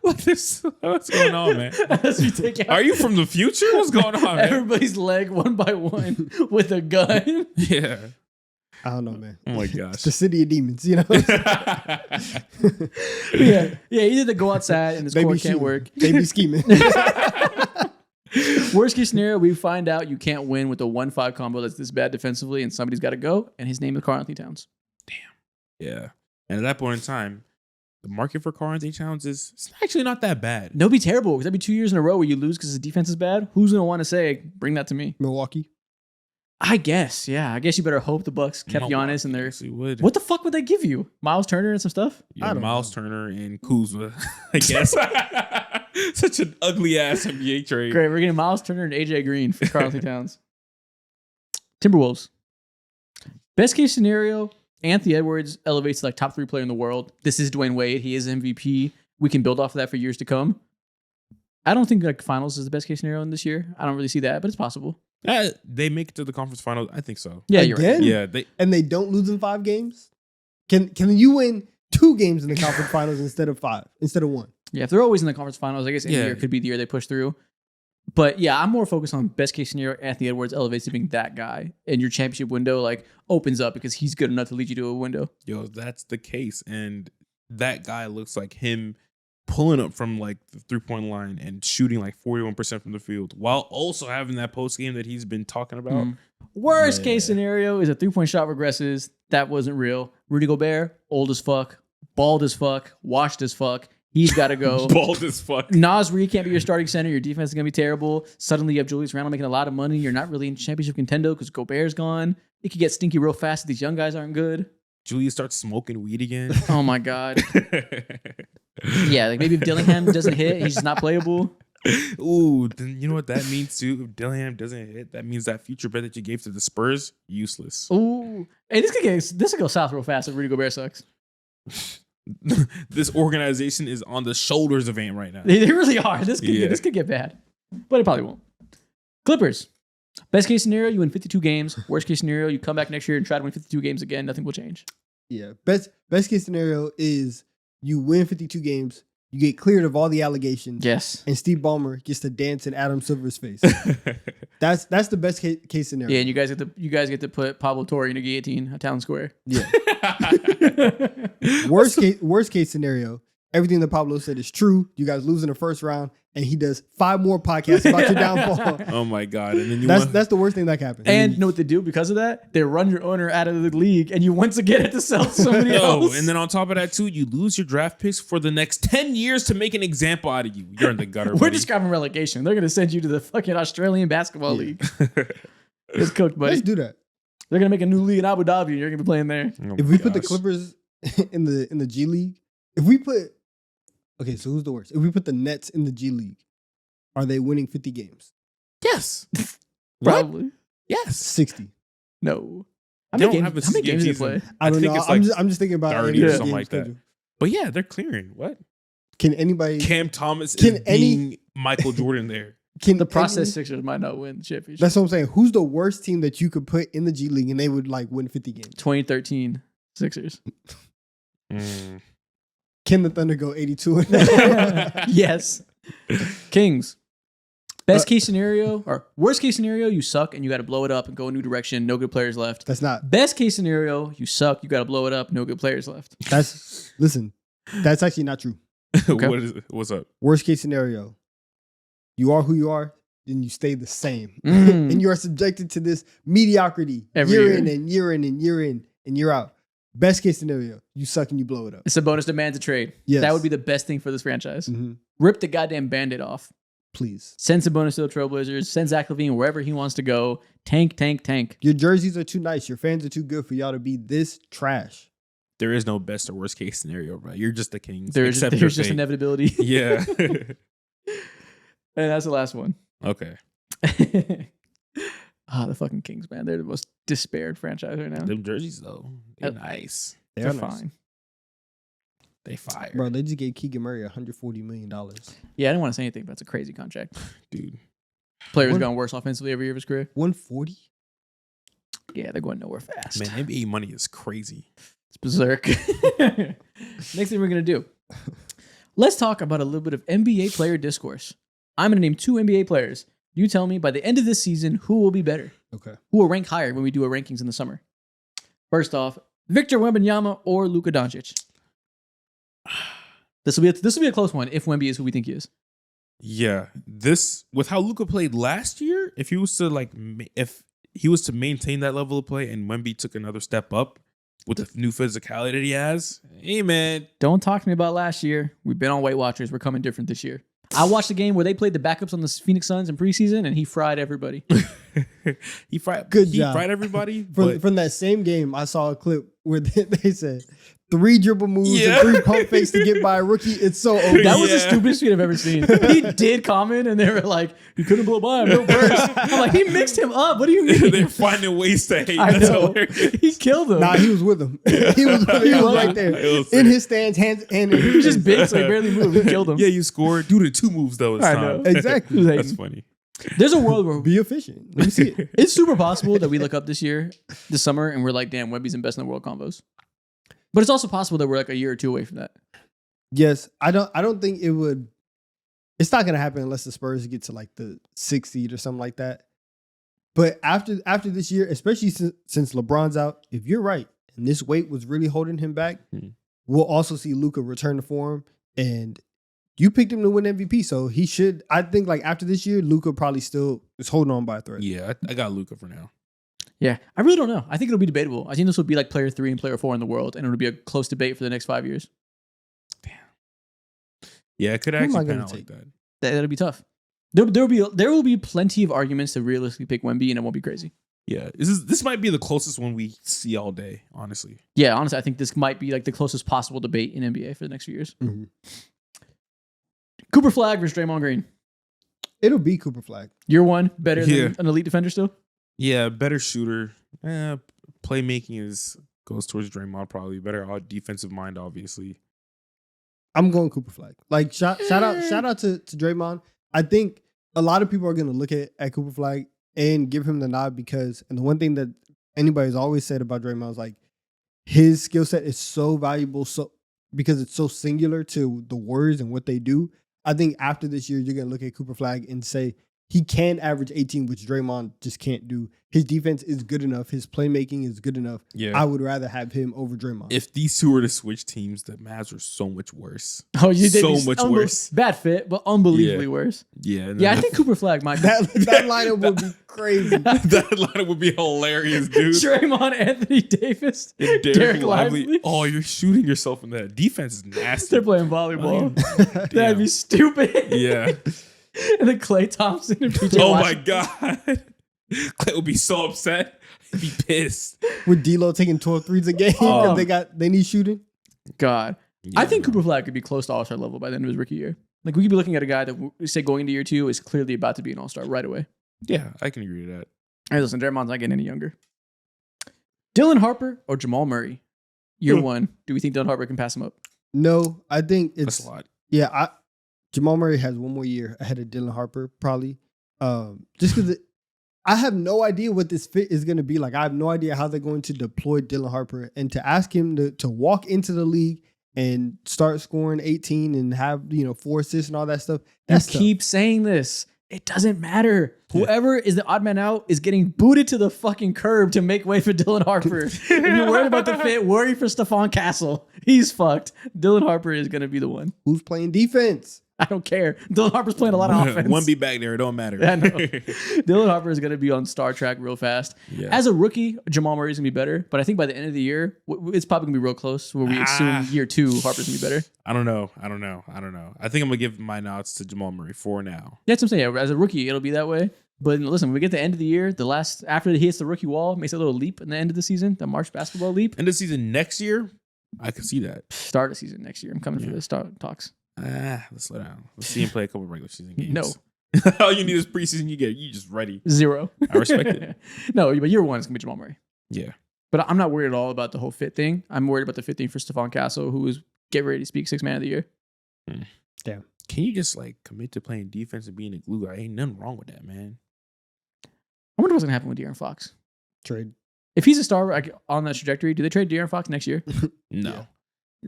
What's going on, man? As you take out Are you from the future? What's going on, man? everybody's leg one by one with a gun. Yeah. I don't know, man. Oh my It's gosh. the city of demons, you know. yeah, either they go outside and this They core be can't shooting. work. They be scheming. Worst case scenario, we find out you can't win with a 1-5 combo that's this bad defensively, and somebody's got to go, and his name is Karl Anthony Towns. Yeah. And at that point in time, the market for Karl Anthony Towns is it's actually not that bad. That'd be terrible because that'd be 2 years in a row where you lose because the defense is bad. Who's gonna want to say, "Bring that to me"? Milwaukee. I guess, yeah. I guess you better hope the Bucks kept Giannis in there. Actually would. What the fuck would they give you? Miles Turner and some stuff? Yeah, I don't Miles know. Turner and Kuzma, I guess. Such an ugly ass NBA trade. Great, we're getting Miles Turner and AJ Green for Karl Anthony Towns. Timberwolves. Best case scenario, Anthony Edwards elevates to like top 3 player in the world. This is Dwayne Wade. He is MVP. We can build off of that for years to come. I don't think like finals is the best case scenario in this year. I don't really see that, but it's possible. They make it to the conference finals. I think so. Yeah, you're right. Again? Yeah, And they don't lose in 5 games? Can you win 2 games in the conference finals instead of 5, instead of 1? Yeah, if they're always in the conference finals, I guess any Yeah. year could be the year they push through. But yeah, I'm more focused on best case scenario. Anthony Edwards elevates to being that guy, and your championship window like opens up because he's good enough to lead you to a window. yo, that's the case, and that guy looks like him pulling up from like the 3-point line and shooting like 41% from the field, while also having that post game that he's been talking about. Mhm. Worst Yeah. case scenario is a 3-point shot regresses. That wasn't real. Rudy Gobert, old as fuck, bald as fuck, washed as fuck. He's got to go. Bald as fuck. Nas Reed can't be your starting center. Your defense is going to be terrible. Suddenly you have Julius Randle making a lot of money. You're not really in championship contendo because Gobert's gone. It could get stinky real fast if these young guys aren't good. Julius starts smoking weed again. Oh my God. Yeah, like maybe if Dillingham doesn't hit, he's just not playable. Ooh, then you know what that means too? If Dillingham doesn't hit, that means that future bet that you gave to the Spurs, useless. Ooh. Hey, this could go south real fast if Rudy Gobert sucks. This organization is on the shoulders of Ant right now. They really are. This Yeah. could get bad. But it probably won't. Clippers. Best case scenario, you win 52 games. Worst case scenario, you come back next year and try to win 52 games again. Nothing will change. Yeah. Best case scenario is you win 52 games, you get cleared of all the allegations, Yes. and Steve Ballmer gets to dance in Adam Silver's face. That's the best case scenario. Yeah, and you guys get to put Pablo Torre in a guillotine at Town Square. Yeah. Worst case scenario, everything that Pablo said is true. You guys lose in the first round, and he does 5 more podcasts about your downfall. Oh my god! And then you That's the worst thing that can happen. And you know what they do because of that? They run your owner out of the league, and you once again have to sell to somebody else. and then on top of that too, you lose your draft picks for the next 10 years to make an example out of you. You're in the gutter. We're buddy. describing relegation. They're going to send you to the fucking Australian Basketball League. It's cooked, buddy. Let's do that. They're going to make a new league in Abu Dhabi, and you're going to be playing there. Oh If my we put the gosh. Clippers in the G League, so who's the worst? If we put the Nets in the G League, are they winning 50 games? yes, Probably. yes. 60. No. They don't have a how many games do they season. play? I don't think know. it's like I'm just thinking about 30 or NBA something game like that. schedule. But yeah, they're clearing. What? Can anybody? Cam Thomas Can is any- being Michael Jordan there. Can The process any- Sixers might not win the championship. That's what I'm saying. Who's the worst team that you could put in the G League and they would like win 50 games? 2013 Sixers. Mm. Can the Thunder go 82? Yes. Kings. Best case scenario or worst case scenario, you suck and you got to blow it up and go a new direction. No good players left. That's not. Best case scenario, you suck. You got to blow it up. No good players left. Listen, that's actually not true. Okay. What's up? Worst case scenario, you are who you are, then you stay the same. Mm. And you are subjected to this mediocrity Every year year. in and year in and year in and year out. Best case scenario, you suck and you blow it up. It's a bonus demands a trade. Yes. That would be the best thing for this franchise. Mhm. Rip the goddamn Band-Aid off. Please. Send Sabonis to the Trailblazers. Send Zach LaVine wherever he wants to go. Tank, tank, tank. Your jerseys are too nice. Your fans are too good for y'all to be this trash. There is no best or worst case scenario, bro. You're just the Kings. There's Accept your just fate. inevitability. Yeah. And that's the last one. Okay. The fucking Kings, man. They're the most despaired franchise right now. Them jerseys though, they're Uh, nice. They're nice. fine. They fire, Bro, they just gave Keegan Murray $140 million. Yeah, I didn't want to say anything, but it's a crazy contract. dude. Player's What- gone worse offensively every year of his career. 140? Yeah, they're going nowhere fast. Man, NBA money is crazy. It's berserk. Next thing we're going to do. Let's talk about a little bit of NBA player discourse. I'm going to name 2 NBA players. You tell me by the end of this season who will be better, Okay. who will rank higher when we do our rankings in the summer. First off, Victor Wembanyama or Luka Doncic. This will be a close one if Wemby is who we think he is. Yeah, this with how Luka played last year. If he was to maintain that level of play, and Wemby took another step up with the new physicality that he has, hey man, Don't talk to me about last year. We've been on Weight Watchers. We're coming different this year. I watched the game where they played the backups on the Phoenix Suns in preseason, and he fried everybody. he fried. Good he job. fried everybody. But From that same game, I saw a clip where they said 3 dribble moves Yeah. and 3 pump fakes to get by a rookie. It's so OD. That was the Yeah. stupidest tweet I've ever seen. He did comment, and they were like, "You couldn't blow by him, no burst." I'm like, he mixed him up. What do you mean? They're finding ways to hate. I That's know. hilarious. He killed him. Nah, he was with him. He was right there It was in sick. his stands, hands and he was just big, so he barely moved. He killed him. Yeah, you scored. Do the 2 moves though. This I time. know. Exactly. That's funny. There's a world where be efficient. Let me see it. it's super possible that we look up this summer, and we're like, "Damn, Wemby's in best in the world combos." But it's also possible that we're like a year or two away from that. Yes, I don't think it would. It's not gonna happen unless the Spurs get to like the 6th seed or something like that. But after this year, especially since LeBron's out, if you're right and this weight was really holding him back, we'll also see Luka return to form. And you picked him to win MVP, so he should. I think like after this year, Luka probably still is holding on by a thread. Yeah, I got Luka for now. Yeah, I really don't know. I think it'll be debatable. I think this will be like player 3 and player 4 in the world, and it'll be a close debate for the next 5 years. Yeah, it could Who am I actually gonna pan out like take? that. That'll be tough. There will be plenty of arguments to realistically pick Wemby, and it won't be crazy. Yeah, this might be the closest one we see all day, honestly. Yeah, honestly, I think this might be like the closest possible debate in NBA for the next few years. Mhm. Cooper Flag versus Draymond Green. It'll be Cooper Flag. Year 1 better Yeah. than an elite defender still. Yeah, better shooter. Playmaking goes towards Draymond probably. Better defensive mind, obviously. I'm going Cooper Flag. Like shout out to Draymond. I think a lot of people are going to look at Cooper Flag and give him the nod because, and the one thing that anybody's always said about Draymond is like his skill set is so valuable, so because it's so singular to the Warriors and what they do. I think after this year, you're going to look at Cooper Flag and say he can average 18, which Draymond just can't do. His defense is good enough. His playmaking is good enough. Yeah. I would rather have him over Draymond. If these two were to switch teams, the Mavs are so much worse. Oh, you did So much worse. Bad fit, but unbelievably Yeah. worse. Yeah. and Yeah, I then think Cooper Flag might. that lineup would be crazy. that lineup would be hilarious, dude. Draymond, Anthony Davis, And Derek Lively. Oh, you're shooting yourself in that. Defense is nasty. They're playing volleyball. Damn. That'd be stupid. Yeah. And then Klay Thompson and PJ Oh my Washington. God. Clay would be so upset. He'd be pissed. With D'Lo taking 12 threes a game Oh. because they need shooting. God. Yeah, I think bro. Cooper Flag could be close to All-Star level by the end of his rookie year. Like, we could be looking at a guy that, say, going into year 2 is clearly about to be an All-Star right away. Yeah, I can agree to that. Hey, listen, Draymond's not getting any younger. Dylan Harper or Jamal Murray? Year 1. Do we think Dylan Harper can pass him up? No, I think That's it's a lot. yeah. Jamal Murray has one more year ahead of Dylan Harper probably. Just because I have no idea what this fit is going to be like. I have no idea how they're going to deploy Dylan Harper and to ask him to walk into the league and start scoring 18 and have 4 assists and all that stuff. That's You tough. keep saying this. It doesn't matter. Whoever is the odd man out is getting booted to the fucking curb to make way for Dylan Harper. If you're worried about the fit, worry for Stephon Castle. He's fucked. Dylan Harper is going to be the one. Who's playing defense. I don't care. Dylan Harper's playing a lot of offense. One be back there. It don't matter. I know. Dylan Harper is going to be on Star Trek real fast. Yeah. As a rookie, Jamal Murray is going to be better, but I think by the end of the year, it's probably going to be real close where we assume year 2, Harper's going to be better. I don't know. I think I'm going to give my nods to Jamal Murray for now. That's what I'm saying. As a rookie, it'll be that way. But listen, when we get to the end of the year, after he hits the rookie wall, makes a little leap in the end of the season, the March basketball leap. End of season next year, I could see that. Start of season next year. I'm coming for the start talks. Let's slow down. Let's see him play a couple regular season games. No. All you need is preseason. You just ready. 0. I respect it. No, but year 1 is going to be Jamal Murray. Yeah. But I'm not worried at all about the whole fit thing. I'm worried about the fit thing for Stephon Castle, who is get ready to speak 6th man of the year. Damn. Can you just commit to playing defense and being a glue guy? Ain't nothing wrong with that, man. I wonder what's going to happen with De'Aaron Fox. Trade. If he's a star on that trajectory, do they trade De'Aaron Fox next year? No.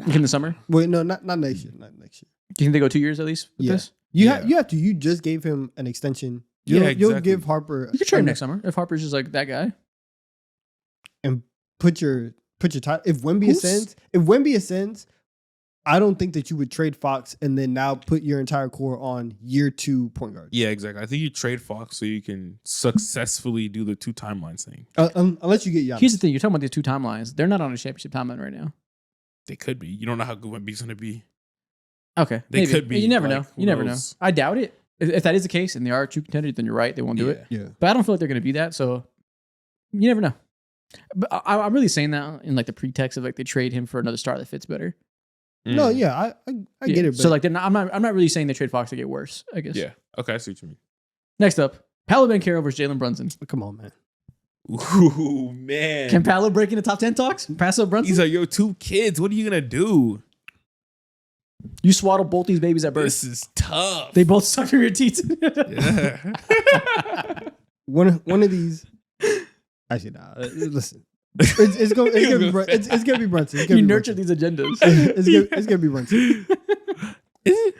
In the summer? Wait, no, not next year. Not next year. Do you think they go 2 years at least with Yeah. this? You Yeah. have to. You just gave him an extension. Yeah, You'll exactly. give Harper. You could trade him next summer if Harper's just like that guy. and put your title. If Wemby Who's- ascends, I don't think that you would trade Fox and then now put your entire core on year 2 point guard. Yeah, exactly. I think you trade Fox so you can successfully do the 2 timelines thing. Unless you get Giannis. Here's the thing: you're talking about these 2 timelines. They're not on a championship timeline right now. They could be. You don't know how good Wemby's going to be. Okay, They maybe. could be, You never like, know. who You never know. knows? I doubt it. If that is the case and they are a true contender, then you're right. They won't do it. Yeah. But I don't feel like they're going to be that. So you never know. But I'm really saying that in like the pretext of like they trade him for another star that fits better. No, yeah, I Yeah. get it. But So like I'm not really saying they trade Fox to get worse. I guess. Yeah. Okay, I see what you mean. Next up, Paolo Banchero versus Jalen Brunson. come on, man. Ooh, man. Can Paolo break into top 10 talks? Pass up Brunson? He's like, yo, 2 kids. What are you gonna do? You swaddle both these babies at birth. This is tough. They both suck from your teeth. Yeah. One of these. Actually, nah. Listen, it's gonna be Brunson. It's gonna be Brunson. It's gonna You be nurture Brunson. these agendas. It's gonna be Brunson. Is it?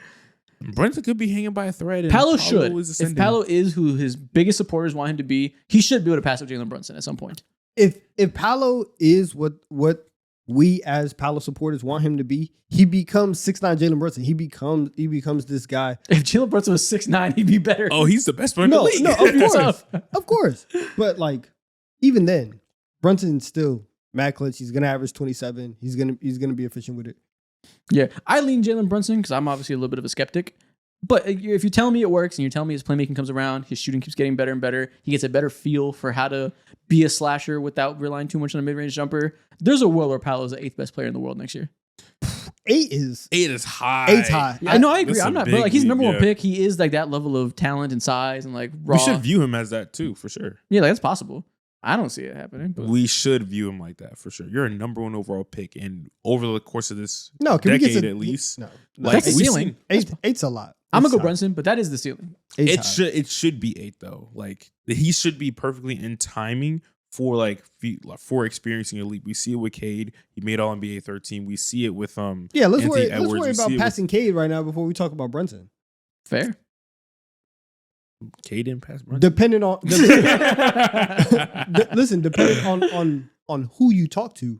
Brunson could be hanging by a thread. And Paolo should. is If ascending. Paolo is who his biggest supporters want him to be, he should be able to pass up Jalen Brunson at some point. If Paolo is what we as Paolo supporters want him to be, he becomes 6'9" Jalen Brunson. He becomes this guy. If Jalen Brunson was 6'9", he'd be better. Oh, he's the best player in the No, league. no, of course, Tough. of course. But like, even then, Brunson's still mad clutch. He's gonna average 27. He's gonna be efficient with it. Yeah, I lean Jalen Brunson because I'm obviously a little bit of a skeptic. But if you tell me it works and you're telling me his playmaking comes around, his shooting keeps getting better and better, he gets a better feel for how to be a slasher without relying too much on a mid-range jumper, there's a world where Paolo's the 8th best player in the world next year. 8 is 8 is high. 8's high. Yeah, I know, I agree. This is I'm a not, but big like he's the number league, one yeah. pick. He is like that level of talent and size and like raw. We should view him as that too, for sure. Yeah, like that's possible. I don't see it happening. But We should view him like that for sure. You're a number 1 overall pick, and over the course of this no. Can we decade get to at least, No, That's the we've ceiling. seen- 8's a lot. I'm gonna Eight's go high. Brunson, but that is the ceiling. Eight's high. it should be 8 though. Like he should be perfectly in timing for for experiencing elite. We see it with Cade. He made All NBA 13. We see it with Yeah, let's Anthony worry Edwards. You about see it passing Cade right now before we talk about Brunson. Fair. with Cade didn't pass Brunson. Depending on listen, depending on who you talk to.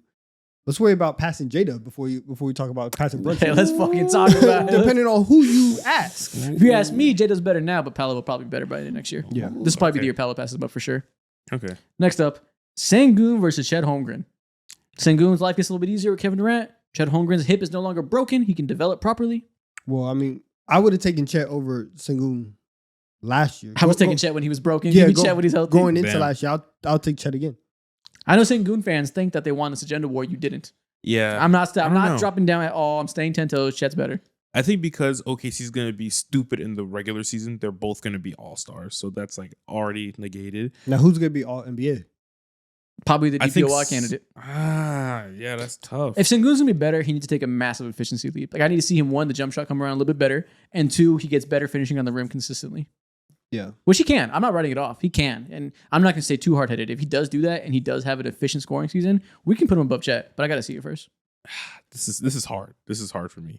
Let's worry about passing Jada before we talk about passing Brunson. Okay, let's fucking talk about it. Depending on who you ask. If you ask me, Jada's better now, but Paolo will probably be better by the end of next year. Yeah. This will probably be Okay. the year Paolo passes him up for sure. Okay. Next up, Sengun versus Chet Holmgren. Sengun's life gets a little bit easier with Kevin Durant. Chet Holmgren's hip is no longer broken. He can develop properly. Well, I mean, I would have taken Chet over Sengun last year. I was taking Chet when he was broken. Give me Chet when he's healthy. Going into Bam. last year, I'll take Chet again. I know Sengun fans think that they won this agenda war. You didn't. Yeah. I'm not don't know. dropping down at all. I'm staying 10 toes. Chet's better. I think because OKC's going to be stupid in the regular season, they're both going to be all-stars. So that's like already negated. Now, who's gonna be all NBA? Probably the I think DPOY candidate. Yeah, that's tough. If Sengun's gonna be better, he needs to take a massive efficiency leap. Like I need to see him, 1, the jump shot come around a little bit better, and 2, he gets better finishing on the rim consistently. Yeah. Which he can. I'm not writing it off. He can. And I'm not going to stay too hard-headed. If he does do that and he does have an efficient scoring season, we can put him above Chet. But I got to see it first. This is hard. This is hard for me.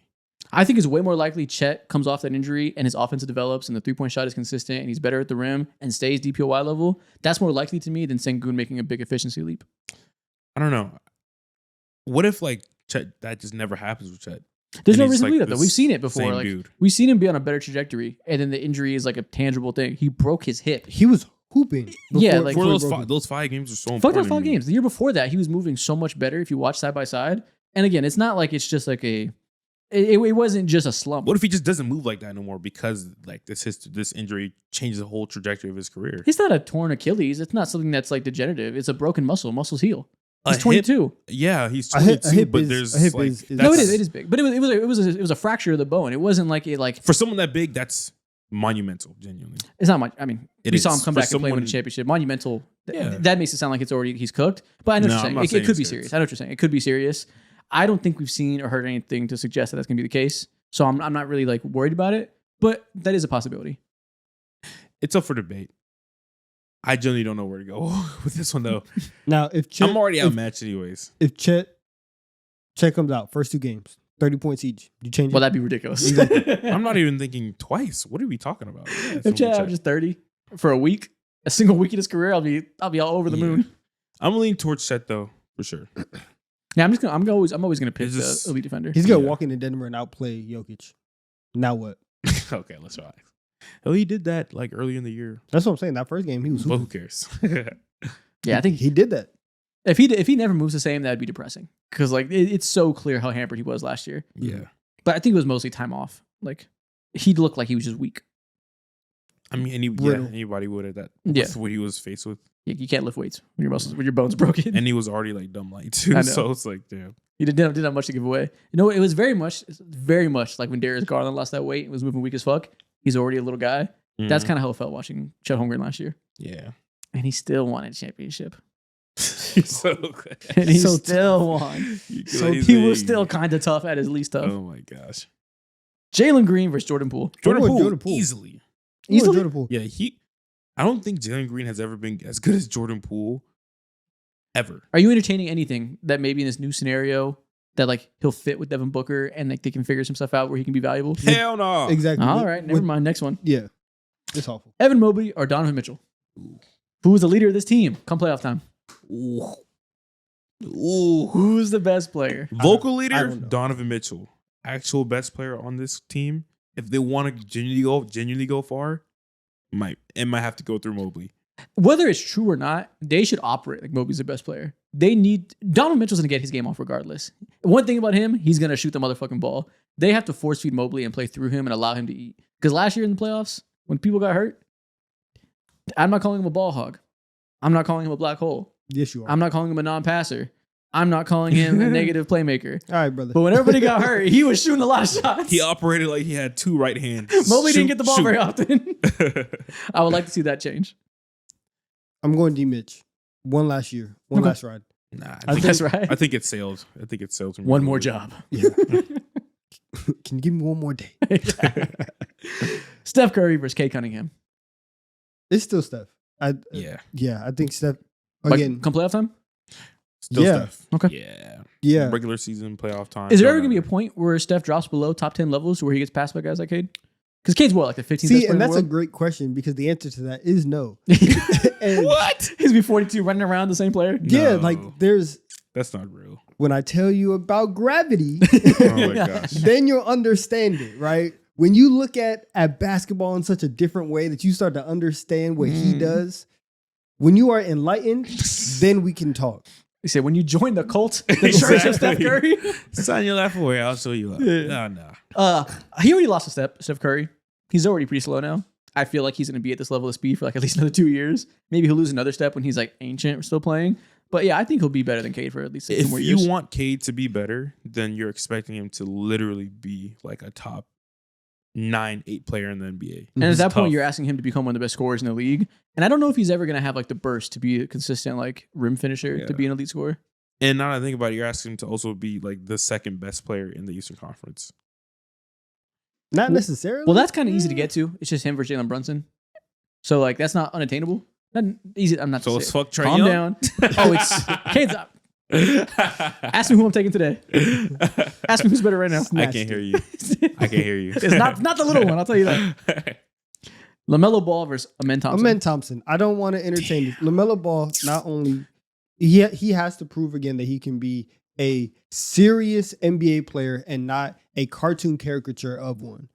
I think it's way more likely Chet comes off that injury and his offense develops and the three-point shot is consistent and he's better at the rim and stays DPOY level. That's more likely to me than Sengun making a big efficiency leap. I don't know. What if like Chet, that just never happens with Chet? There's And no he's reason to like believe that, though. this We've seen it before. same Like dude. we've seen him be on a better trajectory and then the injury is like a tangible thing. He broke his hip. He was hooping. Yeah, like- For before he those broke five, it. those 5 games are so Fuck important. those 5 to me. games. The year before that, he was moving so much better if you watch side by side. And again, it's not like it's just like it wasn't just a slump. What if he just doesn't move like that no more because like this injury changes the whole trajectory of his career? It's not a torn Achilles. It's not something that's like degenerative. It's a broken muscle. Muscles heal. A He's 22. Yeah, he's A hip- 22, but is- there's a hip like is- No, it that's- is. It is big, but it was a fracture of the bone. It wasn't like it like for someone that big. That's monumental, genuinely. it's not much. I mean, It we saw him is. come For back and play and win someone- a championship. Monumental. Yeah. That makes it sound like it's already he's cooked. But I know No, what I'm you're not saying. saying It could be it's serious. cooked. I know what you're saying. It could be serious. I don't think we've seen or heard anything to suggest that that's going to be the case. So I'm not really like worried about it. But that is a possibility. It's up for debate. I generally don't know where to go with this one though. Now, if Chet, I'm already if, outmatched anyways. if Chet comes out first 2 games, 30 points each, do you change Well, it? that'd be ridiculous. I'm not even thinking twice. What are we talking about? Yeah, it's If gonna be Chet Chet. averages 30 for a week, a single week in his career, I'll be all over the Yeah. moon. I'm leaning towards Chet though, for sure. Yeah, I'm always gonna pick It's the just- elite defender. He's gonna Yeah. walk into Denver and outplay Jokic. Now what? Okay, let's relax. Oh, he did that like early in the year. That's what I'm saying. That first game, he was But hooping. who cares? Yeah, I think he did that. if he never moves the same, that'd be depressing because like it's so clear how hampered he was last year. yeah. But I think it was mostly time off. Like he looked like he was just weak. I mean, Brittle. anybody would at that. Yeah. That's what he was faced with, You can't lift weights when your bones broken. and he was already like dumb light too. I know. So it's like, damn. He didn't have much to give away. You know, it was very much like when Darius Garland lost that weight and was moving weak as fuck. He's already a little guy. That's kind of how it felt watching Chet Holmgren last year. Yeah. And he still won a championship. He's so good. And he So still won. So He's he a- was still kind of tough at his least tough. Oh my gosh. Jalen Green versus Jordan Poole. Jordan with Poole, Jordan Poole. easily. Easily? Jordan Poole. Yeah, I don't think Jalen Green has ever been as good as Jordan Poole ever. Are you entertaining anything that maybe in this new scenario that like he'll fit with Devin Booker and like they can figure some stuff out where he can be valuable? Hell no. Exactly. All right, never mind. Next one. Yeah, it's awful. Evan Mobley or Donovan Mitchell? Who is the leader of this team come playoff time? Ooh. Ooh. Who's the best player? Vocal I leader, don't know. Donovan Mitchell. Actual best player on this team. If they want to genuinely go far, might have to go through Mobley. Whether it's true or not, they should operate like Mobley's the best player. Donovan Mitchell's gonna get his game off regardless. One thing about him, he's gonna shoot the motherfucking ball. They have to force feed Mobley and play through him and allow him to eat. Because last year in the playoffs, when people got hurt, I'm not calling him a ball hog. I'm not calling him a black hole. Yes, you are. I'm not calling him a non-passer. I'm not calling him a negative playmaker. All right, brother. But when everybody got hurt, he was shooting a lot of shots. He operated like he had two right hands. Mobley didn't Shoot, get the ball shoot. very often. I would like to see that change. I'm going D Mitch. One last year. One Okay. last ride. Nah, I think- That's right. I think it sailed. I think it sailed. from One here. more job. Yeah. Can you give me one more day? Steph Curry versus Kate Cunningham. It's still Steph. Yeah. Yeah, I think Steph Like, again. come playoff time? Still Yeah. Steph. Okay. Yeah. Yeah. Regular season, playoff time. Is there don't ever going to be a matter. point where Steph drops below top 10 levels where he gets passed by guys like Cade? Because Cade's what, like the 15th best See, player and that's a in the great question because the answer to that is no. world? And What? He's be 42 running around the same player? yeah, No. like there's That's not real. when I tell you about gravity, Oh my gosh. then you'll understand it, right? When you look at basketball in such a different way that you start to understand what he Mm. does, when you are enlightened, then we can talk. He said, when you join the cult, the church of Steph Exactly. Curry. Sign your life away. I'll show you up. Yeah. No. He already lost a Steph Curry. He's already pretty slow now. I feel like he's going to be at this level of speed for like at least another 2 years. Maybe he'll lose another step when he's like ancient still playing. But yeah, I think he'll be better than Cade for at least 6 If more you years. want Cade to be better, then you're expecting him to literally be like a top 9-8 player in the NBA. And at It's that point, tough. you're asking him to become one of the best scorers in the league. And I don't know if he's ever going to have like the burst to be a consistent like rim finisher to Yeah. be an elite scorer. And now that I think about it, you're asking him to also be like the second best player in the Eastern Conference. Not necessarily. Well, that's kind of easy to get to. It's just him versus Jalen Brunson. So like that's not unattainable. Not easy. I'm not. So to let's say- fuck Trae Calm Young? down. Oh, it's Cade's up. Ask me who I'm taking today. Ask me who's better right now. I can't hear you. I can't hear you. It's not the little one. I'll tell you that. LaMelo Ball versus Amen Thompson. Amen Thompson. I don't want to entertain this. LaMelo Ball, not only he has to prove again that he can be a serious NBA player and not a cartoon caricature of one.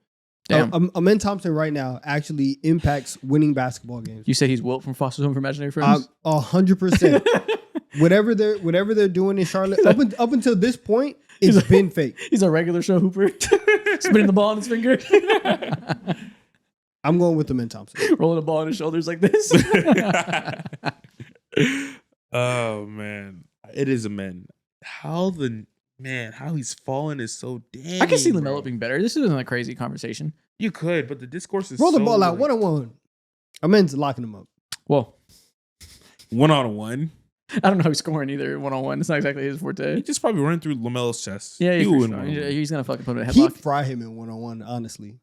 Damn. Amen Thompson right now actually impacts winning basketball games. You said he's Wilt from Foster's Home for Imaginary Friends. 100%. Whatever they're doing in Charlotte, up until this point, it's been fake. He's a regular show hooper, spinning the ball on his finger, I'm going with Amen Thompson. rolling the ball on his shoulders like this. Oh man, it is a man. How he's fallen is so damn. I can see LaMelo being better. This isn't a crazy conversation. You could, but the discourse is Roll the so, ball out like, 1-on-1. Amen's locking him up. Well, 1-on-1. I don't know how he's scoring either 1-on-1. It's not exactly his He forte. just probably running through LaMelo's chest. Yeah, He he's, would for win sure. 1-on-1. He's gonna fucking put him in a He'd headlock. fry him in 1-on-1, honestly.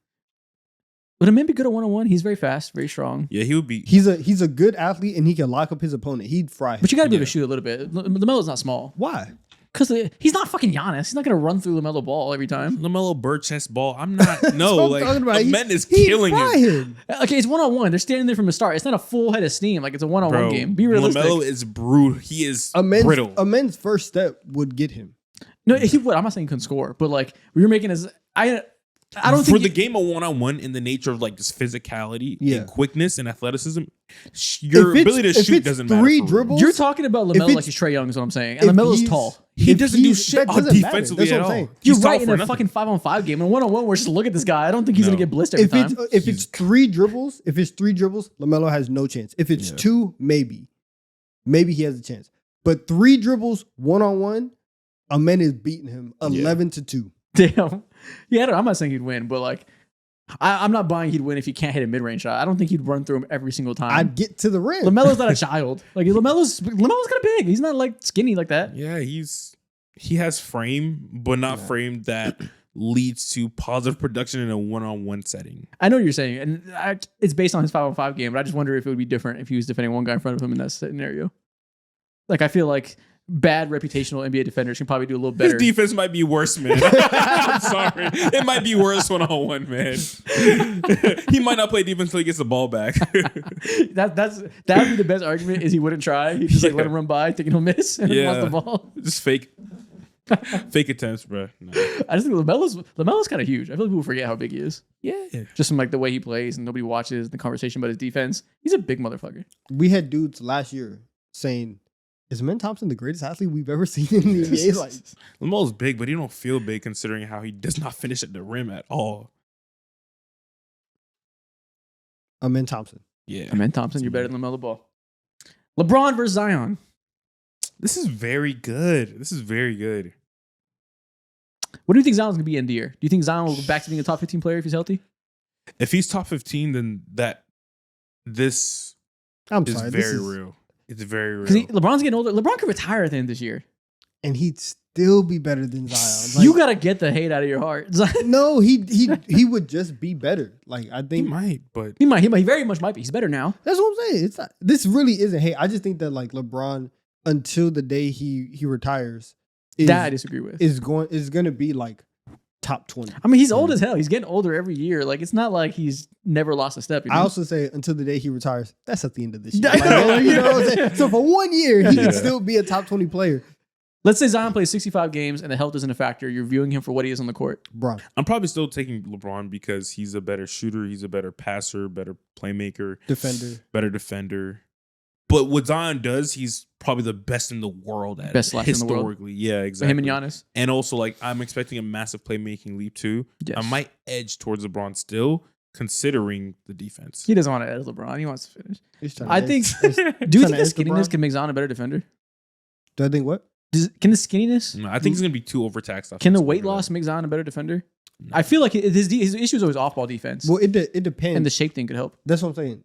Would a man be good at 1-on-1? He's very fast, very strong. Yeah, he would be. He's a good athlete and he can lock up his opponent. He'd fry him. But you got to be able Yeah. to shoot a little bit. LaMelo's not small Why? because he's not fucking Giannis. He's not gonna run through LaMelo Ball every time. LaMelo bird chest ball. I'm not. That's No, what I'm like talking about. the man is He'd killing fry him. Okay, it's 1-on-1. They're standing there from the start. It's not a full head of steam. Like it's a 1-on-1 Bro, game. Be realistic. LaMelo is brutal. He is brittle. Amen's first step would get him. No, he would. I'm not saying he couldn't score, but like we were making as I don't for think the game of 1-on-1 in the nature of like this physicality Yeah. and quickness and athleticism, your If it's- ability to if shoot it's doesn't matter. three for real. dribbles- you're talking about LaMelo it's- like he's Trae Young is what I'm saying, and if LaMelo's he's- tall. He If doesn't do he's- shit that doesn't matter. defensively That's at what I'm all. saying. You're He's right tall in for a nothing. fucking 5-on-5 game. And 1-on-1, we're just look at this guy. I don't think he's gonna No. get blitzed every time. If it's 3 dribbles, LaMelo has no chance. If it's Yeah. 2, maybe he has a chance. But 3 dribbles 1-on-1, Amen is beating him 11-2. Damn. Yeah, I'm not saying he'd win, but like, I'm not buying he'd win if he can't hit a mid-range shot. I don't think he'd run through him every single time. I'd get to the rim. LaMelo's not a child. Like LaMelo's kind of big. He's not like skinny like that. Yeah, he has frame, but not frame that leads to positive production in a one-on-one setting. I know what you're saying, and it's based on his 5-on-5 game. But I just wonder if it would be different if he was defending one guy in front of him in that scenario. Like I feel like bad reputational NBA defenders can probably do a little better. His defense might be worse, man. I'm sorry. It might be worse one-on-one, man. He might not play defense until he gets the ball back. that would be the best argument is he wouldn't try. He'd just like let him run by, thinking he'll miss and Yeah. lost the ball. Just fake attempts, bro. No. I just think LaMelo's kind of huge. I feel like people forget how big he is. Yeah. Just from like the way he plays and nobody watches the conversation about his defense. He's a big motherfucker. We had dudes last year saying, "Is Amen Thompson the greatest athlete we've ever seen in the NBA?" Like, Lamelo's big, but he don't feel big considering how he does not finish at the rim at all. Amen Thompson. Yeah. Amen Thompson, you're better than LaMelo Ball. LeBron versus Zion. This is very good. This is very good. What do you think Zion's gonna be in the year? Do you think Zion will go back to being a top 15 player if he's healthy? If he's top 15, then this I'm is sorry. very real. It's very real. Because LeBron's getting older. LeBron could retire at the end of this year. And he'd still be better than Zion. Like, You gotta get the hate out of your heart. Zion, no, he would just be better. Like I he think might, but he very much might be. He's better now. that's what I'm saying. It's not, this really isn't hate. I just think that like LeBron, until the day he retires, That I disagree with. is going to be like top 20. I mean, he's old as hell. He's getting older every year. Like, it's not like he's never lost a step. You know? I also say until the day he retires, that's at the end of this year. I know. Like, you know what I'm saying? So for 1 year, he Yeah. can still be a top 20 player. Let's say Zion plays 65 games and the health isn't a factor. You're viewing him for what he is on the court. Bron. I'm probably still taking LeBron because he's a better shooter, he's a better passer, better playmaker, Defender. better defender. But what Zion does, he's probably the best in the world at Best it. slasher in the world. Historically. Yeah, So exactly. him and Giannis. And also, like, I'm expecting a massive playmaking leap too. Yes. I might edge towards LeBron still, considering the defense. He doesn't want to edge LeBron. He wants to finish. He's trying I to think. edge- Do you think trying the to edge skinniness LeBron? can make Zion a better defender? Do I think what? Can the skinniness? No, I think he's gonna be too overtaxed. Can the offensively weight for that. loss make Zion a better defender? No. I feel like his issue is always off ball defense, Well, it depends. and the shape thing could help. That's what I'm saying.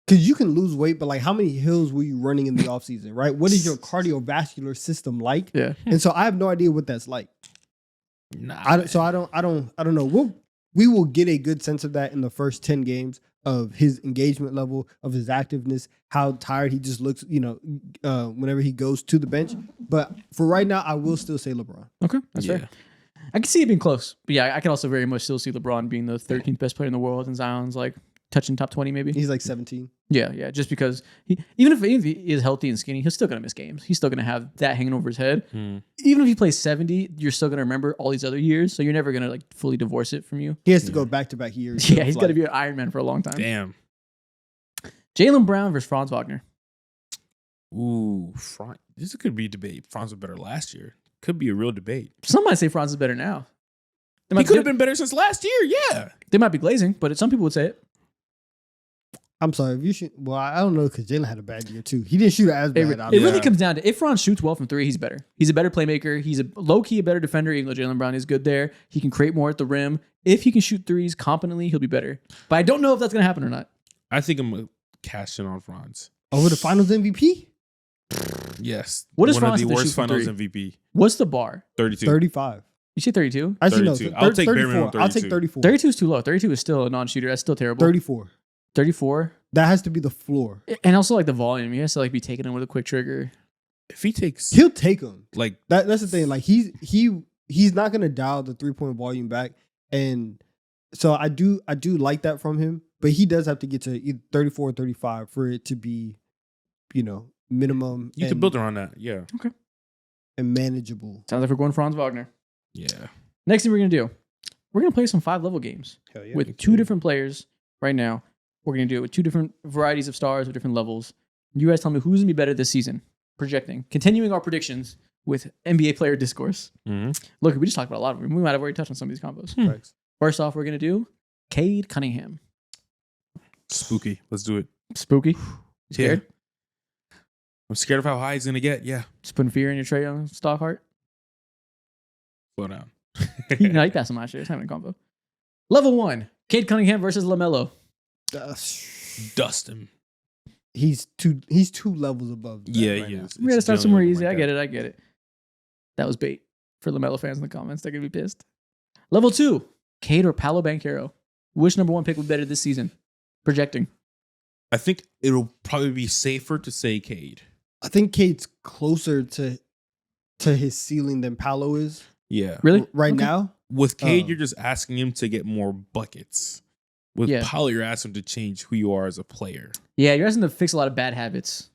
Because you can lose weight, but like how many hills were you running in the offseason, right? What is your cardiovascular system like? Yeah. And so I have no idea what that's like. Nah, I don't know. We will get a good sense of that in the first 10 games of his engagement level, of his activeness, how tired he just looks, whenever he goes to the bench. But for right now, I will still say LeBron. Okay, that's Yeah. fair. I can see it being close, but yeah, I can also very much still see LeBron being the 13th best player in the world, and Zion's like touching top 20 maybe. He's like 17. Yeah, just because even if he is healthy and skinny, he's still gonna miss games. He's still gonna have that hanging over his head. Hmm. Even if he plays 70, you're still gonna remember all these other years, so you're never gonna like fully divorce it from you. He has to go back-to-back years. Yeah, he's got to be an Iron Man for a long time. Damn. Jaylen Brown versus Franz Wagner. Ooh, this could be a debate. Franz was better last year. Could be a real debate. Some might say Franz is better now. They He might, could have been better since last year. Yeah. they might be glazing, but some people would say it. I'm sorry. If you shoot, well, I don't know because Jalen had a bad year too. He didn't shoot as It, bad. it obviously. really comes down to if Franz shoots well from three, he's better. He's a better playmaker. He's a low key a better defender, even though Jaylen Brown is good there. He can create more at the rim. If he can shoot threes competently, he'll be better. But I don't know if that's gonna happen or not. I think I'm going to cash in on Franz. Over the Finals MVP, Yes. What is one of Franz the to shoot worst from finals three? MVP? What's the bar? 32. 35. You say 32? Actually, 32. no. I'll take bare 34. minimum I'll take 32. 34. 32 is too low. 32 is still a non-shooter. That's still terrible. 34. 34. That has to be the floor. And also like the volume. He has to like be taken in with a quick trigger. If he takes He'll take them. like That's the thing. Like he's not gonna dial the 3-point volume back, and so I do like that from him. But he does have to get to either 34 or 35 for it to be, minimum. you could build around that. Yeah. and manageable. Sounds like we're going Franz Wagner. Yeah. Next thing we're gonna do, we're gonna play some 5-level games Hell yeah. with two different players right now. We're gonna do it with two different varieties of stars with different levels. You guys tell me who's gonna be better this season. Projecting, continuing our predictions with NBA player discourse. Mm-hmm. Look, we just talked about a lot of them. We might have already touched on some of these combos. Facts. First off, we're going to do Cade Cunningham. Spooky. Let's do it. Spooky. Scared? I'm scared of how high he's gonna get. Yeah. Just putting fear in your Trae Young stock heart. Slow down. He passed him last year. It's having a combo. Level 1, Cade Cunningham versus LaMelo. Dust him. He's two levels above. That Yeah, right he now. is. We're going to start It's somewhere dealing easy. with I him like get it. That was bait for LaMelo fans in the comments. They're going to be pissed. Level 2, Cade or Paolo Banchero. Which number 1 pick would be better this season? Projecting. I think it'll probably be safer to say Cade. I think Cade's closer to his ceiling than Paolo is Yeah. Really? right Okay. now. With Cade, Oh. you're just asking him to get more buckets. With Yeah. Paolo, you're asking him to change who you are as a player. Yeah, you're asking him to fix a lot of bad habits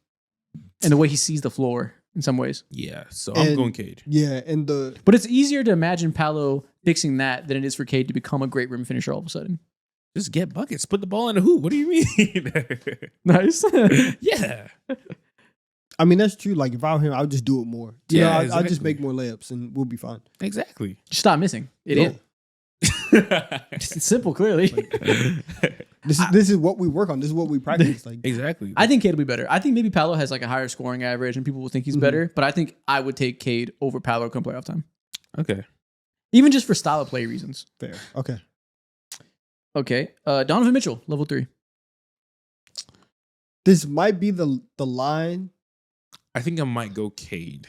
and the way he sees the floor in some ways. Yeah. So I'm And- going Cade. Yeah, and the But it's easier to imagine Paolo fixing that than it is for Cade to become a great rim finisher all of a sudden. Just get buckets. Put the ball in the hoop. What do you mean? Nice. Yeah. I mean that's true. Like if I were him, I would just do it more. You Yeah, know, I'll just exactly. make more layups and we'll be fine. Exactly. Just stop missing. Idiot. It's simple, clearly. This is what we work on. This is what we practice. Like Exactly. I think Cade will be better. I think maybe Paolo has like a higher scoring average and people will think he's Mhm. better, but I think I would take Cade over Paolo come playoff time. Okay. Even just for style of play reasons. fair. Okay. Okay. Donovan Mitchell, level 3. This might be the line. I think I might go Cade.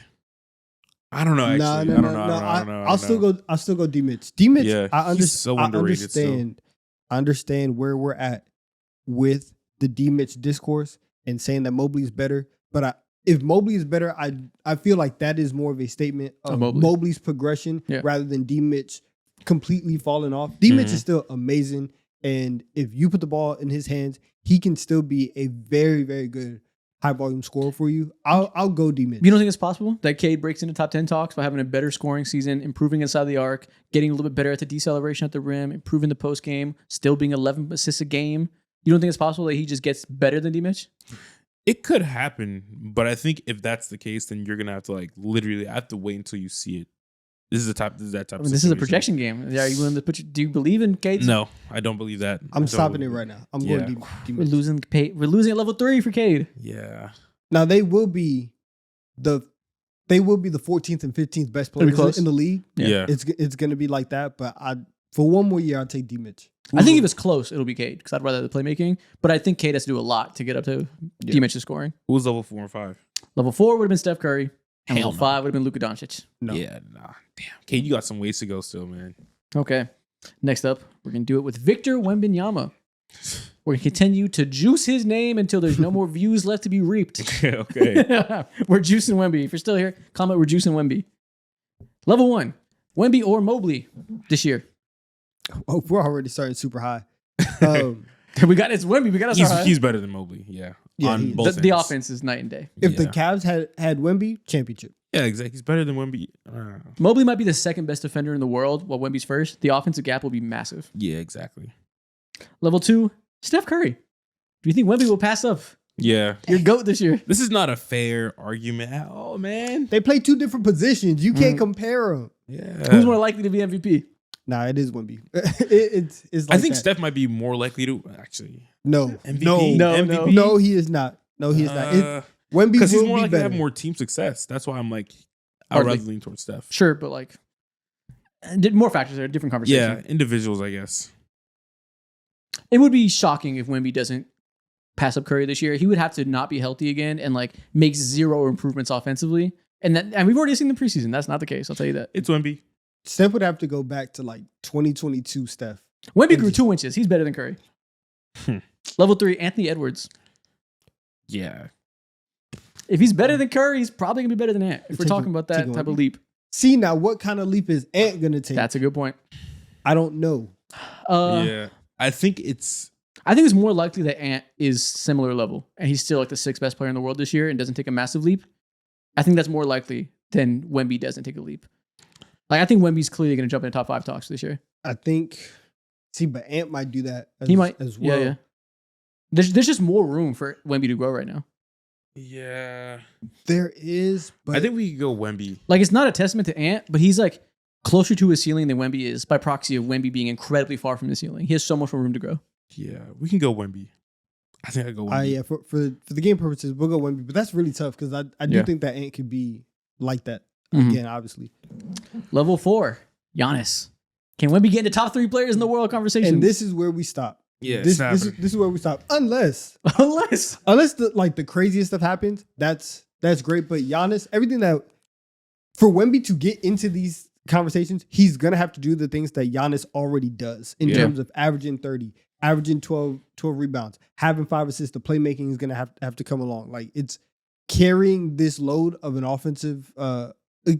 I don't know. Actually, No. I don't know. I'll still go. I'll still go D Mitch. D Mitch. Yeah, I he's so underrated still. understand. I understand where we're at with the D Mitch discourse and saying that Mobley is better. But if Mobley is better, I feel like that is more of a statement of Mobley. Mobley's progression Yeah. rather than D Mitch completely falling off. D Mitch Mhm. is still amazing, and if you put the ball in his hands, he can still be a very, very good high volume scorer for you. I'll go D Mitch. You don't think it's possible that Cade breaks into top 10 talks by having a better scoring season, improving inside the arc, getting a little bit better at the deceleration at the rim, improving the post game, still being 11 assists a game? You don't think it's possible that he just gets better than D Mitch? It could happen, but I think if that's the case, then you're gonna have to literally. I have to wait until you see it. This is that type. I mean, of this is a situation. projection game. Are you willing to do you believe in Cade? No, I don't believe that. I I'm don't stopping it believe right now. I'm Yeah. going D We're Mitch. losing at level 3 for Cade. Yeah. Now they will be the 14th and 15th best It'll be players close. in the league. Yeah. It's gonna be like that. But for one more year, I'll take D Mitch. I think if it's close, it'll be Cade because I'd rather the playmaking. But I think Cade has to do a lot to get up to Yeah. D Mitch's scoring. Who's level 4 and 5? Level 4 would have been Steph Curry, and Hell level no. 5 would have been Luka Doncic. No. Yeah. Nah. Damn. Cade, you got some ways to go still, man. Okay. Next up, we're going to do it with Victor Wembanyama. We're going to continue to juice his name until there's no more views left to be reaped. Okay. We're juicing Wemby. If you're still here, comment we're juicing Wemby. Level 1, Wemby or Mobley this year. Oh, we're already starting super high. Um, We got it's Wemby. We got us. He's better than Mobley. Yeah. Yeah, On he is. both The ends. offense is night and day. if the Yeah. Cavs had Wemby, championship. Yeah, exactly. He's better than Wemby. Mobley might be the second best defender in the world, while Wemby's first. The offensive gap will be massive. Yeah, exactly. Level 2, Steph Curry. Do you think Wemby will pass up Yeah. your GOAT this year? This is not a fair argument at all, man. They play two different positions. You can't compare them. Yeah. Who's more likely to be MVP? Nah, it is Wemby. it's I like think that. Steph might be more likely to actually. No, MVP? no, MVP? no, he is not. No, he is not. Wemby Because he's will more be likely to better. have more team success. That's why I'm like, I'd Hardly. rather lean towards Steph. Sure, but like more factors there, different conversation. Yeah, individuals, I guess. It would be shocking if Wemby doesn't pass up Curry this year. He would have to not be healthy again and like make zero improvements offensively. And we've already seen the preseason. That's not the case. I'll tell you that. It's Wemby. Steph would have to go back to like 2022 Steph. Wemby grew 2 inches. He's better than Curry. Level 3, Anthony Edwards. Yeah. If he's better than Curry, he's probably gonna be better than Ant. If we're Take talking it- about take that it type Wemby. of leap, See now, what kind of leap is Ant gonna take? that's a good point. I don't know. Yeah. I think it's I think it's more likely that Ant is similar level and he's still like the 6th best player in the world this year and doesn't take a massive leap. I think that's more likely than Wemby doesn't take a leap. Like I think Wemby's clearly going to jump in the top 5 talks this year. I think. See, but Ant might do that. He might as well. Yeah. There's just more room for Wemby to grow right now. Yeah. There is, but I think we could go Wemby. Like, it's not a testament to Ant, but he's like closer to his ceiling than Wemby is by proxy of Wemby being incredibly far from his ceiling. He has so much more room to grow. Yeah, we can go Wemby. I think I go Wemby. yeah, for the game purposes, we'll go Wemby. But that's really tough because I do Yeah. think that Ant could be like that Mhm. again. Obviously, Level 4, Giannis. Can Wemby get into top 3 players in the world conversation? and this is where we stop. Yeah, This it's is where we stop. Unless Unless the craziest stuff happens, that's great. But Giannis, everything that for Wemby to get into these conversations, he's gonna have to do the things that Giannis already does in Yeah. terms of averaging 30, averaging 12 rebounds, having 5 assists. The playmaking is gonna have to come along. Like it's carrying this load of an offensive,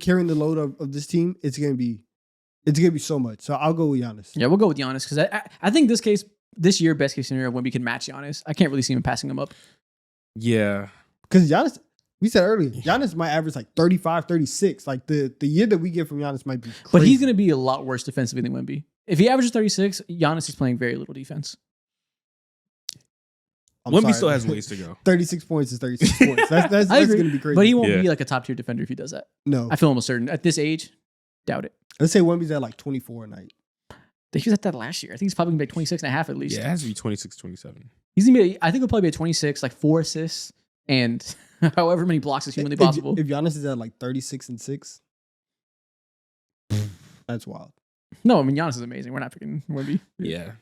carrying the load of this team. It's gonna be so much. So I'll go with Giannis. Yeah, we'll go with Giannis because I think this year, best case scenario, Wemby can match Giannis. I can't really see him passing him up. Yeah. Because Giannis, we said earlier, Giannis might average like 35, 36. Like the year that we get from Giannis might be crazy. But he's going to be a lot worse defensively than Wemby. If he averages 36, Giannis is playing very little defense. I'm Wemby sorry. still has ways to go. 36 points is 36 points. That's I agree. going to be crazy. But he won't Yeah. be like a top tier defender if he does that. no. I feel almost certain. At this age, doubt it. Let's say Wemby's at like 24 a night. He was at that last year. I think he's probably going to be like 26 and a half at least. Yeah, it has to be 26, 27. He's going to be, I think he'll probably be at 26, like 4 assists and however many blocks is humanly possible. If Giannis is at like 36 and 6, that's wild. No, I mean, Giannis is amazing. We're not picking Wemby. Yeah.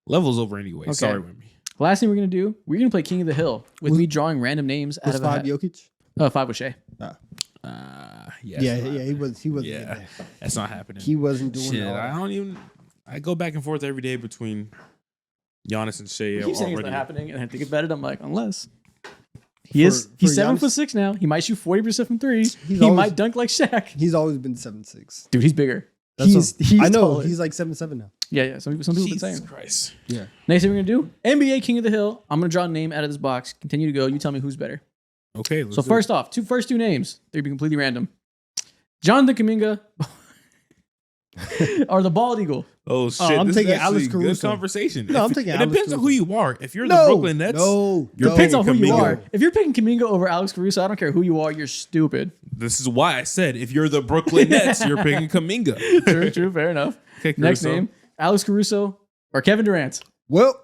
Level's over anyway. Okay. Sorry, Wemby. Last thing we're going to do, we're going to play King of the Hill with me drawing random names out Was of a 5 hat. Jokic? 5 with Shea. Yeah, Yeah, he wasn't doing Yeah, that. that's not happening. He wasn't doing Shit, that. I go back and forth every day between Giannis and Shea He keeps saying it's already. not happening, and I think about it. I'm like, unless he's for 7'6" now. He might shoot 40% from 3. He always- might dunk like Shaq. He's always been 7'6". Dude, he's bigger. He's I know. taller. He's like 7'7" now. Yeah. Some people have been Jesus saying. Christ. Yeah. Next thing we're gonna do, NBA King of the Hill. I'm gonna draw a name out of this box. Continue to go. You tell me who's better. Okay, let's So do first off, first two names. They'd be completely random. Jonathan Kuminga or the Bald Eagle. Oh shit! I'm this taking is actually Alex good Caruso. conversation. No, I'm taking It Alex depends on who Caruso. you are. If you're the Brooklyn Nets, No. you're Depends on who you Kuminga. are. If you're picking Kuminga over Alex Caruso, I don't care who you are. You're stupid. This is why I said if you're the Brooklyn Nets, you're picking Kuminga. True. Fair enough. Okay, Next Caruso. name, Alex Caruso or Kevin Durant. Well,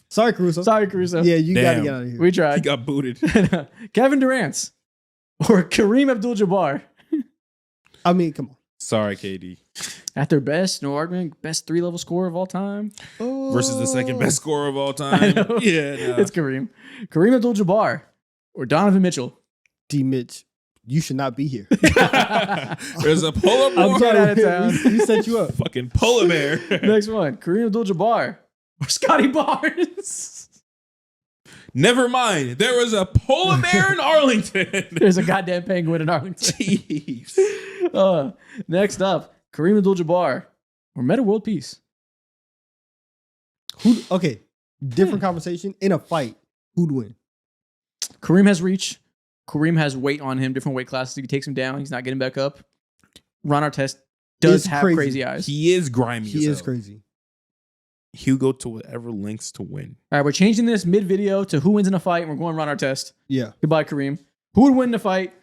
sorry, Caruso. Sorry, Caruso. Yeah, you got to Damn. get out of here. We He tried. got booted. Kevin Durant or Kareem Abdul-Jabbar. I mean, come on. Sorry, KD. At their best, no argument, best 3-level scorer of all time. Versus the second best scorer of all I time. know. Yeah, no. It's Kareem. Kareem Abdul-Jabbar or Donovan Mitchell. D. Mitch, you should not be here. There's a polar I'm bear. getting out of town. We set you up. Fucking polar bear. Next one, Kareem Abdul-Jabbar or Scotty Barnes. Never mind. There was a polar bear in Arlington. There's a goddamn penguin in Arlington. Jeez. Next up, Kareem Abdul-Jabbar or Meta World Peace. Okay, different conversation. In a fight, who'd win? Kareem has reach. Kareem has weight on him, different weight classes. If he takes him down, he's not getting back up. Ron Artest does It's have crazy. crazy eyes. He is grimy. He as is hell. crazy. He'll go to whatever lengths to win. All right, we're changing this mid-video to who wins in a fight, and we're going Ron Artest. Yeah. Goodbye, Kareem. Who would win in a fight?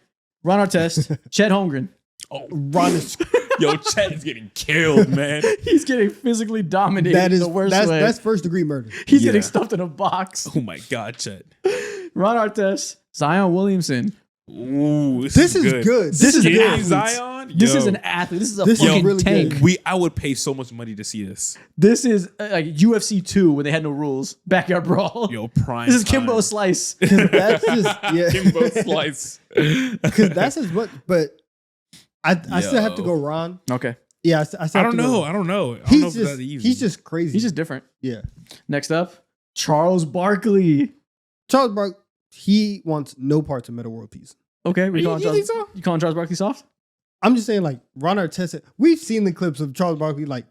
Ron Artest, Chet Holmgren. Oh, Ron is yo, Chet is getting killed, man. He's getting physically dominated that is in the worst that's way. that's first degree murder. He's Yeah. getting stuffed in a box. Oh my God, Chet. Ron Artest, Zion Williamson. Ooh, This is good. This is Skinny an athlete. Zion. This Yo. is an athlete. This is a This is fucking really tank. good. I would pay so much money to see this. This is like UFC 2 when they had no rules. Backyard brawl. Yo, prime. This is time. Kimbo Slice. That's just yeah. Kimbo Slice. Because that's as much. But I still have to Yo. go Ron. Okay. Yeah, I still I have don't to go know. Ron. I don't know. I don't know He's if just that's easy. he's just crazy. He's just different. yeah. Next up, Charles Barkley. Charles Barkley. He wants no parts of Meta World Peace. Okay, we You calling think Charles. so? You calling Charles Barkley soft? I'm just saying, like Ron Artest. We've seen the clips of Charles Barkley like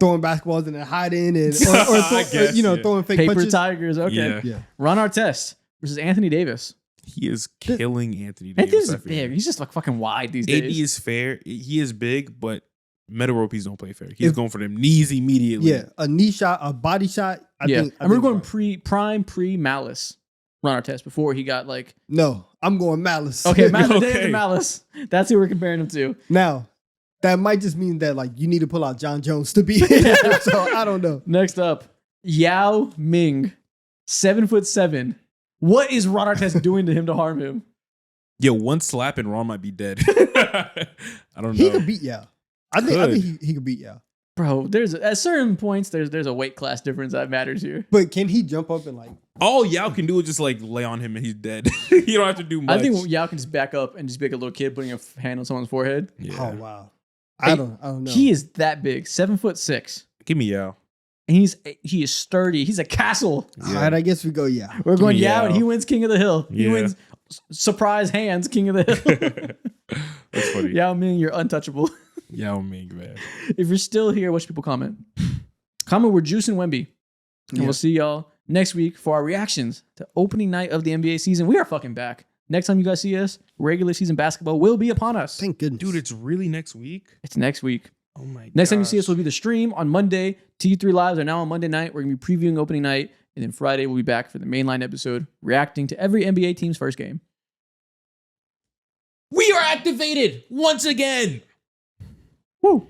throwing basketballs and then hiding and or I guess, yeah. throwing fake Paper punches. Tigers. Okay. Yeah. Yeah. Ron Artest versus Anthony Davis. He is killing Anthony Anthony Davis. Davis I is feel. big. He's just like fucking wide these AD days. is fair. He is big, but Meta World Peace don't play fair. He's going for them knees immediately. Yeah, a knee shot, a body shot. I yeah. think. And we're think going Ron. pre Malice. Ron Artest before he got like. No, I'm going Malice. Okay, Okay. David Malice. That's who we're comparing him to. Now, that might just mean that like you need to pull out John Jones to be here. So I don't know. Next up, Yao Ming, 7'7". What is Ron Artest doing to him to harm him? Yeah, one slap and Ron might be dead. I don't know. He could beat Yao. I think he could beat Yao. Bro, there's at certain points there's a weight class difference that matters here. But can he jump up and like? All Yao can do is just like lay on him and he's dead. You don't have to do much. I think Yao can just back up and just be like a little kid putting a hand on someone's forehead. Yeah. Oh wow. I don't know. He is that big, 7'6", Give me Yao. and he is sturdy. He's a castle. All right, I guess we go. Yeah. We're going me Yao, and Yao. he wins King of the Hill. He Yeah. wins surprise hands, King of the Hill. That's funny. Yao Ming, you're untouchable. Yao Ming, man. If you're still here, what should people comment? Comment, we're juicing Wemby. And Yeah. we'll see y'all next week for our reactions to opening night of the NBA season. We are fucking back. Next time you guys see us, regular season basketball will be upon us. Thank goodness, Dude, it's really next week? It's next week. Oh my god. Next time you see us will be the stream on Monday. T3 Lives are now on Monday night. We're going to be previewing opening night. And then Friday, we'll be back for the mainline episode, reacting to every NBA team's first game. We are activated once again. Woo!